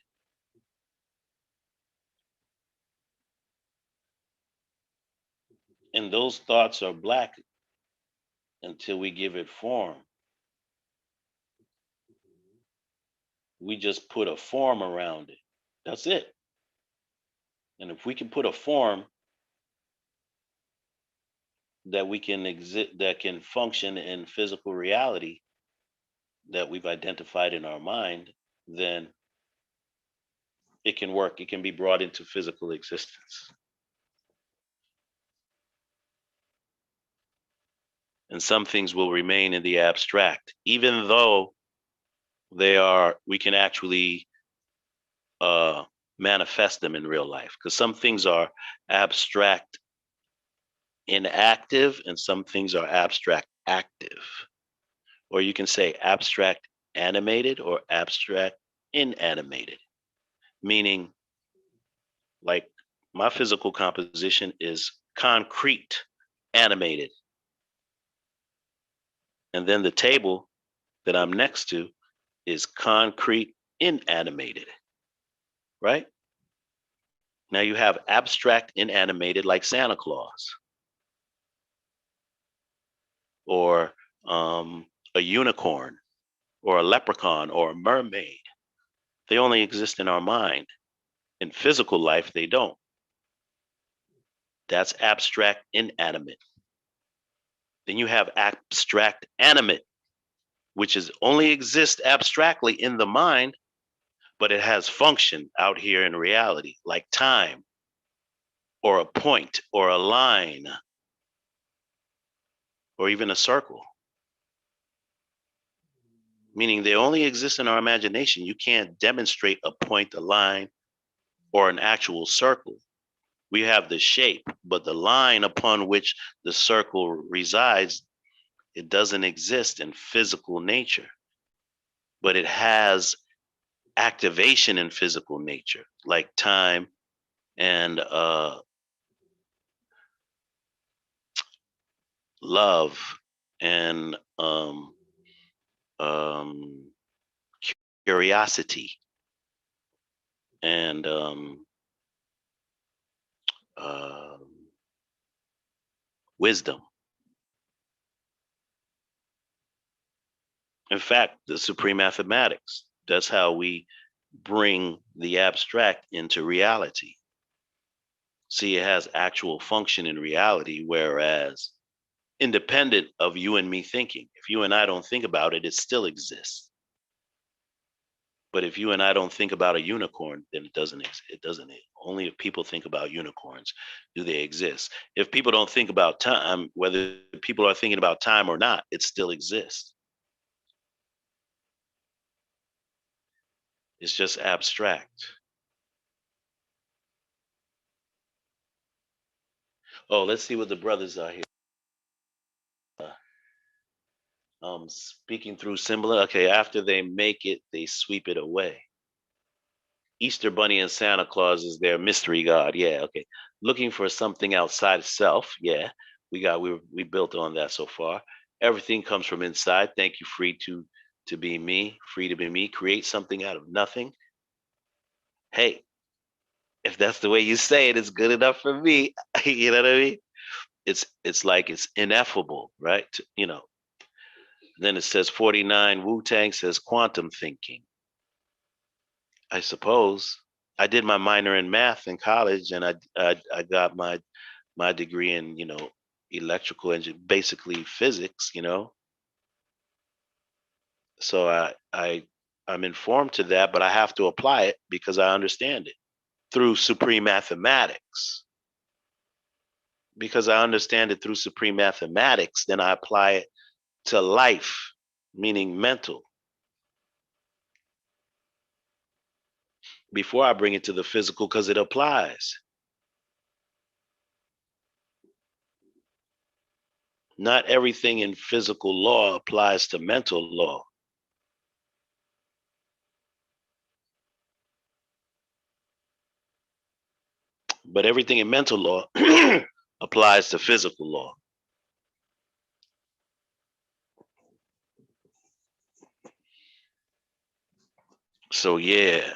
And those thoughts are black until we give it form. We just put a form around it. That's it. And if we can put a form that we can exist, that can function in physical reality that we've identified in our mind, then it can work. It can be brought into physical existence. And some things will remain in the abstract, even though we can actually manifest them in real life. Because some things are abstract inactive and some things are abstract active. Or you can say abstract animated or abstract inanimated, meaning like my physical composition is concrete animated. And then the table that I'm next to is concrete inanimated, right? Now you have abstract inanimated like Santa Claus or a unicorn or a leprechaun or a mermaid. They only exist in our mind. In physical life, they don't. That's abstract inanimate. Then you have abstract animate, which is only exists abstractly in the mind, but it has function out here in reality, like time or a point or a line or even a circle. Meaning they only exist in our imagination. You can't demonstrate a point, a line, or an actual circle. We have the shape, but the line upon which the circle resides, it doesn't exist in physical nature, but it has activation in physical nature, like time and love and um, curiosity and uh, wisdom. In fact, the supreme mathematics, that's how we bring the abstract into reality. See, it has actual function in reality, whereas independent of you and me thinking, if you and I don't think about it, it still exists. But if you and I don't think about a unicorn, then it doesn't exist. It doesn't. Only if people think about unicorns do they exist. If people don't think about time, whether people are thinking about time or not, it still exists. It's just abstract. Oh, let's see what the brothers are here. Speaking through symbol. Okay, after they make it, they sweep it away. Easter Bunny and Santa Claus is their mystery god. Yeah, okay. Looking for something outside of self. Yeah, we built on that so far. Everything comes from inside. Thank you, free to be me, free to be me. Create something out of nothing. Hey, If that's the way you say it, it's good enough for me. You know what I mean? It's like it's ineffable, right? You know. Then it says 49. Wu-Tang says quantum thinking. I suppose I did my minor in math in college, and I got my degree in electrical engineering, basically physics. So I'm informed to that, but I have to apply it because I understand it through supreme mathematics. Because I understand it through supreme mathematics, then I apply it to life, meaning mental, before I bring it to the physical because it applies. Not everything in physical law applies to mental law. But everything in mental law applies to physical law. So yeah,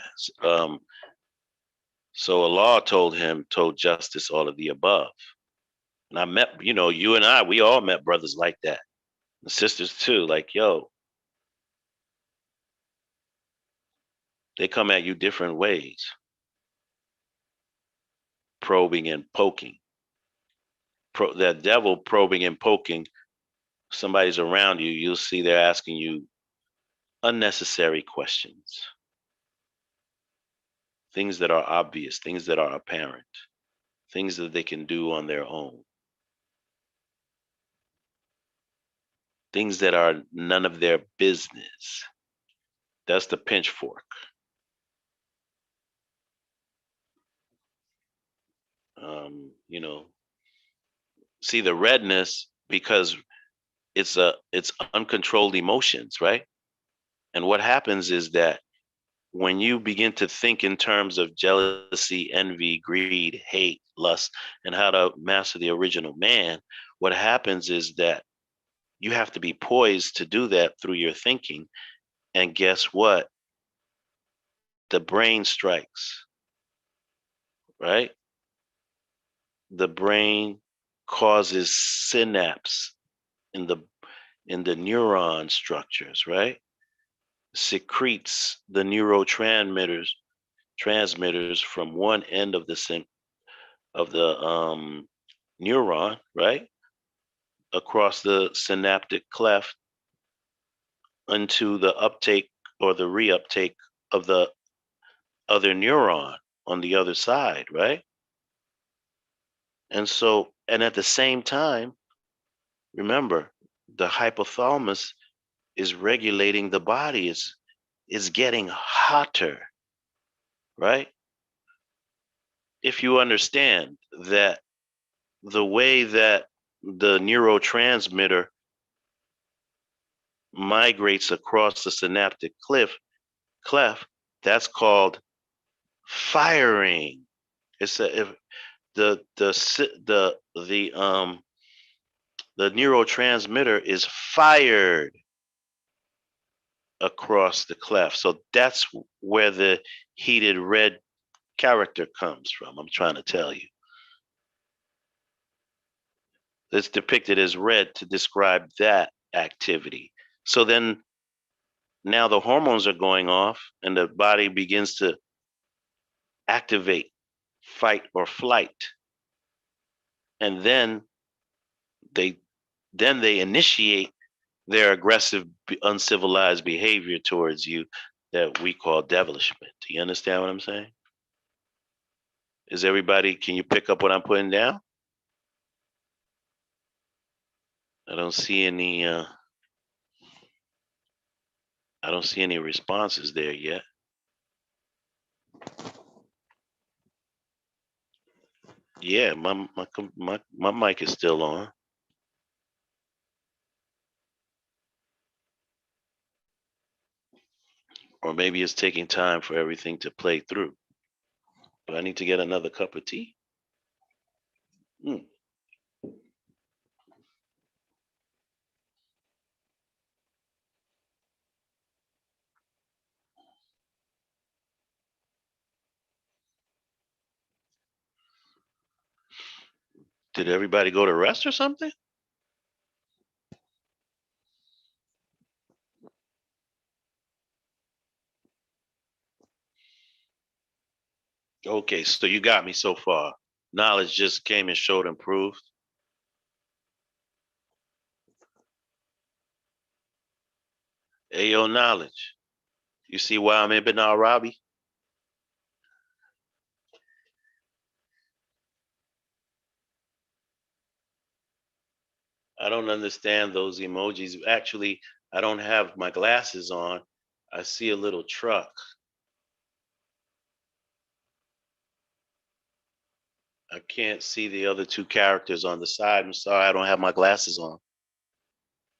so Allah told Justice all of the above. And I met, you and we all met brothers like that. And sisters too, like, yo, they come at you different ways, probing and poking. That devil probing and poking, somebody's around you, you'll see they're asking you unnecessary questions. Things that are obvious, things that are apparent, things that they can do on their own. Things that are none of their business. That's the pitchfork. You know, see the redness because it's uncontrolled emotions, right? And what happens is that when you begin to think in terms of jealousy, envy, greed, hate, lust, and how to master the original man, what happens is that you have to be poised to do that through your thinking. And guess what? The brain strikes, right? The brain causes synapse in the neuron structures, right? Secretes the transmitters from one end of the neuron, right, across the synaptic cleft into the uptake or the reuptake of the other neuron on the other side, right? And at the same time, remember, the hypothalamus is regulating the body, is getting hotter, right? If you understand that the way that the neurotransmitter migrates across the synaptic cleft, that's called firing. It's if the neurotransmitter is fired across the cleft. So that's where the heated red character comes from. I'm trying to tell you. It's depicted as red to describe that activity. So then now the hormones are going off and the body begins to activate fight or flight. And they they initiate their aggressive, uncivilized behavior towards you that we call devilishment. Do you understand what I'm saying? Is everybody, can you pick up what I'm putting down? I don't see any responses there yet. Yeah, my mic is still on. Or maybe it's taking time for everything to play through. Do I need to get another cup of tea? Did everybody go to rest or something? Okay, so you got me so far. Knowledge just came and showed improved. Ayo, knowledge. You see why I'm Ibn Arabi? I don't understand those emojis. Actually, I don't have my glasses on. I see a little truck. I can't see the other two characters on the side. I'm sorry, I don't have my glasses on.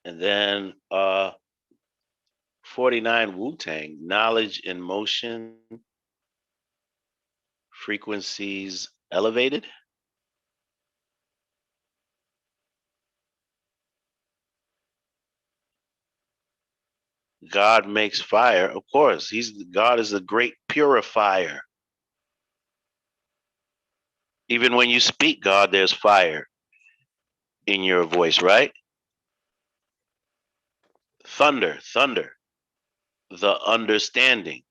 And then 49 Wu-Tang, knowledge in motion, frequencies elevated. God makes fire. Of course, God is a great purifier. Even when you speak God, there's fire in your voice, right? Thunder, thunder, the understanding.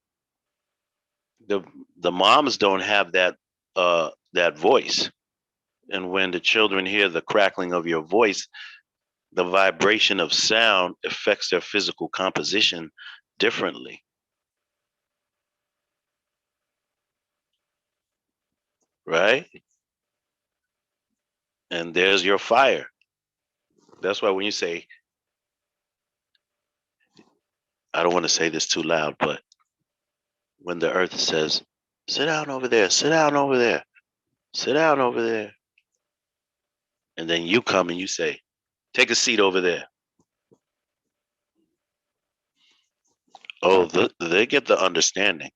The the moms don't have that voice. And when the children hear the crackling of your voice, the vibration of sound affects their physical composition differently, right? And there's your fire. That's why when you say, I don't want to say this too loud, but when the earth says, sit down over there, sit down over there, sit down over there. And then you come and you say, take a seat over there. Oh, they get the understanding.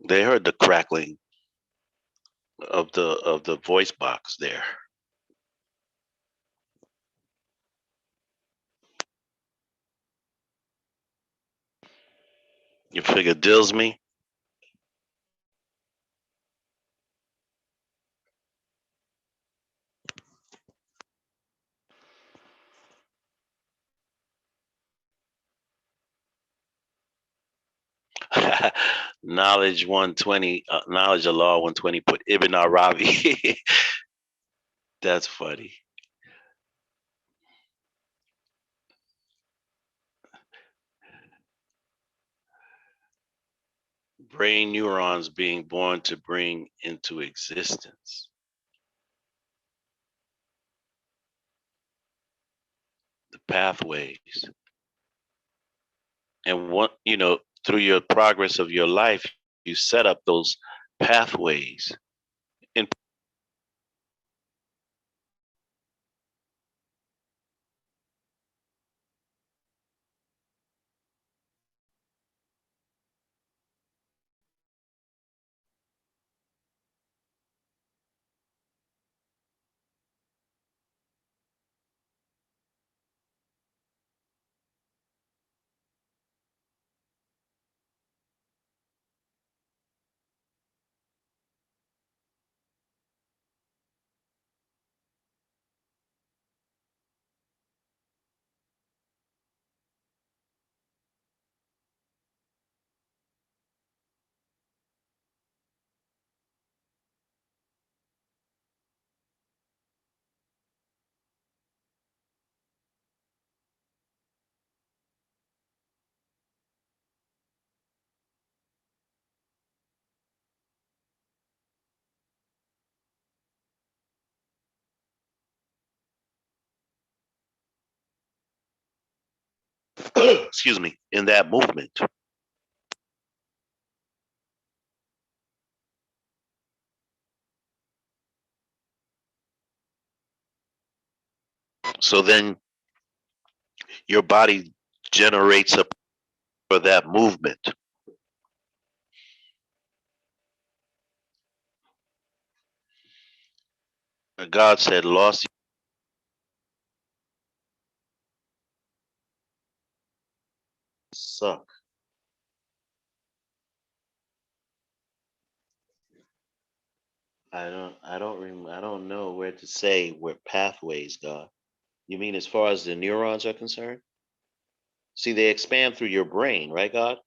They heard the crackling of the voice box there. You figure dills me? Knowledge 120, knowledge of law 120 put Ibn Arabi. That's funny. Brain neurons being born to bring into existence the pathways. And what, through your progress of your life, you set up those pathways. And excuse me, in that movement. So then your body generates a for that movement. God said, lost suck. I don't know where to say where pathways, God. You mean as far as the neurons are concerned? See, they expand through your brain, right, God?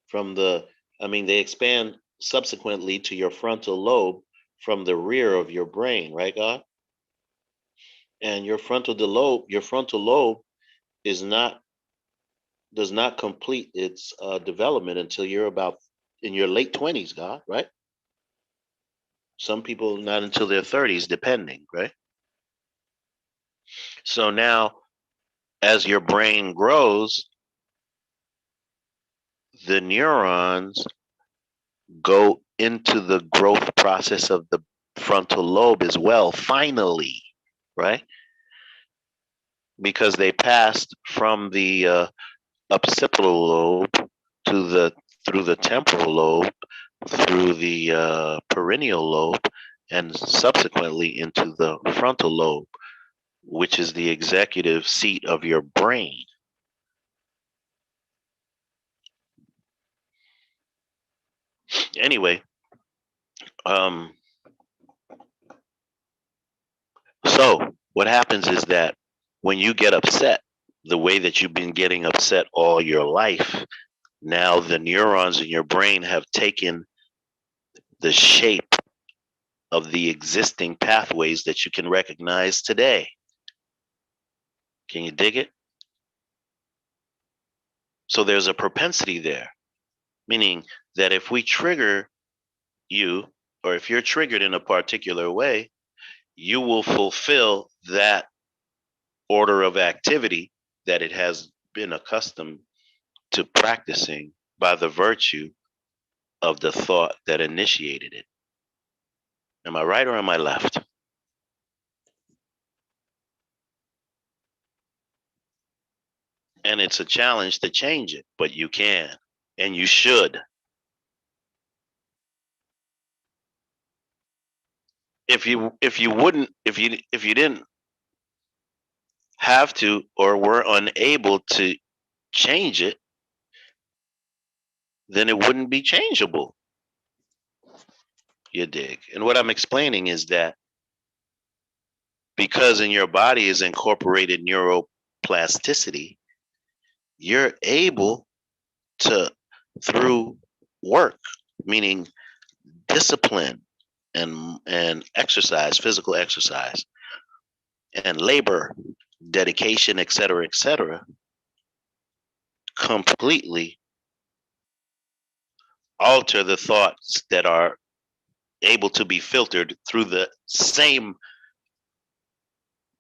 From the, I mean, they expand subsequently to your frontal lobe from the rear of your brain, right, God? And your frontal lobe is not does not complete its development until you're about in your late 20s, God, right? Some people not until their 30s, depending, right? So now, as your brain grows, the neurons go into the growth process of the frontal lobe as well, finally, right? Because they passed from the occipital lobe to the through the temporal lobe, through the perennial lobe, and subsequently into the frontal lobe, which is the executive seat of your brain. Anyway, um, so what happens is that when you get upset, the way that you've been getting upset all your life, now the neurons in your brain have taken the shape of the existing pathways that you can recognize today. Can you dig it? So there's a propensity there, meaning that if we trigger you, or if you're triggered in a particular way, you will fulfill that order of activity that it has been accustomed to practicing by the virtue of the thought that initiated it. Am I right or am I left? And it's a challenge to change it, but you can and you should. If you didn't have to or were unable to change it, then it wouldn't be changeable. You dig? And what I'm explaining is that because in your body is incorporated neuroplasticity, you're able to, through work, meaning discipline and exercise, physical exercise, and labor, dedication, et cetera, completely alter the thoughts that are able to be filtered through the same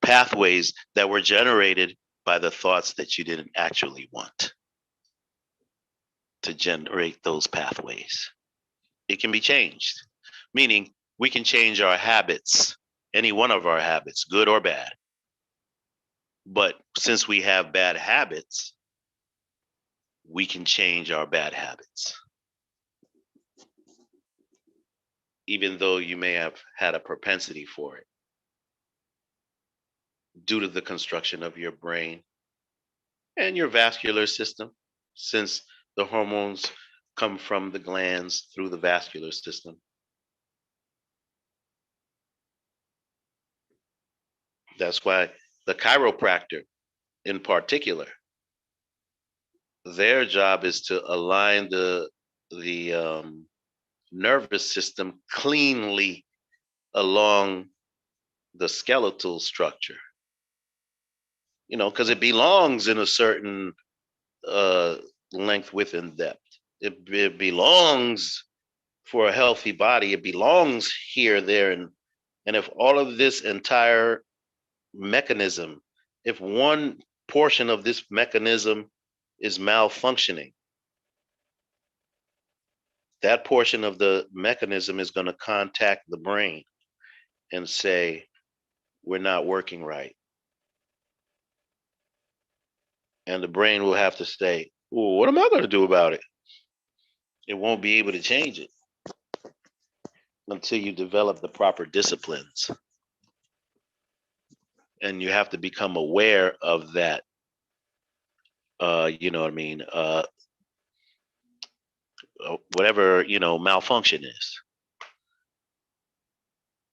pathways that were generated by the thoughts that you didn't actually want to generate those pathways. It can be changed, meaning we can change our habits, any one of our habits, good or bad. But since we have bad habits, we can change our bad habits. Even though you may have had a propensity for it due to the construction of your brain and your vascular system, since the hormones come from the glands through the vascular system. That's why the chiropractor in particular, their job is to align the nervous system cleanly along the skeletal structure, because it belongs in a certain uh, length, width, and depth. It belongs for a healthy body. It belongs here, there, and if all of this entire mechanism, if one portion of this mechanism is malfunctioning, that portion of the mechanism is going to contact the brain and say, we're not working right. And the brain will have to say, well, what am I going to do about it? It won't be able to change it until you develop the proper disciplines. And you have to become aware of that, you know what I mean, whatever, malfunction is.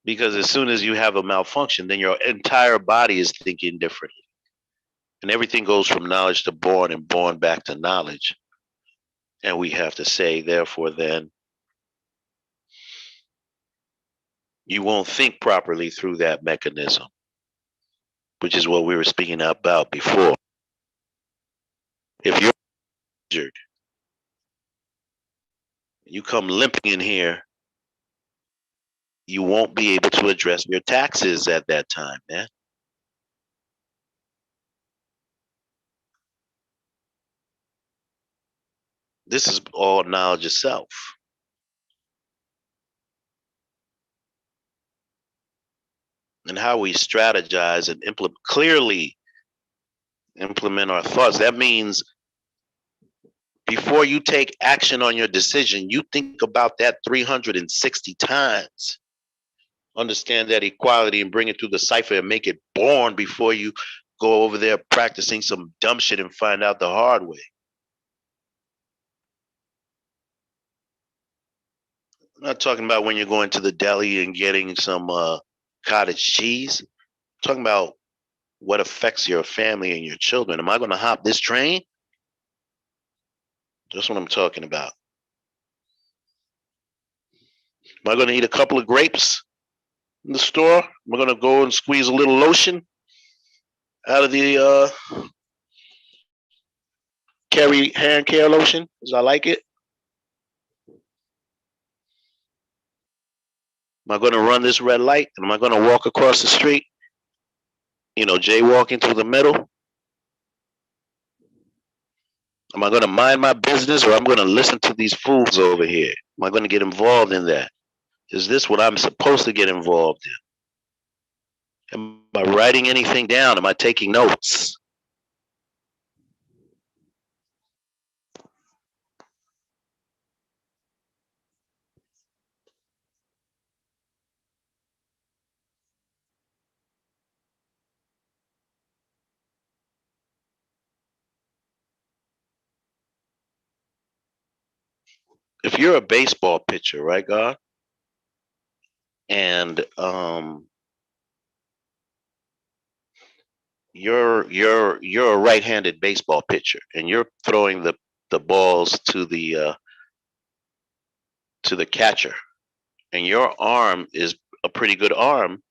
Because as soon as you have a malfunction, then your entire body is thinking differently. And everything goes from knowledge to born and born back to knowledge. And we have to say, therefore, then, you won't think properly through that mechanism, which is what we were speaking about before. If you're injured, you come limping in here, you won't be able to address your taxes at that time, man. This is all knowledge itself. And how we strategize and clearly implement our thoughts. That means before you take action on your decision, you think about that 360 times. Understand that equality and bring it through the cipher and make it born before you go over there practicing some dumb shit and find out the hard way. I'm not talking about when you're going to the deli and getting some cottage cheese. I'm talking about what affects your family and your children. Am I going to hop this train? That's what I'm talking about. Am I going to eat a couple of grapes in the store? Am I going to go and squeeze a little lotion out of the hand care lotion because I like it? Am I going to run this red light? Am I going to walk across the street? Jaywalking through the middle? Am I going to mind my business or I'm going to listen to these fools over here? Am I going to get involved in that? Is this what I'm supposed to get involved in? Am I writing anything down? Am I taking notes? If you're a baseball pitcher, right, God? And you're a right-handed baseball pitcher, and you're throwing the balls to the catcher, and your arm is a pretty good arm,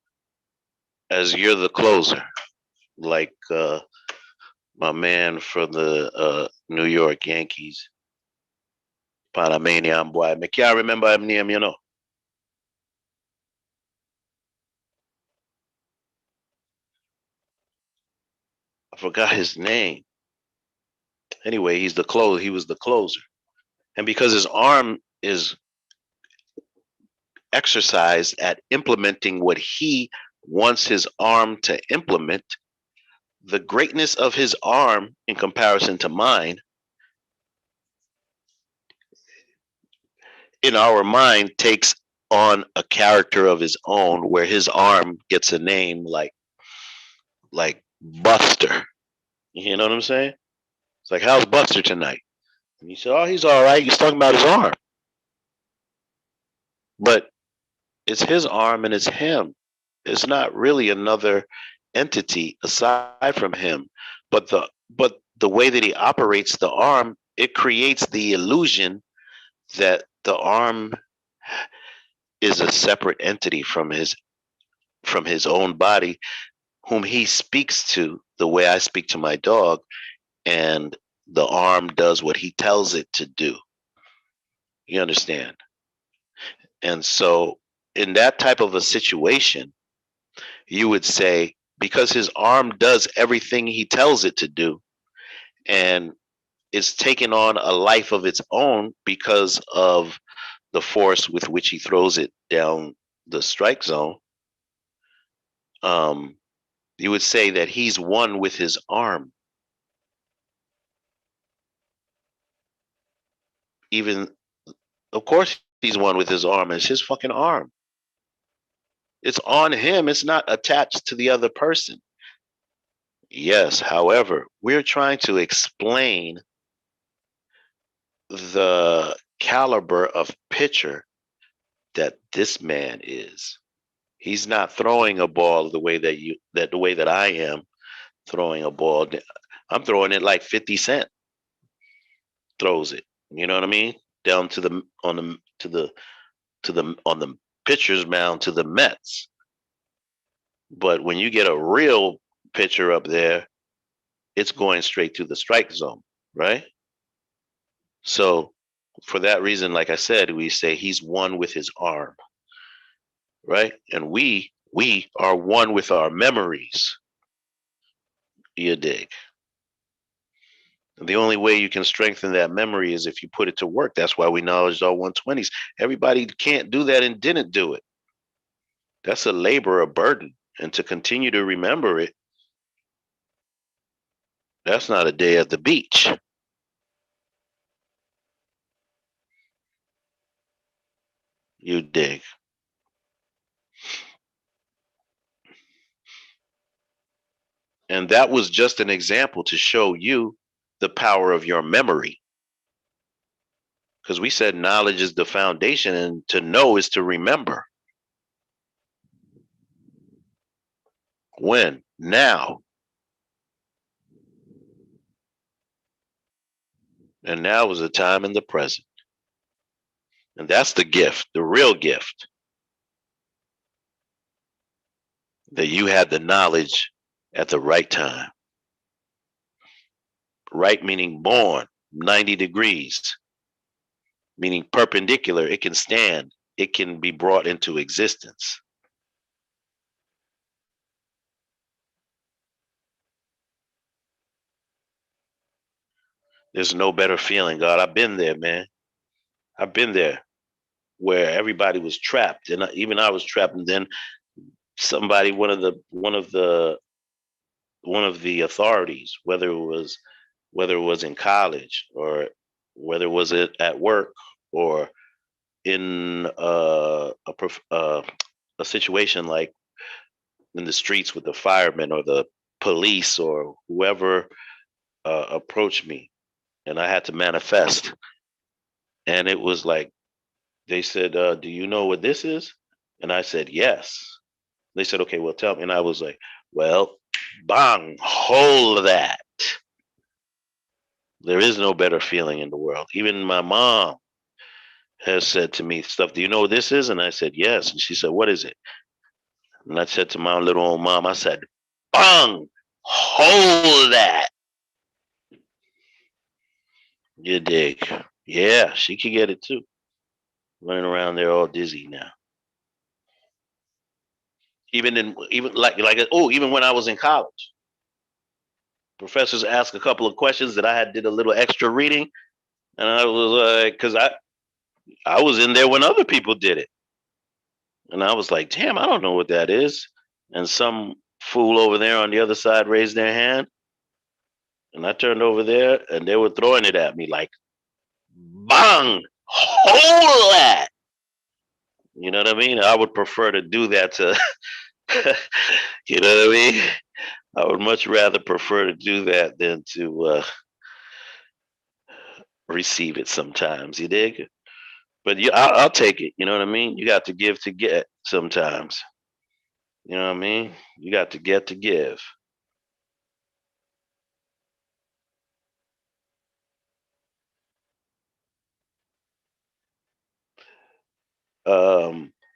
as you're the closer, like my man from the New York Yankees, Panamanian boy. I can't remember his name, I forgot his name. Anyway, he was the closer. And because his arm is exercised at implementing what he wants his arm to implement, the greatness of his arm in comparison to mine, in our mind, takes on a character of his own, where his arm gets a name like Buster. You know what I'm saying? It's like, how's Buster tonight? And you said, oh, he's all right. He's talking about his arm. But it's his arm and it's him. It's not really another entity aside from him. But the way that he operates the arm, it creates the illusion that the arm is a separate entity from his own body, whom he speaks to the way I speak to my dog, and the arm does what he tells it to do. You understand? And so in that type of a situation, you would say, because his arm does everything he tells it to do, and it's taken on a life of its own because of the force with which he throws it down the strike zone, you would say that he's one with his arm. Even, of course, he's one with his arm. It's his fucking arm. It's on him. It's not attached to the other person. Yes, however, we're trying to explain the caliber of pitcher that this man is. He's not throwing a ball the way that I am throwing a ball. I'm throwing it like 50 Cent throws it. You know what I mean? Down to the on the pitcher's mound to the Mets. But when you get a real pitcher up there, it's going straight to the strike zone, right? So for that reason, like I said, we say he's one with his arm, right? And we are one with our memories. You dig? The only way you can strengthen that memory is if you put it to work. That's why we acknowledged all 120s. Everybody can't do that and didn't do it. That's a labor, a burden. And to continue to remember it, that's not a day at the beach. You dig? And that was just an example to show you the power of your memory. Because we said knowledge is the foundation, and to know is to remember. When? Now. And now is the time in the present. And that's the gift, the real gift. That you had the knowledge at the right time. Right meaning born, 90 degrees. Meaning perpendicular, it can stand. It can be brought into existence. There's no better feeling, God. I've been there, man. I've been there where everybody was trapped, and even I was trapped. And then somebody, one of the authorities, whether it was in college or whether it was at work or in a situation like in the streets with the firemen or the police or whoever approached me, and I had to manifest. And it was like, they said, do you know what this is? And I said, yes. They said, okay, well, tell me. And I was like, well, bang, hold that. There is no better feeling in the world. Even my mom has said to me stuff, do you know what this is? And I said, yes. And she said, what is it? And I said to my little old mom, I said, bang, hold that. You dig? Yeah, she could get it too. Running around there all dizzy now. Even when I was in college, professors asked a couple of questions that I did a little extra reading, and I was like, because I was in there when other people did it, and I was like, damn, I don't know what that is. And some fool over there on the other side raised their hand, and I turned over there, and they were throwing it at me like, bang, hold that. You know what I mean? I would prefer to do that to, you know what I mean? I would much rather prefer to do that than to receive it sometimes. You dig? But I'll take it. You know what I mean? You got to give to get sometimes. You know what I mean? You got to get to give.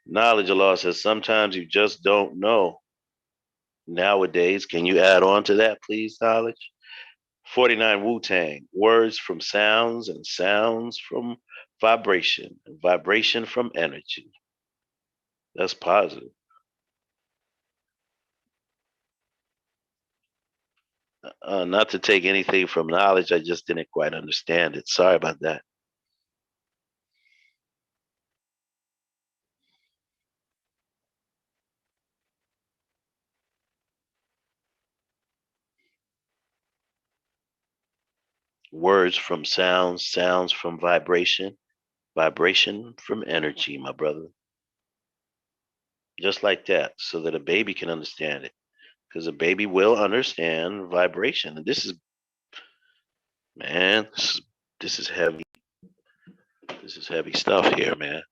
Knowledge, Allah says, sometimes you just don't know. Nowadays, can you add on to that, please, knowledge? 49 Wu-Tang, words from sounds and sounds from vibration, and vibration from energy. That's positive. Not to take anything from knowledge, I just didn't quite understand it. Sorry about that. Words from sounds, sounds from vibration, vibration from energy, my brother. Just like that, so that a baby can understand it. Because a baby will understand vibration. And this is, man, this is heavy. This is heavy stuff here, man.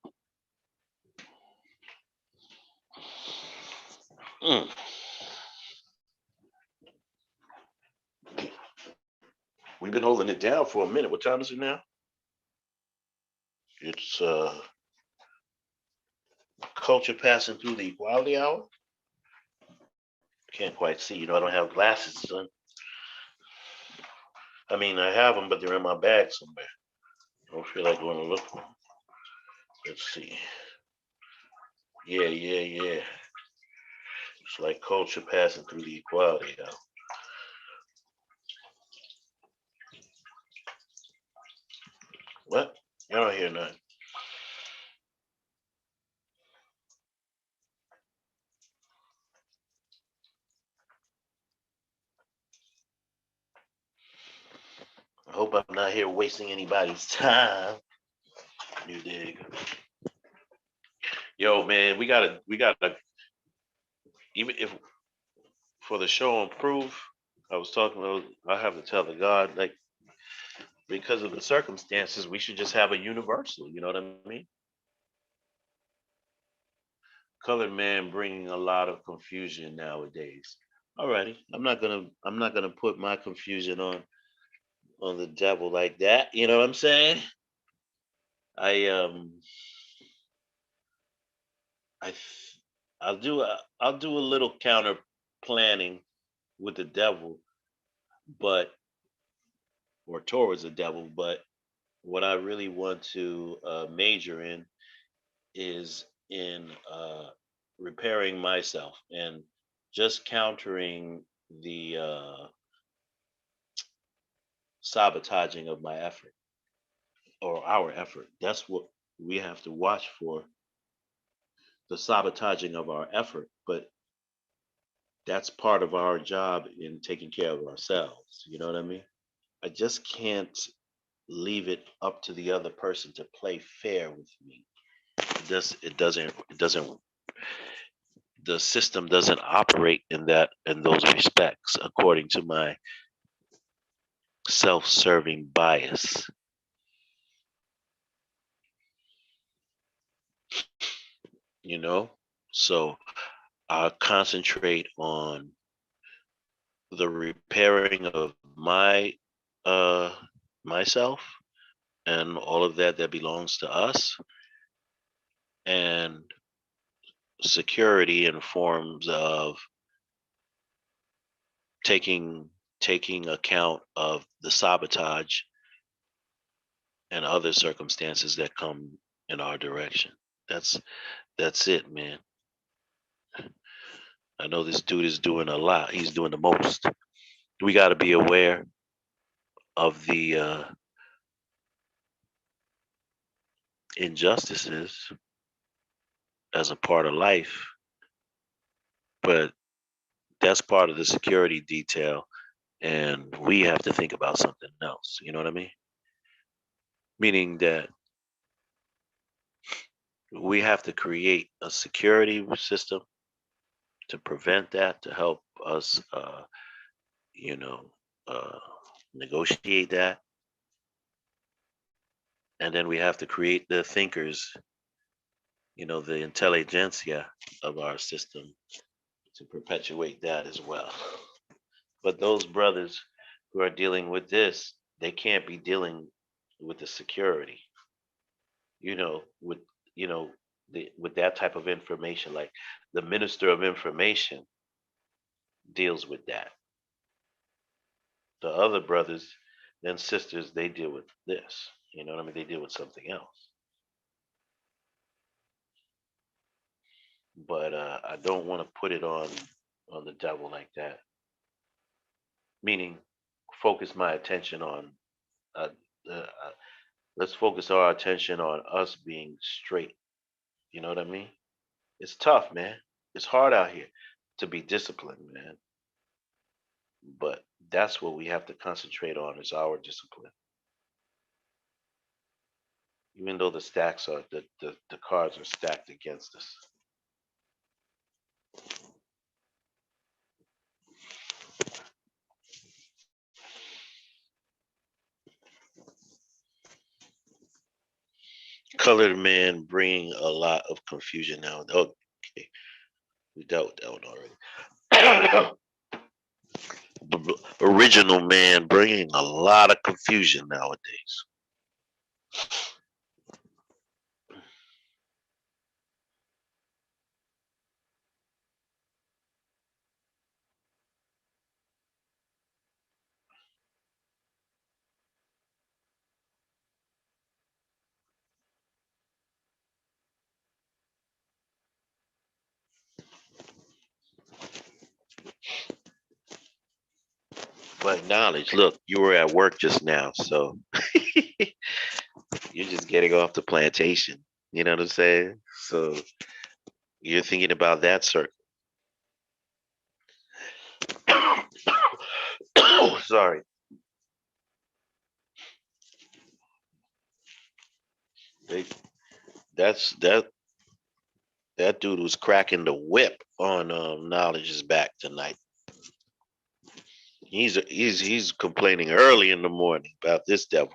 Mm. We've been holding it down for a minute. What time is it now? It's culture passing through the equality hour. Can't quite see. I don't have glasses, son. I mean, I have them, but they're in my bag somewhere. I don't feel like going to look for them. Let's see. Yeah. It's like culture passing through the equality hour. What? Y'all don't hear nothing. I hope I'm not here wasting anybody's time. You dig? Yo, man, we gotta, even if for the show improve, I have to tell the God, like, because of the circumstances, we should just have a universal, you know what I mean? Colored man bringing a lot of confusion nowadays. Alrighty, I'm not gonna put my confusion on the devil like that. You know what I'm saying? I I th- I'll do a little counter planning with the devil, but or towards the devil. But what I really want to major in is in repairing myself and just countering the sabotaging of my effort or our effort. That's what we have to watch for, the sabotaging of our effort. But that's part of our job in taking care of ourselves. You know what I mean? I just can't leave it up to the other person to play fair with me. It doesn't the system doesn't operate in those respects according to my self-serving bias. You know? So I concentrate on the repairing of my uh myself and all of that belongs to us, and security in forms of taking taking account of the sabotage and other circumstances that come in our direction. That's that's it, man. I know this dude is doing a lot. He's doing the most. We got to be aware of the injustices as a part of life, but that's part of the security detail, and we have to think about something else. You know what I mean? Meaning that we have to create a security system to prevent that, to help us, you know, uh, negotiate that, and then we have to create the thinkers, the intelligentsia of our system to perpetuate that as well. But those brothers who are dealing with this, they can't be dealing with the security, with with that type of information. Like the minister of information deals with that. The other brothers and sisters, they deal with this. You know what I mean? They deal with something else. But I don't want to put it on the devil like that. Meaning, focus my attention on. Uh, uh, let's focus our attention on us being straight. You know what I mean? It's tough, man. It's hard out here to be disciplined, man. But that's what we have to concentrate on is our discipline. Even though the cards are stacked against us. colored man bringing a lot of confusion now. Okay, we dealt with that one already. Original man bringing a lot of confusion nowadays. But knowledge, look, you were at work just now, so you're just getting off the plantation. You know what I'm saying? So you're thinking about that circle. Oh, sorry. They, that's that dude was cracking the whip on knowledge's back tonight. He's complaining early in the morning about this devil.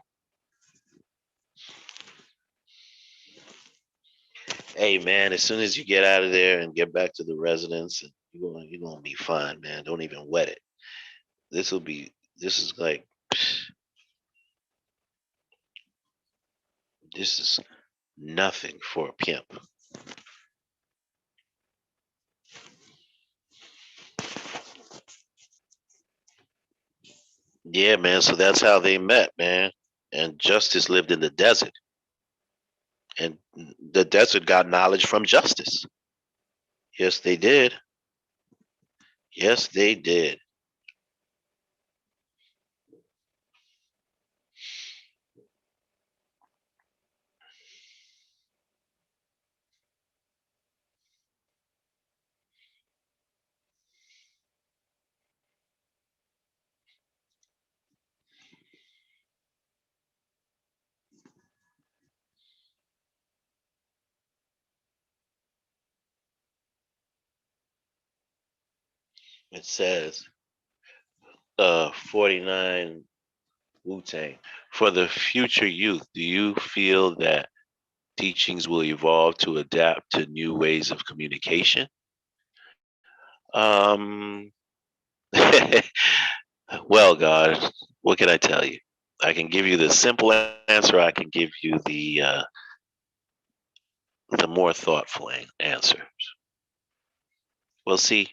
Hey man, as soon as you get out of there and get back to the residence, you're gonna be fine, man. Don't even wet it. This is like this is nothing for a pimp. Yeah, man. So that's how they met, man. And Justice lived in the desert, and the desert got knowledge from Justice. Yes, they did. Yes, they did. It says 49 Wu-Tang. For the future youth, do you feel that teachings will evolve to adapt to new ways of communication? Um, well, God, what can I tell you? I can give you the simple answer. I can give you the more thoughtful answer. Well, see,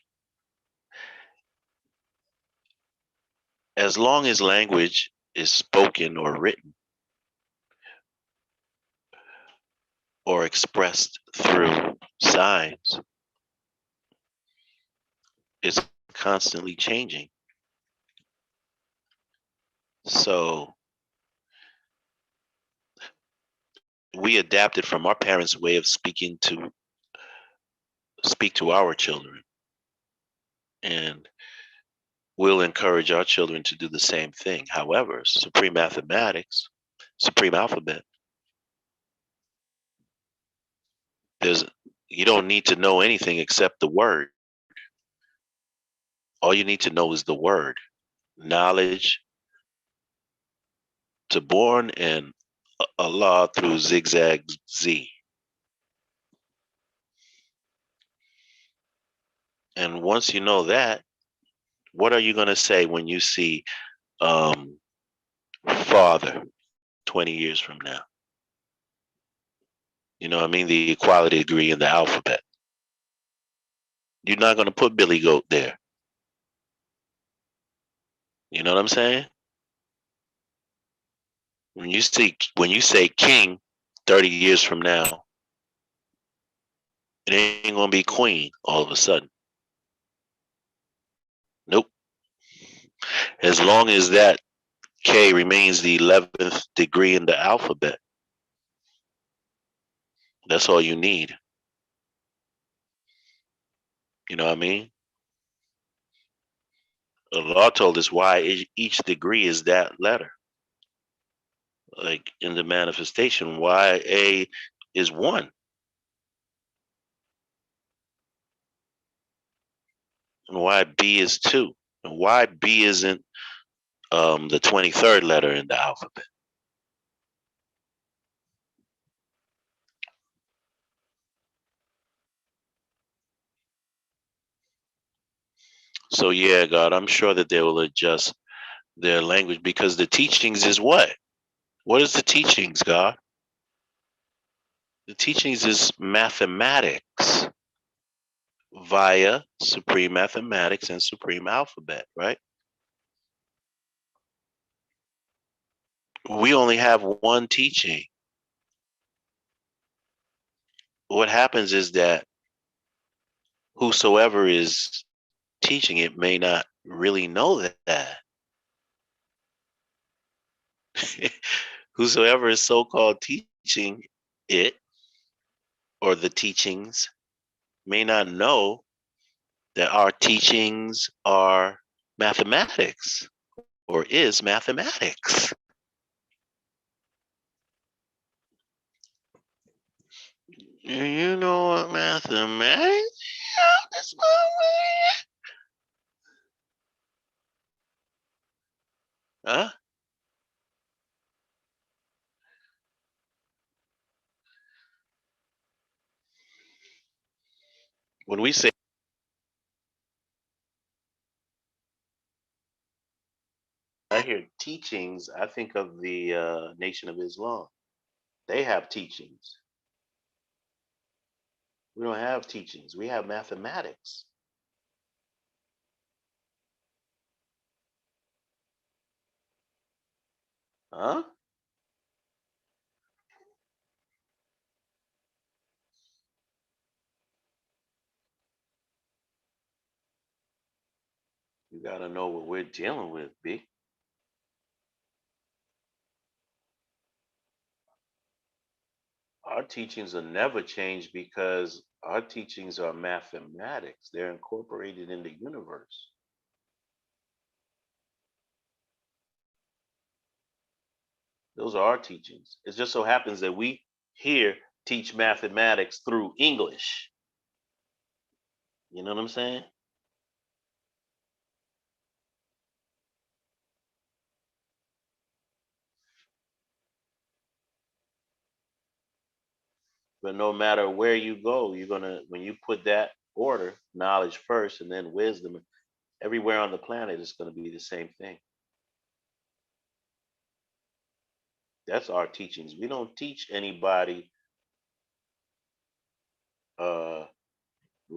as long as language is spoken or written or expressed through signs, it's constantly changing. So we adapted from our parents' way of speak to our children, and we'll encourage our children to do the same thing. However, supreme mathematics, supreme alphabet, there's you don't need to know anything except the word. All you need to know is the word. Knowledge to born and Allah through zigzag Z. And once you know that, what are you going to say when you see um, father 20 years from now? You know what I mean? The equality degree in the alphabet. You're not going to put Billy Goat there. You know what I'm saying? When you say king 30 years from now, it ain't going to be queen all of a sudden. Nope. As long as that K remains the 11th degree in the alphabet, that's all you need. You know what I mean? Allah told us why each degree is that letter. Like in the manifestation, why A is 1 and why B is 2 and why B isn't the 23rd letter in the alphabet. So yeah, God, I'm sure that they will adjust their language because the teachings is what? What is the teachings, God? The teachings is mathematics via supreme mathematics and supreme alphabet, right? We only have one teaching. What happens is that whosoever is teaching it may not really know that. Whosoever is so-called teaching it or the teachings may not know that our teachings are mathematics or is mathematics. You know what mathematics? That's my way. Huh? When we say I hear teachings, I think of the Nation of Islam. They have teachings. We don't have teachings. We have mathematics. Huh? You got to know what we're dealing with, B. Our teachings will never change because our teachings are mathematics. They're incorporated in the universe. Those are our teachings. It just so happens that we here teach mathematics through English. You know what I'm saying? But no matter where you go, you're gonna when you put that order, knowledge first and then wisdom, everywhere on the planet it's gonna be the same thing. That's our teachings. We don't teach anybody what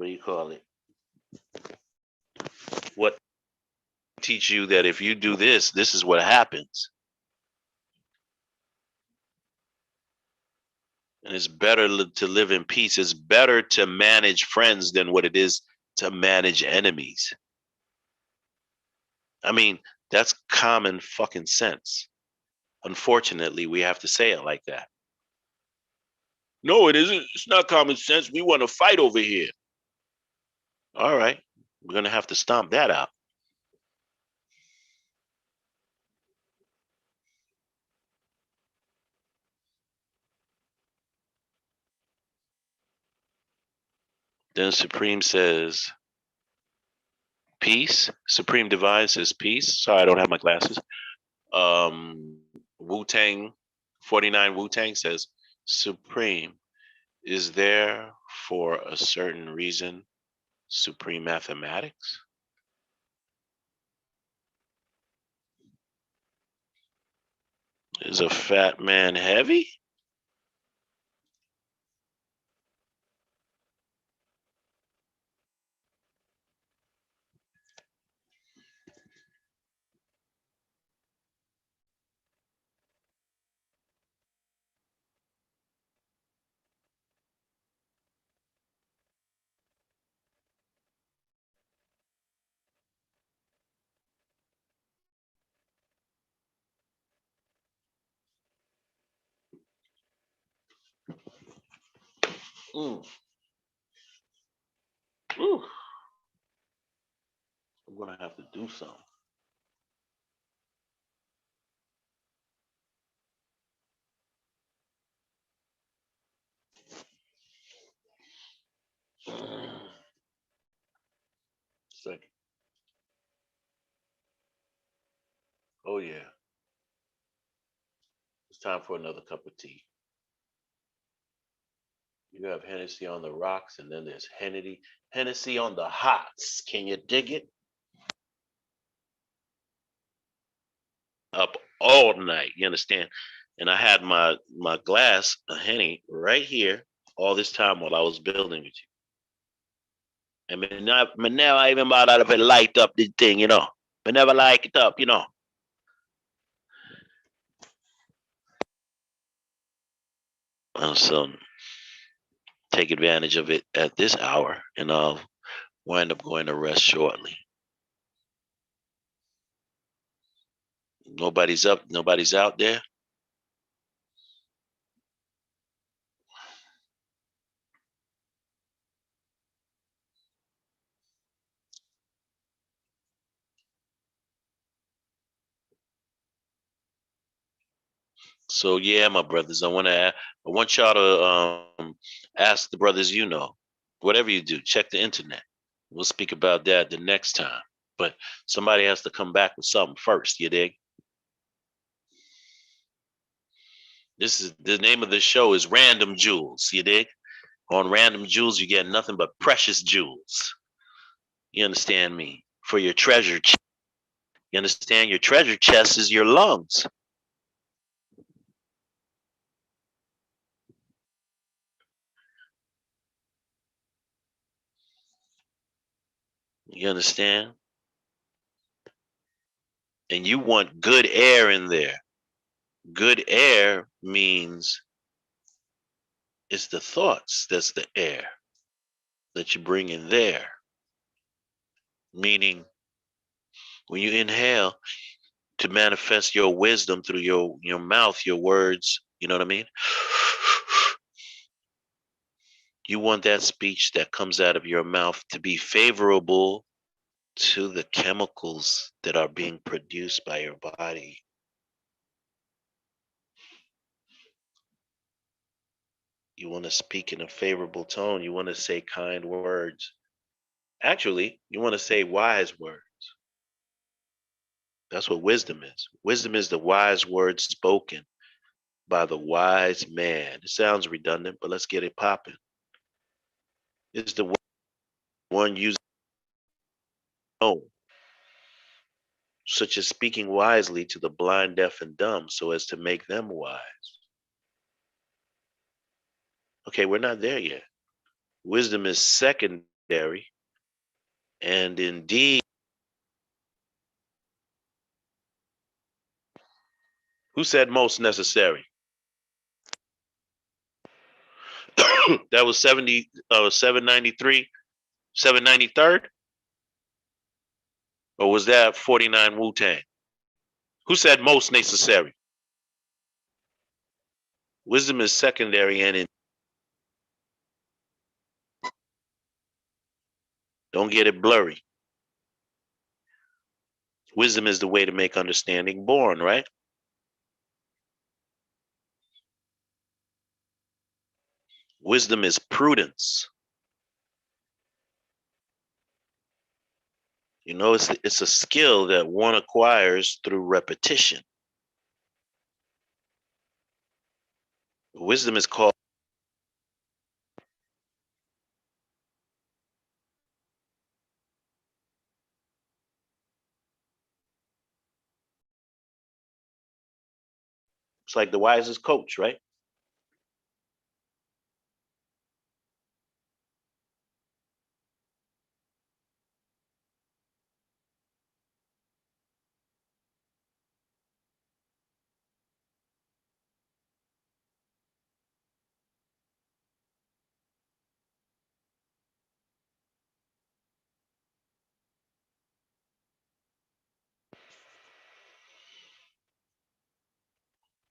do you call it? What teach you that if you do this, this is what happens. And it's better to live in peace. It's better to manage friends than what it is to manage enemies. I mean, that's common fucking sense. Unfortunately, we have to say it like that. No, it isn't. It's not common sense. We want to fight over here. All right. We're going to have to stomp that out. Then Supreme says, peace. Supreme Divine says, peace. Sorry, I don't have my glasses. Wu Tang, 49 Wu Tang says, Supreme, is there for a certain reason supreme mathematics? Is a fat man heavy? Mm. Ooh, I'm gonna have to do something. Second. Oh yeah, it's time for another cup of tea. You have Hennessy on the rocks, and then there's Hennessy on the hots. Can you dig it? up all night. You understand? And I had my glass, a Henny, right here all this time while I was building with you. And me never even bother to light up the thing, you know. Me never light it up, you know. And so take advantage of it at this hour, and I'll wind up going to rest shortly. Nobody's up, nobody's out there. So yeah, my brothers, I want y'all to ask the brothers you know, whatever you do, check the internet. We'll speak about that the next time. But somebody has to come back with something first, you dig? This is the name of the show is Random Jewels, you dig? On Random Jewels, you get nothing but precious jewels. You understand me? For your treasure chest. You understand? Your treasure chest is your lungs. You understand? And you want good air in there. Good air means it's the thoughts that's the air that you bring in there. Meaning, when you inhale to manifest your wisdom through your mouth, your words, you know what I mean? You want that speech that comes out of your mouth to be favorable to the chemicals that are being produced by your body. You want to speak in a favorable tone. You want to say kind words. Actually, you want to say wise words. That's what wisdom is. Wisdom is the wise words spoken by the wise man. It sounds redundant, but let's get it popping. It's the one using tone, such as speaking wisely to the blind, deaf, and dumb so as to make them wise. Okay, we're not there yet. Wisdom is secondary, and indeed, who said most necessary? That was 793, 793rd? Or was that 49 Wu Tang? Who said most necessary? Wisdom is secondary, and don't get it blurry. Wisdom is the way to make understanding born, right? Wisdom is prudence. You know, it's a skill that one acquires through repetition. Wisdom is called it's like the wisest coach, right?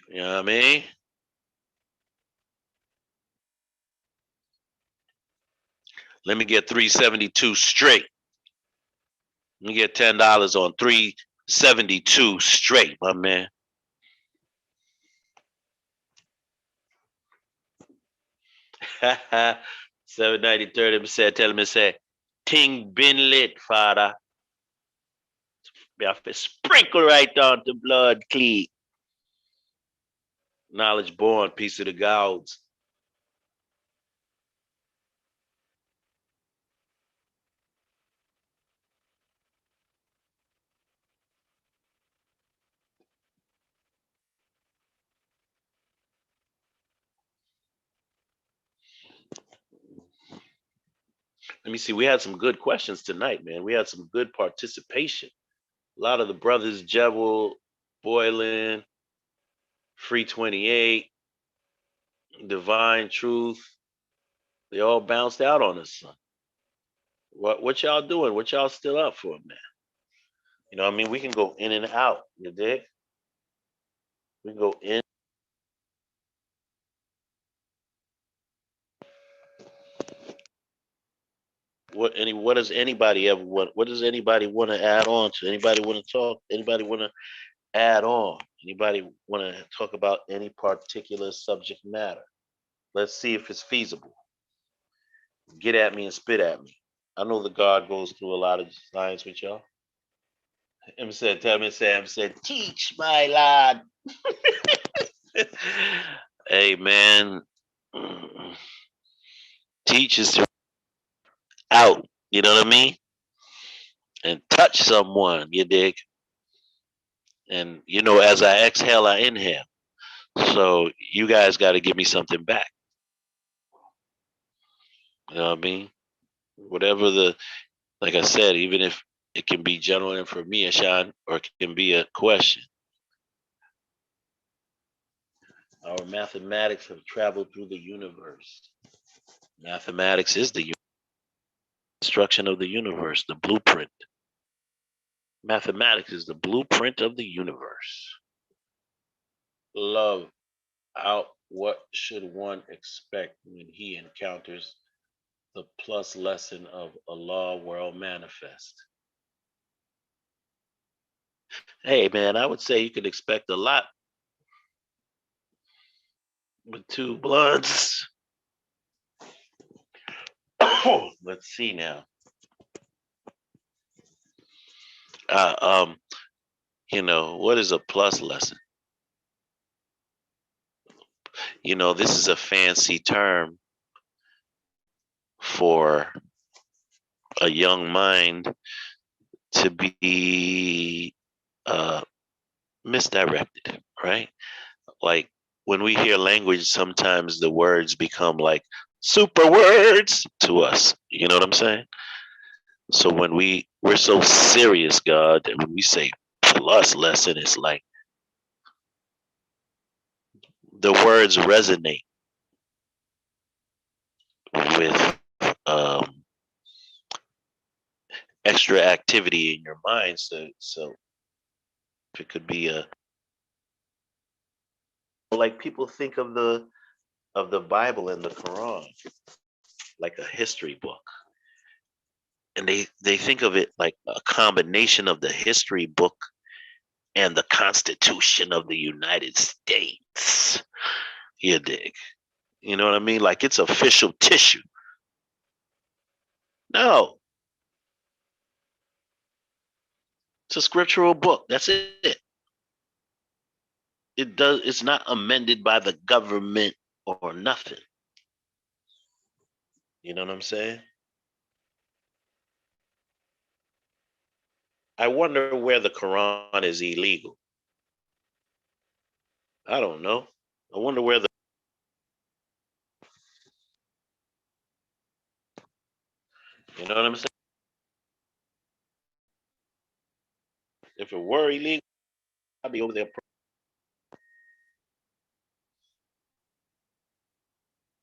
You know what I mean? Let me get 372 straight. Let me get $10 on 372 straight, my man. $793. Tell him, say, ting been lit, father. We have to sprinkle right down to blood clean. Knowledge born, piece of the gods. Let me see. We had some good questions tonight, man. We had some good participation. A lot of the brothers, Jebel, Boylan, Free 28, Divine Truth, they all bounced out on us, son. What y'all doing? What y'all still up for, man? You know what I mean? We can go in and out, you dig? We can go in. What does anybody ever want? What does anybody want to add on to? Anybody want to talk? Anybody want to add on? Anybody want to talk about any particular subject matter? Let's see if it's feasible. Get at me and spit at me. I know the God goes through a lot of science with y'all. Tell me, Sam said, teach my lad. Hey man, teach is to out, you know what I mean? And touch someone, you dig? And you know, as I exhale, I inhale. So you guys got to give me something back. You know what I mean? Whatever like I said, even if it can be general information or it can be a question. Our mathematics have traveled through the universe. Mathematics is the construction of the universe, the blueprint. Mathematics is the blueprint of the universe. Love out. What should one expect when he encounters the plus lesson of Allah world manifest? Hey man, I would say you could expect a lot with two bloods. Let's see now. You know, what is a plus lesson? You know, this is a fancy term for a young mind to be misdirected, right? Like when we hear language, sometimes the words become like super words to us. You know what I'm saying? So when we're so serious, God, that when we say plus lesson, it's like the words resonate with extra activity in your mind. So if it could be like people think of the Bible and the Quran like a history book. And they think of it like a combination of the history book and the Constitution of the United States. You dig? You know what I mean? Like it's official tissue. No, it's a scriptural book. That's it. It's not amended by the government or nothing. You know what I'm saying? I wonder where the Quran is illegal. I don't know. I wonder where you know what I'm saying? If it were illegal, I'd be over there.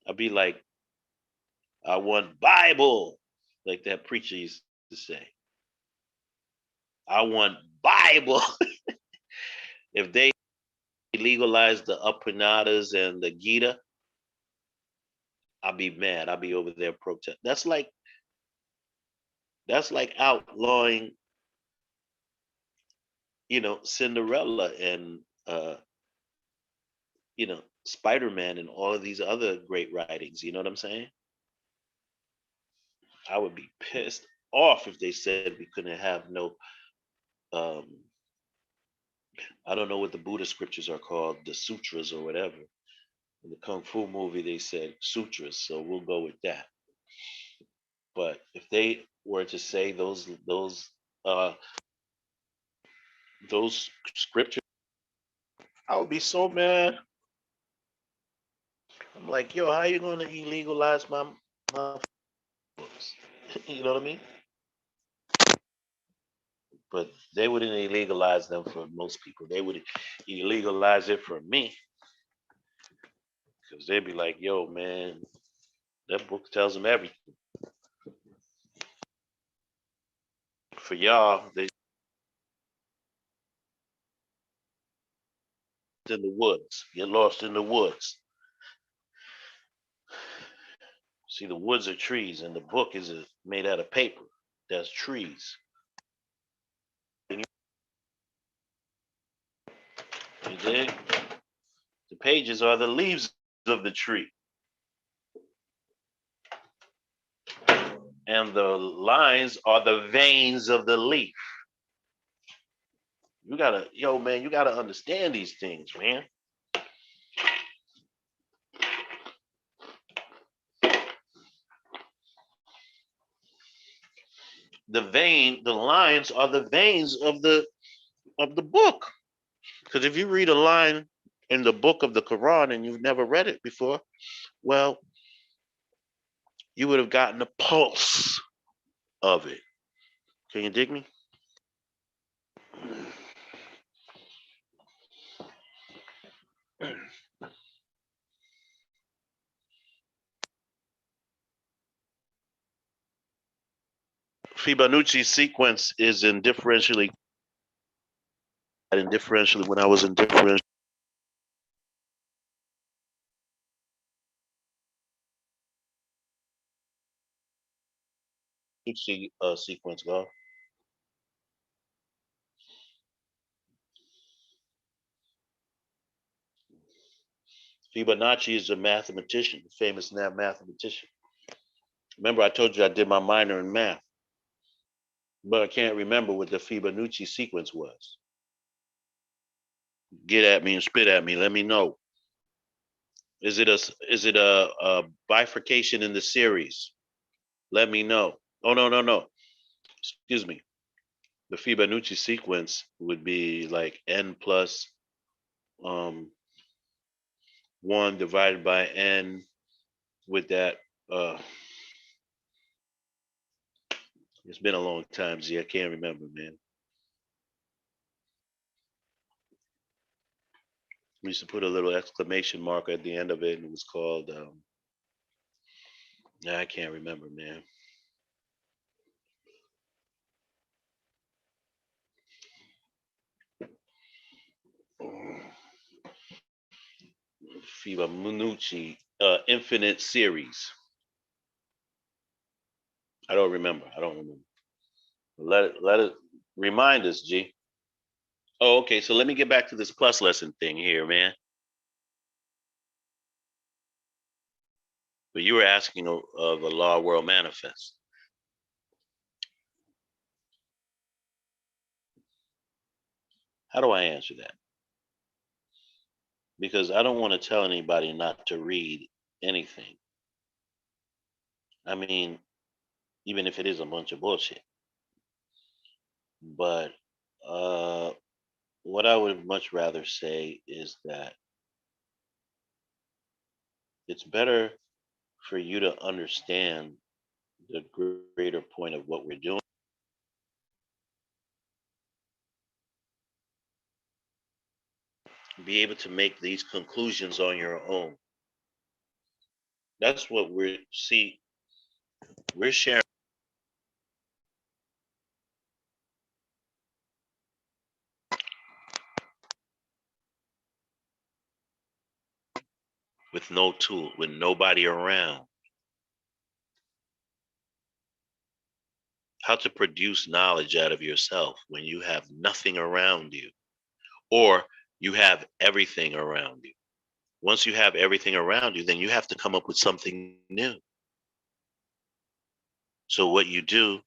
I'd be like, I want Bible, like that preacher used to say. I want Bible. If they legalize the Apanadas and the Gita, I'll be mad. I'll be over there protest. That's like outlawing, you know, Cinderella and you know, Spider-Man and all of these other great writings. You know what I'm saying? I would be pissed off if they said we couldn't have no um I don't know what the Buddha scriptures are called, the sutras or whatever. In the Kung Fu movie, they said sutras, so we'll go with that. But if they were to say uh those scriptures, I would be so mad. I'm like, yo, how you gonna illegalize my books? You know what I mean? But they wouldn't illegalize them for most people. They would illegalize it for me because they'd be like, "Yo, man, that book tells them everything." For y'all, they in the woods. Get lost in the woods. See, the woods are trees, and the book is made out of paper. That's trees. You dig? The pages are the leaves of the tree, and the lines are the veins of the leaf. You gotta, yo, man, you gotta understand these things, man. The lines are the veins of the book. Because if you read a line in the book of the Quran and you've never read it before, well, you would have gotten a pulse of it. Can you dig me? Fibonacci sequence is in differentially when I was in differential sequence, go. Fibonacci is a mathematician, a famous mathematician. Remember, I told you I did my minor in math, but I can't remember what the Fibonacci sequence was. Get at me and spit at me. Let me know. Is it a bifurcation in the series? Let me know. Oh no. Excuse me. The Fibonacci sequence would be like n plus 1 divided by n with that. It's been a long time, Z. I can't remember, man. We used to put a little exclamation mark at the end of it, and it was called. I can't remember, man. Fibonacci, infinite series. I don't remember. Let it remind us, G. Oh, okay. So let me get back to this plus lesson thing here, man. But you were asking of a law world manifest. How do I answer that? Because I don't want to tell anybody not to read anything. I mean, even if it is a bunch of bullshit. But what I would much rather say is that it's better for you to understand the greater point of what we're doing. Be able to make these conclusions on your own. That's what we're sharing with no tool, with nobody around. How to produce knowledge out of yourself when you have nothing around you, or you have everything around you. Once you have everything around you, then you have to come up with something new. So what you do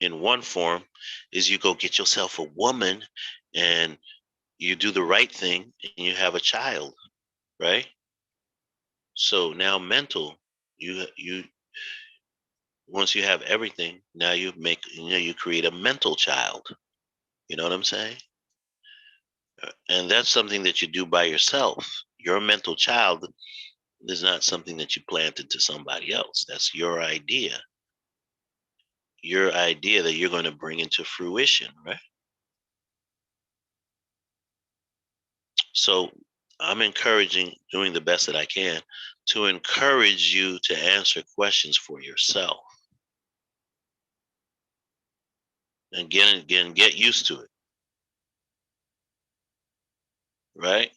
in one form is you go get yourself a woman and you do the right thing and you have a child, right? So now mental, you once you have everything, now you create a mental child. You know what I'm saying? And that's something that you do by yourself. Your mental child is not something that you planted to somebody else. That's your idea. your idea that you're going to bring into fruition, right? So I'm encouraging, doing the best that I can to encourage you to answer questions for yourself. And get used to it. Right?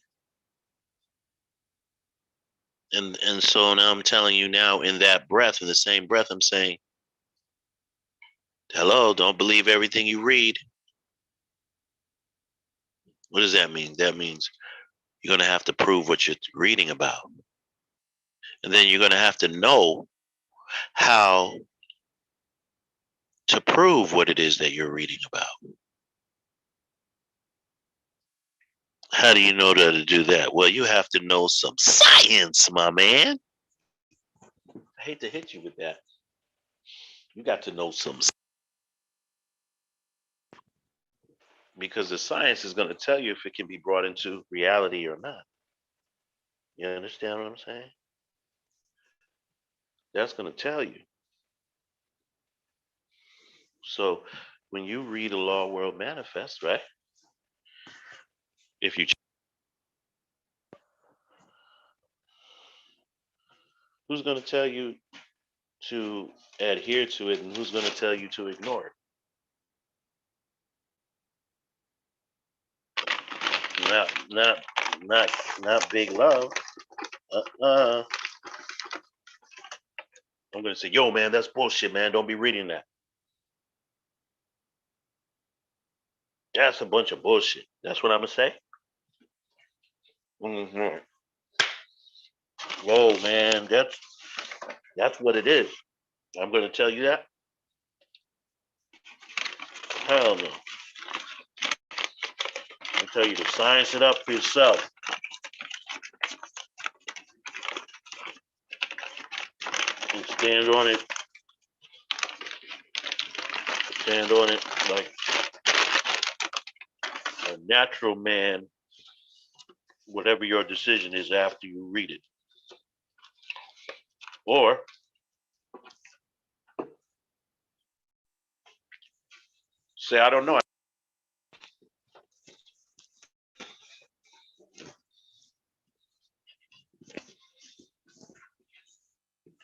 And so now I'm telling you now in that breath, in the same breath, I'm saying, hello, don't believe everything you read. What does that mean? That means you're going to have to prove what you're reading about. And then you're going to have to know how to prove what it is that you're reading about. How do you know how to do that? Well, you have to know some science, my man. I hate to hit you with that. You got to know some, because the science is going to tell you if it can be brought into reality or not. You understand what I'm saying? That's going to tell you. So when you read a Law World Manifest, right? If you, who's going to tell you to adhere to it, and who's going to tell you to ignore it? Not big love. I'm going to say, yo, man, that's bullshit, man. Don't be reading that. That's a bunch of bullshit. That's what I'm going to say. Mm-hmm. Whoa, man, that's what it is. I'm going to tell you that. Hell no. I tell you to science it up for yourself. And stand on it. Stand on it like a natural man, whatever your decision is after you read it. Or say, I don't know.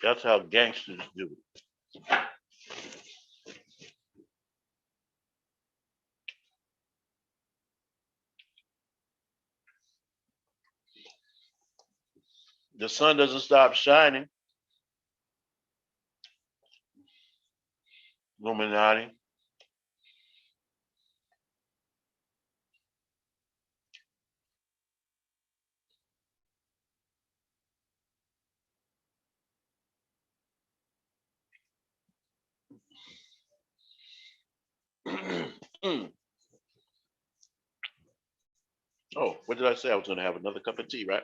That's how gangsters do it. The sun doesn't stop shining. Illuminati. Oh, what did I say? I was going to have another cup of tea, right?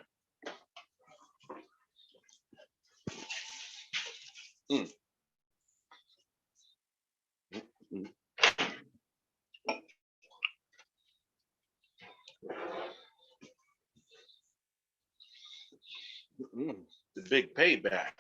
Mm. Mm. Mm. The big payback.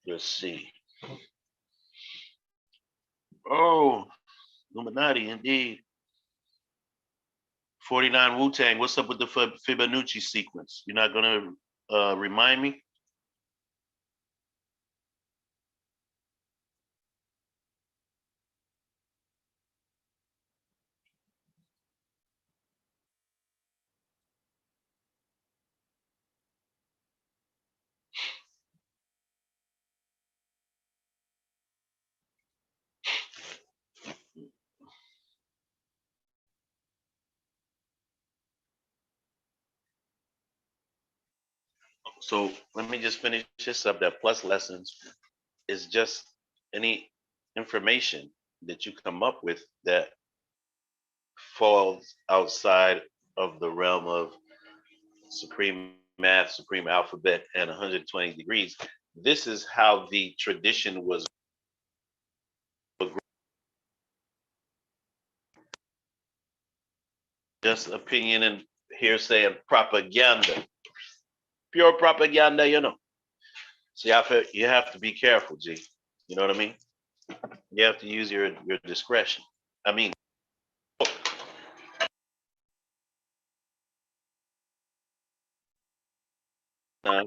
Let's see. Oh, Illuminati, indeed. 49 Wu Tang. What's up with the Fibonacci sequence? You're not going to remind me? So let me just finish this up. That plus lessons is just any information that you come up with that falls outside of the realm of supreme math, supreme alphabet, and 120 degrees. This is how the tradition was. Just opinion and hearsay and propaganda. Pure propaganda, you know. See, you have to be careful, G. You know what I mean? You have to use your discretion. I mean, uh,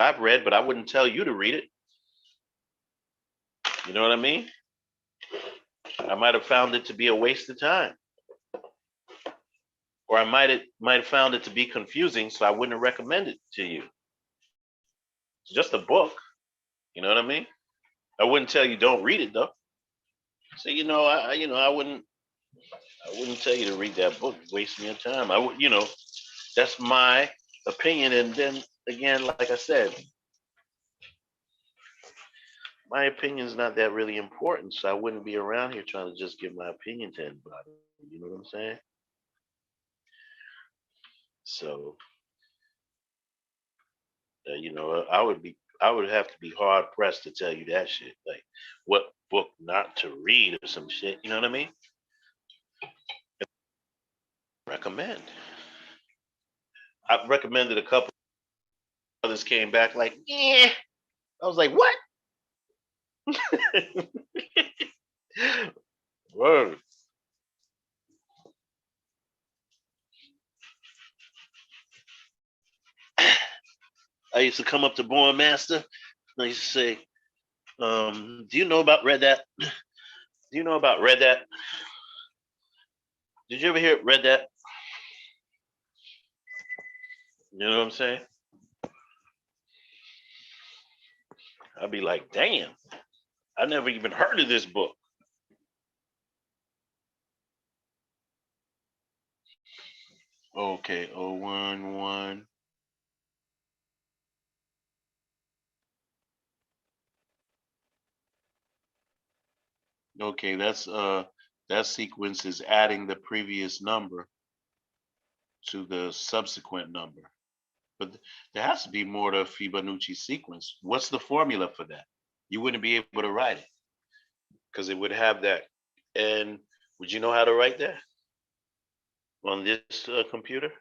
I've read, but I wouldn't tell you to read it. You know what I mean? I might have found it to be a waste of time, or I might have found it to be confusing, so I wouldn't have recommended it to you. It's just a book. You know what I mean? I wouldn't tell you don't read it though. So I wouldn't tell you to read that book. Wasting your time. I would, that's my opinion. And then again, like I said, my opinion is not that really important. So I wouldn't be around here trying to just give my opinion to anybody. You know what I'm saying? So, I would have to be hard pressed to tell you that shit. Like what book not to read or some shit. You know what I mean? Recommend. I recommended a couple. Others came back like, yeah. I was like, what? Word. I used to come up to Born Master. And I used to say, do you know about Red Dat? Do you know about Red Dat? Did you ever hear Red Dat? You know what I'm saying? I'd be like, damn, I never even heard of this book. Okay, 011. Okay, that sequence is adding the previous number to the subsequent number. But there has to be more to Fibonacci sequence. What's the formula for that? You wouldn't be able to write it because it would have that. And would you know how to write that on this computer?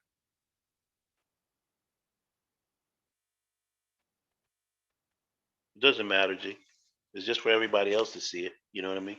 It doesn't matter, G. It's just for everybody else to see it. You know what I mean?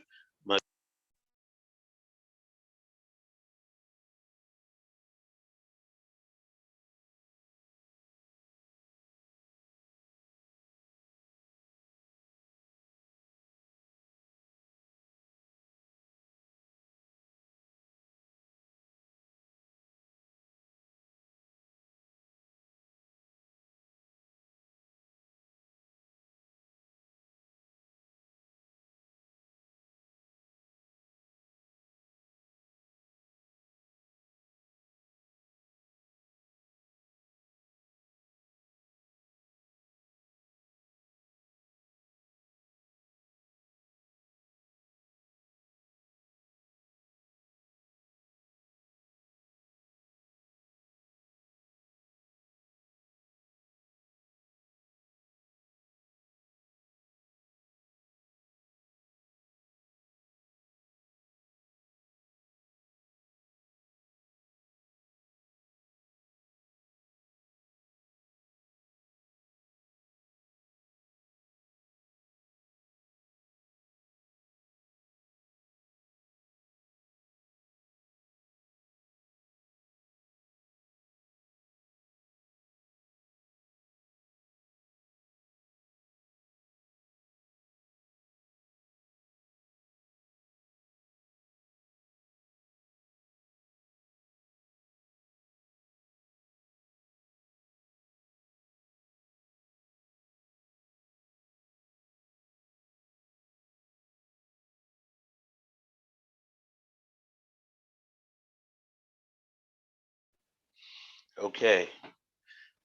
Okay.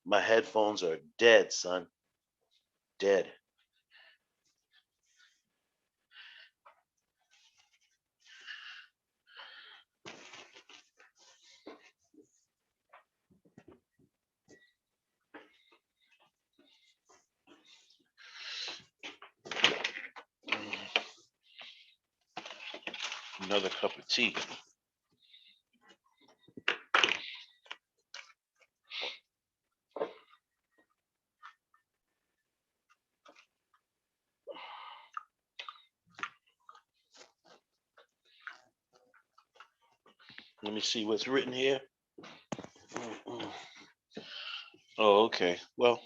My headphones are dead, son. Dead. Another cup of tea. Let me see what's written here. Oh, okay. Well,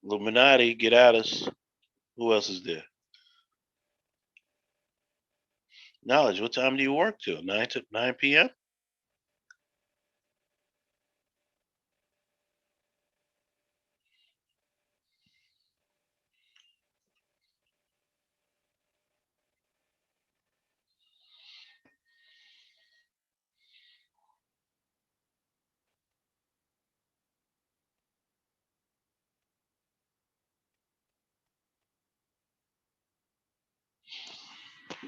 Illuminati, get at us. Who else is there? Knowledge, what time do you work till? 9 p.m.?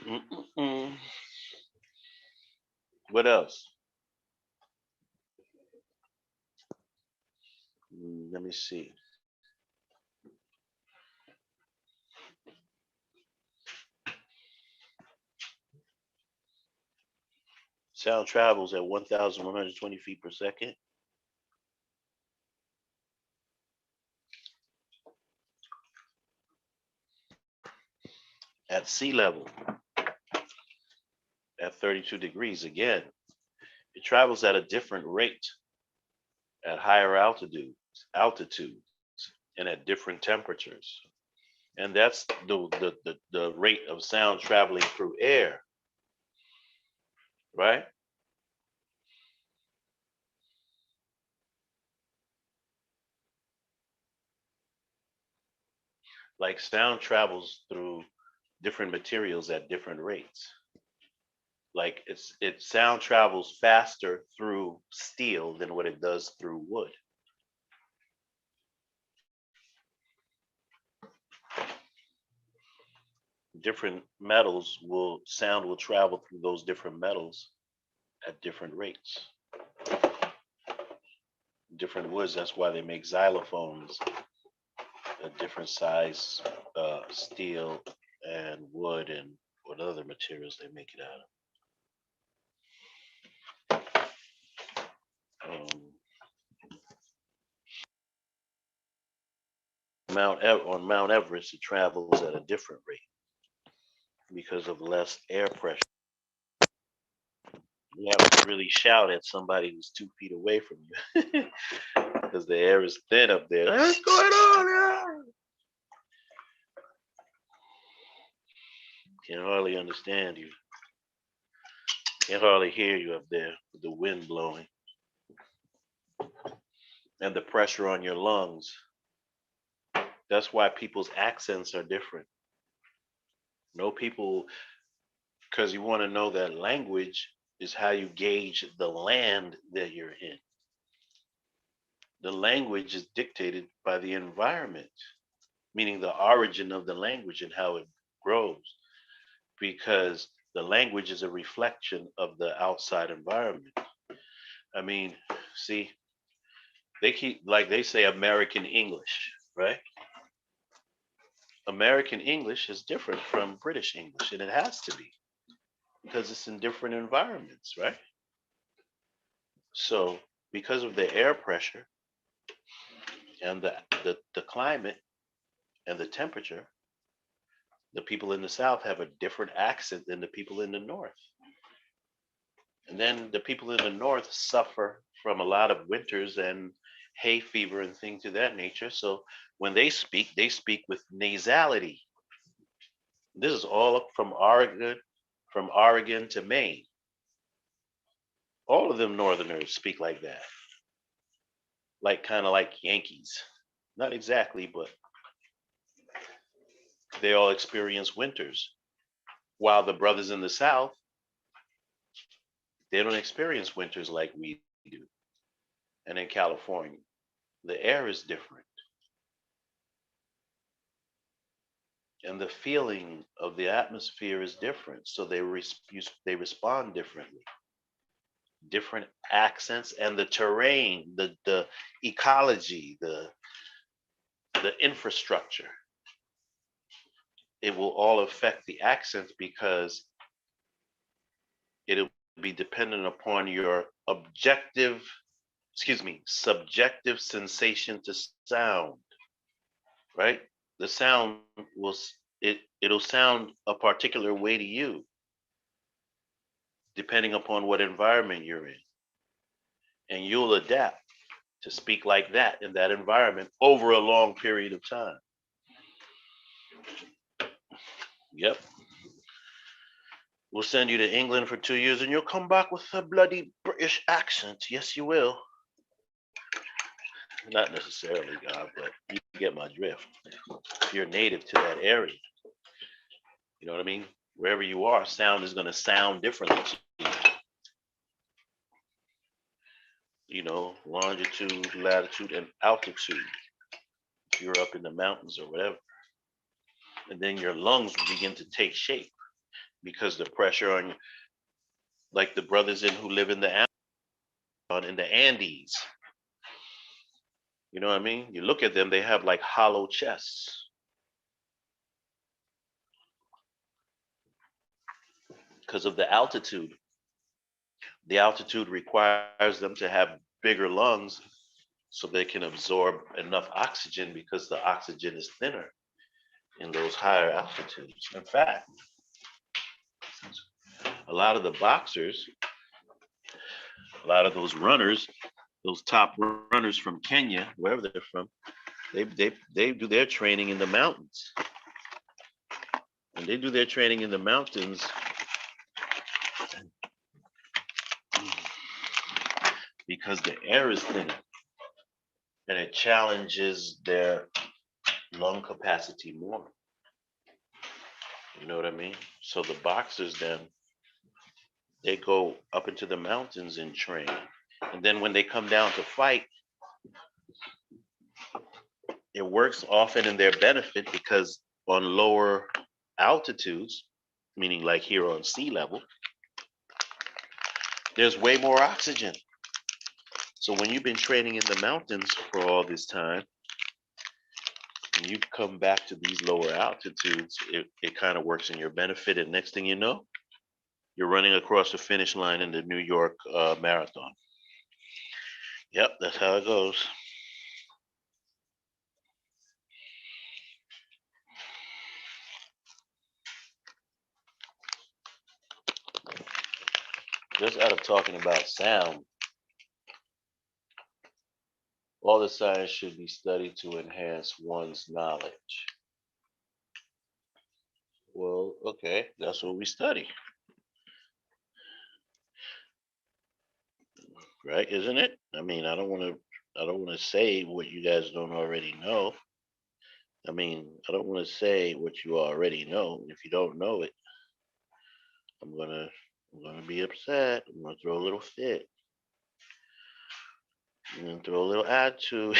Mm-mm-mm. What else? Let me see. Sound travels at 1,120 feet per second. At sea level, at 32 degrees. Again, it travels at a different rate at higher altitudes, and at different temperatures. And that's the rate of sound traveling through air, right? Like sound travels through different materials at different rates. Like sound travels faster through steel than what it does through wood. Different metals sound will travel through those different metals at different rates. Different woods, that's why they make xylophones, a different size steel and wood and what other materials they make it out of. On Mount Everest, it travels at a different rate because of less air pressure. You have to really shout at somebody who's 2 feet away from you because the air is thin up there. What's going on here? Can hardly understand you. Can hardly hear you up there with the wind blowing and the pressure on your lungs. That's why people's accents are different. No people, because you want to know that language is how you gauge the land that you're in. The language is dictated by the environment, meaning the origin of the language and how it grows, because the language is a reflection of the outside environment. I mean, see, they say American English, right? American English is different from British English, and it has to be because it's in different environments, right? So, because of the air pressure and the climate and the temperature, the people in the South have a different accent than the people in the North. And then the people in the North suffer from a lot of winters and hay fever and things of that nature. So when they speak with nasality. This is all up from Oregon to Maine. All of them Northerners speak like that, like kind of like Yankees. Not exactly, but they all experience winters. While the brothers in the South, They don't experience winters like we do. And in California, the air is different. And the feeling of the atmosphere is different. So they respond differently. Different accents and the terrain, the ecology, the infrastructure. It will all affect the accents because it'll be dependent upon your subjective sensation to sound, right? The sound it'll sound a particular way to you depending upon what environment you're in. And you'll adapt to speak like that in that environment over a long period of time. Yep. We'll send you to England for 2 years and you'll come back with a bloody British accent. Yes, you will. Not necessarily, God, but you get my drift. If you're native to that area, you know what I mean? Wherever you are, sound is going to sound differently to you. You know, longitude, latitude, and altitude. If you're up in the mountains or whatever. And then your lungs begin to take shape because the pressure on you, like the brothers who live in the Andes. You know what I mean? You look at them, they have like hollow chests. Because of the altitude. The altitude requires them to have bigger lungs so they can absorb enough oxygen because the oxygen is thinner in those higher altitudes. In fact, a lot of the boxers, a lot of those runners, those top runners from Kenya, wherever they're from, they do their training in the mountains. And they do their training in the mountains because the air is thinner and it challenges their lung capacity more. You know what I mean? So the boxers then, they go up into the mountains and train. And then when they come down to fight, it works often in their benefit because on lower altitudes, meaning like here on sea level, there's way more oxygen. So when you've been training in the mountains for all this time, and you come back to these lower altitudes, it kind of works in your benefit. And next thing you know, you're running across the finish line in the New York Marathon. Yep, that's how it goes. Just out of talking about sound, all the science should be studied to enhance one's knowledge. Well, okay, that's what we study. Right, isn't it? I mean, I don't want to say what you guys don't already know. I mean, I don't want to say what you already know. If you don't know it, I'm gonna be upset. I'm gonna throw a little fit. I'm gonna throw a little attitude.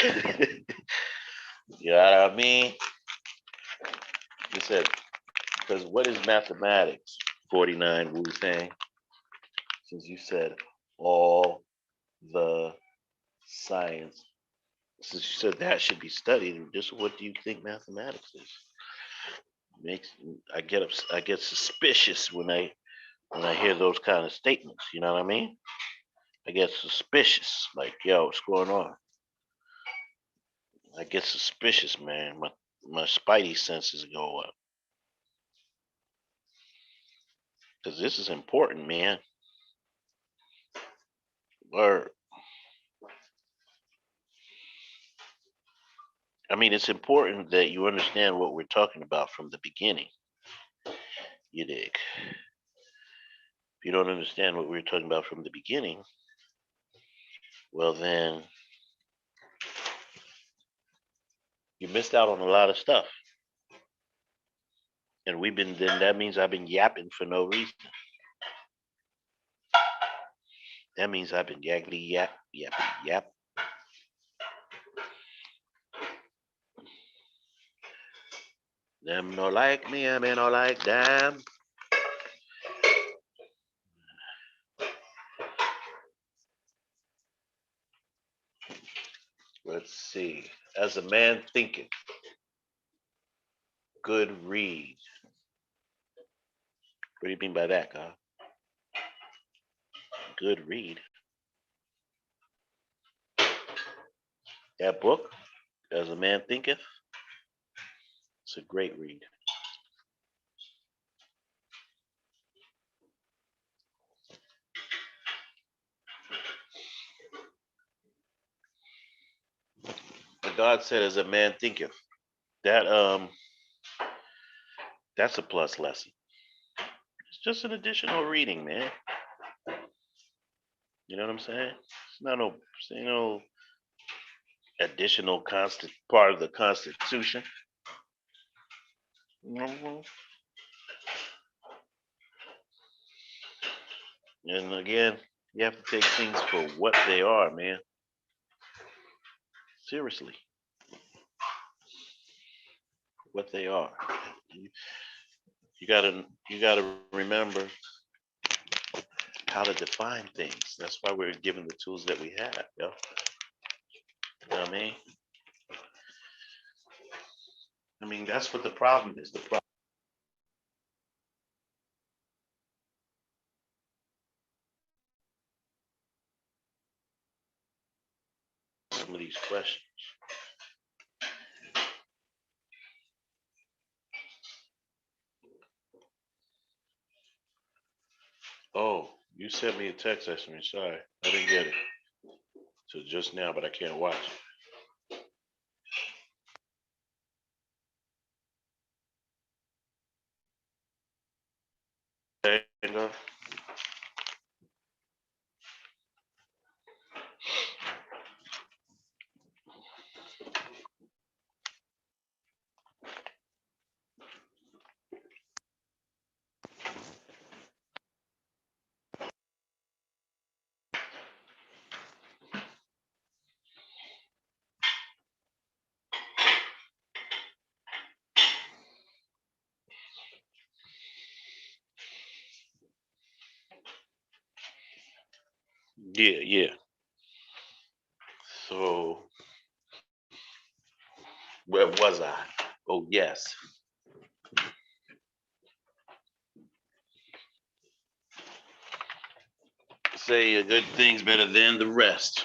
You know what I mean? You said, because what is mathematics? 49 Wu Tang. Since you said all the science, since you said that should be studied, just what do you think mathematics is? I get suspicious when I hear those kind of statements. You know what I mean? I get suspicious. Like, yo, what's going on? I get suspicious, man. My spidey senses go up. Because this is important, man. Or, I mean, it's important that you understand what we're talking about from the beginning. You dig? If you don't understand what we're talking about from the beginning, well then you missed out on a lot of stuff. And then that means I've been yapping for no reason. That means I've been yappity yap, yappity yap. Them no like me, I me no like them. Let's see. As a man thinketh, good read. What do you mean by that, God? Good read. That book, As a Man Thinketh, it's a great read. But God said, as a man thinketh. That that's a plus lesson. It's just an additional reading, man. You know what I'm saying? It's not no, additional constant part of the Constitution. Mhm. And again, you have to take things for what they are, man. Seriously, what they are. You, you gotta remember how to define things. That's why we're given the tools that we have, yo. You know what I mean? I mean, that's what the problem is. The problem. Some of these questions. Oh, you sent me a text message. Sorry, I didn't get it. So just now, but I can't watch it. There you go. Yeah, yeah. So where was I? Oh yes. Say a good thing's better than the rest.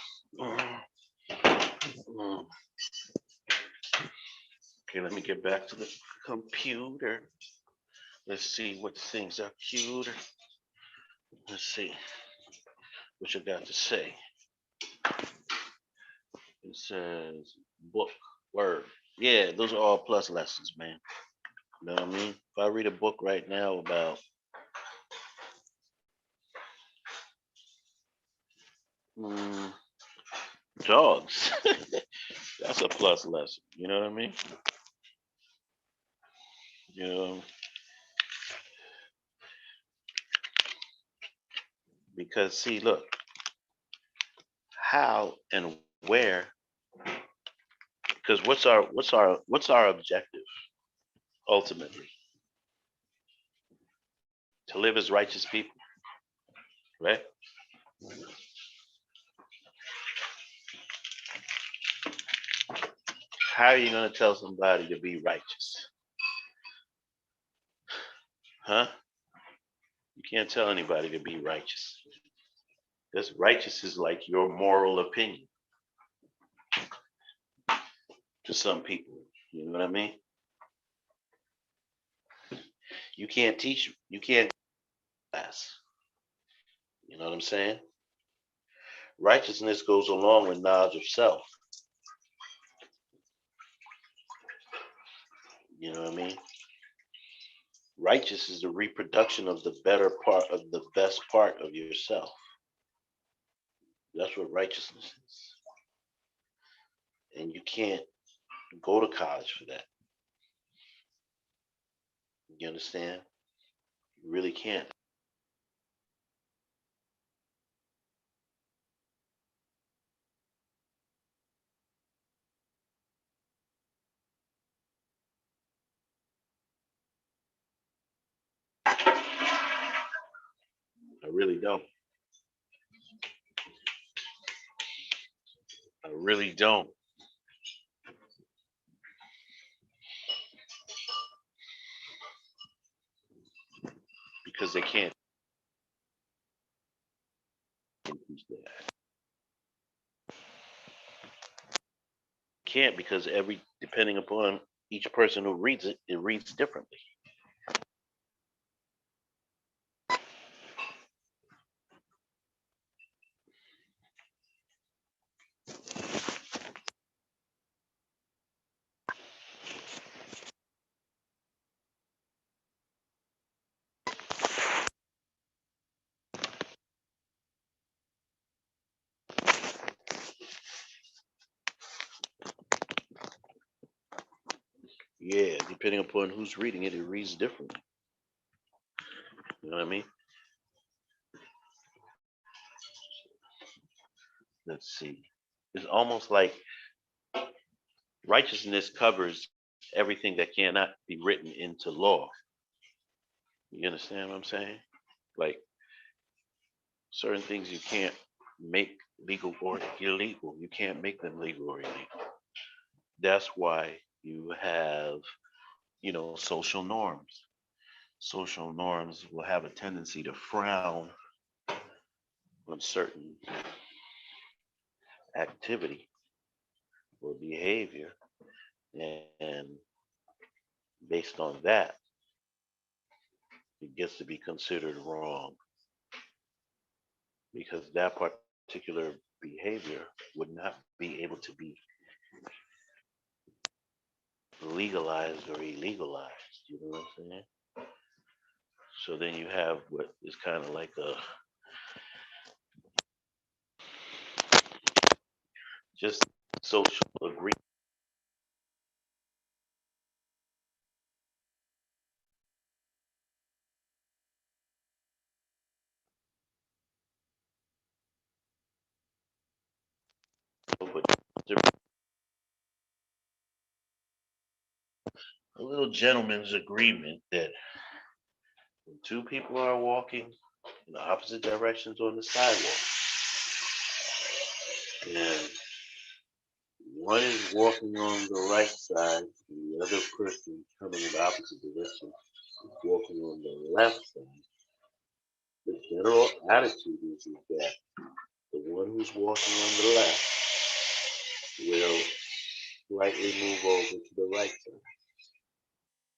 Okay, let me get back to the computer. Let's see what things are cuter. Let's see what you got to say. It says book, word. Yeah, those are all plus lessons, man. You know what I mean? If I read a book right now about mm, dogs, that's a plus lesson. You know what I mean? You know, because see, look, how and where? Because what's our objective ultimately? To live as righteous people, right? How are you going to tell somebody to be righteous? Huh? You can't tell anybody to be righteous. Because righteous is like your moral opinion to some people. You know what I mean? You can't teach, you can't class. You know what I'm saying? Righteousness goes along with knowledge of self. You know what I mean? Righteous is the reproduction of the better part of the best part of yourself. That's what righteousness is. And you can't go to college for that. You understand? You really can't. I really don't. I really don't. Because they can't teach that. Can't because depending upon each person who reads it, it reads differently. Yeah, depending upon who's reading it, it reads differently. You know what I mean? Let's see. It's almost like righteousness covers everything that cannot be written into law. You understand what I'm saying? Like certain things you can't make legal or illegal. You can't make them legal or illegal. That's why you have, social norms. Social norms will have a tendency to frown on certain activity or behavior, and based on that, it gets to be considered wrong because that particular behavior would not be able to be legalized or illegalized. You know what I'm saying? So then you have what is kind of like a just social agreement. But a little gentleman's agreement that when two people are walking in the opposite directions on the sidewalk, and one is walking on the right side, and the other person coming in the opposite direction is walking on the left side, the general attitude is that the one who's walking on the left will slightly move over to the right side.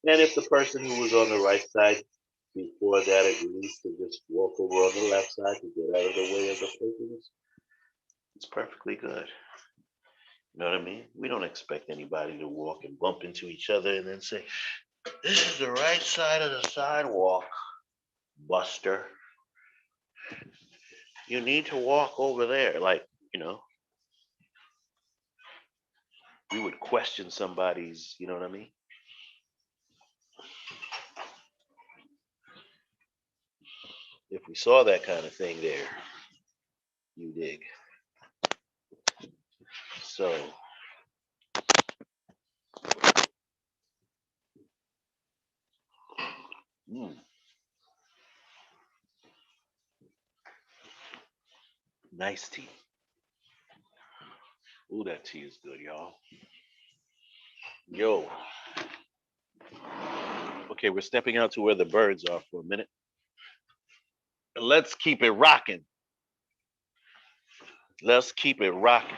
And if the person who was on the right side before that agrees to just walk over on the left side to get out of the way of the person, it's perfectly good. You know what I mean? We don't expect anybody to walk and bump into each other and then say, "This is the right side of the sidewalk, Buster. You need to walk over there." Like, we would question somebody's, you know what I mean? If we saw that kind of thing there, you dig. So, nice tea. Ooh, that tea is good, y'all. Yo. Okay, we're stepping out to where the birds are for a minute. Let's keep it rocking. Let's keep it rocking.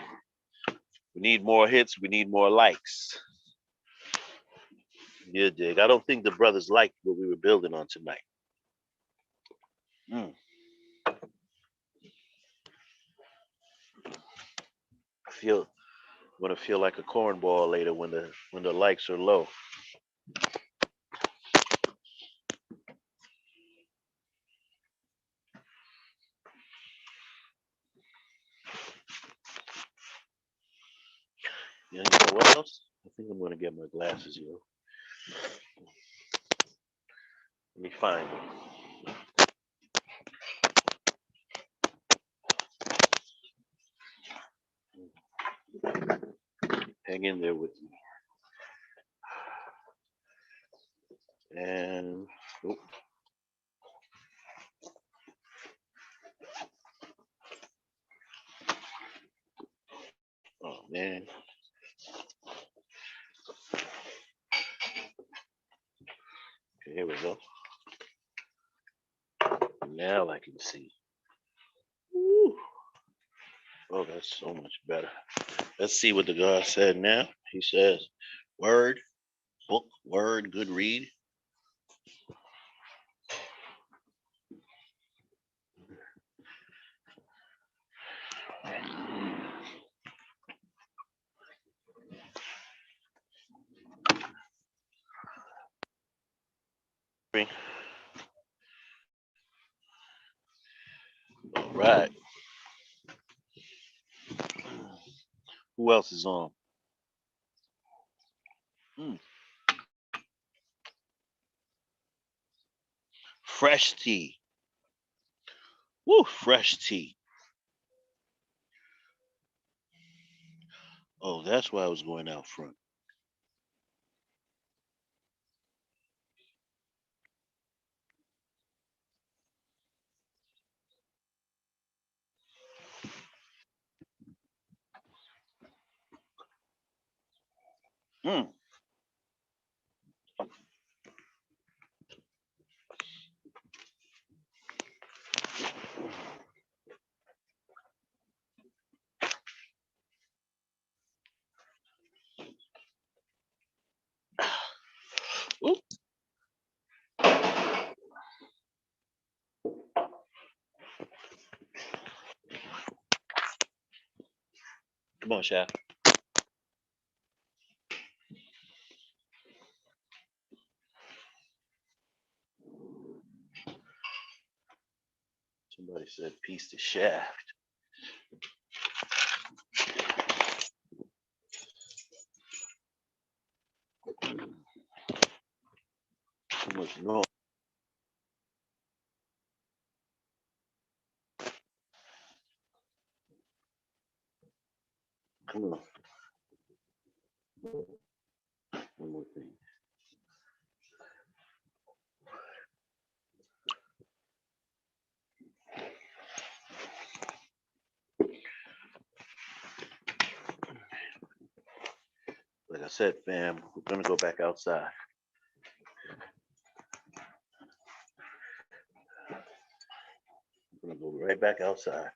We need more hits. We need more likes. You dig. I don't think the brothers liked what we were building on tonight. Want to feel like a cornball later when the likes are low. You know what else? I think I'm gonna get my glasses, yo. Let me find them. Hang in there with me. And man. Okay, here we go. Now I can see. Woo. Oh, that's so much better. Let's see what the God said now. He says, word, book, word, good read. All right. Who else is on? Fresh tea. Woo, fresh tea. Oh, that's why I was going out front. Mm. Ooh. Come on, Shaq. Somebody said piece to Shaft. Too much noise. Come on. One more thing. Like I said, fam, we're gonna go back outside. We're gonna go right back outside.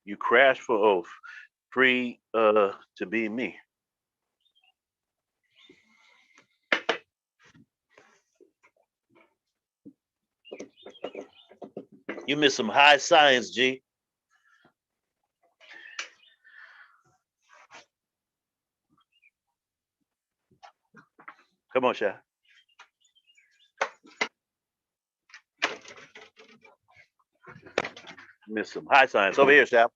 You crashed for oath, free to be me. You missed some high science, G. Come on, Sha. Missed some high science. Over here, Sha.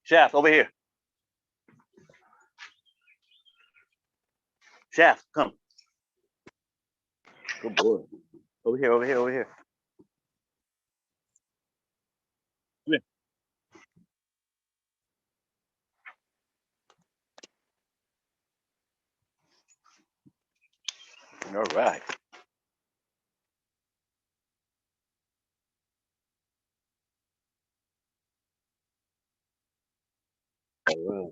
Shaft, over here. Shaft, come. Good boy. Over here, over here, over here. Come here. All right. All right.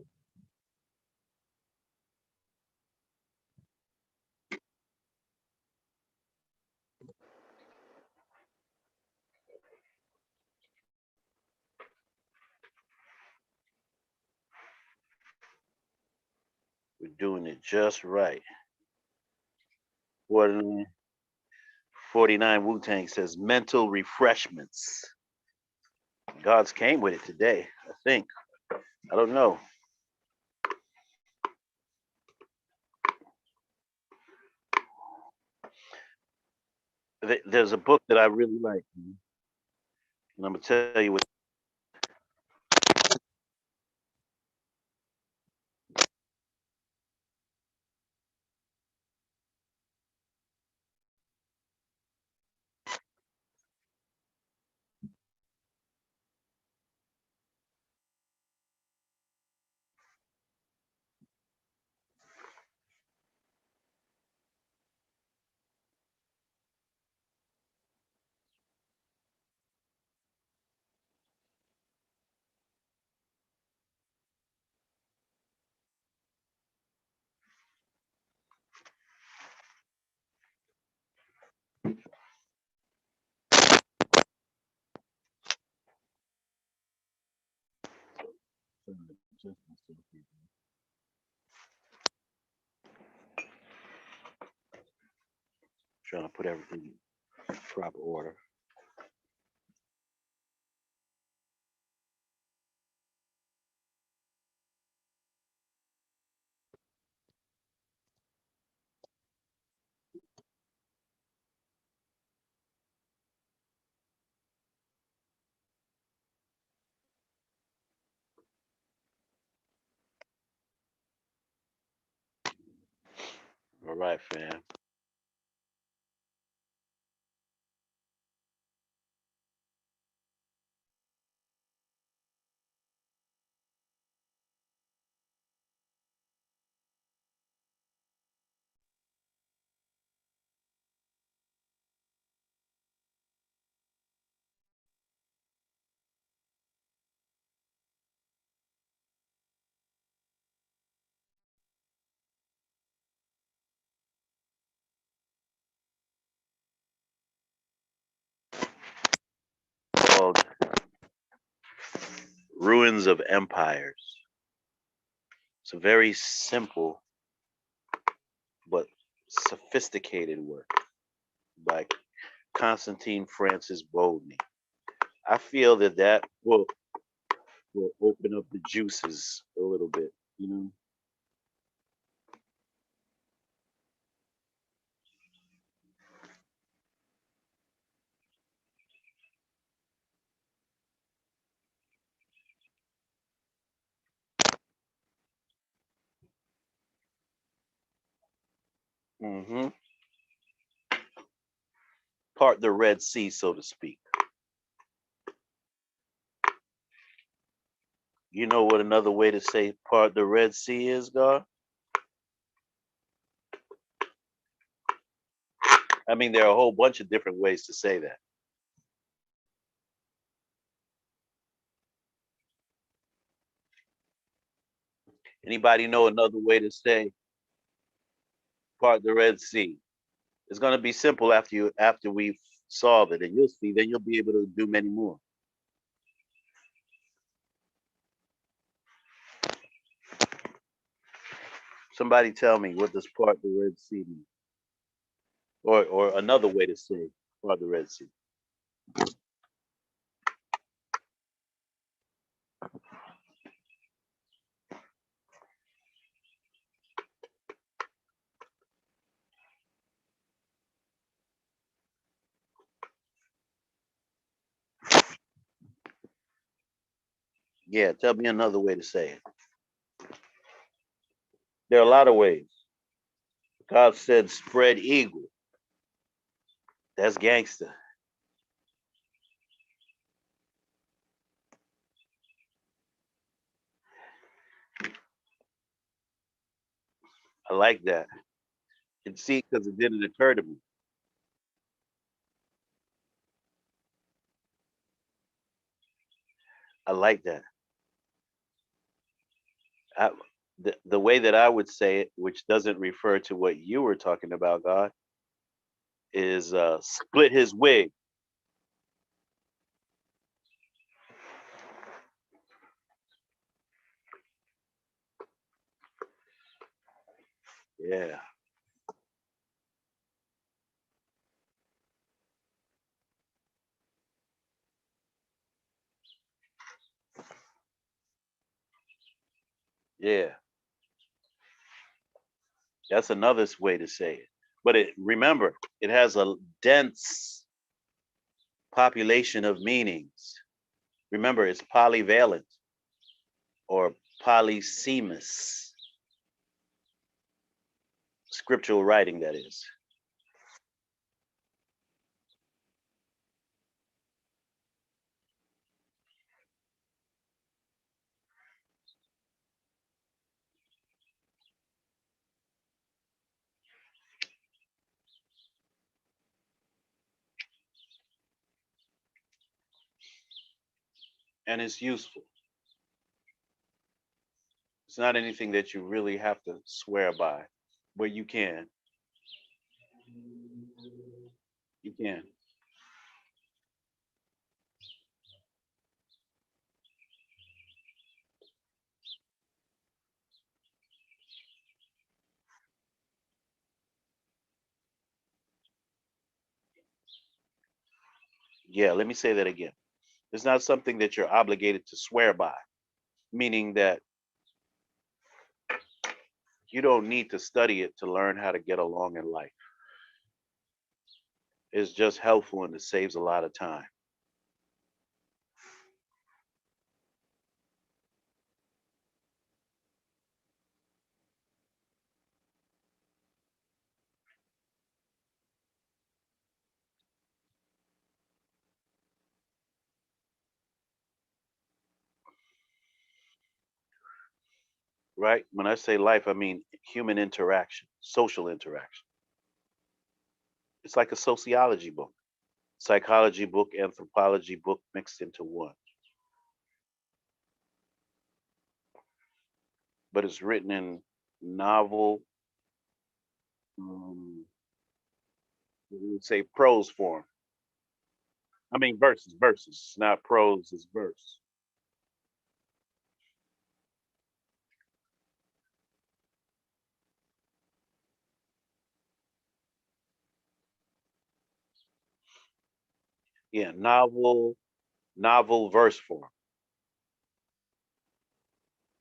We're doing it just right. 49 Wu-Tang says mental refreshments. God's came with it today, I think. I don't know. There's a book that I really like. And I'm going to tell you what. Trying to put everything in proper order. All right, fam. Called Ruins of Empires. It's a very simple but sophisticated work by Constantine Francis Bodney. I feel that that book will open up the juices a little bit, you know. hmm Part the Red Sea, so to speak. You know what another way to say part the Red Sea is, God? I mean, there are a whole bunch of different ways to say that. Anybody know another way to say part the Red Sea? It's going to be simple after we solve it, and you'll see. Then you'll be able to do many more. Somebody tell me, what does part the Red Sea mean, or another way to say part the Red Sea? Yeah, tell me another way to say it. There are a lot of ways. God said, "Spread eagle." That's gangster. I like that. And see, because it didn't occur to me. I like that. I, the way that I would say it, which doesn't refer to what you were talking about, God, is split his wig. Yeah, yeah. That's another way to say it. But remember, it has a dense population of meanings. Remember, it's polyvalent or polysemous, scriptural writing, that is. And it's useful. It's not anything that you really have to swear by, but you can. You can. Yeah, let me say that again. It's not something that you're obligated to swear by, meaning that you don't need to study it to learn how to get along in life. It's just helpful and it saves a lot of time. Right? When I say life, I mean human interaction, social interaction. It's like a sociology book, psychology book, anthropology book mixed into one. But it's written in novel, um, we would say prose form. I mean verses, verses, not prose, it's verse. Yeah, novel verse form.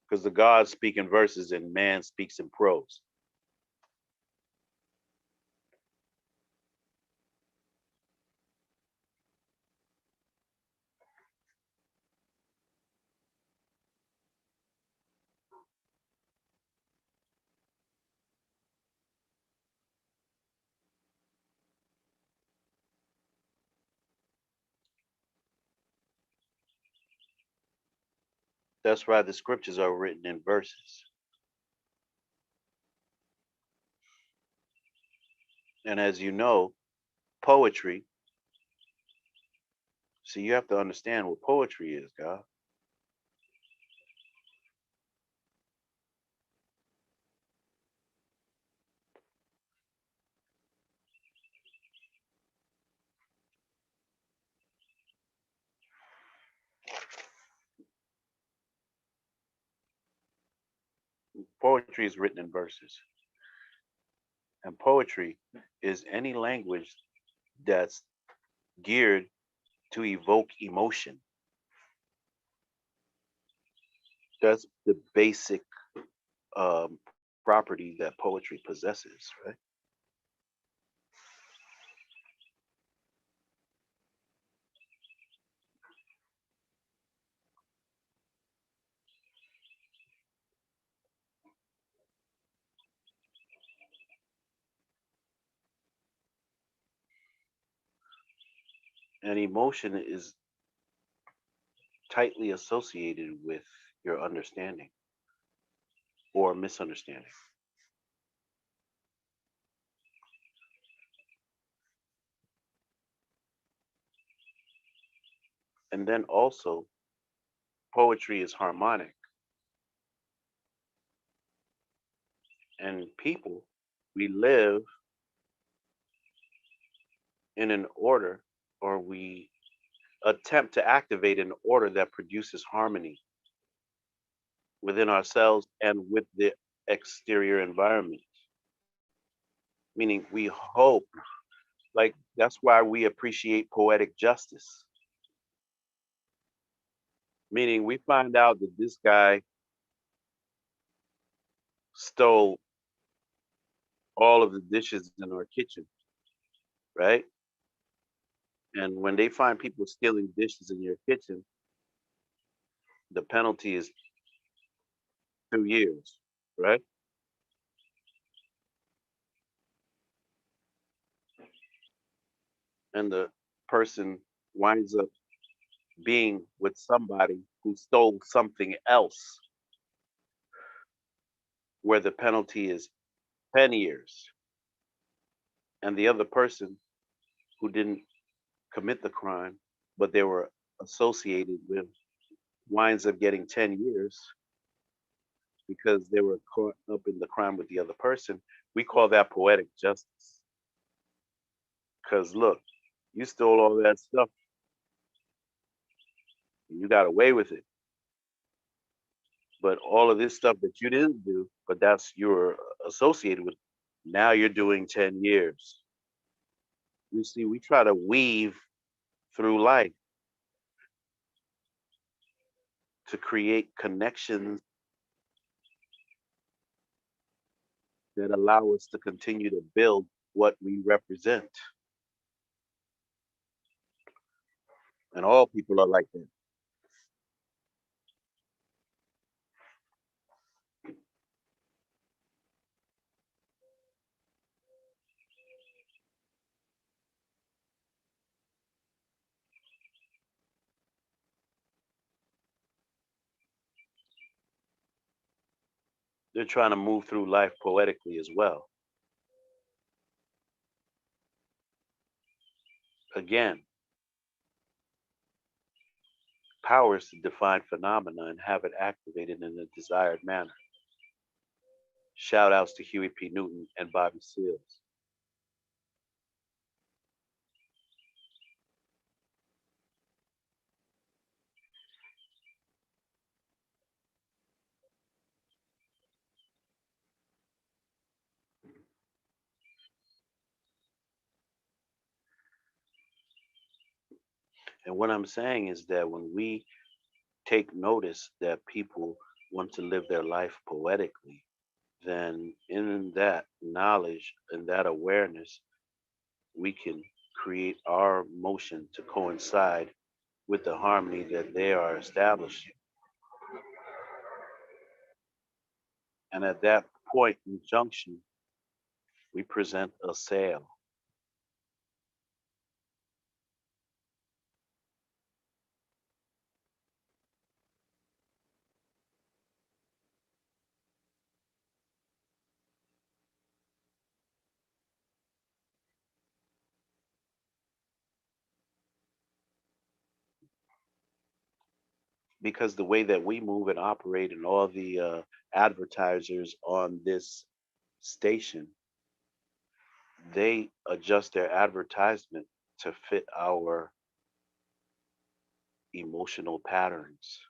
Because the gods speak in verses and man speaks in prose. That's why the scriptures are written in verses. And as you know, poetry, see, you have to understand what poetry is, God. Poetry is written in verses. And poetry is any language that's geared to evoke emotion. That's the basic um, property that poetry possesses, right? And emotion is tightly associated with your understanding or misunderstanding. And then also, poetry is harmonic. And people, we live in an order, or we attempt to activate an order that produces harmony within ourselves and with the exterior environment. Meaning, we hope, like, that's why we appreciate poetic justice. Meaning, we find out that this guy stole all of the dishes in our kitchen, right? And when they find people stealing dishes in your kitchen, the penalty is 2 years, right? And the person winds up being with somebody who stole something else, where the penalty is 10 years. And the other person who didn't commit the crime, but they were associated with, winds up getting 10 years because they were caught up in the crime with the other person. We call that poetic justice. Because look, you stole all that stuff and you got away with it. But all of this stuff that you didn't do, but that's you're associated with, now you're doing 10 years. You see, we try to weave through life to create connections that allow us to continue to build what we represent. And all people are like that. They're trying to move through life poetically as well. Again, power is to define phenomena and have it activated in the desired manner. Shout outs to Huey P. Newton and Bobby Seals. And what I'm saying is that when we take notice that people want to live their life poetically, then in that knowledge and that awareness, we can create our motion to coincide with the harmony that they are establishing. And at that point in junction, we present a sale. Because the way that we move and operate and all the advertisers on this station, they adjust their advertisement to fit our emotional patterns.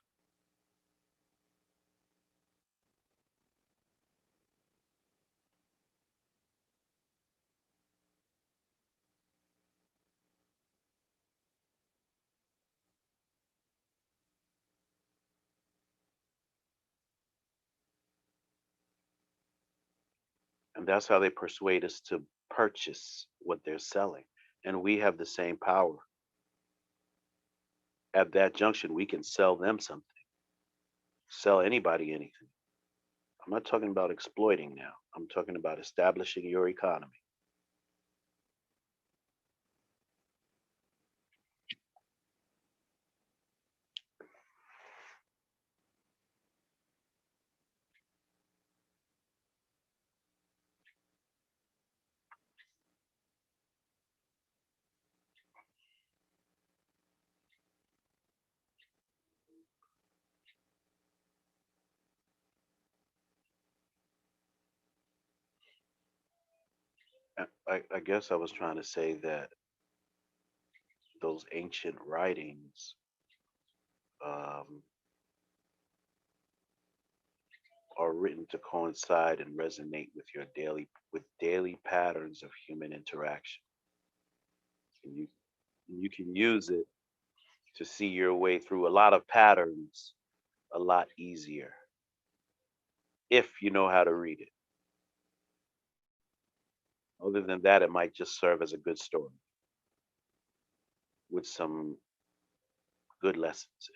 And that's how they persuade us to purchase what they're selling. And we have the same power. At that junction, we can sell them something, sell anybody anything. I'm not talking about exploiting now. I'm talking about establishing your economy. I guess I was trying to say that those ancient writings um, are written to coincide and resonate with daily patterns of human interaction. And you can use it to see your way through a lot of patterns a lot easier if you know how to read it. Other than that, it might just serve as a good story with some good lessons.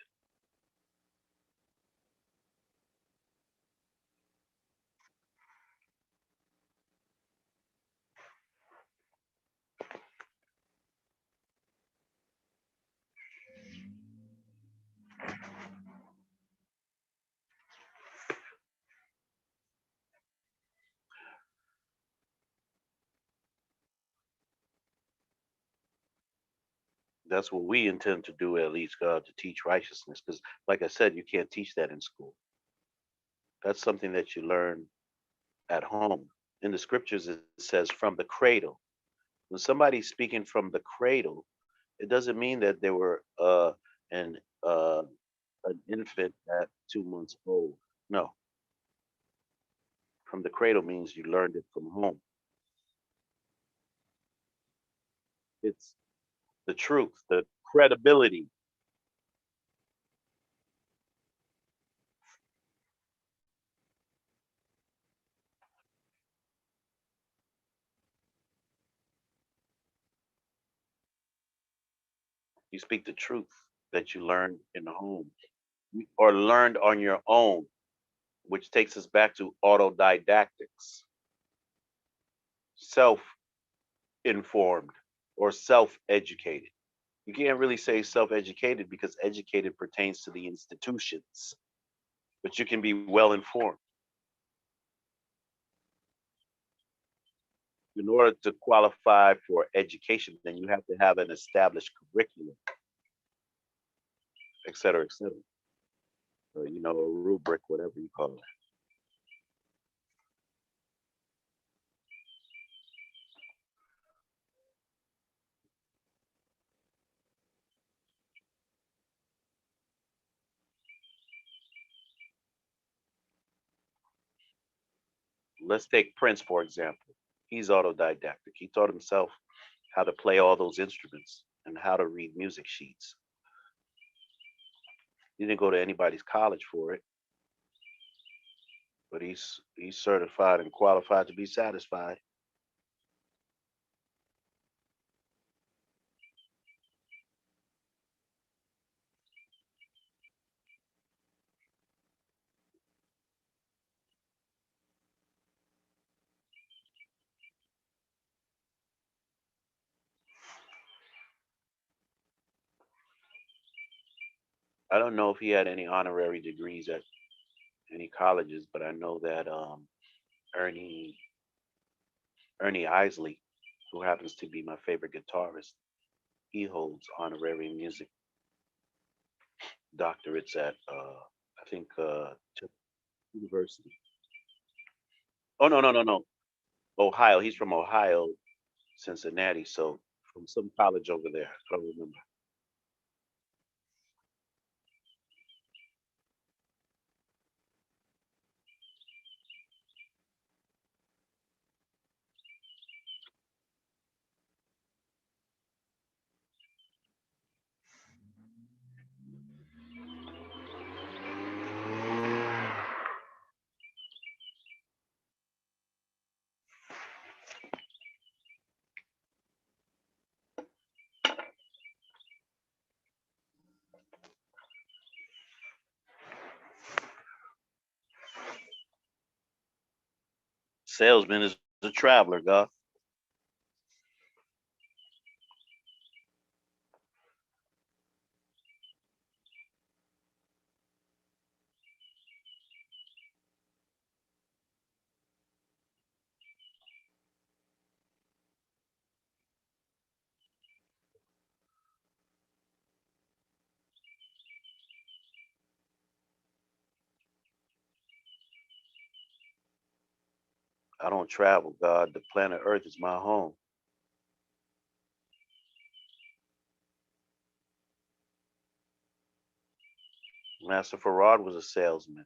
That's what we intend to do at least, God, to teach righteousness. Because, like I said, you can't teach that in school. That's something that you learn at home. In the scriptures, it says from the cradle. When somebody's speaking from the cradle, it doesn't mean that they were an uh, an infant at 2 months old. No, from the cradle means you learned it from home. It's the truth. The credibility. You speak the truth that you learned in the home or learned on your own, which takes us back to autodidactics, self informed or self educated. You can't really say self educated because educated pertains to the institutions, but you can be well informed. In order to qualify for education, then you have to have an established curriculum, et cetera, et cetera. Or, a rubric, whatever you call it. Let's take Prince, for example. He's autodidactic. He taught himself how to play all those instruments and how to read music sheets. He didn't go to anybody's college for it, but he's certified and qualified to be satisfied. I don't know if he had any honorary degrees at any colleges, but I know that Ernie Ernie Isley, who happens to be my favorite guitarist, he holds honorary music doctorates at I think University. Oh no, Ohio. He's from Ohio, Cincinnati. So from some college over there. I don't remember. Salesman is a traveler, God. I don't travel, God. The planet Earth is my home. Master Farad was a salesman.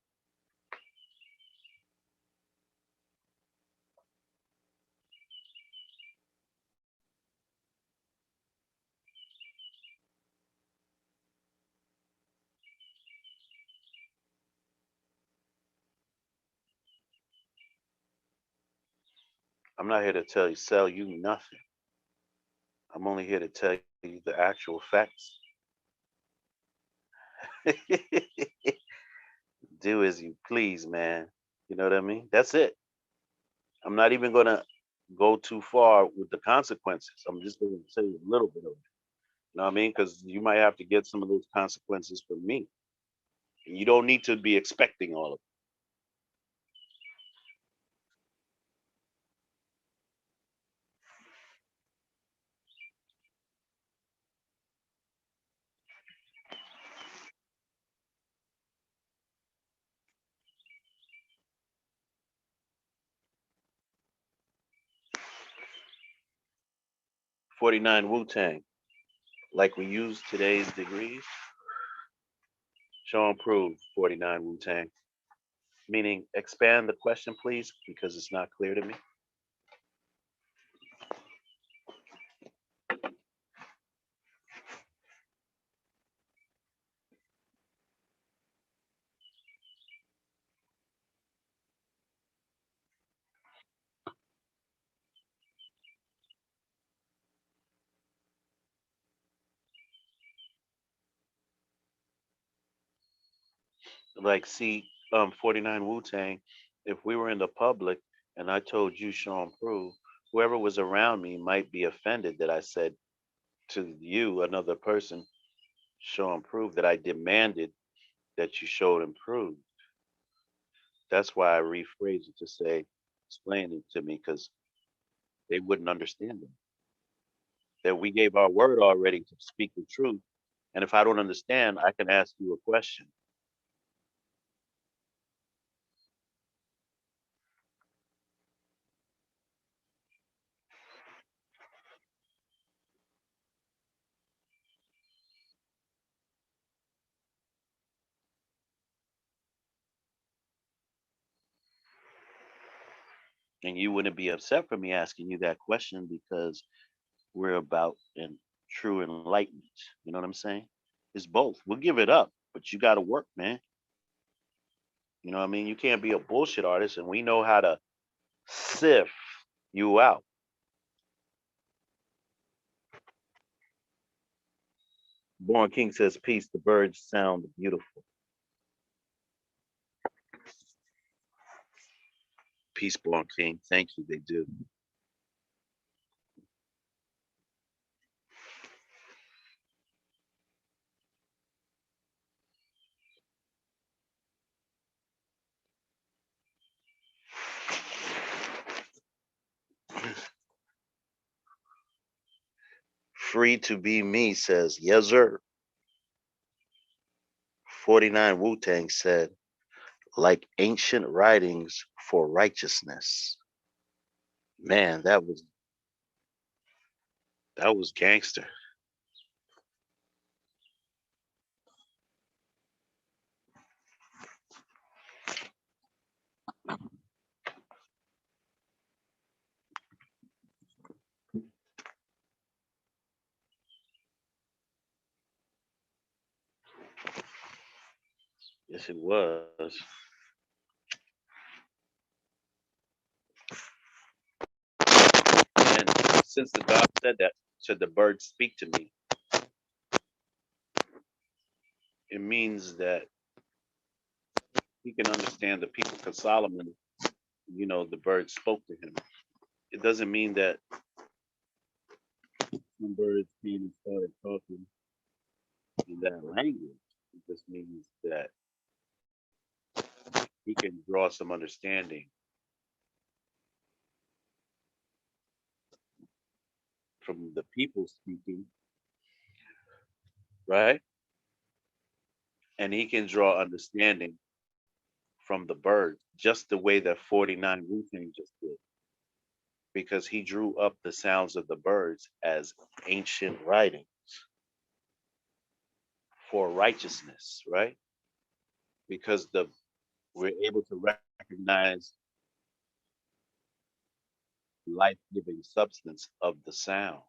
I'm not here to sell you nothing. I'm only here to tell you the actual facts. Do as you please, man. You know what I mean? That's it. I'm not even gonna go too far with the consequences. I'm just gonna tell you a little bit of it. You know what I mean? Because you might have to get some of those consequences from me. And you don't need to be expecting all of it. 49 Wu Tang. Like we use today's degrees. Show and prove 49 Wu Tang. Meaning expand the question, please, because it's not clear to me. Like, see, 49 Wu Tang, if we were in the public and I told you Sean Prue, whoever was around me might be offended that I said to you, another person, show and prove that I demanded that you showed and proved. That's why I rephrase it to say, explain it to me, because they wouldn't understand it. That we gave our word already to speak the truth. And if I don't understand, I can ask you a question. And you wouldn't be upset for me asking you that question because we're about in true enlightenment. You know what I'm saying? It's both. We'll give it up, but you got to work, man. You know what I mean? You can't be a bullshit artist, and we know how to sift you out. Born King says, peace. The birds sound beautiful. Peace, Born King. Thank you. They do. Free to be me says, yes, sir. 49 Wu Tang said, like ancient writings for righteousness. Man, that was gangster. Yes, it was. And since the God said that, should the birds speak to me, it means that he can understand the people. Because Solomon, the birds spoke to him. It doesn't mean that some birds came and started talking in that language. It just means that he can draw some understanding from the people speaking, right? And he can draw understanding from the birds, just the way that 49 Wu Tang just did, because he drew up the sounds of the birds as ancient writing for righteousness, right? Because we're able to recognize life-giving substance of the sound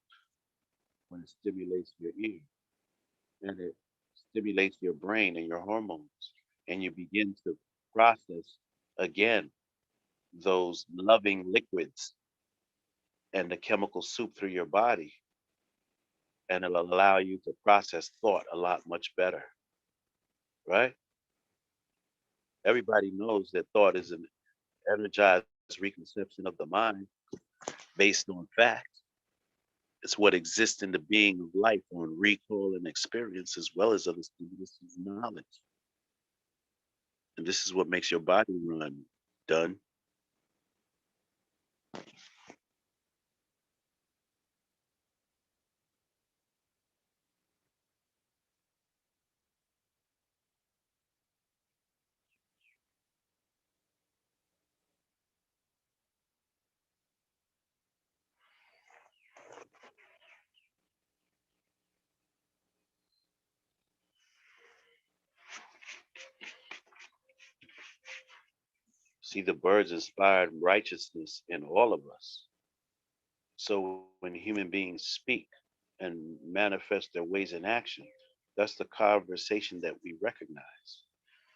when it stimulates your ear and it stimulates your brain and your hormones, and you begin to process again those loving liquids and the chemical soup through your body, and it'll allow you to process thought a lot much better, right? Everybody knows that thought is an energized reconception of the mind based on facts. It's what exists in the being of life on recall and experience, as well as other stimulus of knowledge. And this is what makes your body run. Done. See, the birds inspired righteousness in all of us. So when human beings speak and manifest their ways in action, that's the conversation that we recognize.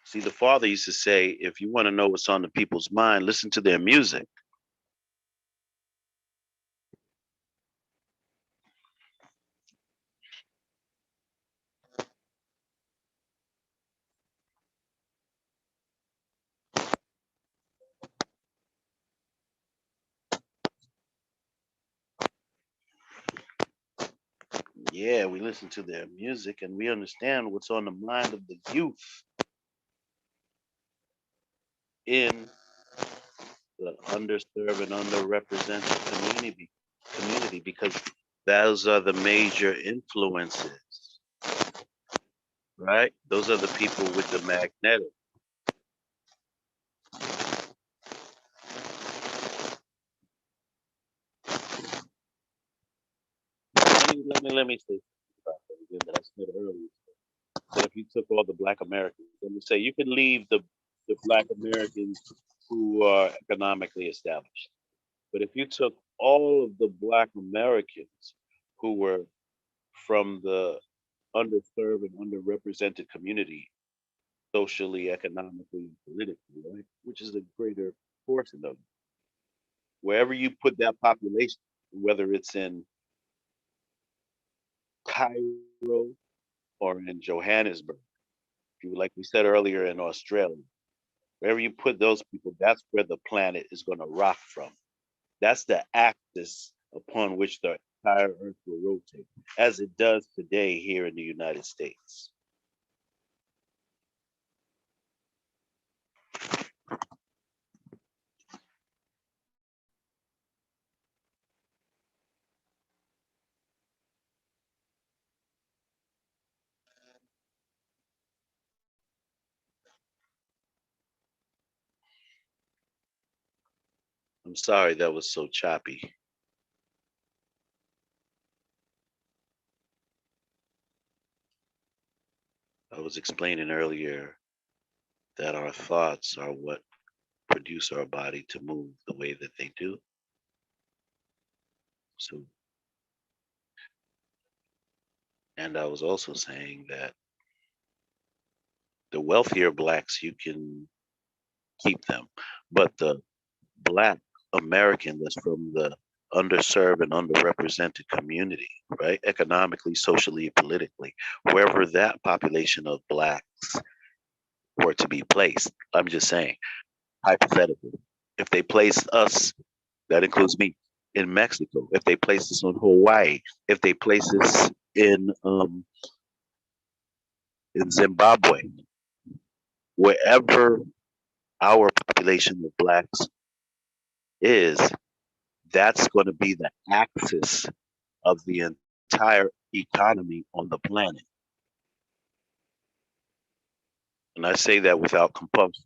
See, the father used to say, if you want to know what's on the people's mind, listen to their music. Yeah, we listen to their music and we understand what's on the mind of the youth in the underserved and underrepresented community because those are the major influences, right? Those are the people with the magnetic. Let me say something about that again that I said earlier. That if you took all the Black Americans, let me say you can leave the Black Americans who are economically established. But if you took all of the Black Americans who were from the underserved and underrepresented community, socially, economically, and politically, right, which is a greater portion of it, wherever you put that population, whether it's in Cairo or in Johannesburg, like we said earlier in Australia, wherever you put those people, that's where the planet is going to rock from. That's the axis upon which the entire Earth will rotate, as it does today here in the United States. I'm sorry that was so choppy. I was explaining earlier that our thoughts are what produce our body to move the way that they do. So, and I was also saying that the wealthier blacks, you can keep them, but the Black American that's from the underserved and underrepresented community, right? Economically, socially, politically, wherever that population of blacks were to be placed. I'm just saying, hypothetically, if they placed us, that includes me, in Mexico, if they placed us in Hawaii, if they placed us in Zimbabwe, wherever our population of blacks is, that's going to be the axis of the entire economy on the planet. And I say that without compulsion.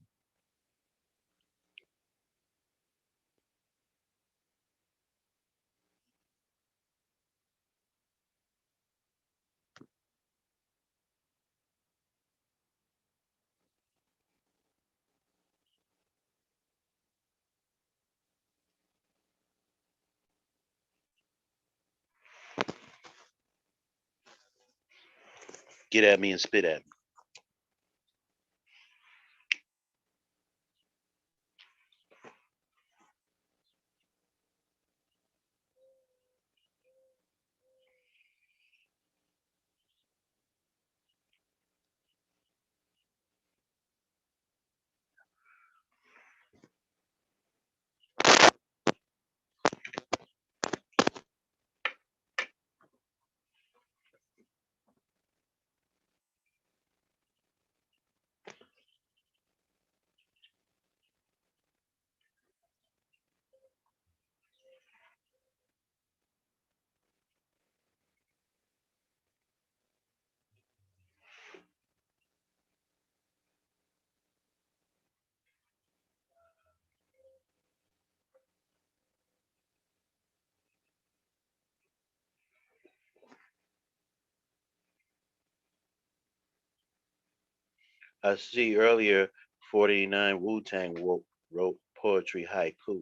Get at me and spit at me. I see earlier 49 Wu Tang wrote poetry haiku.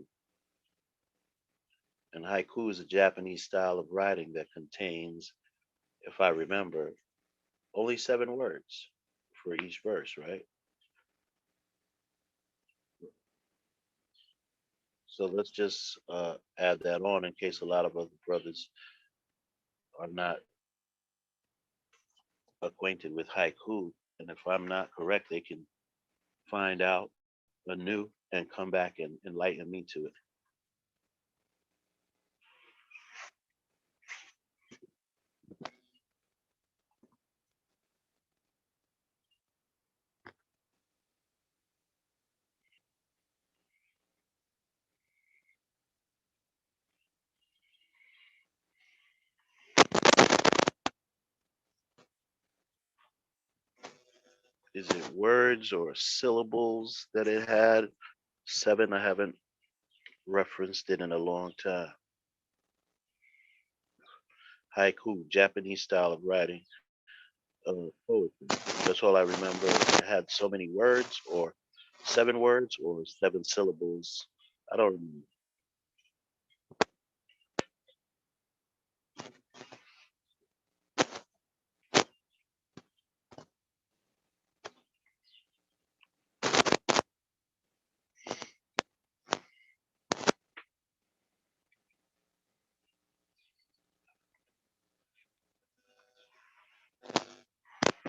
And haiku is a Japanese style of writing that contains, if I remember, only 7 words for each verse, right? So let's just add that on in case a lot of other brothers are not acquainted with haiku. And if I'm not correct, they can find out anew and come back and enlighten me to it. Is it words or syllables that it had? 7, I haven't referenced it in a long time. Haiku, Japanese style of writing poetry. That's all I remember. It had so many words, or 7 words, or 7 syllables. I don't remember.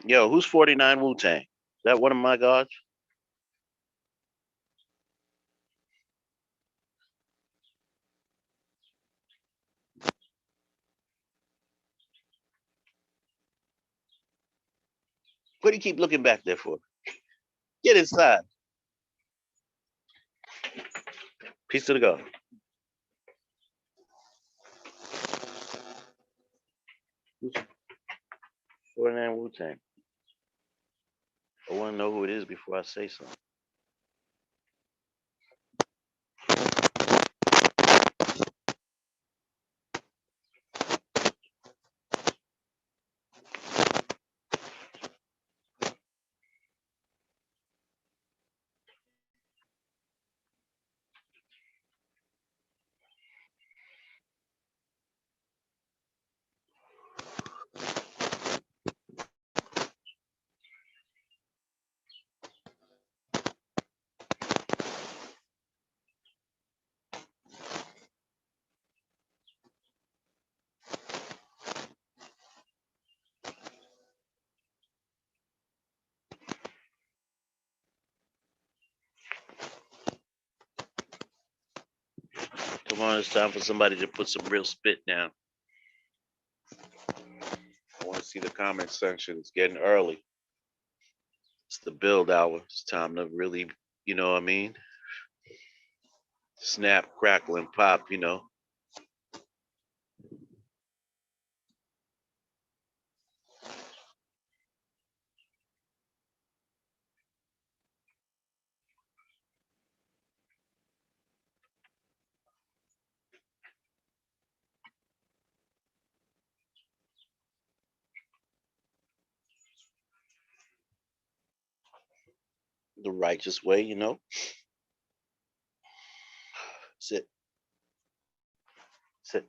Yo, who's 49 Wu Tang? Is that one of my gods? What do you keep looking back there for? Get inside. Peace to the God. 49 Wu Tang. I want to know who it is before I say something. Come on, it's time for somebody to put some real spit down. I want to see the comment section. It's getting early. It's the build hour. It's time to really, you know what I mean? Snap, crackle, and pop, you know. The righteous way, you know. Sit. Sit.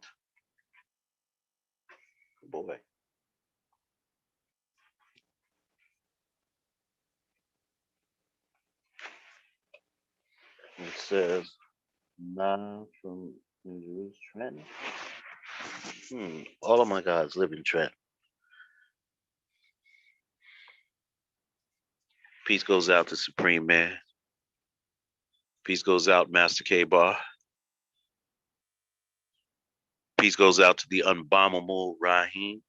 Boy. It says, "None from Jerusalem, Trenton." All of my gods live in Trenton. Peace goes out to Supreme Man. Peace goes out, Master K Bar. Peace goes out to the unbombable Raheem.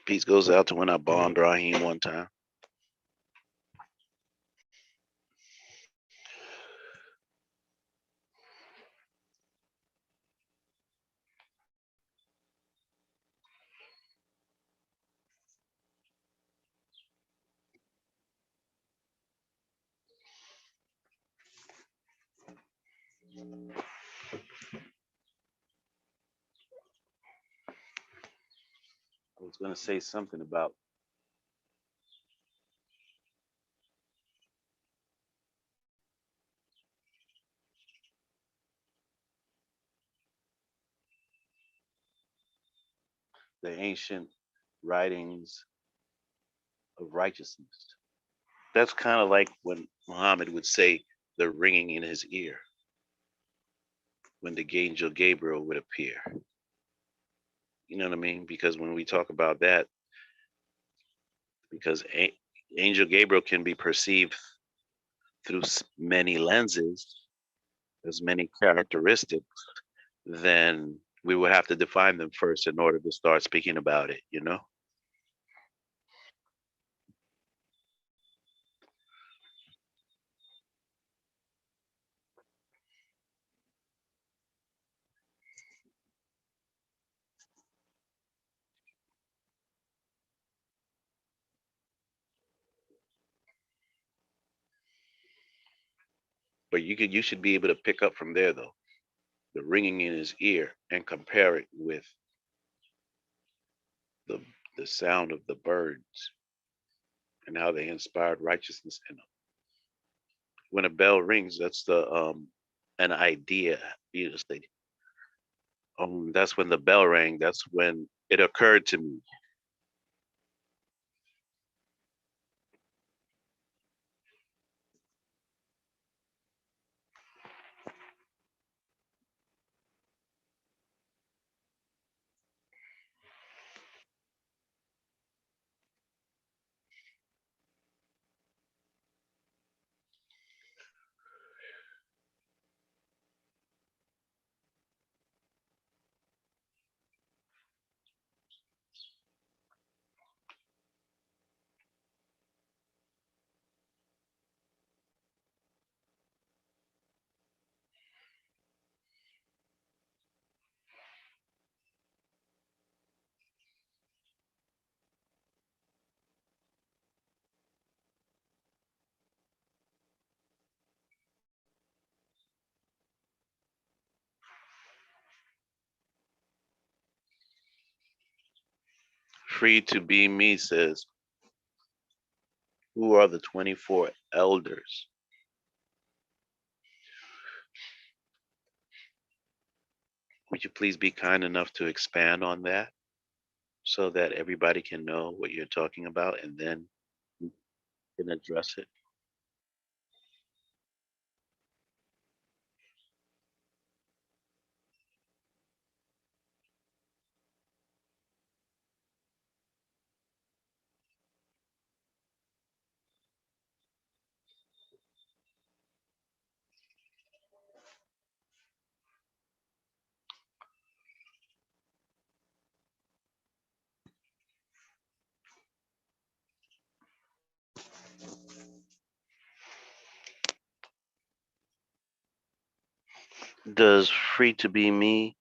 Peace goes out to when I bombed Raheem one time. I was going to say something about the ancient writings of righteousness. That's kind of like when Muhammad would say the ringing in his ear when the angel Gabriel would appear. You know what I mean? Because when we talk about that, because angel Gabriel can be perceived through many lenses, as many characteristics than we would have to define them first in order to start speaking about it, you know? But you should be able to pick up from there though, the ringing in his ear, and compare it with the the sound of the birds and how they inspired righteousness in them. When a bell rings, that's the an idea. You just say, that's when the bell rang. That's when it occurred to me. Free to be me says, who are the 24 elders? Would you please be kind enough to expand on that so that everybody can know what you're talking about and then we can address it? Does free to be me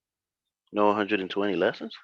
know 120 lessons?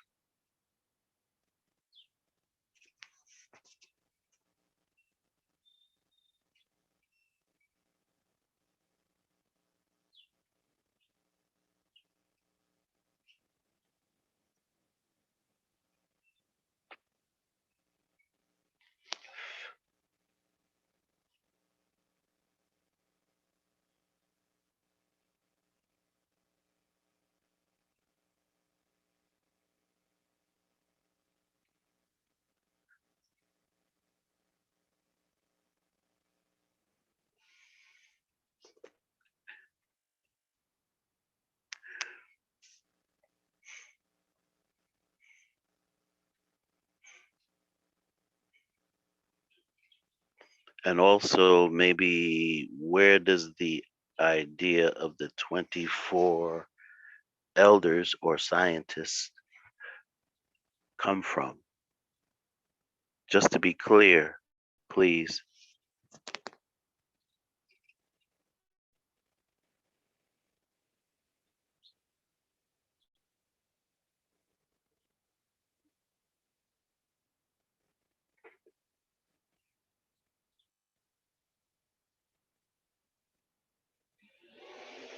And also, maybe where does the idea of the 24 elders or scientists come from? Just to be clear, please.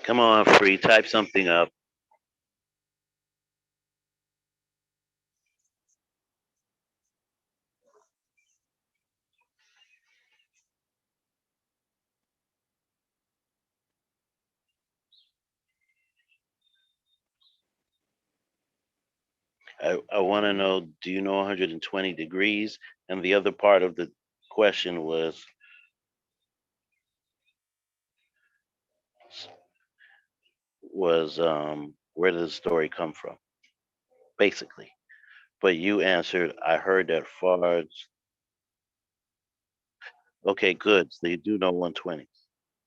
Come on, free, type something up. I want to know, do you know 120 degrees? And the other part of the question was where does the story come from? Basically. But you answered, I heard that far. Okay, good. So you do know 120.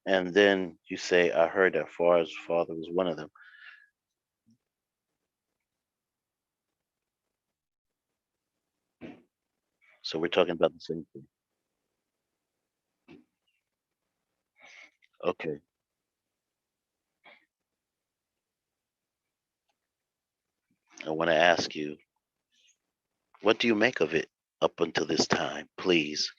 And then you say, I heard that Far's father was one of them. So we're talking about the same thing. Okay. I want to ask you, what do you make of it up until this time, please?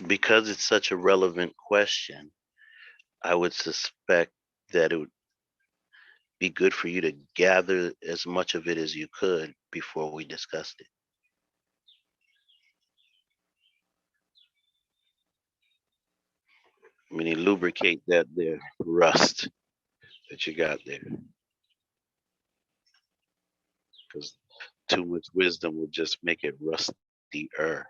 Because it's such a relevant question, I would suspect that it would be good for you to gather as much of it as you could before we discussed it. Meaning lubricate that there rust that you got there. Because too much wisdom will just make it rustier.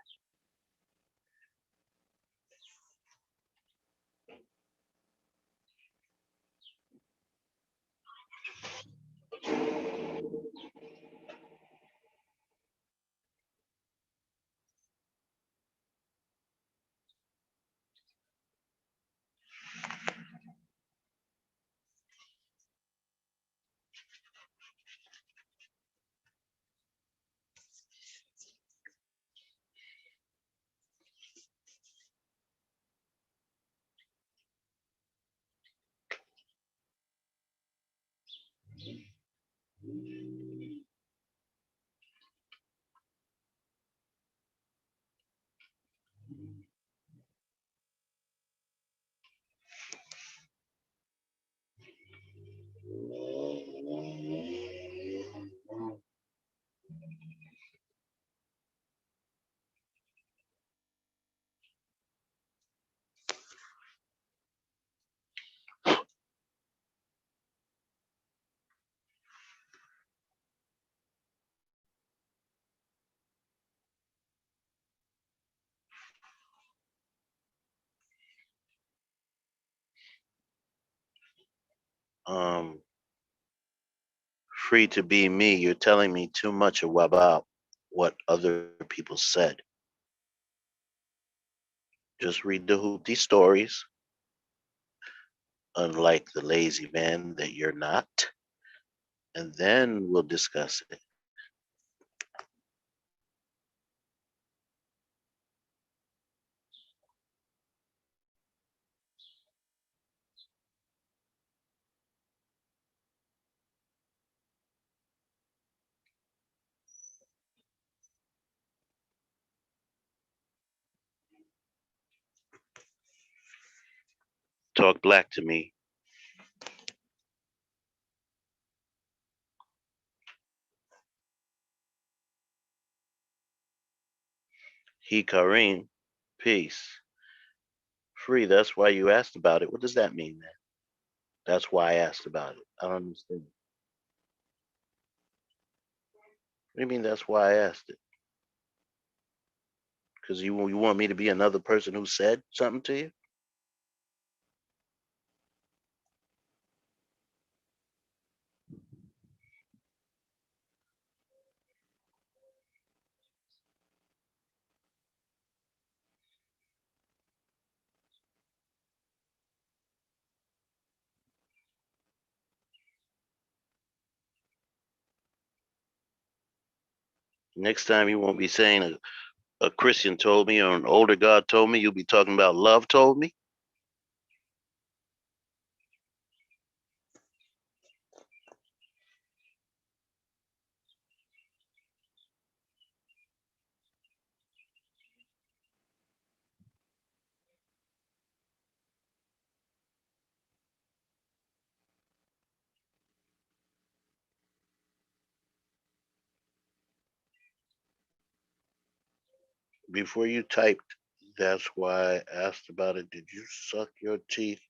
Um, Free to be me. You're telling me too much about what other people said. Just read the Hoopty stories, unlike the lazy man that you're not, and then we'll discuss it. Talk black to me. He Kareem, peace. Free, that's why you asked about it. What does that mean then? That's why I asked about it. I don't understand. What do you mean that's why I asked it? Because you want me to be another person who said something to you? Next time you won't be saying a Christian told me or an older God told me. You'll be talking about love told me. Before you typed, that's why I asked about it. Did you suck your teeth?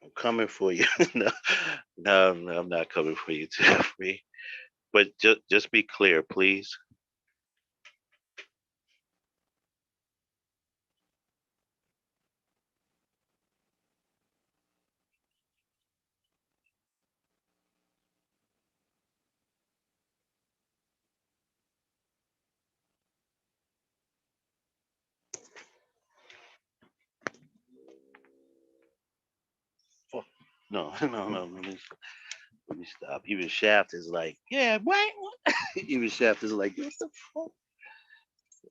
I'm coming for you. No, no, I'm not coming for you, Jeffrey. But just be clear, please. Fuck. No, no, no. Let me stop. Even Shaft is like, yeah, what? Even Shaft is like, what the fuck?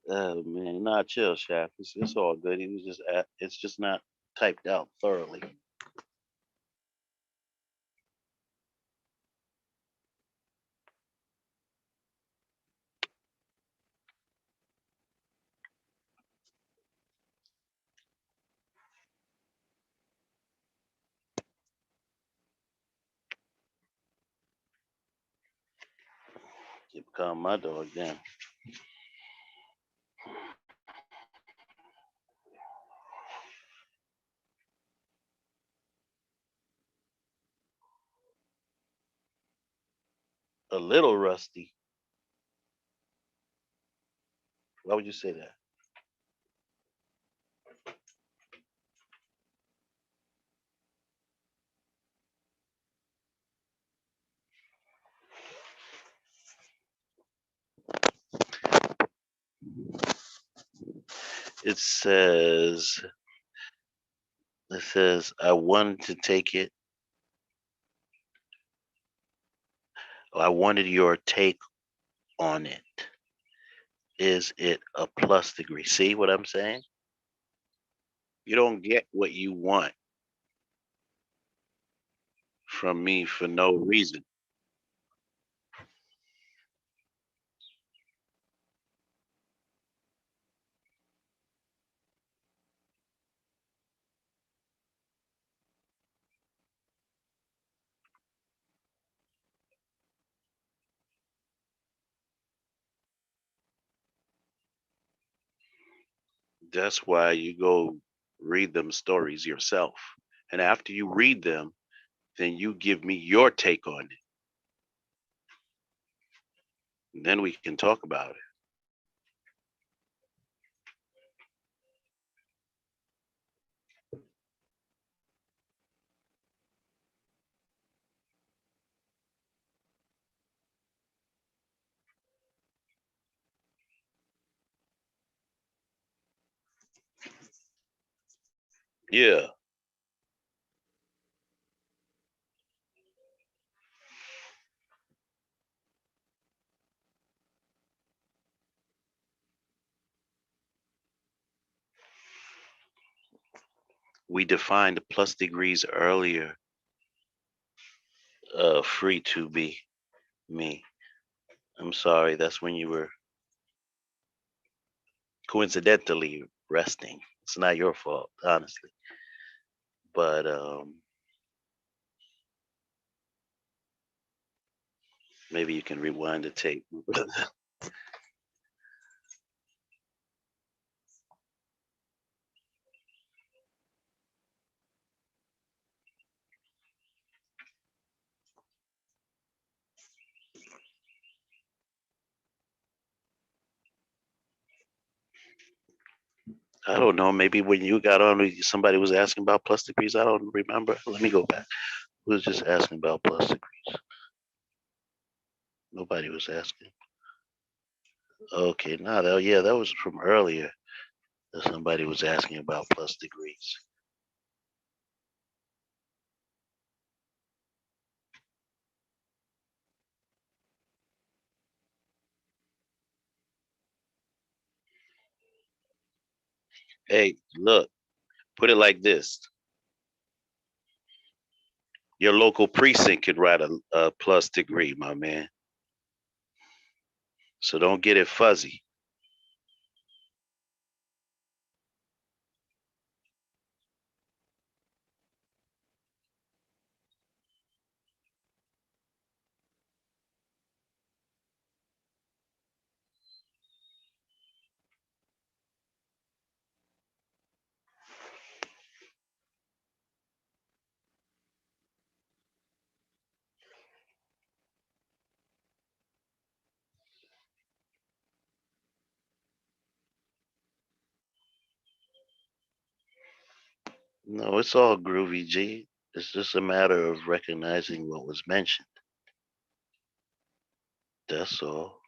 Oh man, not chill, Shaft. It's all good. He was just it's just not typed out thoroughly. Keep calm my dog then. A little rusty. Why would you say that? It says I wanted to take it. I wanted your take on it. Is it a plus degree? See what I'm saying? You don't get what you want from me for no reason. That's why you go read them stories yourself. And after you read them, then you give me your take on it. And then we can talk about it. Yeah. We defined plus degrees earlier. Free to be me. I'm sorry, that's when you were coincidentally resting. It's not your fault, honestly. But maybe you can rewind the tape. I don't know. Maybe when you got on, somebody was asking about plus degrees. I don't remember. Let me go back. Who was just asking about plus degrees? Nobody was asking. Okay, no, yeah, that was from earlier. That somebody was asking about plus degrees. Hey, look, put it like this: your local precinct could write a plus degree, my man. So don't get it fuzzy. No, it's all groovy, G. It's just a matter of recognizing what was mentioned. That's all.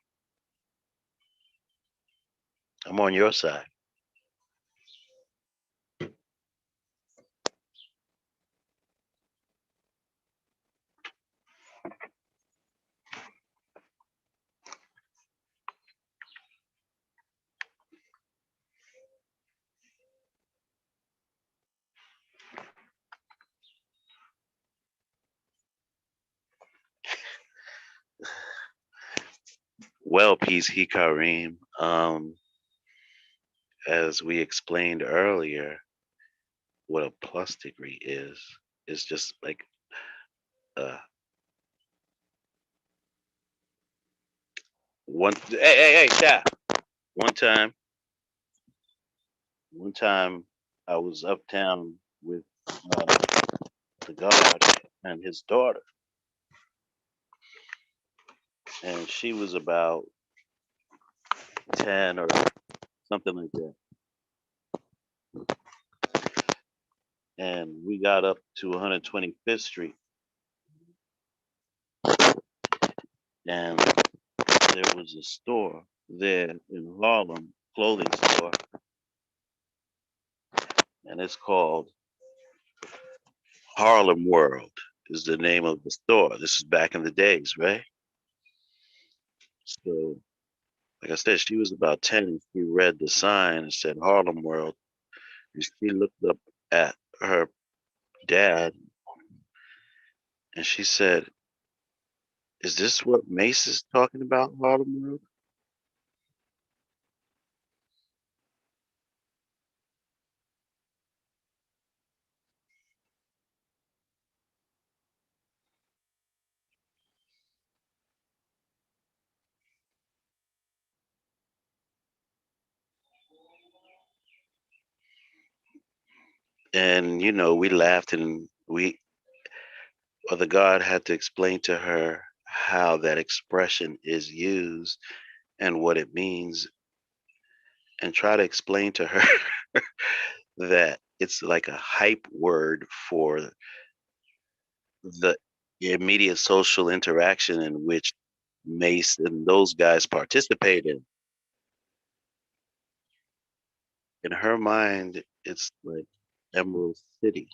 I'm on your side. Well, peace, Hikarim. As we explained earlier, what a plus degree is just like uh hey, chat. One time, one time I was uptown with the guard and his daughter, and she was about 10 or something like that. And we got up to 125th Street, and there was a store there in Harlem, clothing store, and it's called Harlem World is the name of the store. This is back in the days, right? So, like I said, she was about 10 and she read the sign and said Harlem World. And she looked up at her dad and she said, "Is this what Mace is talking about, Harlem World?" And, we laughed and the God had to explain to her how that expression is used and what it means and try to explain to her that it's like a hype word for the immediate social interaction in which Mace and those guys participate in. In her mind, it's like Emerald City.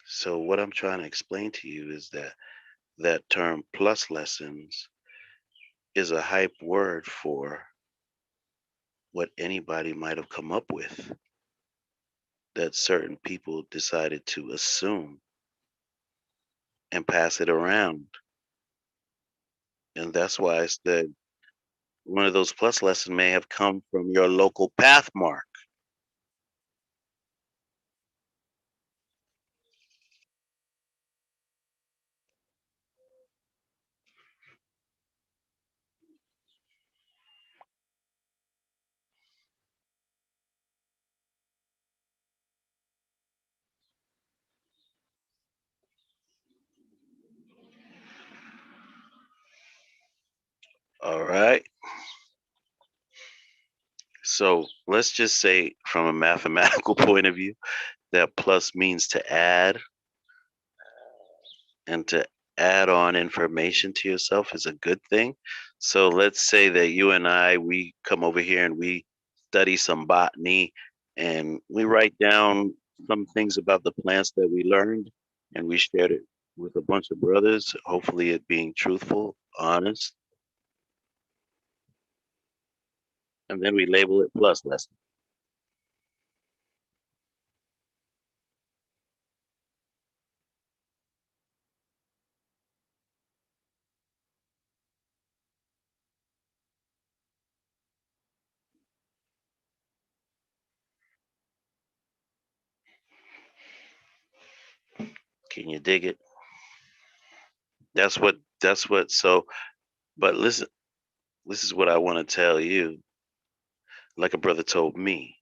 So what I'm trying to explain to you is that that term plus lessons is a hype word for what anybody might have come up with that certain people decided to assume and pass it around. And that's why I said one of those plus lessons may have come from your local path mark. All right. So let's just say, from a mathematical point of view, that plus means to add, and to add on information to yourself is a good thing. So let's say that you and I, we come over here and we study some botany and we write down some things about the plants that we learned and we shared it with a bunch of brothers, hopefully it being truthful, honest, and then we label it plus lesson. Can you dig it? That's what so but listen, this is what I want to tell you. like a brother told me,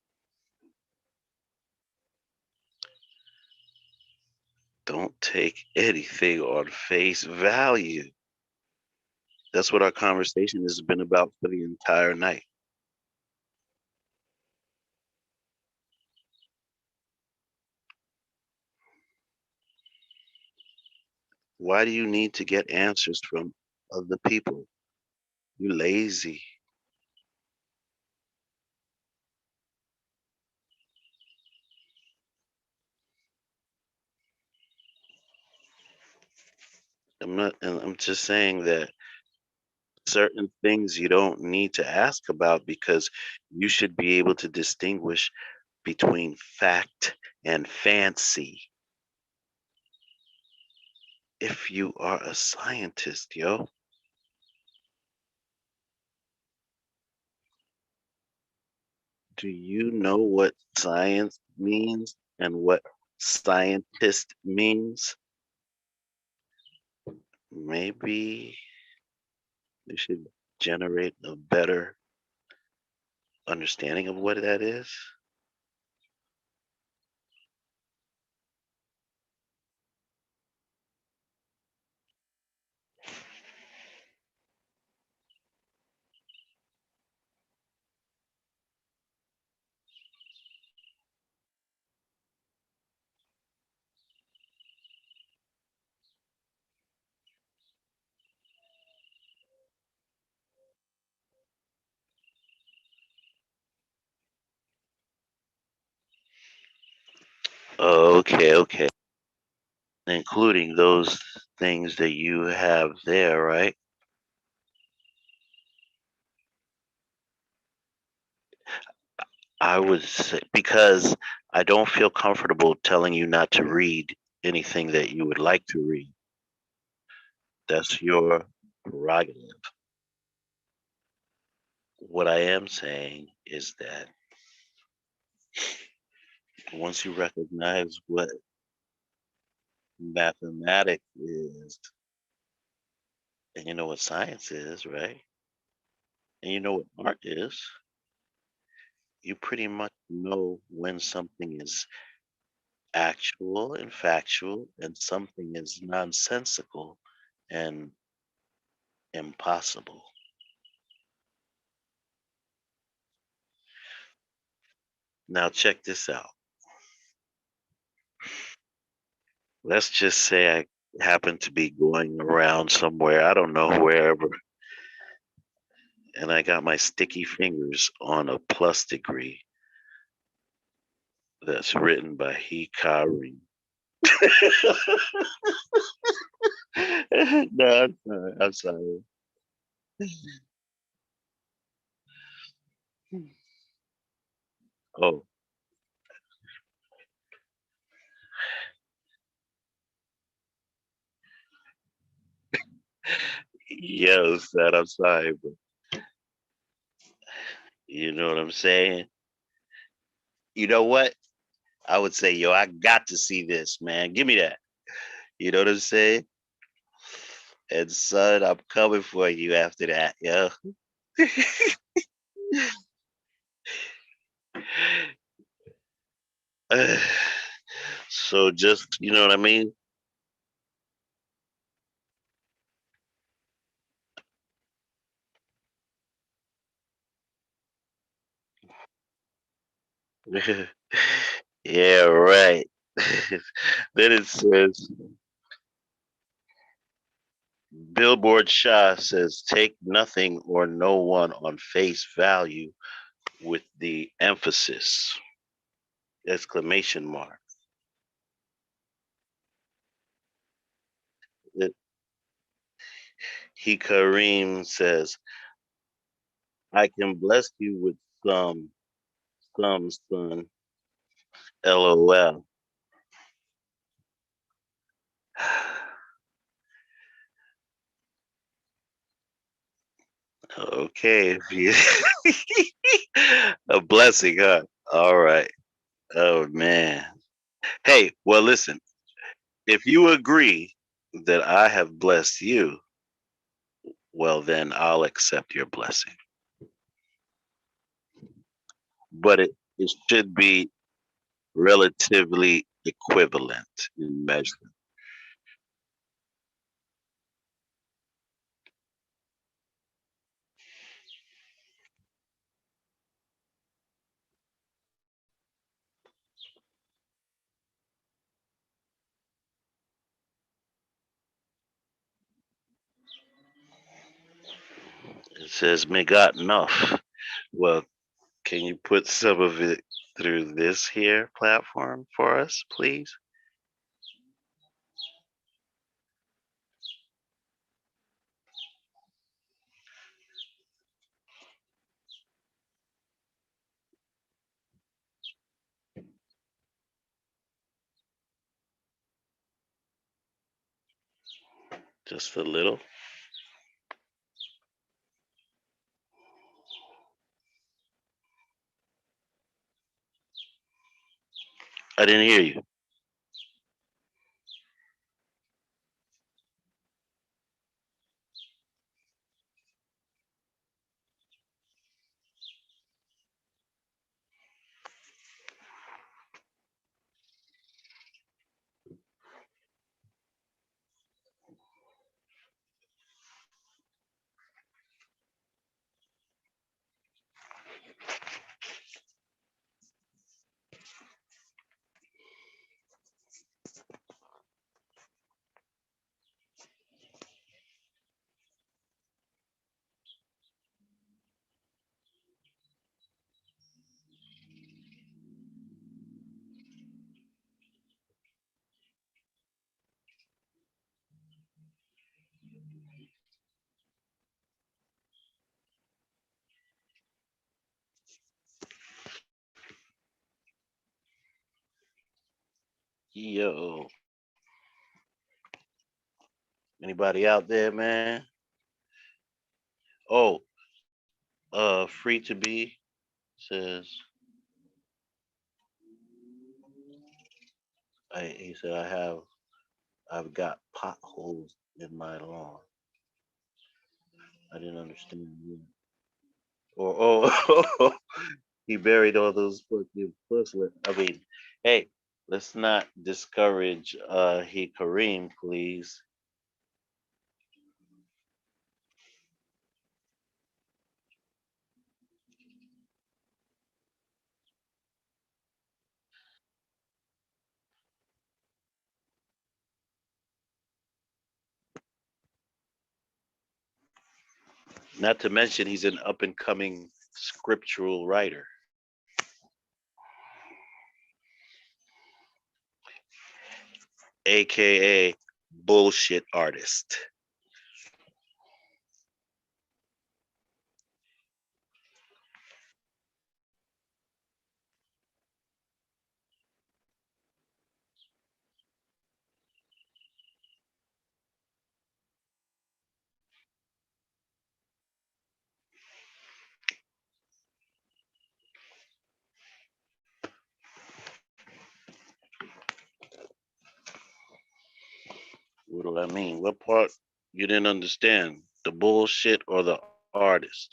don't take anything on face value. That's what our conversation has been about for the entire night. Why do you need to get answers from other people? You lazy. I'm not, and I'm just saying that certain things you don't need to ask about because you should be able to distinguish between fact and fancy if you are a scientist, yo. Do you know what science means and what scientist means? Maybe we should generate a better understanding of what that is. Okay, okay. Including those things that you have there, right? I would say because I don't feel comfortable telling you not to read anything that you would like to read. That's your prerogative. What I am saying is that once you recognize what mathematics is, and you know what science is, right? And you know what art is, you pretty much know when something is actual and factual and something is nonsensical and impossible. Now, check this out. Let's just say I happen to be going around somewhere, I don't know, wherever, and I got my sticky fingers on a plus degree that's written by Hikari. No, I'm sorry. I'm sorry. Oh, yes, that I'm sorry, but you know what I'm saying? You know what? I would say, yo, I got to see this, man. Give me that. You know what I'm saying? And son, I'm coming for you after that, yo. So just, you know what I mean? Yeah, right. Then it says, Billboard Shah says, take nothing or no one on face value with the emphasis, exclamation mark. It, he Kareem says, I can bless you with some son, LOL. Okay, if you a blessing, huh? All right. Oh man. Hey, well, listen. If you agree that I have blessed you, well, then I'll accept your blessing. but it should be relatively equivalent in measure. It says Megat enough. Well, can you put some of it through this here platform for us, please? Just a little. I didn't hear you. Yo, anybody out there, man? Oh, free to be says he said I've got potholes in my lawn. I didn't understand you. Or oh he buried all those fucking pusslet. I mean, hey, let's not discourage he Kareem, please. Not to mention he's an up and coming scriptural writer, aka bullshit artist. What do I mean? What part you didn't understand? The bullshit or the artist?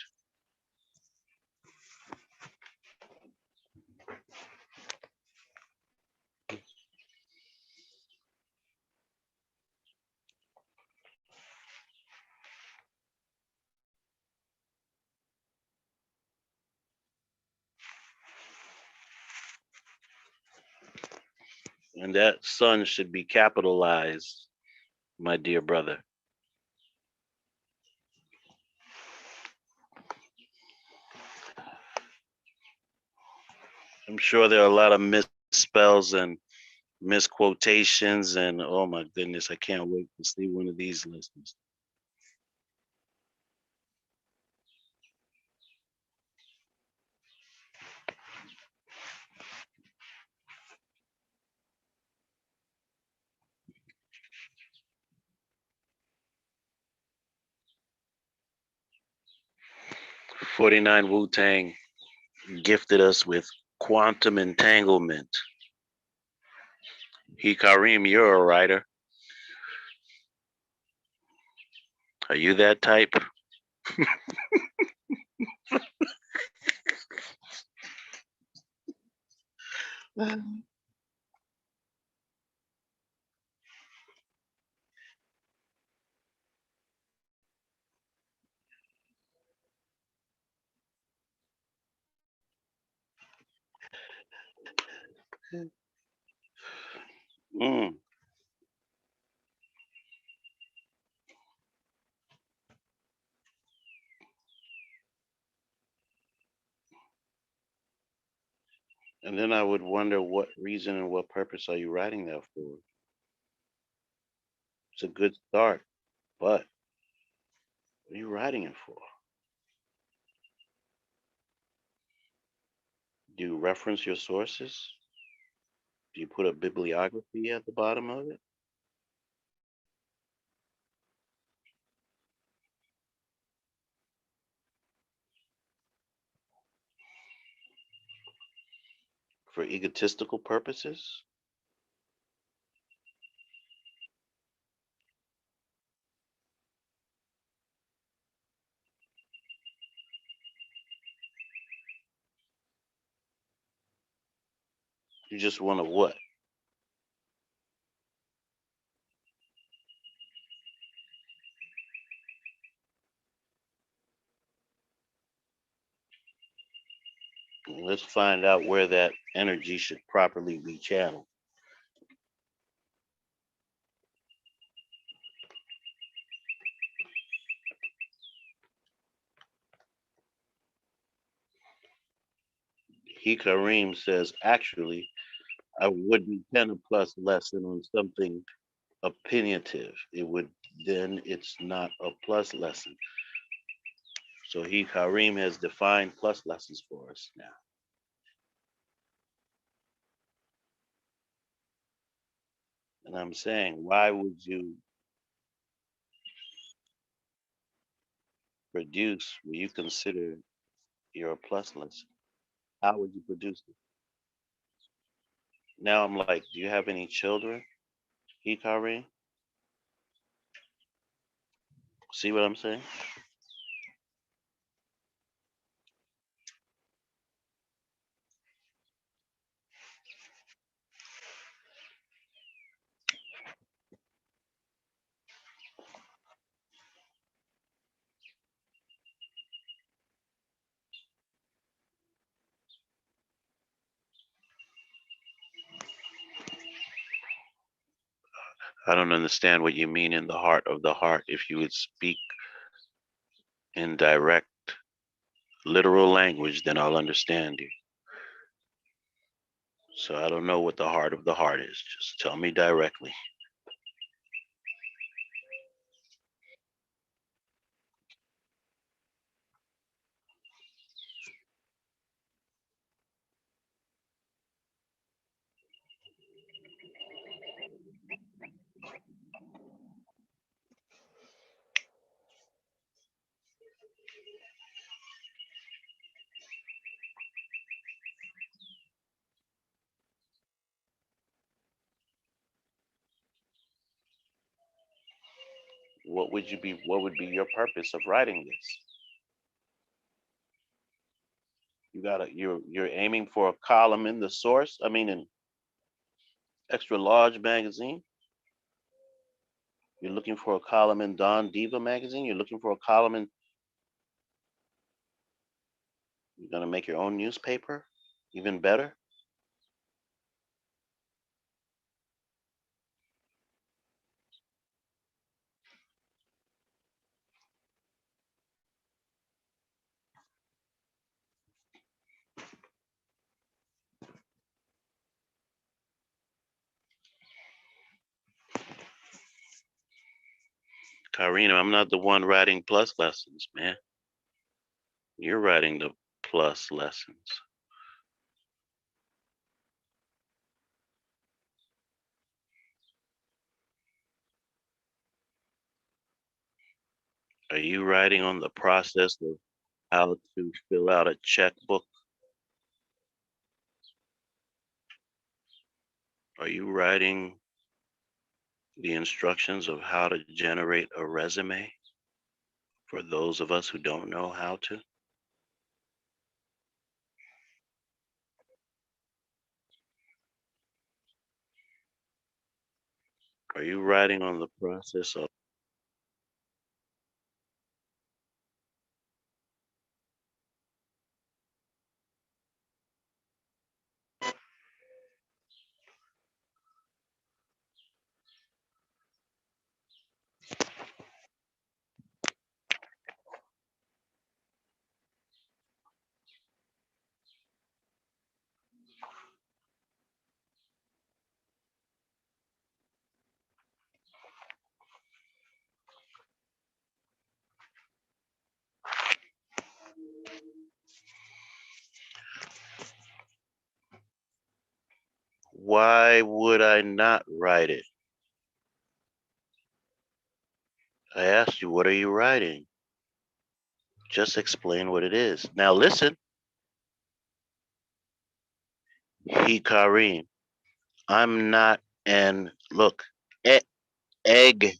And that son should be capitalized, my dear brother. I'm sure there are a lot of misspells and misquotations, and oh my goodness, I can't wait to see one of these listens. '49 Wu Tang gifted us with quantum entanglement. Kareem, you're a writer. Are you that type? Mm. And then I would wonder what reason and what purpose are you writing that for? It's a good start, but what are you writing it for? Do you reference your sources? Do you put a bibliography at the bottom of it? For egotistical purposes? You just want to what? Let's find out where that energy should properly be channeled. Hikarim says, actually, I wouldn't pen a plus lesson on something opinionative. It would, then it's not a plus lesson. So Hikarim has defined plus lessons for us now. And I'm saying, why would you produce what you consider your plus lesson? How would you produce it? Now I'm like, do you have any children, Hikarim? See what I'm saying? I don't understand what you mean in the heart of the heart. If you would speak in direct, literal language, then I'll understand you. So I don't know what the heart of the heart is. Just tell me directly. What would be your purpose of writing this? You're aiming for a column in the source, I mean an extra large magazine. You're looking for a column in Don Diva magazine. You're looking for a column in, you're gonna make your own newspaper, even better. Karina, I'm not the one writing plus lessons, man. You're writing the plus lessons. Are you writing on the process of how to fill out a checkbook? Are you writing the instructions of how to generate a resume for those of us who don't know how to? Are you writing on the process of? Why would I not write it? I asked you, what are you writing? Just explain what it is. Now listen, Kareem, I'm not an look egghead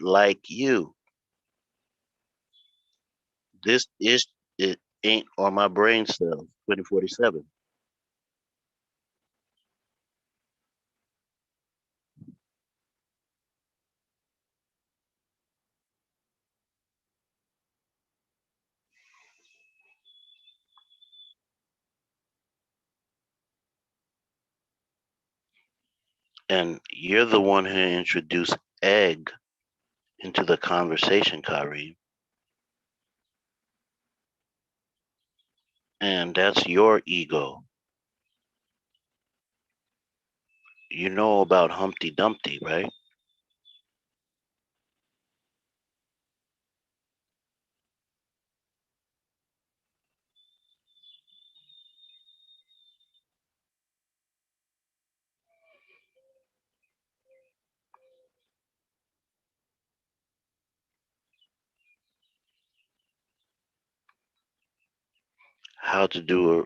like you. This is it ain't on my brain cells. 2047. And you're the one who introduced egg into the conversation, Kareem. And that's your ego. You know about Humpty Dumpty, right? How to do a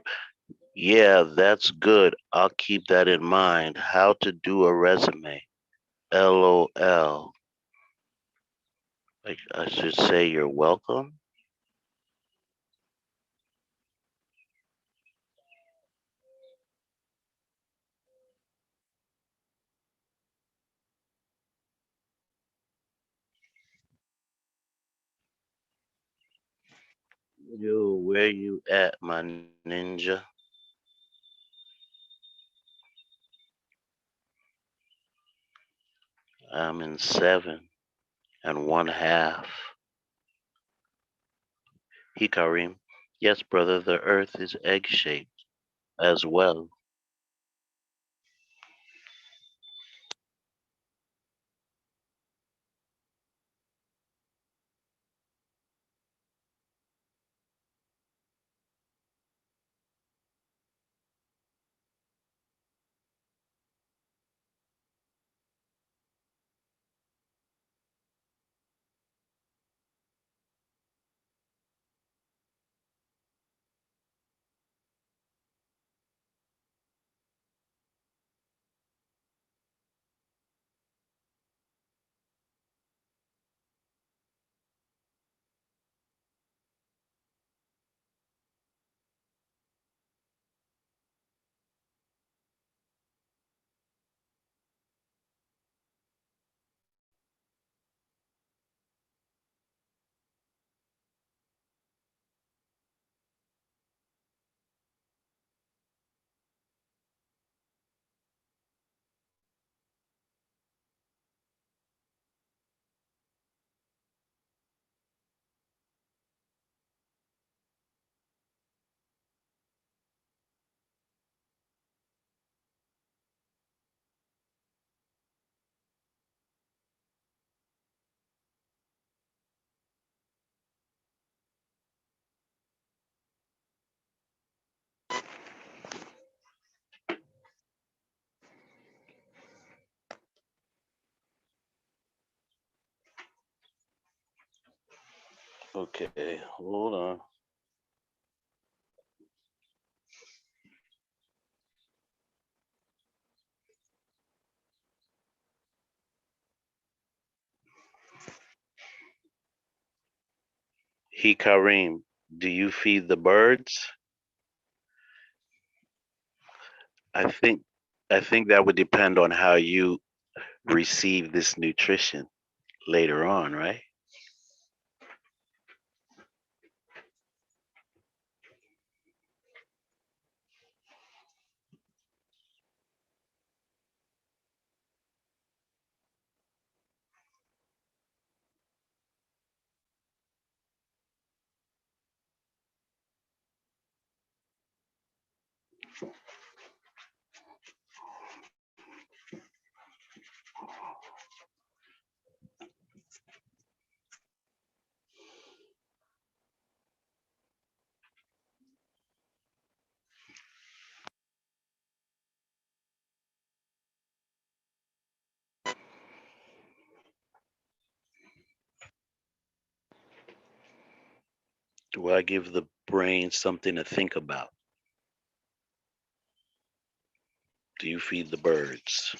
yeah, that's good. I'll keep that in mind. How to do a resume. LOL. Like I should say you're welcome. Yo, where you at, my ninja? I'm in 7 1/2. Hikarim. Yes, brother, the earth is egg shaped as well. Okay, hold on. Hikarim, do you feed the birds? I think I think that would depend on how you receive this nutrition later on, right? Do I give the brain something to think about? Do you feed the birds?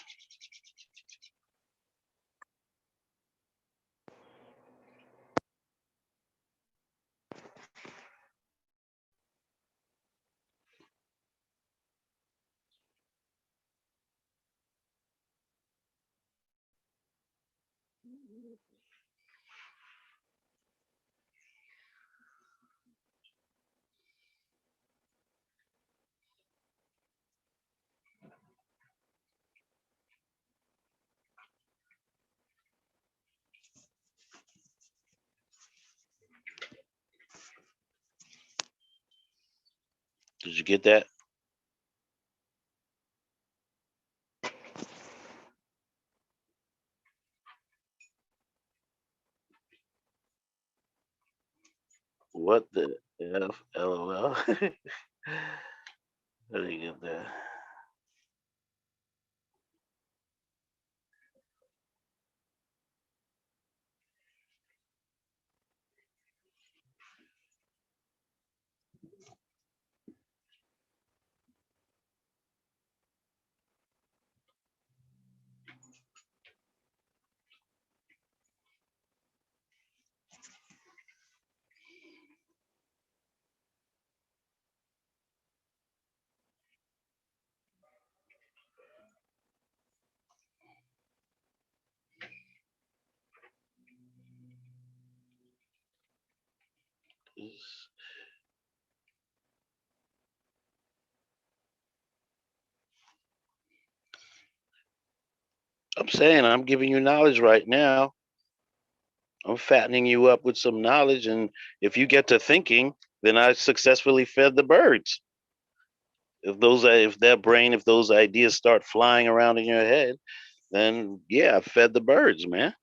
Did you get that? What the F? LOL. How do you get that? I'm saying I'm giving you knowledge right now. I'm fattening you up with some knowledge, and if you get to thinking, then I successfully fed the birds. If those ideas start flying around in your head, then yeah, I fed the birds, man.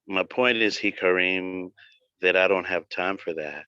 My point is, Kareem, that I don't have time for that.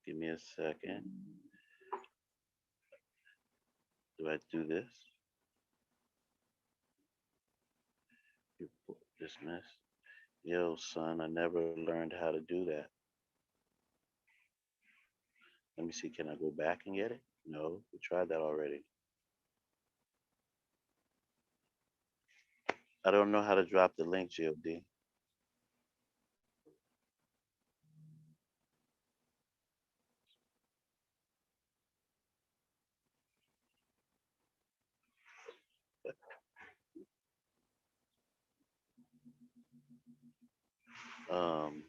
Give me a second. Do I do this? Dismiss. Yo, son, I never learned how to do that. Let me see. Can I go back and get it? No, we tried that already. I don't know how to drop the link, GOD. Um,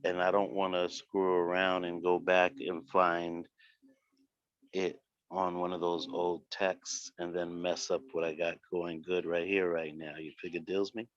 and I don't want to screw around and go back and find it on one of those old texts and then mess up what I got going good right here, right now. You figure deals me?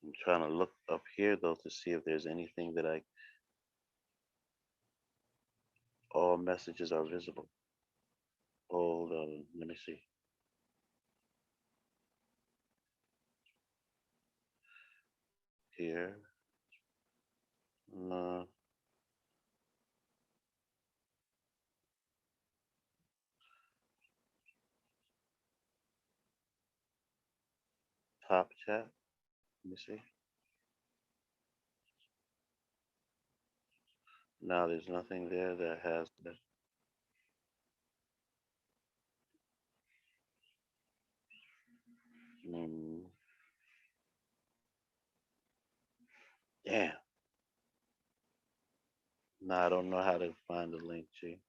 I'm trying to look up here though to see if there's anything that all messages are visible. Hold on, let me see. Here. Uh, top chat. Let me see. No, there's nothing there that has that. Mm, damn. No, I don't know how to find the link, G.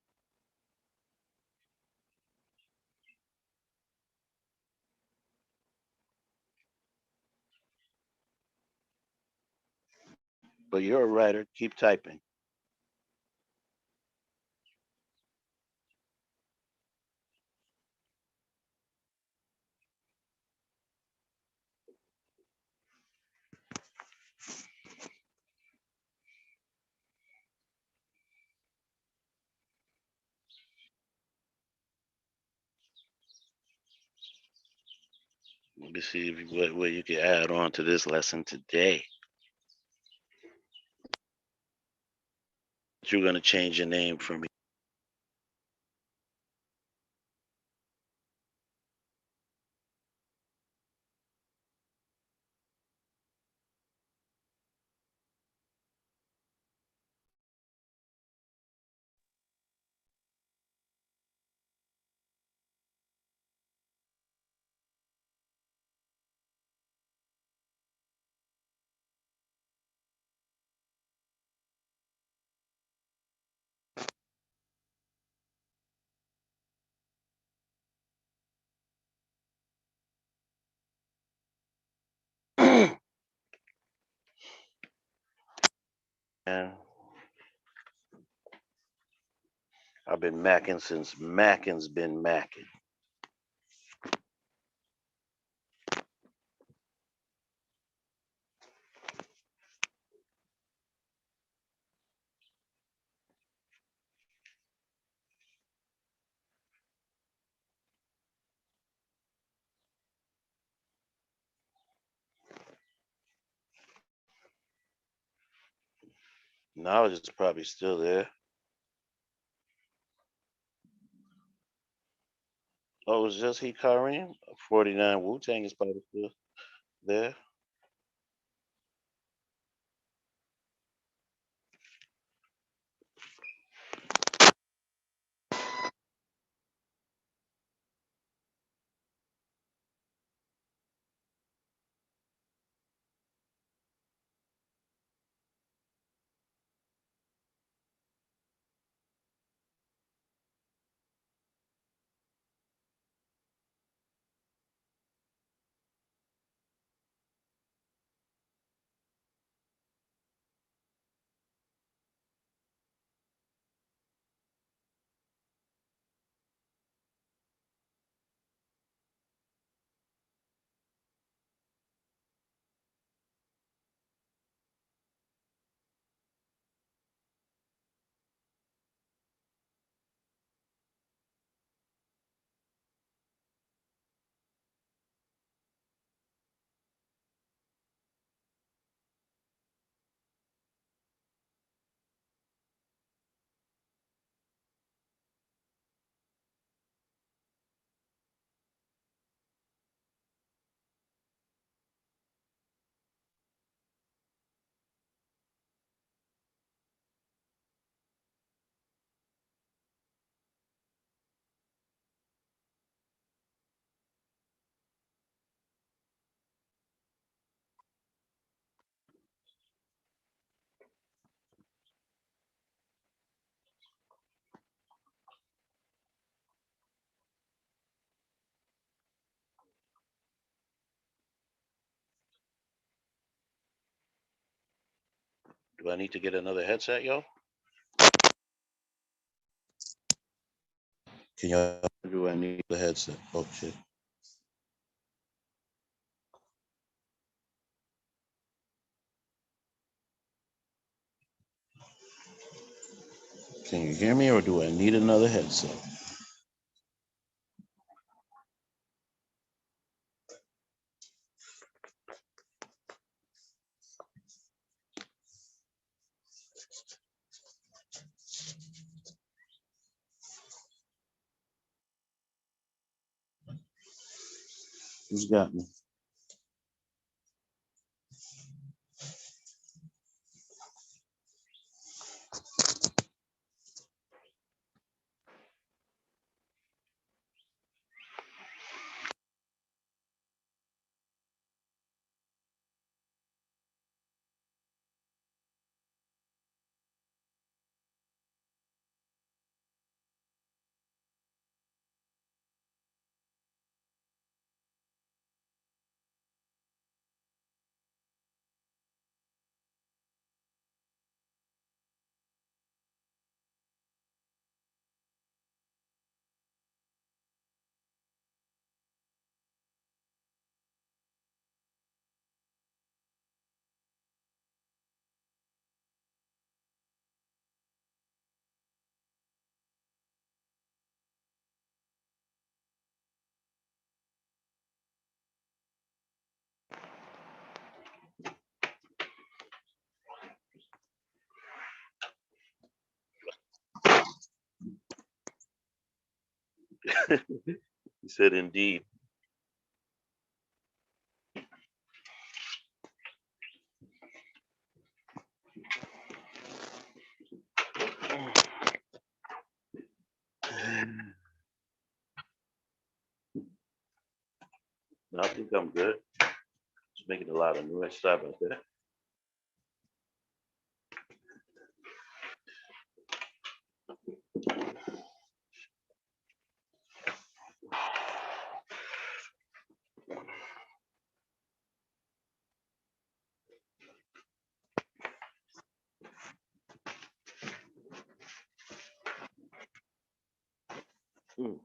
But you're a writer. Keep typing. Let me see if what you can add on to this lesson today. You're gonna change your name for me. And I've been macking since Macking's been macking. Knowledge is probably still there. Oh, it was just he Kareem? 49 Wu Tang is probably still there. Do I need to get another headset, yo? Can y'all do I need the headset? Oh shit. Can you hear me or do I need another headset? Who's got me? He said indeed. No, I think I'm good. Just making a lot of noise. Sorry about that. Mm.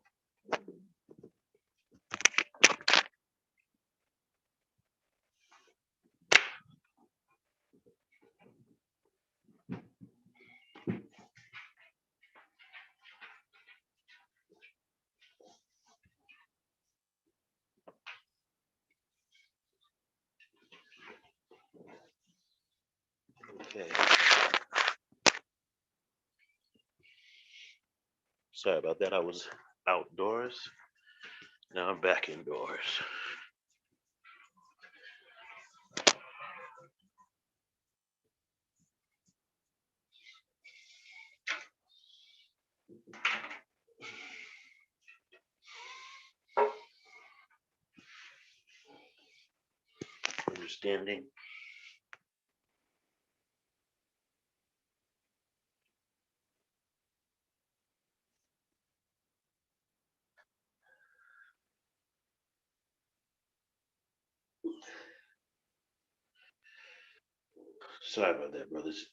Okay. Sorry about that. I was outdoors. Now I'm back indoors. Understanding. Sorry about that, brothers.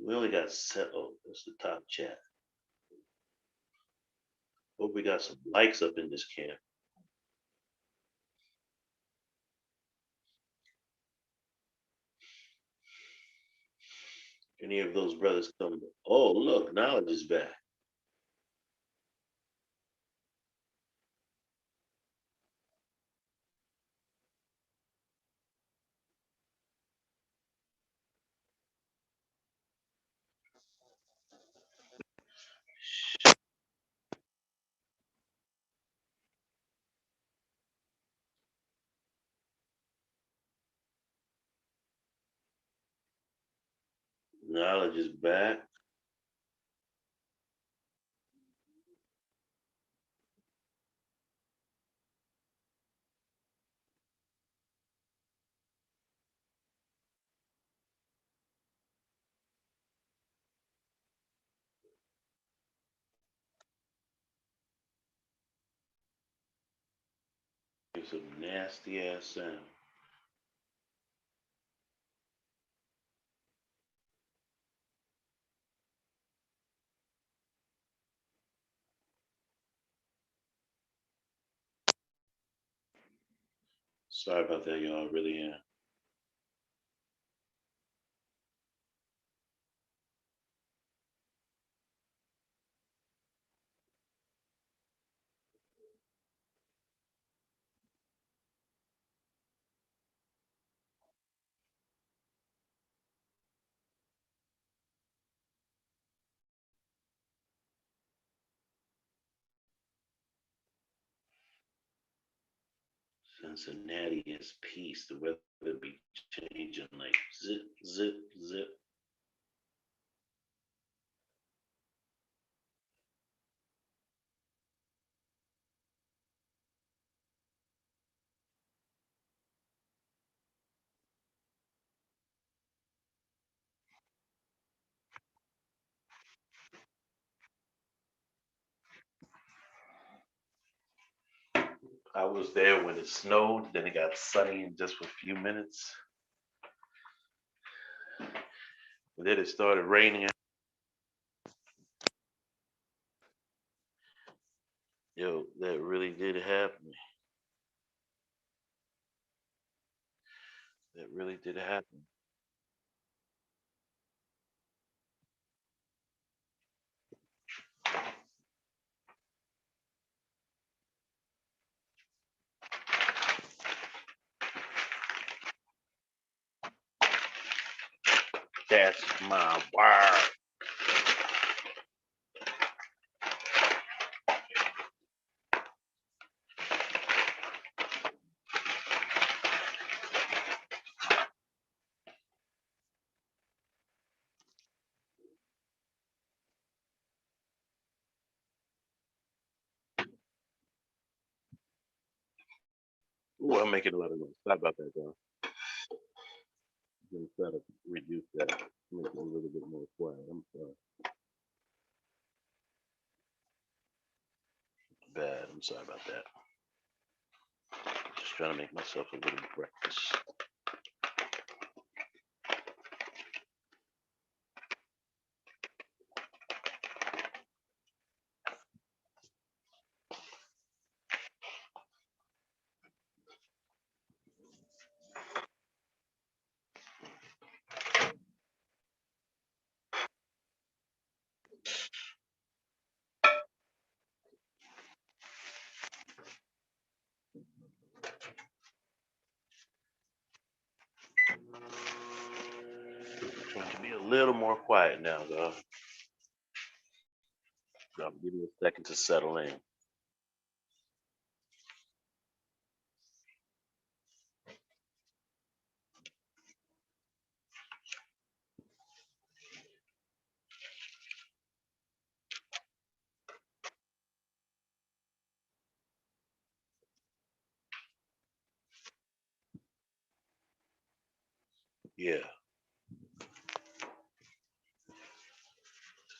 We only got set. Oh, that's the top chat. Hope we got some likes up in this camp. Any of those brothers come? Oh, look, knowledge is back. Knowledge is back. Making some nasty ass sound. Sorry about that, y'all. I really am. Cincinnati is peace. The weather be changing like zip, zip, zip. I was there when it snowed, then it got sunny in just for a few minutes. And then it started raining. Yo, that really did happen. That really did happen. That's my word. Ooh, I'm making a lot of noise. Sorry about that, though. I'm gonna try to reduce that, make it a little bit more quiet. I'm sorry. Bad. I'm sorry about that. Just trying to make myself a little breakfast. Trying to be a little more quiet now, though. So give me a second to settle in. Yeah.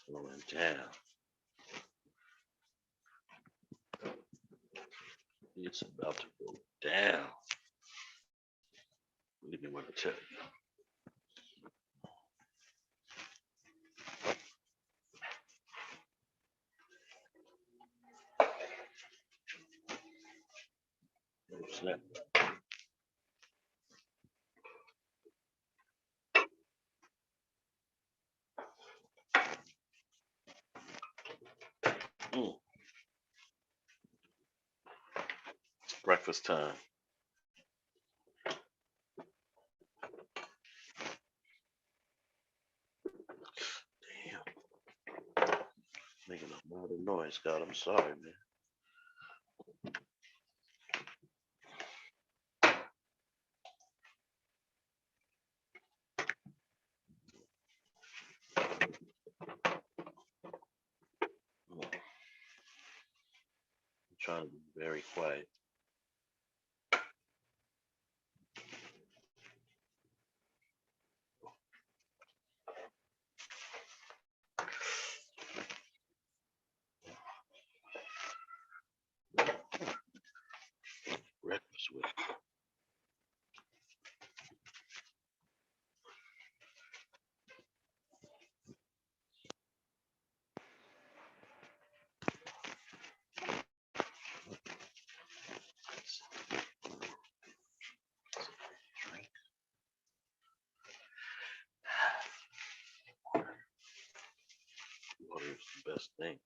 Slowing down. It's about to go down. Leave me what to tell you. Snap. Mm. It's breakfast time. Damn. Making a lot of noise, God. I'm sorry, man. I'm trying to be very quiet. Breakfast is the best thing.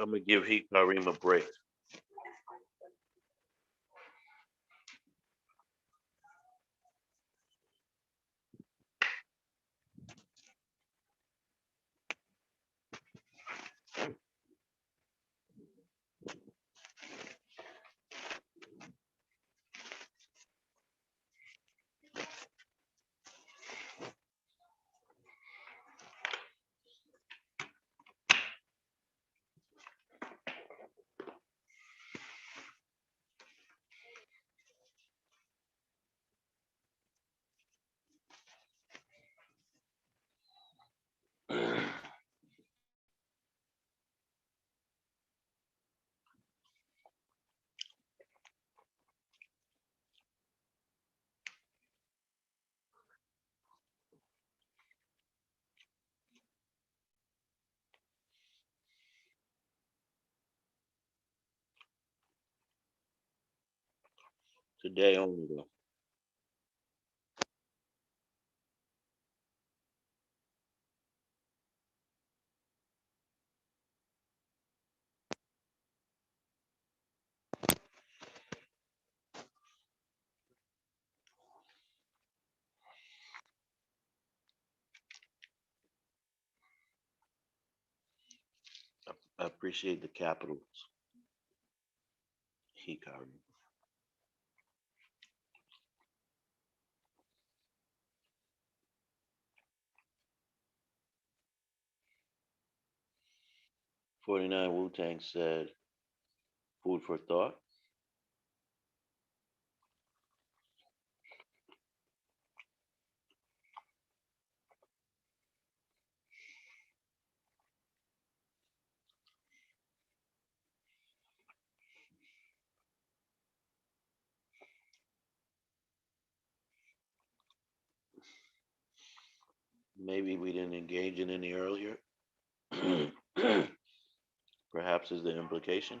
I'm gonna give Kareem a break. Today only though. I appreciate the capitals. Kareem. 49 Wu Tang said, food for thought. Maybe we didn't engage in any earlier. Perhaps is the implication.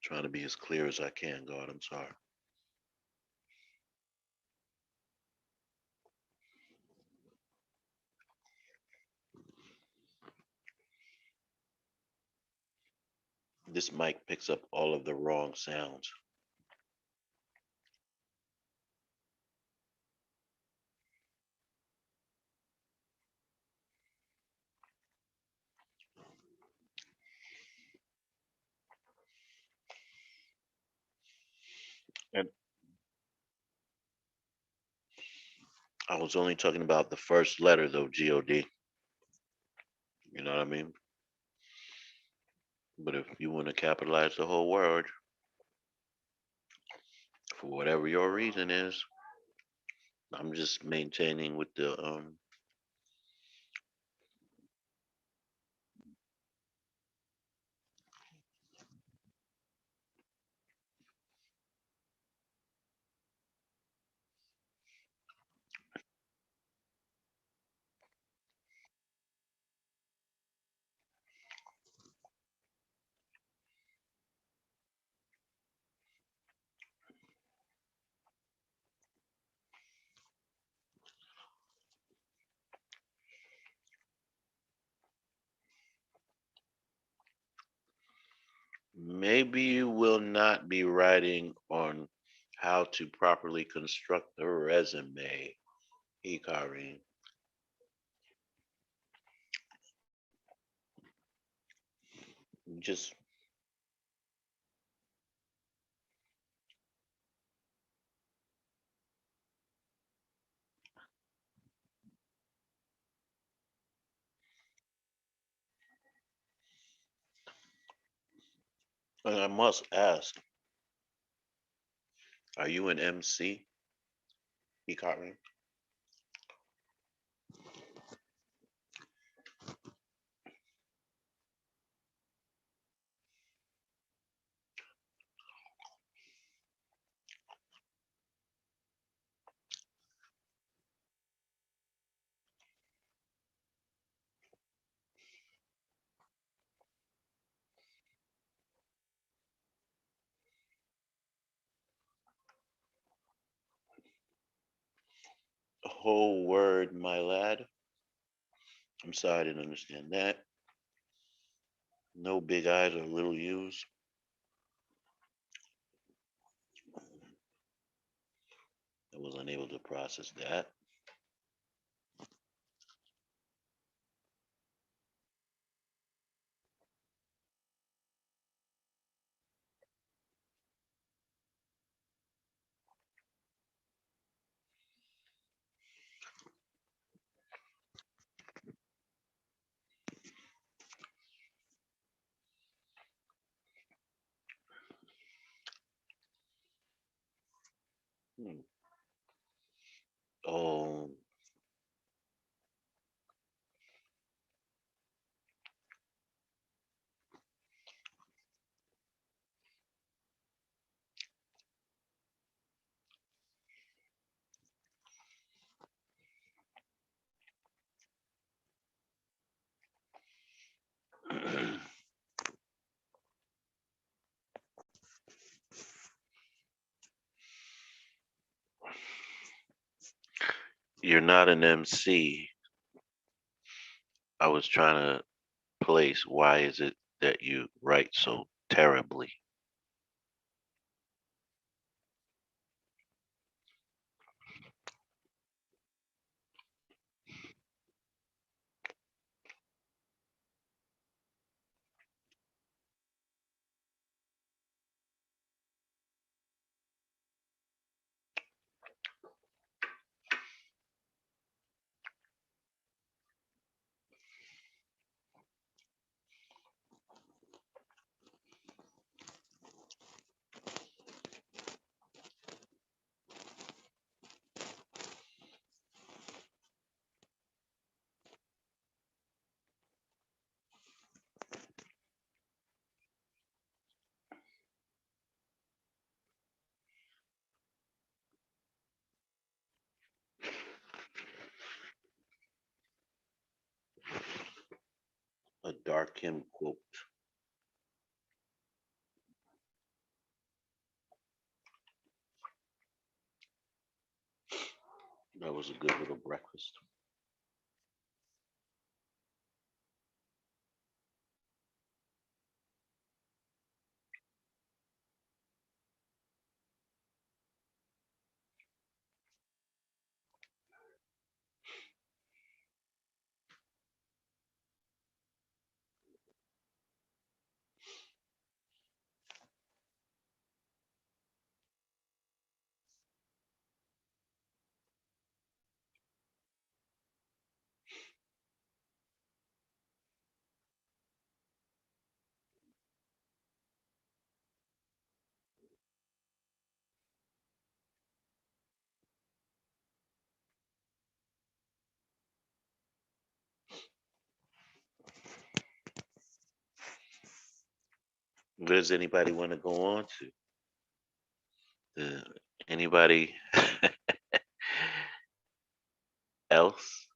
Trying to be as clear as I can, God. I'm sorry. This mic picks up all of the wrong sounds. And I was only talking about the first letter though, God. You know what I mean? But if you want to capitalize the whole word, for whatever your reason is, I'm just maintaining with the maybe you will not be writing on how to properly construct a resume, Kareem. Just And I must ask, are you an MC? He caught me. A whole word, my lad. I'm sorry I didn't understand that. No big eyes or little U's. I was unable to process that. Hmm. Oh, you're not an MC. I was trying to place why is it that you write so terribly? A Darkim quote. That was a good little breakfast. What does anybody want to go on to? Anybody else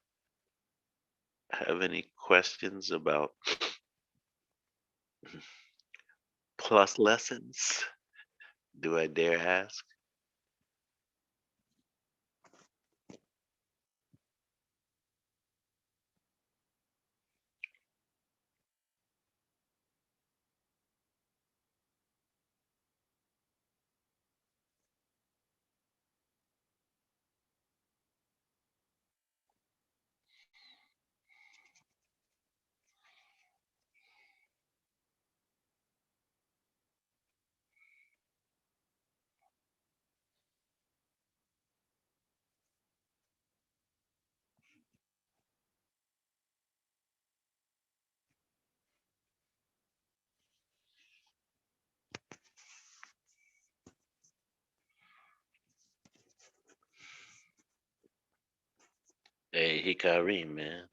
have any questions about plus lessons? Do I dare ask? Hey, Hikari, man.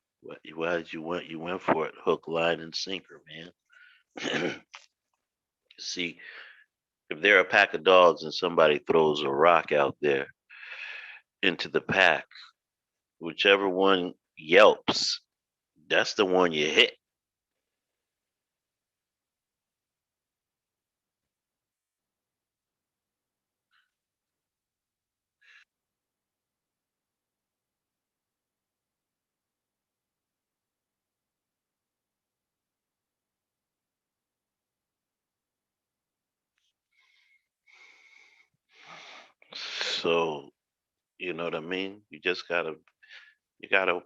Why did you went? You went for it, hook, line, and sinker, man. See, if there are a pack of dogs and somebody throws a rock out there into the pack, whichever one yelps, that's the one you hit. So, you know what I mean? You gotta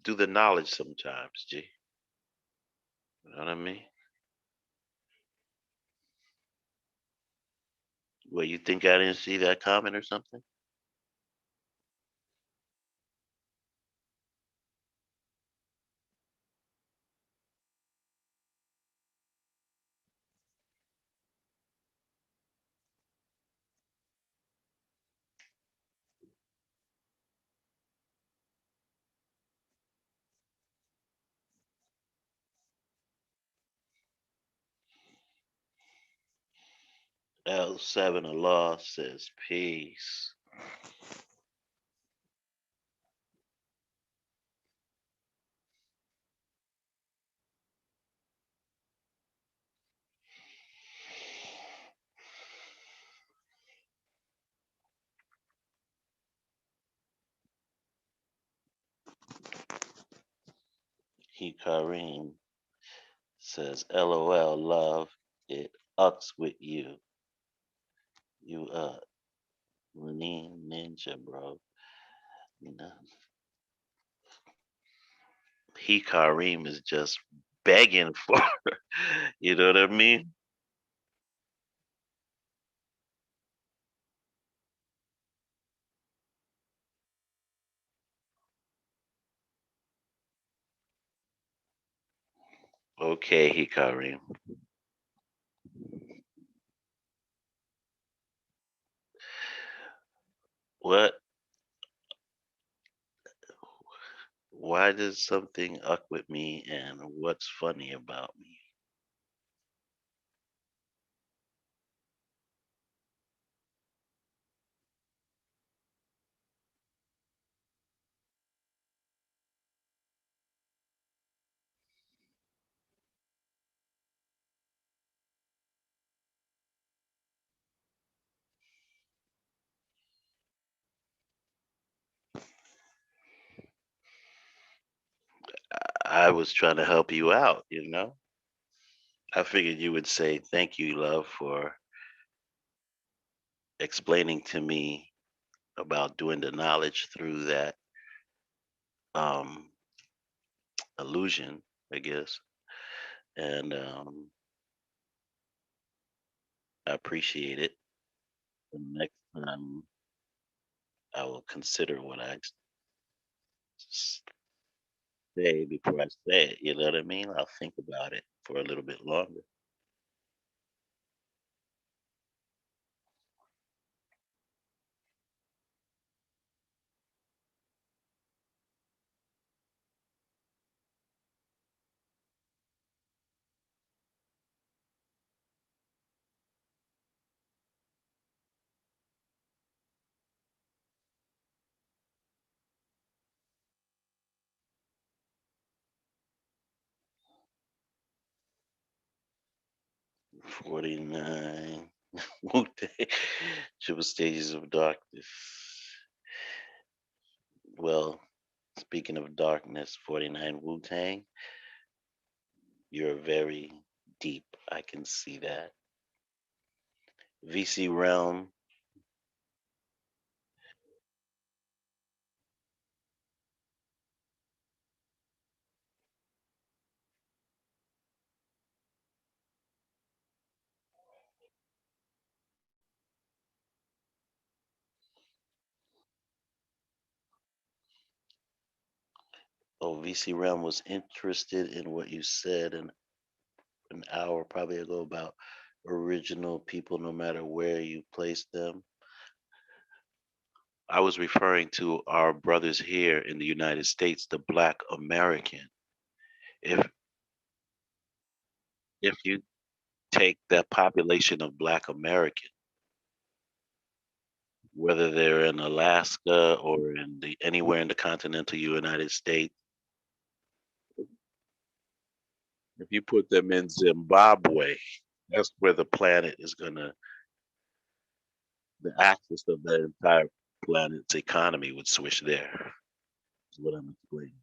do the knowledge sometimes, G. You know what I mean? Well, you think I didn't see that comment or something? L7 Allah says peace. He Kareem says, LOL, love, it ucks with you. You lean ninja, bro. You know, he Kareem is just begging for, you know what I mean? Okay, he Kareem. What? Why does something uck with me, and what's funny about me? I was trying to help you out, you know? I figured you would say thank you, love, for explaining to me about doing the knowledge through that um illusion, I guess. And I appreciate it. The next time I will consider what I s- say before I say it. You know what I mean? I'll think about it for a little bit longer. 49 Wu-Tang, Triple Stages of Darkness. Well, speaking of darkness, 49 Wu-Tang, you're very deep. I can see that. VC Realm, VC Realm was interested in what you said an hour probably ago about original people, no matter where you place them. I was referring to our brothers here in the United States, the Black American. If if you take the population of Black American, whether they're in Alaska or in the anywhere in the continental United States, if you put them in Zimbabwe, that's where the planet is gonna, the axis of the entire planet's economy would switch there. Is what I'm explaining.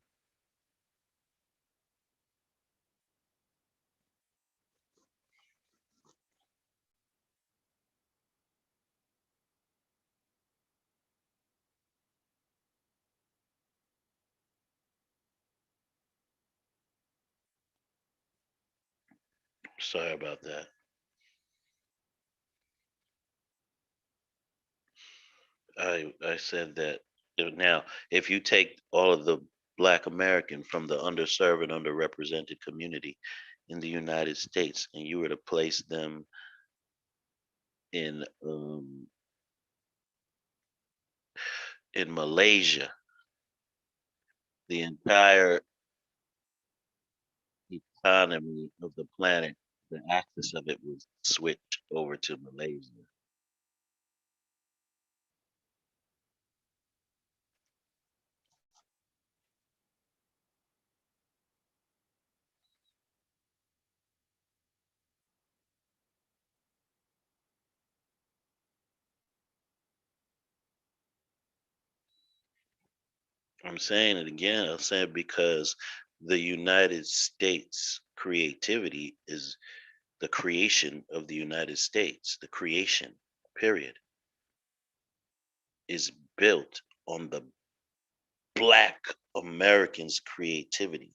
Sorry about that. I said that now, if you take all of the Black American from the underserved and underrepresented community in the United States, and you were to place them in Malaysia, the entire economy of the planet, the axis of it was switched over to Malaysia. I'm saying it again. I'm saying because the United States creativity is the creation of the United States, the creation, period, is built on the Black Americans' creativity.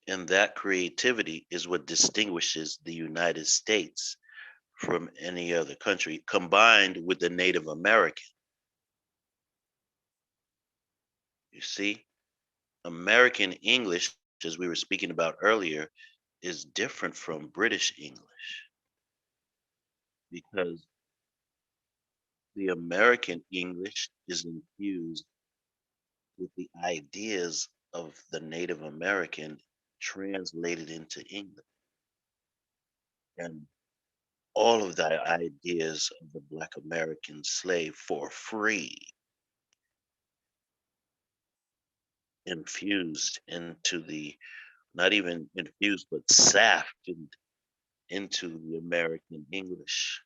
And that creativity is what distinguishes the United States from any other country, combined with the Native American. You see, American English, as we were speaking about earlier, is different from British English because the American English is infused with the ideas of the Native American translated into English. And all of the ideas of the Black American slave for free infused into the, not even infused, but safted into the American English.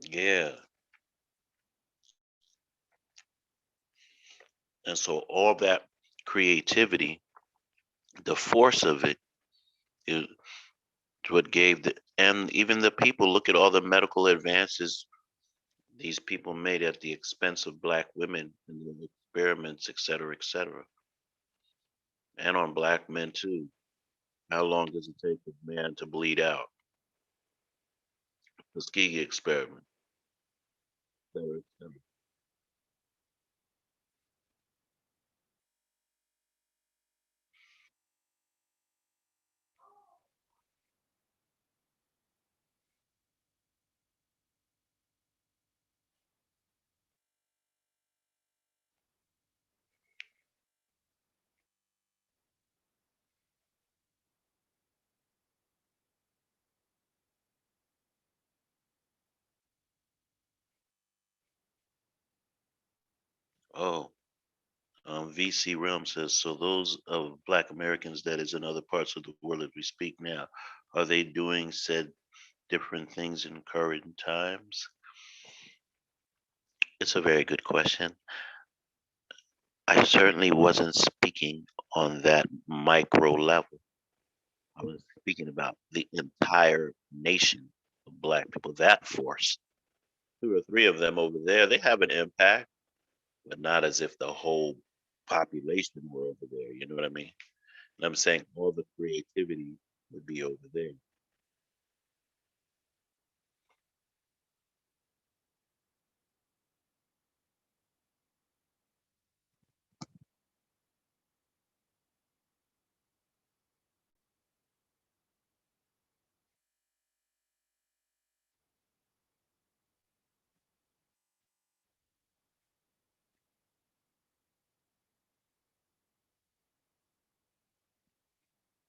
Yeah. And so all that creativity, the force of it is what gave the, and even the people, look at all the medical advances these people made at the expense of Black women and the experiments, et cetera, et cetera. And on Black men too. How long does it take a man to bleed out? The Tuskegee experiment, et cetera, et cetera. Oh, VC Realm says, so those of Black Americans that is in other parts of the world as we speak now, are they doing said different things in current times? It's a very good question. I certainly wasn't speaking on that micro level. I was speaking about the entire nation of black people. That force, two or three of them over there, they have an impact, but not as if the whole population were over there. You know what I mean? And I'm saying all the creativity would be over there.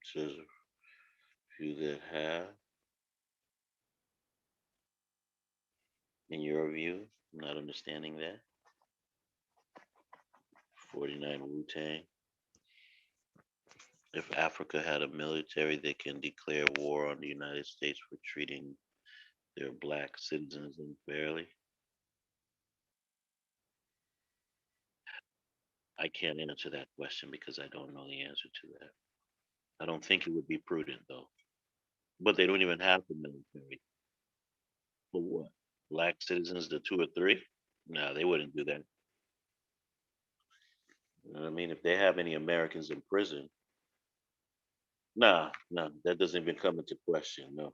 So there's a few that have, in your view, not understanding that. 49 Wu Tang. If Africa had a military that can declare war on the United States for treating their black citizens unfairly, I can't answer that question because I don't know the answer to that. I don't think it would be prudent though. But they don't even have the military. For what? Black citizens, the two or three? No, they wouldn't do that. You know what I mean? If they have any Americans in prison, nah, no, that doesn't even come into question. No.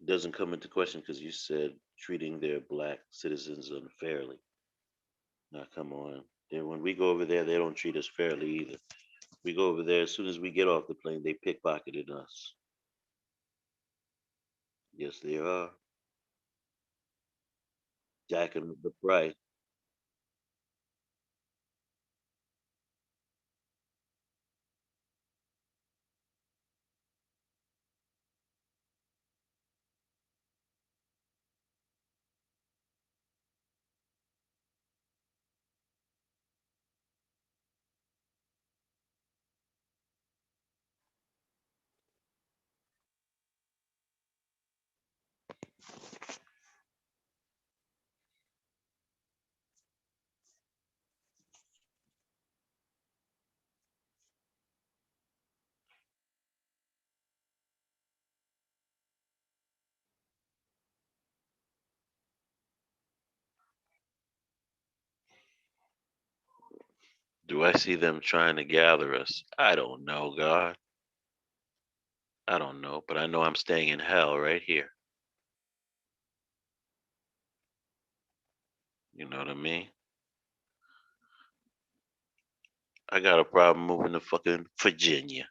It doesn't come into question because you said treating their black citizens unfairly. Now, come on. Then when we go over there, they don't treat us fairly either. We go over there, as soon as we get off the plane, they pickpocketed us. Yes, they are. Jacking up the price. Do I see them trying to gather us? I don't know, God. I don't know, but I know I'm staying in hell right here. You know what I mean? I got a problem moving to fucking Virginia.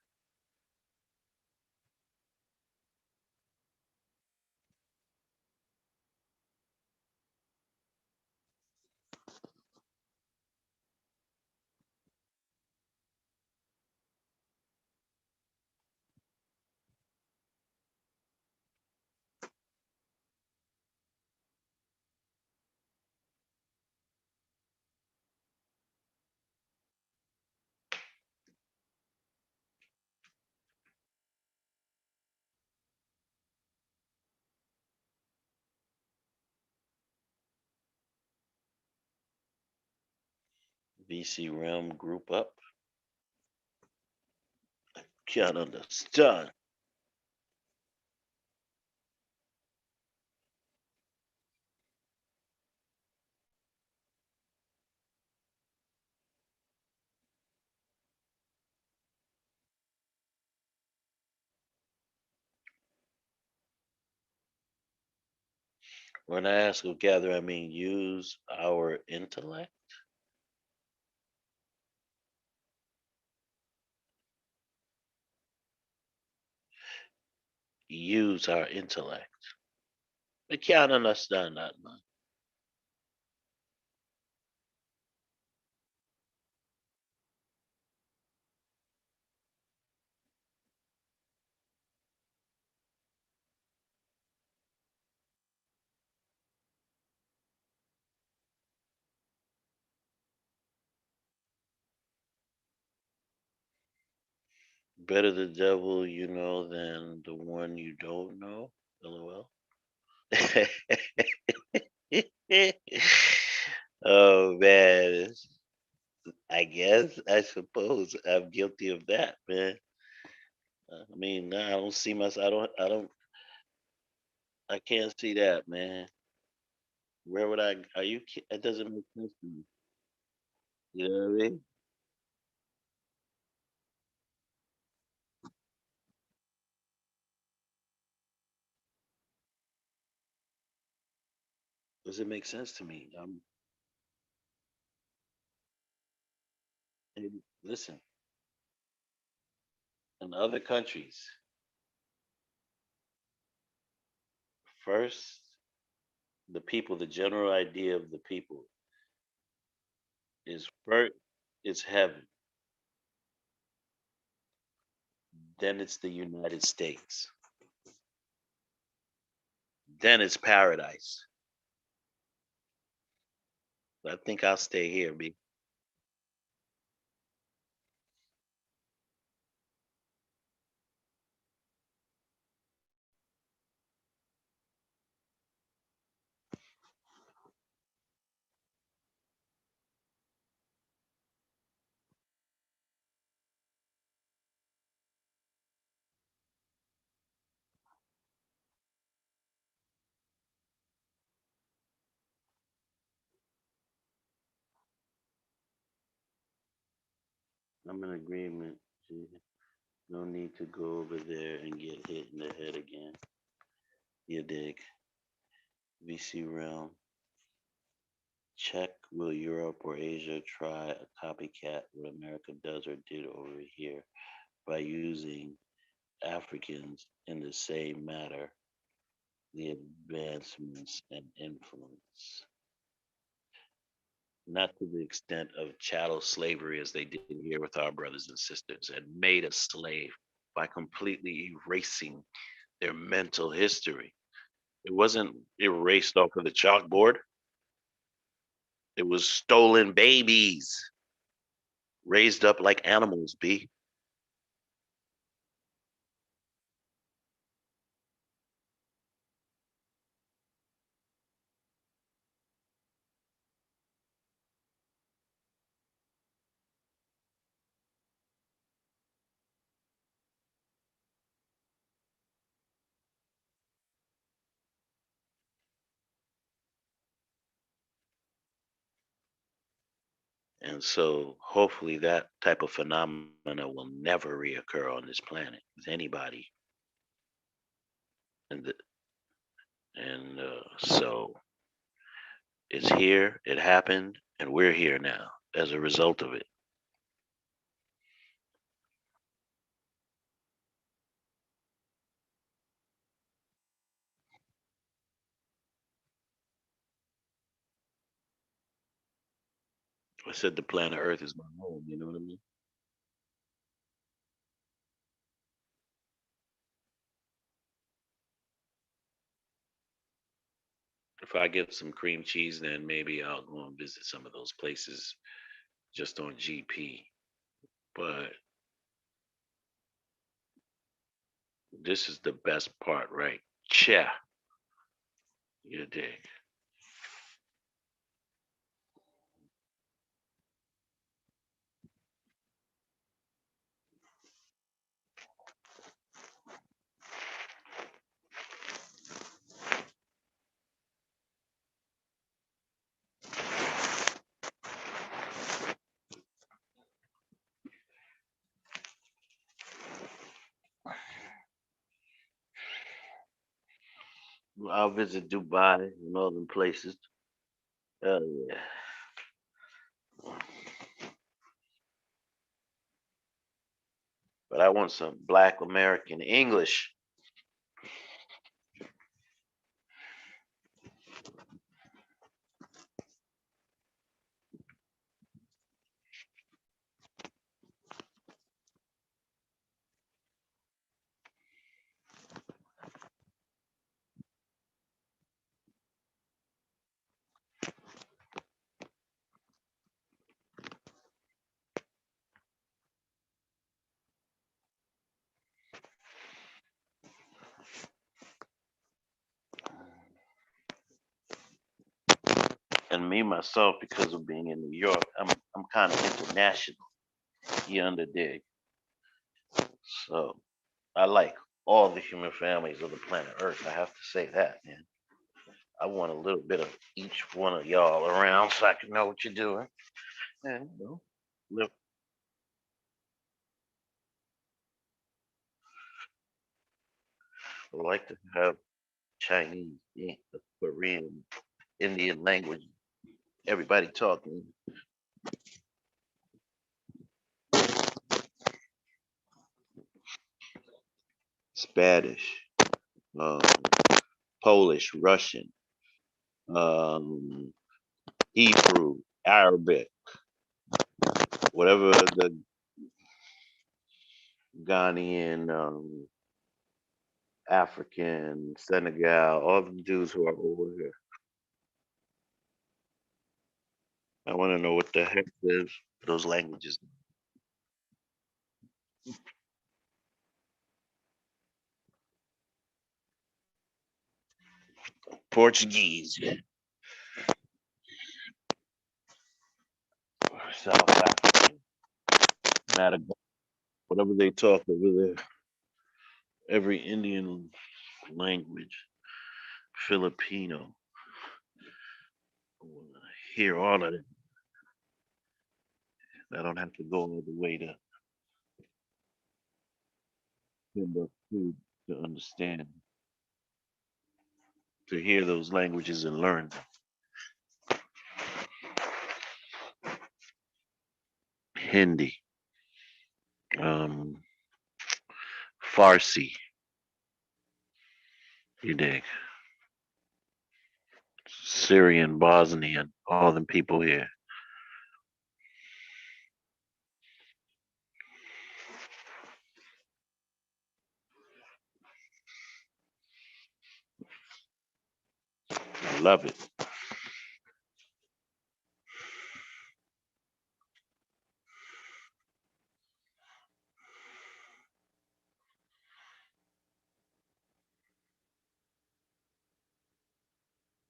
VC Realm group up. Can't understand. When I ask of gather, I mean use our intellect. Use our intellect. I can't understand that, man. Better the devil you know than the one you don't know. LOL. Oh man, I guess I suppose I'm guilty of that, man. I mean, nah, I don't see myself. I can't see that, man. Where would I? Are you? It doesn't make sense to me. You know what I mean? Does it make sense to me? Listen, in other countries, first the people, the general idea of the people is first it's heaven, then it's the United States, then it's paradise. I think I'll stay here, B. I'm in agreement. G. No need to go over there and get hit in the head again. You dig? VC realm. Check will Europe or Asia try a copycat what America does or did over here by using Africans in the same matter, the advancements and influence. Not to the extent of chattel slavery as they did here with our brothers and sisters and made a slave by completely erasing their mental history. It wasn't erased off of the chalkboard. It was stolen babies, raised up like animals, B. And so hopefully that type of phenomena will never reoccur on this planet with anybody. And so it's here, it happened, and we're here now as a result of it. I said the planet Earth is my home, you know what I mean? If I get some cream cheese, then maybe I'll go and visit some of those places just on GP. But this is the best part, right? Cha, you dig. I'll visit Dubai and all them places. Oh yeah. But I want some black American English. And me myself, because of being in New York, I'm kind of international. You underdig? So I like all the human families of the planet Earth. I have to say that, man. I want a little bit of each one of y'all around so I can know what you're doing. And live. I like to have Chinese, Korean, Indian language. Everybody talking. Spanish, um, Polish, Russian, um, Hebrew, Arabic, whatever the Ghanaian, African, Senegal, all the dudes who are over here. I want to know what the heck those languages. Portuguese, South African, Madagascar, whatever they talk over there. Every Indian language, Filipino. I want to hear all of it. I don't have to go all the way to Timbuktu to understand, to hear those languages and learn them. Hindi, um, Farsi, you dig? Syrian, Bosnian, all them people here. I love it.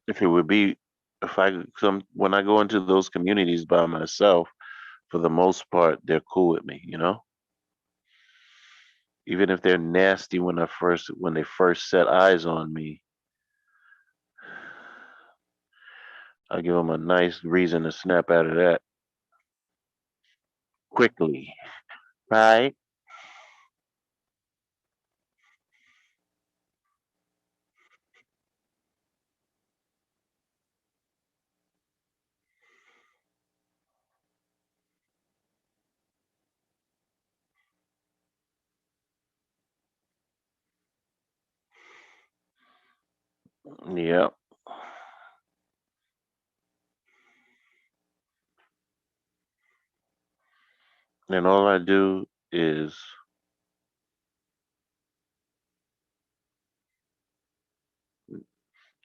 If it would be, if I come when I go into those communities by myself, for the most part, they're cool with me. Even if they're nasty when they first set eyes on me, I give them a nice reason to snap out of that quickly. Right? Yep. And all I do is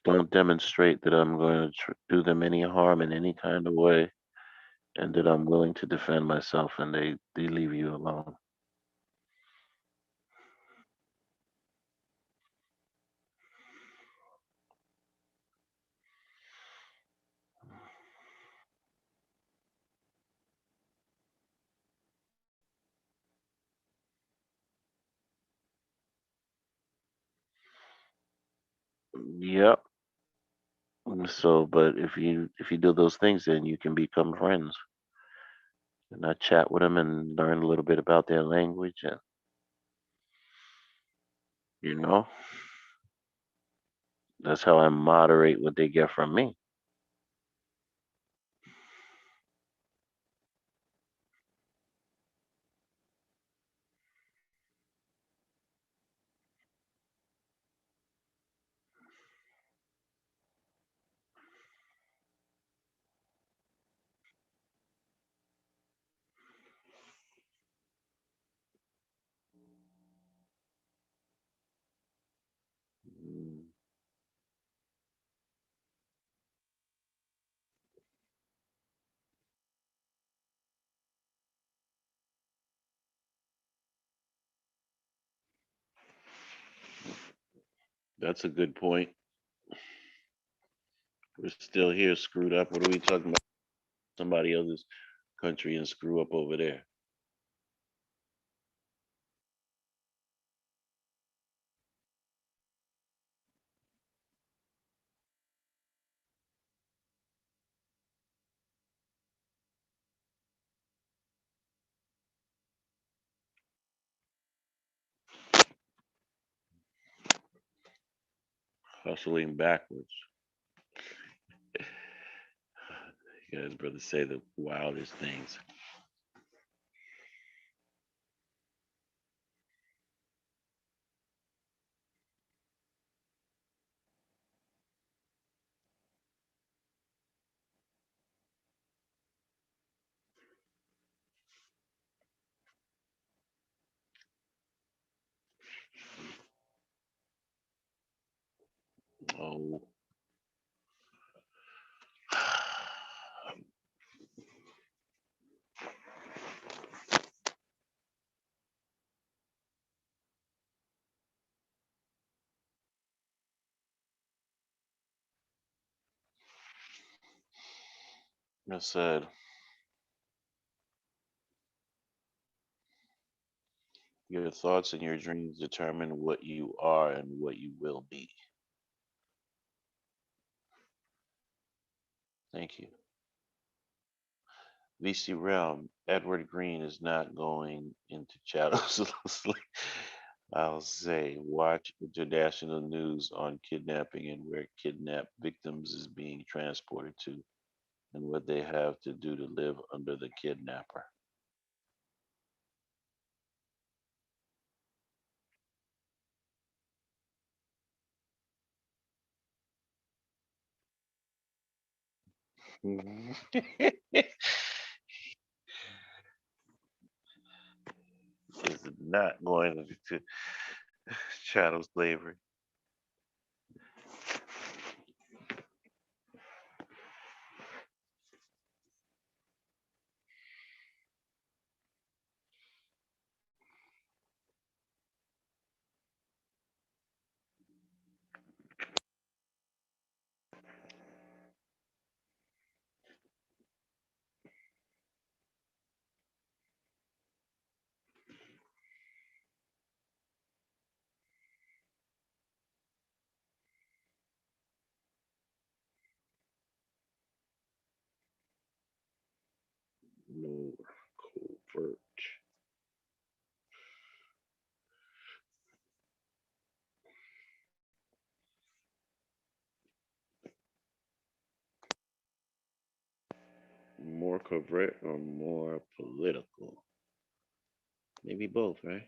don't demonstrate that I'm going to do them any harm in any kind of way, and that I'm willing to defend myself, and they leave you alone. Yep. So, but if you do those things, then you can become friends, and I chat with them and learn a little bit about their language, and you know that's how I moderate what they get from me. Mm, That's a good point. We're still here, screwed up. What are we talking about? Somebody else's country and screw up over there. Hustling backwards. You guys, brothers, say the wildest things. Oh. I said, your thoughts and your dreams determine what you are and what you will be. Thank you. VC Realm, Edward Green is not going into shadows. I'll say, watch international news on kidnapping and where kidnapped victims is being transported to and what they have to do to live under the kidnapper. Is not going to chattel slavery. More covert. More covert or more political? Maybe both, right?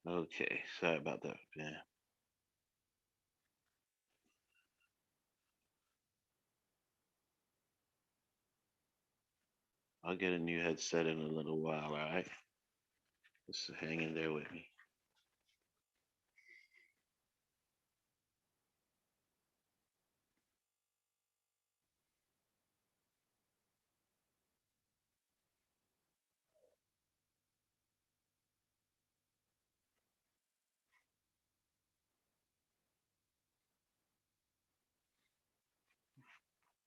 Okay, sorry about that, man. I'll get a new headset in a little while, all right? Just hang in there with me.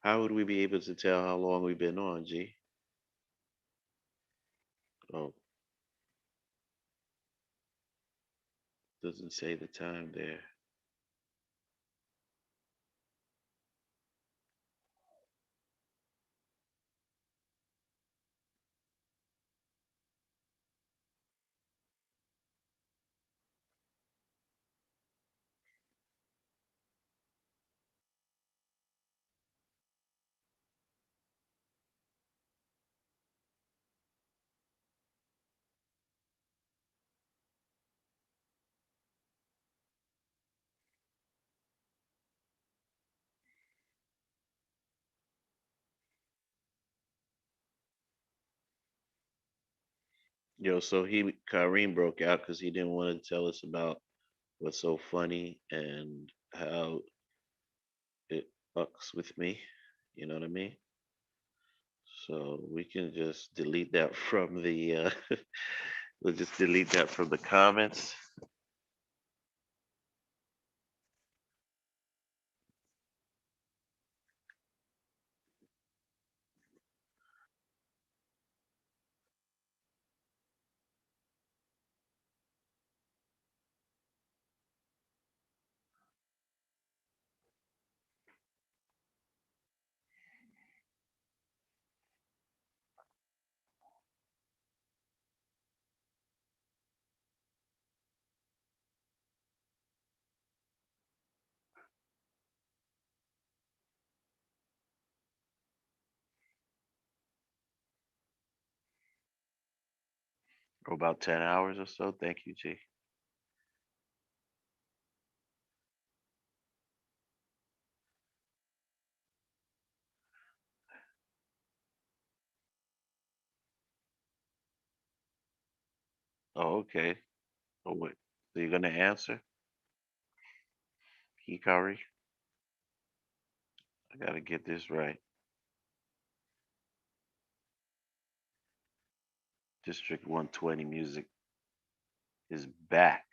How would we be able to tell how long we've been on, G? Oh, doesn't say the time there. Yo, so Kareem broke out because he didn't want to tell us about what's so funny and how it fucks with me. You know what I mean? So we can just delete that from the we'll just delete that from the comments. For about 10 hours or so. Thank you, G. Oh, okay. Oh, wait. So you're gonna answer, Hikari? I gotta get this right. District 120 music is back.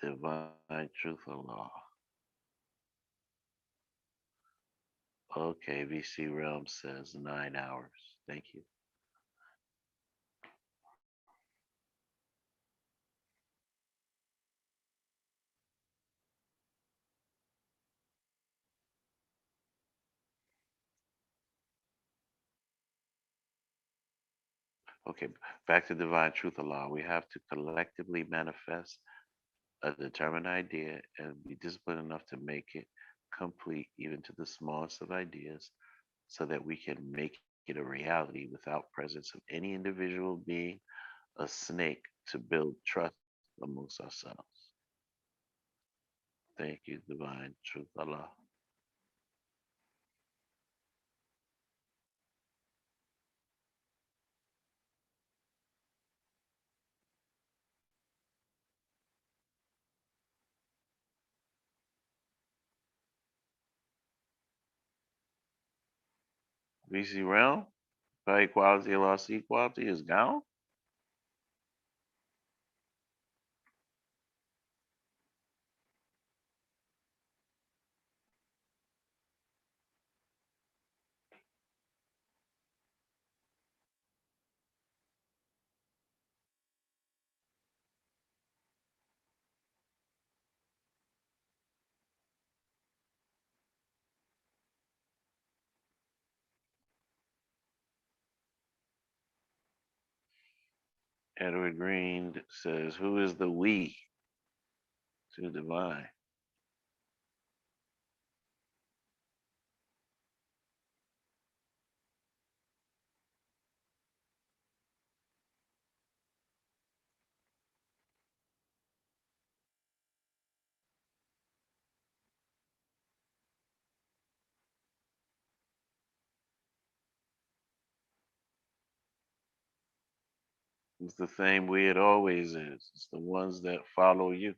Divine Truth and Law. Okay, VC Realm says 9 hours. Thank you. Okay, back to Divine Truth and Law. We have to collectively manifest a determined idea and be disciplined enough to make it complete, even to the smallest of ideas, so that we can make it a reality without presence of any individual being a snake to build trust amongst ourselves. Thank you, Divine Truth Allah. VC Realm, by equality, lost equality is gone. Edward Green says, "Who is the we to divine?" It's the same way it always is. It's the ones that follow you.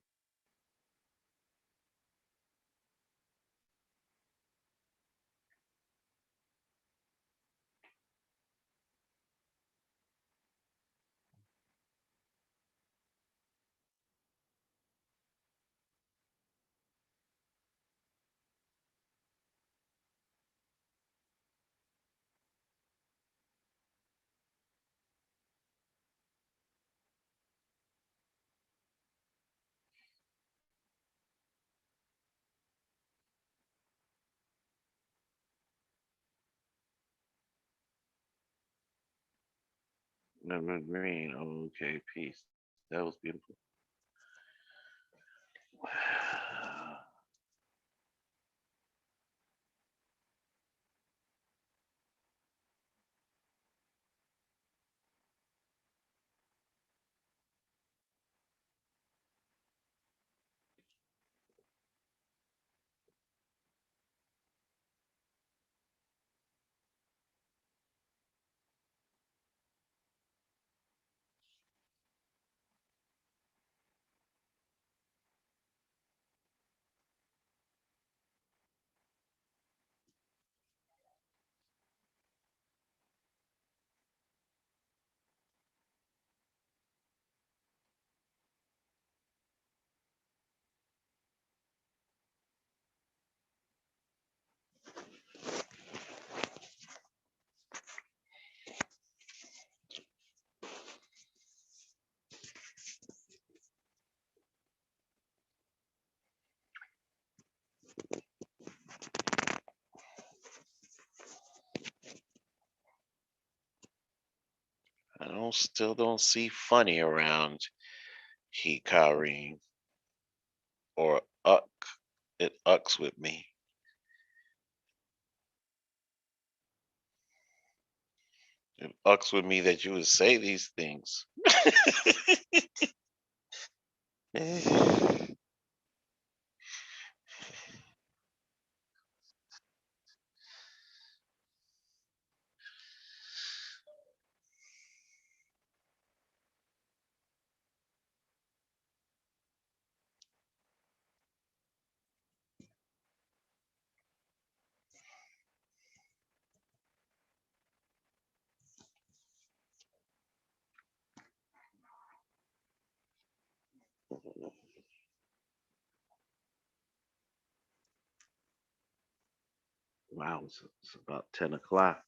Edward Green, oh, okay, peace. That was beautiful. still don't see funny around Hikarim or Uck. It ucks with me. It ucks with me that you would say these things. Wow, it's about 10 o'clock.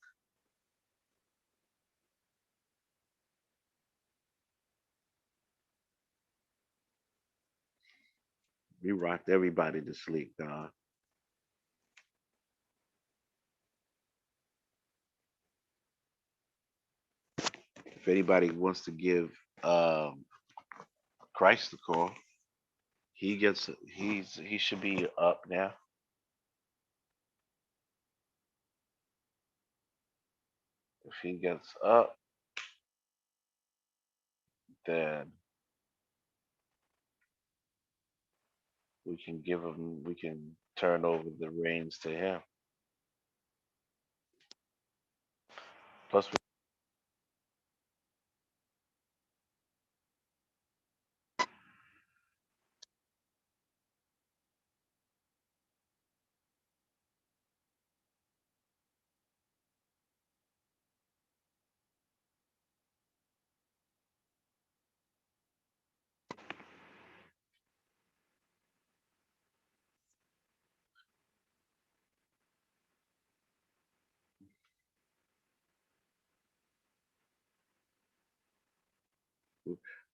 We rocked everybody to sleep, God. If anybody wants to give Christ a call, he should be up now. If he gets up, then we can turn over the reins to him. Plus,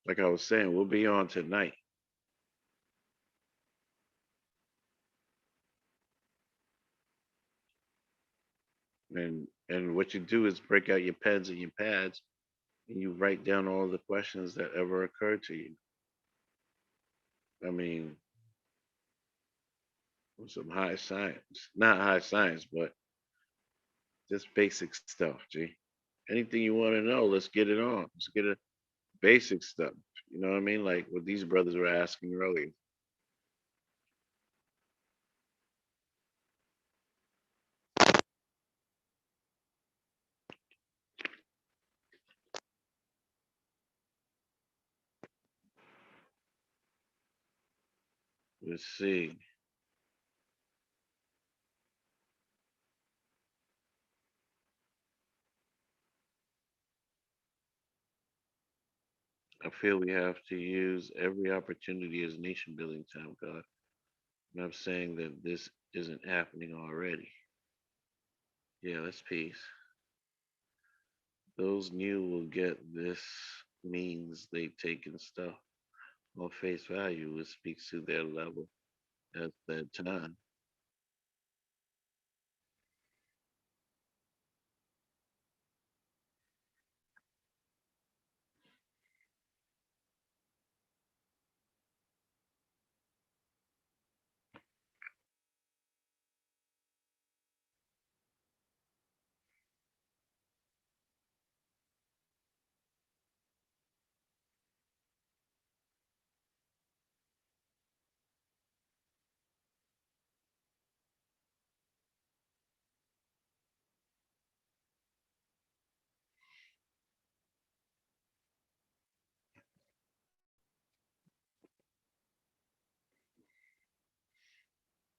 like I was saying, we'll be on tonight. And what you do is break out your pens and your pads and you write down all the questions that ever occurred to you. I mean, some high science, not high science, but just basic stuff, G. Anything you want to know, let's get it on. Let's get it basic stuff. You know what I mean? Like what these brothers were asking earlier. Let's see. I feel we have to use every opportunity as nation building time, God. And I'm saying that this isn't happening already. Yeah, that's peace. Those new will get this means they've taken stuff on face value. It speaks to their level at that time.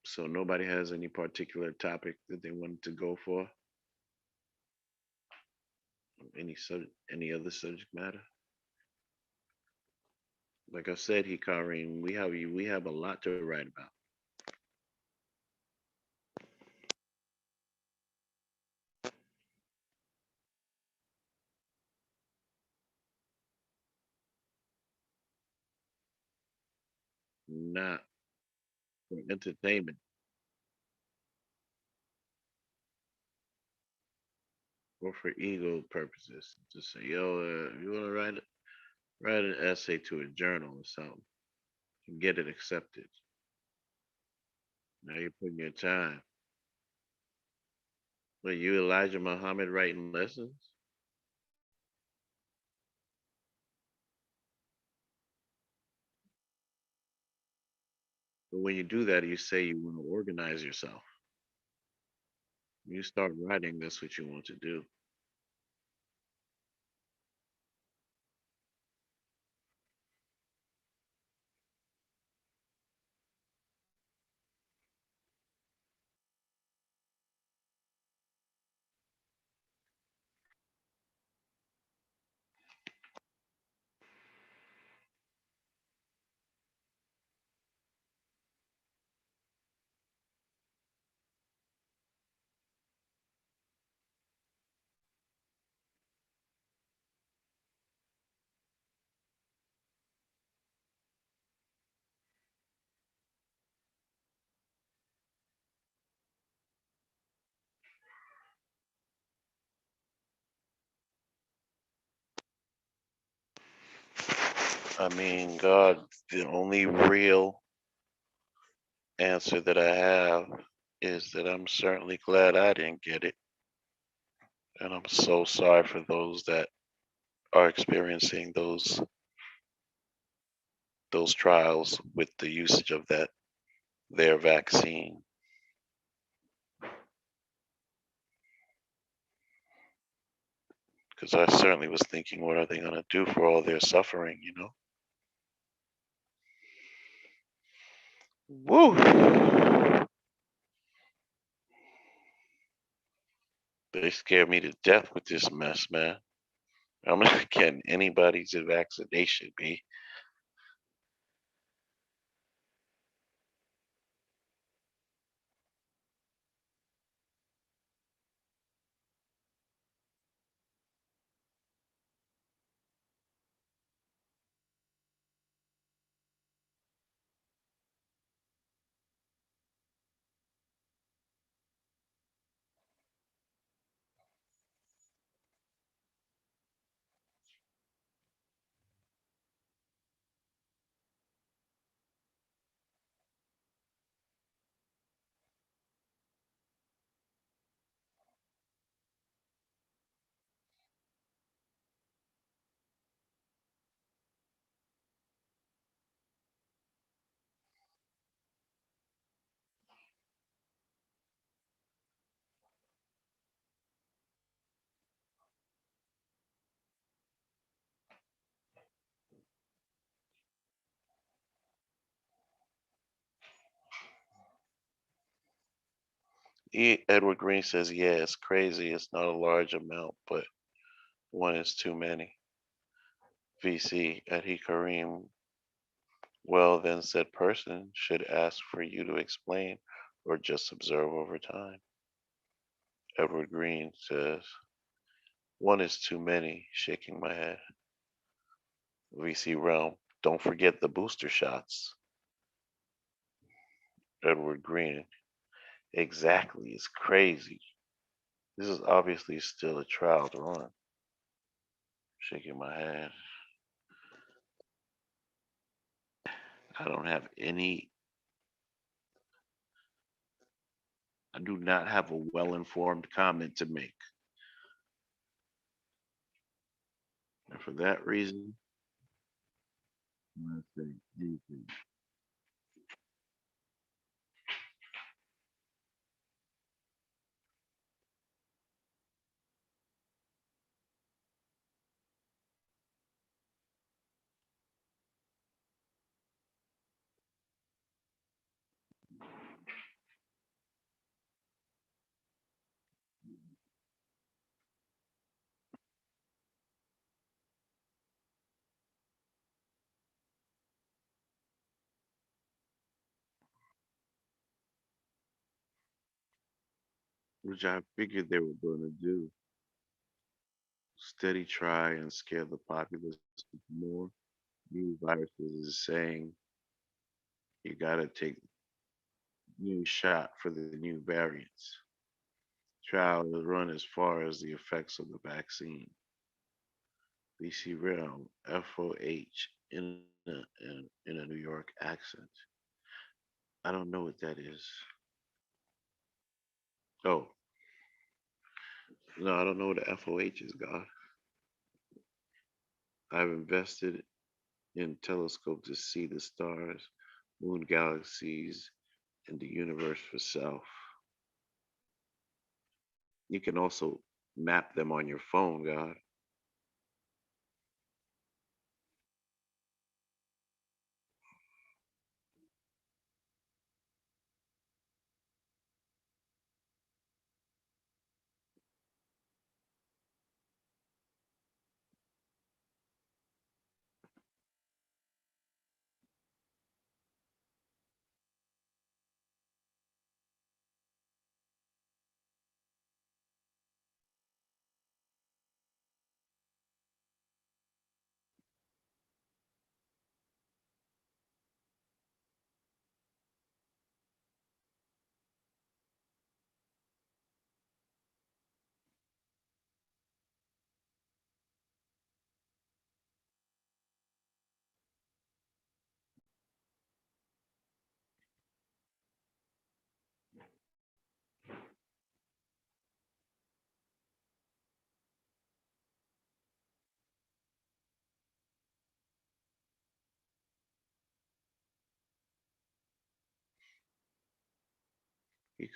So nobody has any particular topic that they wanted to go for, any other subject matter. Like I said, Hikarim, we have a lot to write about. Not for entertainment, or for ego purposes. Just say, yo, you want to write an essay to a journal or something and get it accepted. Now you're putting your time. But you Elijah Muhammad writing lessons? But when you do that, you say you want to organize yourself. When you start writing, that's what you want to do. I mean, God, the only real answer that I have is that I'm certainly glad I didn't get it. And I'm so sorry for those that are experiencing those trials with the usage of their vaccine. Because I certainly was thinking, what are they going to do for all their suffering, you know? Woo! They scare me to death with this mess, man. I'm not getting anybody's vaccination, B. Edward Green says, yeah, it's crazy. It's not a large amount, but one is too many. VC at Kareem. Well, then said person should ask for you to explain or just observe over time. Edward Green says, one is too many, shaking my head. VC Realm, don't forget the booster shots. Edward Green, exactly, it's crazy. This is obviously still a trial to run. Shaking my head. I don't have any, I do not have a well informed comment to make. And for that reason, I'm going to say anything. Which I figured they were going to do. Steady try and scare the populace more. New viruses is saying you got to take new shot for the new variants. Trial is run as far as the effects of the vaccine. VC Realm, FOH, in a New York accent. I don't know what that is. Oh, no, I don't know what the FOH is, God. I've invested in telescope to see the stars, moon galaxies, and the universe for self. You can also map them on your phone, God.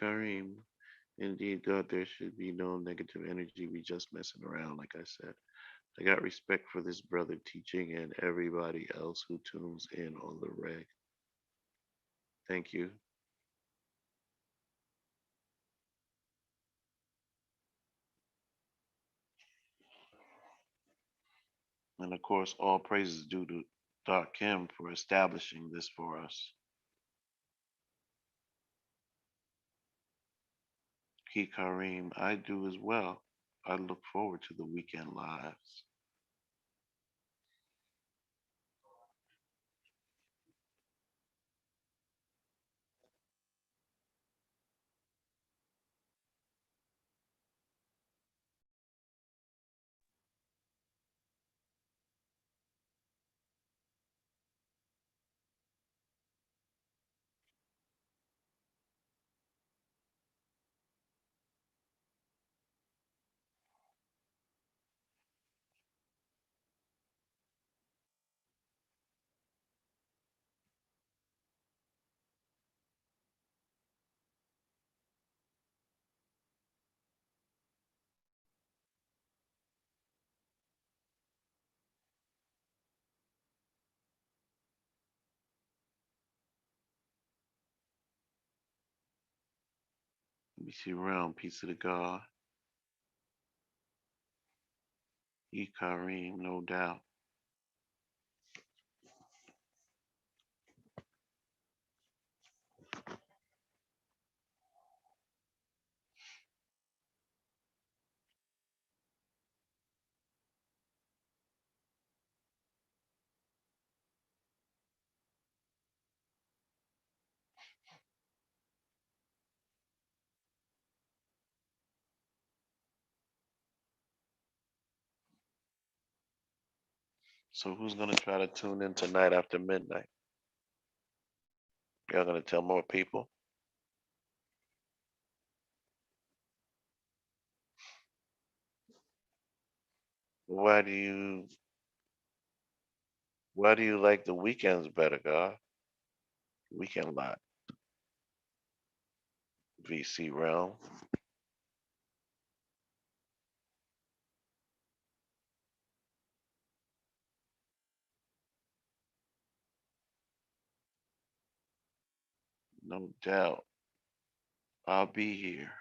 Kareem, indeed, God, there should be no negative energy. We just messing around, like I said. I got respect for this brother teaching and everybody else who tunes in on the reg. Thank you. And of course, all praises due to Darkim for establishing this for us. Kareem, I do as well. I look forward to the weekend lives. Let me see around, peace of the God. Kareem, no doubt. So who's gonna try to tune in tonight after midnight? Y'all gonna tell more people? Why do you why do you like the weekends better, God? Weekend lot. VC realm. No doubt. I'll be here.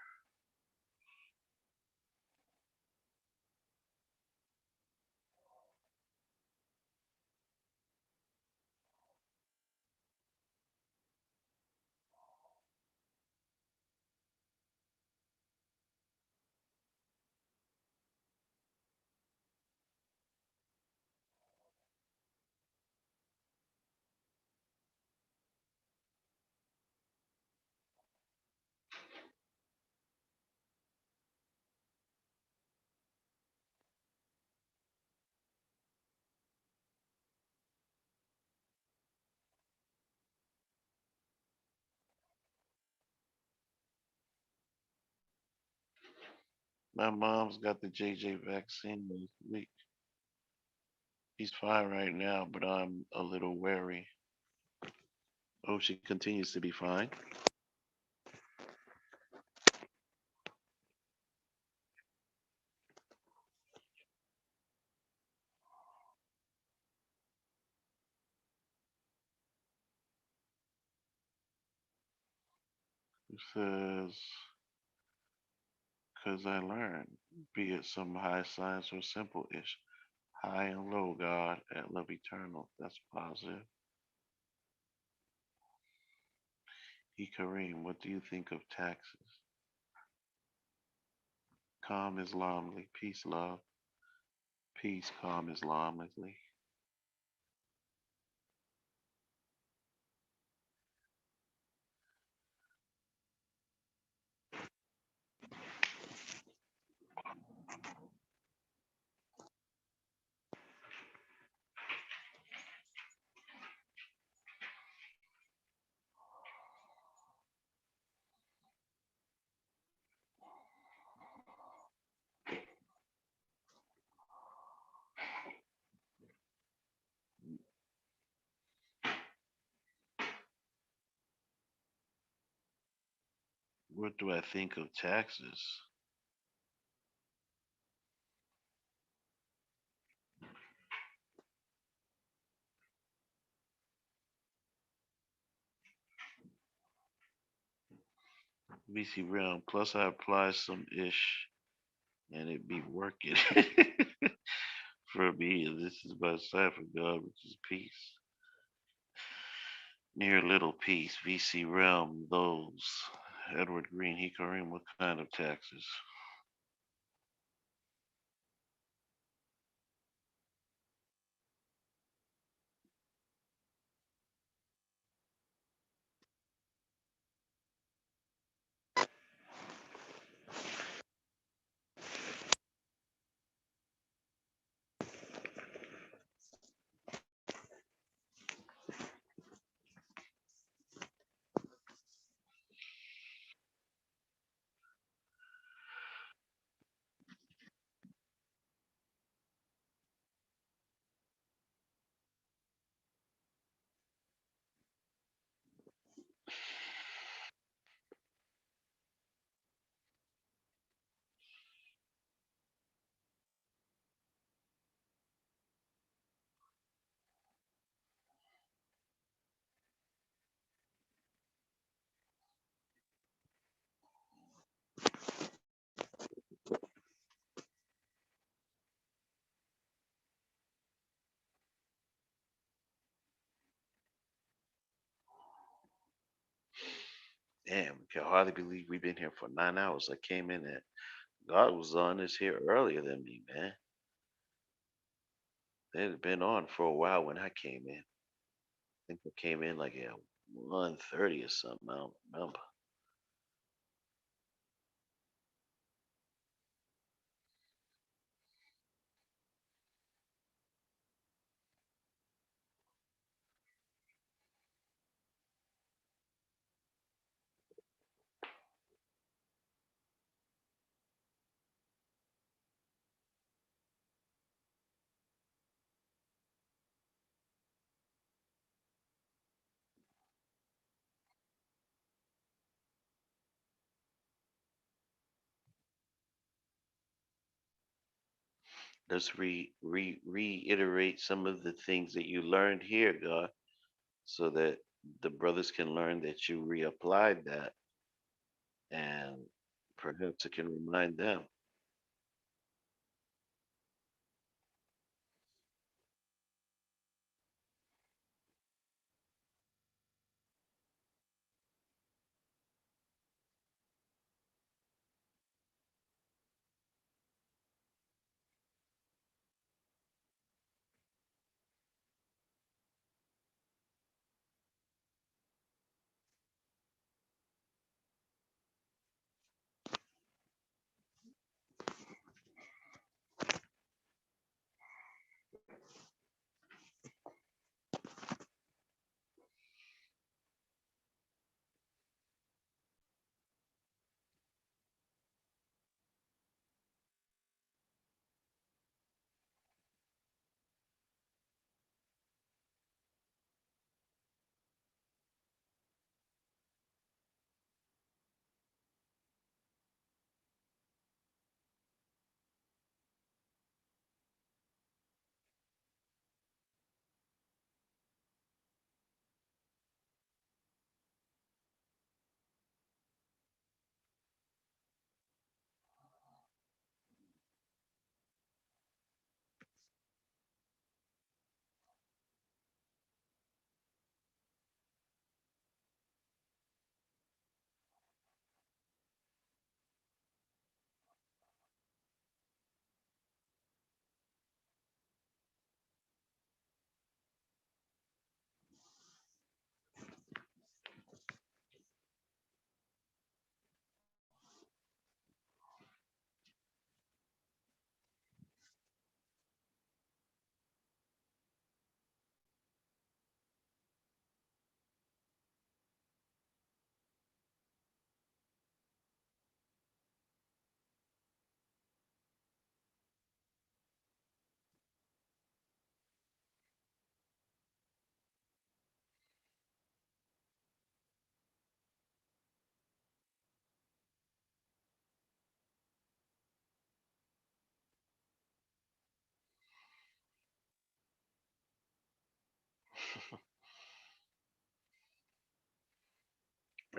My mom's got the JJ vaccine this week. She's fine right now, but I'm a little wary. Oh, she continues to be fine. It says, because I learned, be it some high science or simple ish. High and low, God, at love eternal. That's positive. E. Kareem, what do you think of taxes? Calm Islamically. Peace, love. Peace, calm Islamically. What do I think of taxes? BC Realm. Plus, I apply some ish and it be working. For me, this is my side for God, which is peace. Near little peace. VC Realm. Those. Edward Green. Hikarim. What kind of taxes? Damn, can hardly believe we've been here for 9 hours. I came in at God was on this here earlier than me, man. They had been on for a while when I came in. I think I came in like at 1:30 or something. I don't remember. Let's reiterate some of the things that you learned here, God, so that the brothers can learn that you reapplied that, and perhaps it can remind them.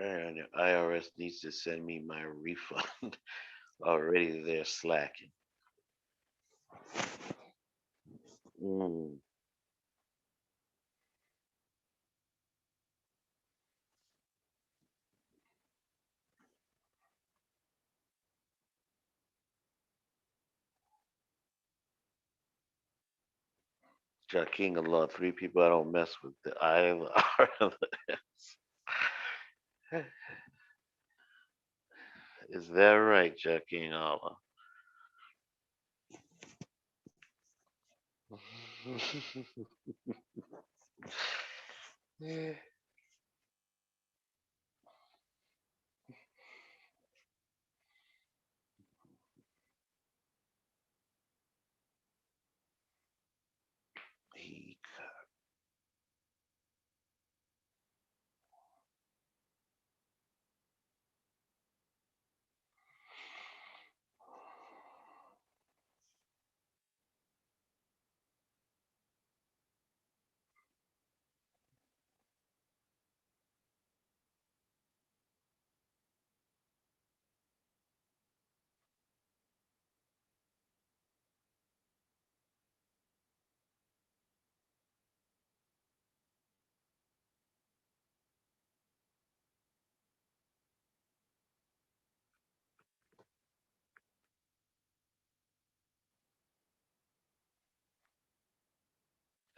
And the IRS needs to send me my refund. Already they're slacking. Mm. King of Law, three people I don't mess with. The I, the R, and the S. Is that right, King Allah?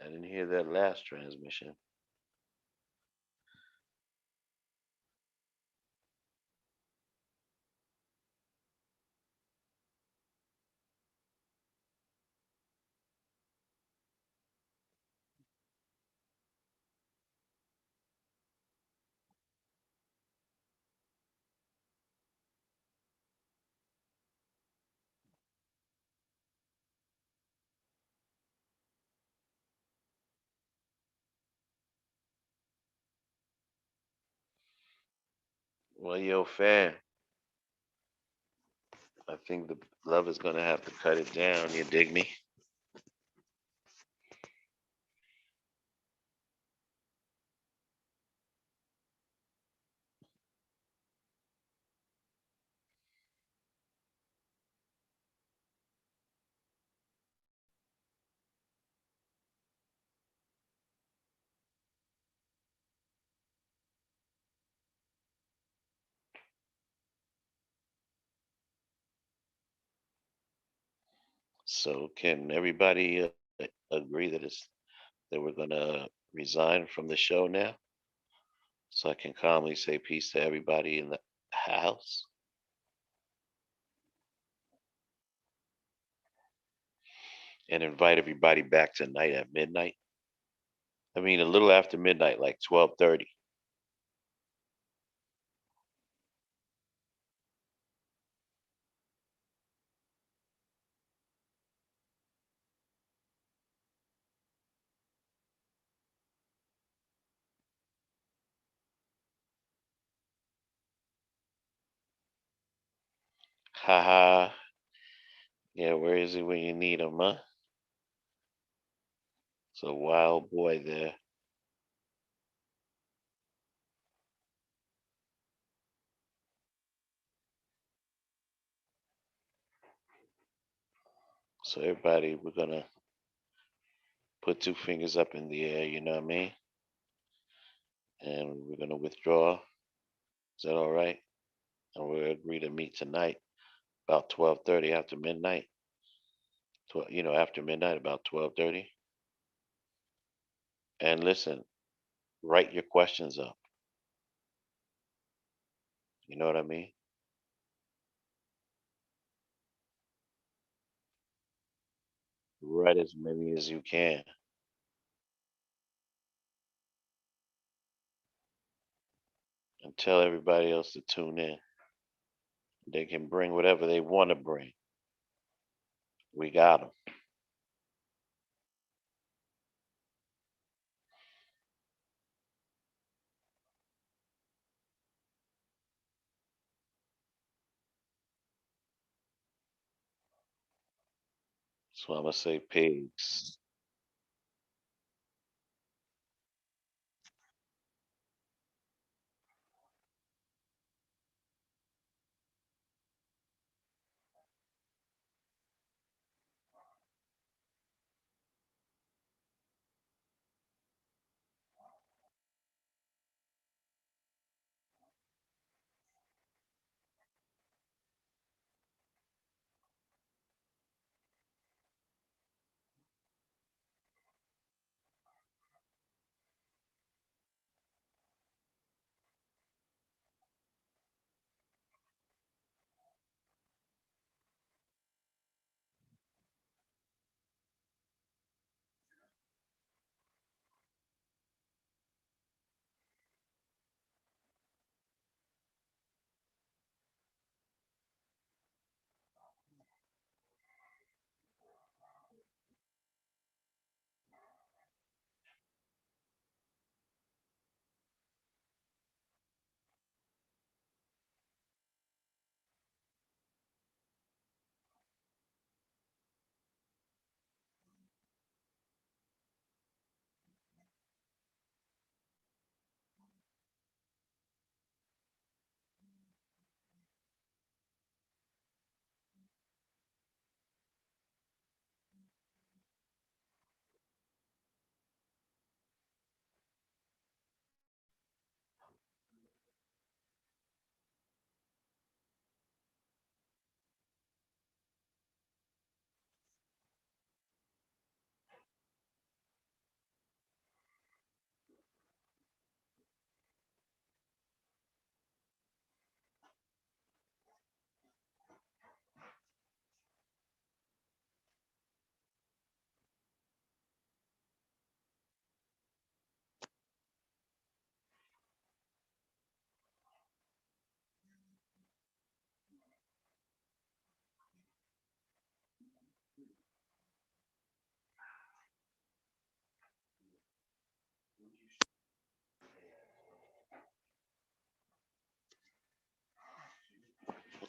I didn't hear that last transmission. Well, yo, fam, I think the love is gonna have to cut it down. You dig me? So, can everybody agree that we're gonna resign from the show now, so I can calmly say peace to everybody in the house and invite everybody back tonight at midnight? I mean, a little after midnight, like 12:30. Haha. Yeah, where is he when you need him, huh? It's a wild boy there. So everybody, we're gonna put two fingers up in the air, you know what I mean? And we're gonna withdraw. Is that all right? And we'll agree to meet tonight about 12:30 after midnight. After midnight about 12:30. And listen, write your questions up. You know what I mean? Write as many as you can and tell everybody else to tune in. They can bring whatever they want to bring. We got them. So I'm gonna say pigs.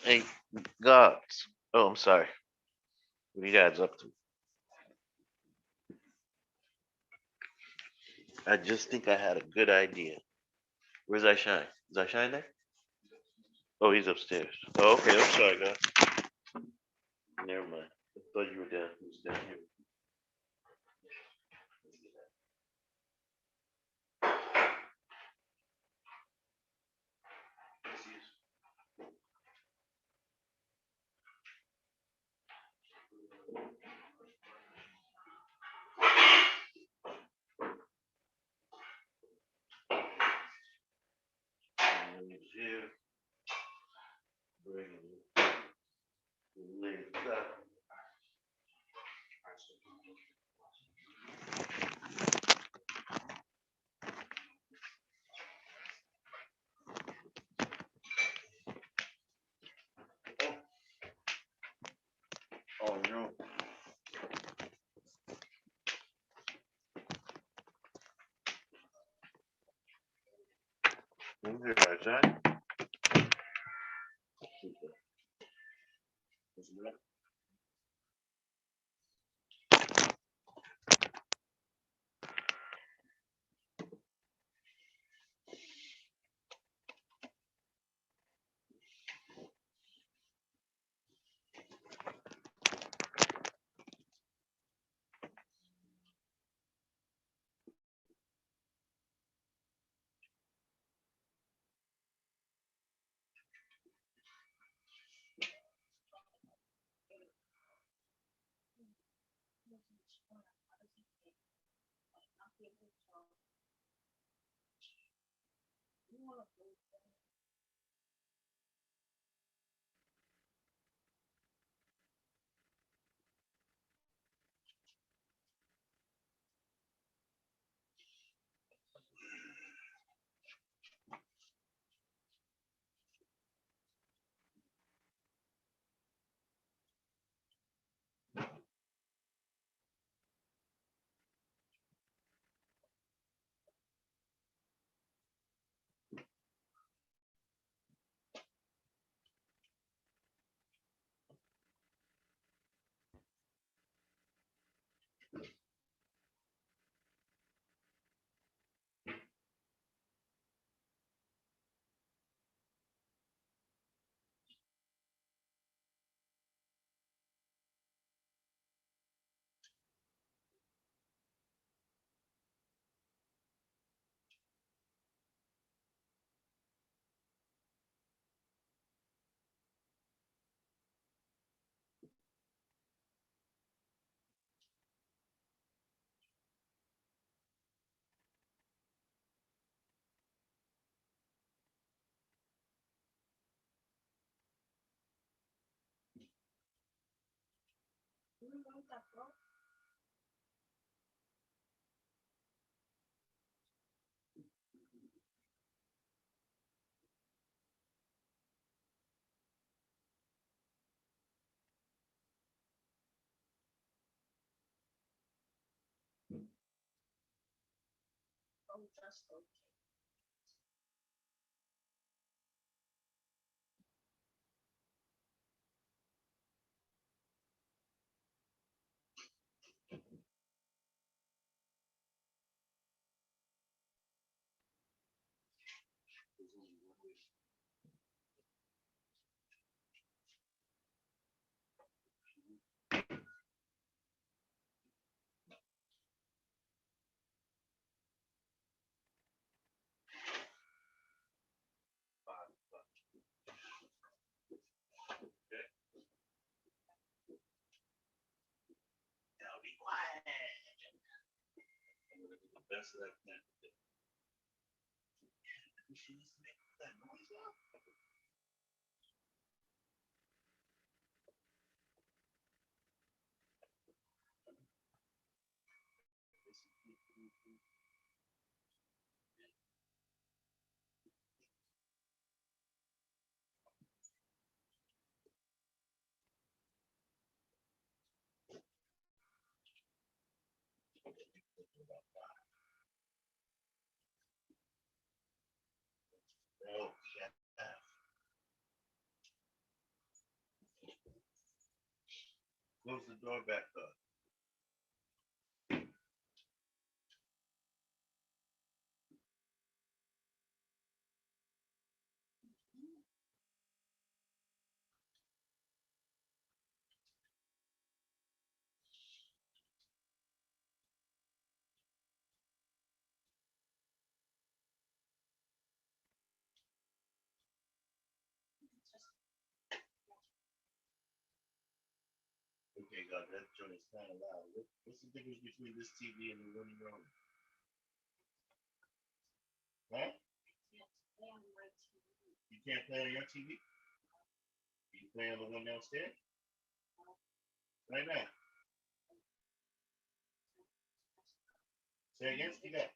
Hey, gods. Oh, I'm sorry. What are you guys up to? I just think I had a good idea. Where's I shine? Is I shine there? Oh, he's upstairs. Oh, okay. I'm sorry, guys. Never mind. I thought you were down. He was down here. He's here. Bring him. Lay it down. Oh no. I'm here, Isaiah. close the door back up. Okay, God, that joint is kind of loud. What's the difference between this TV and the one in your home? Huh? You can't play on your TV? You play on the one downstairs? Right now. Say again? Speak up.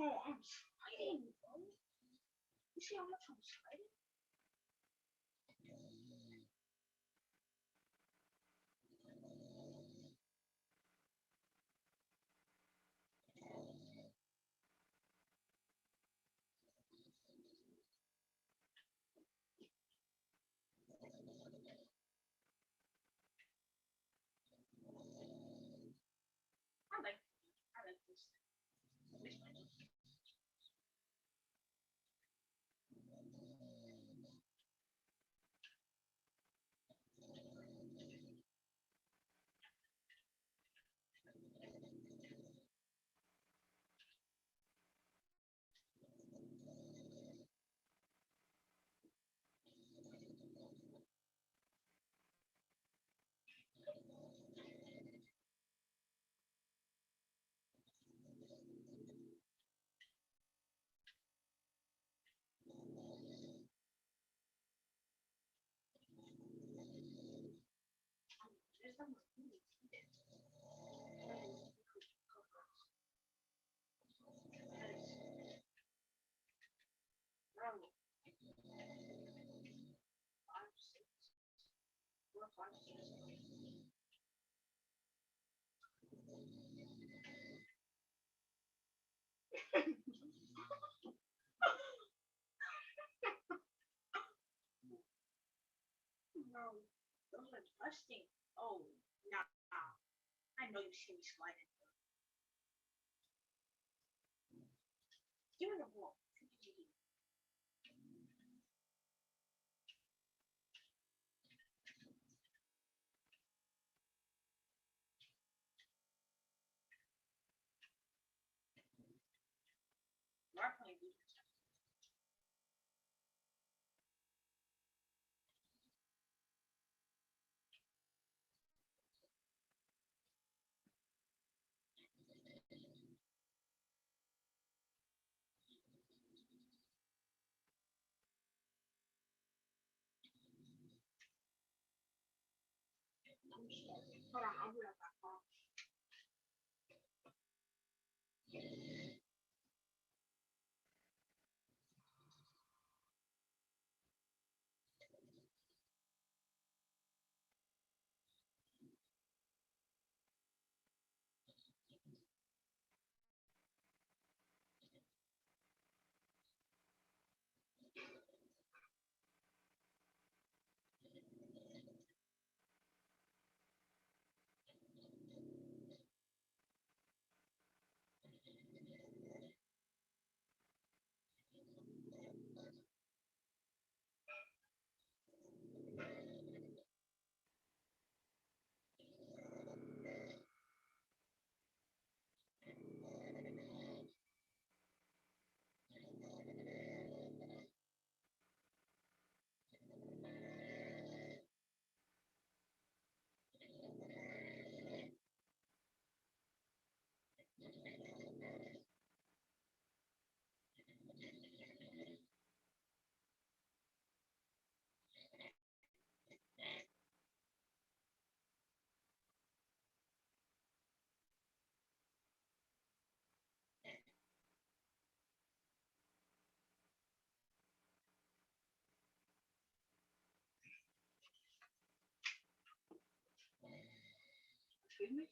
Oh, I'm sliding, bro. You see how much I'm sliding? I like this. Which one? There's some movie. Bro, 5, 6, 4, 5, 6. No, those are disgusting. Oh, nah. I know you see me sliding. Give me the ball. You are playing defense. Hold on, I'll be right back. Excuse me?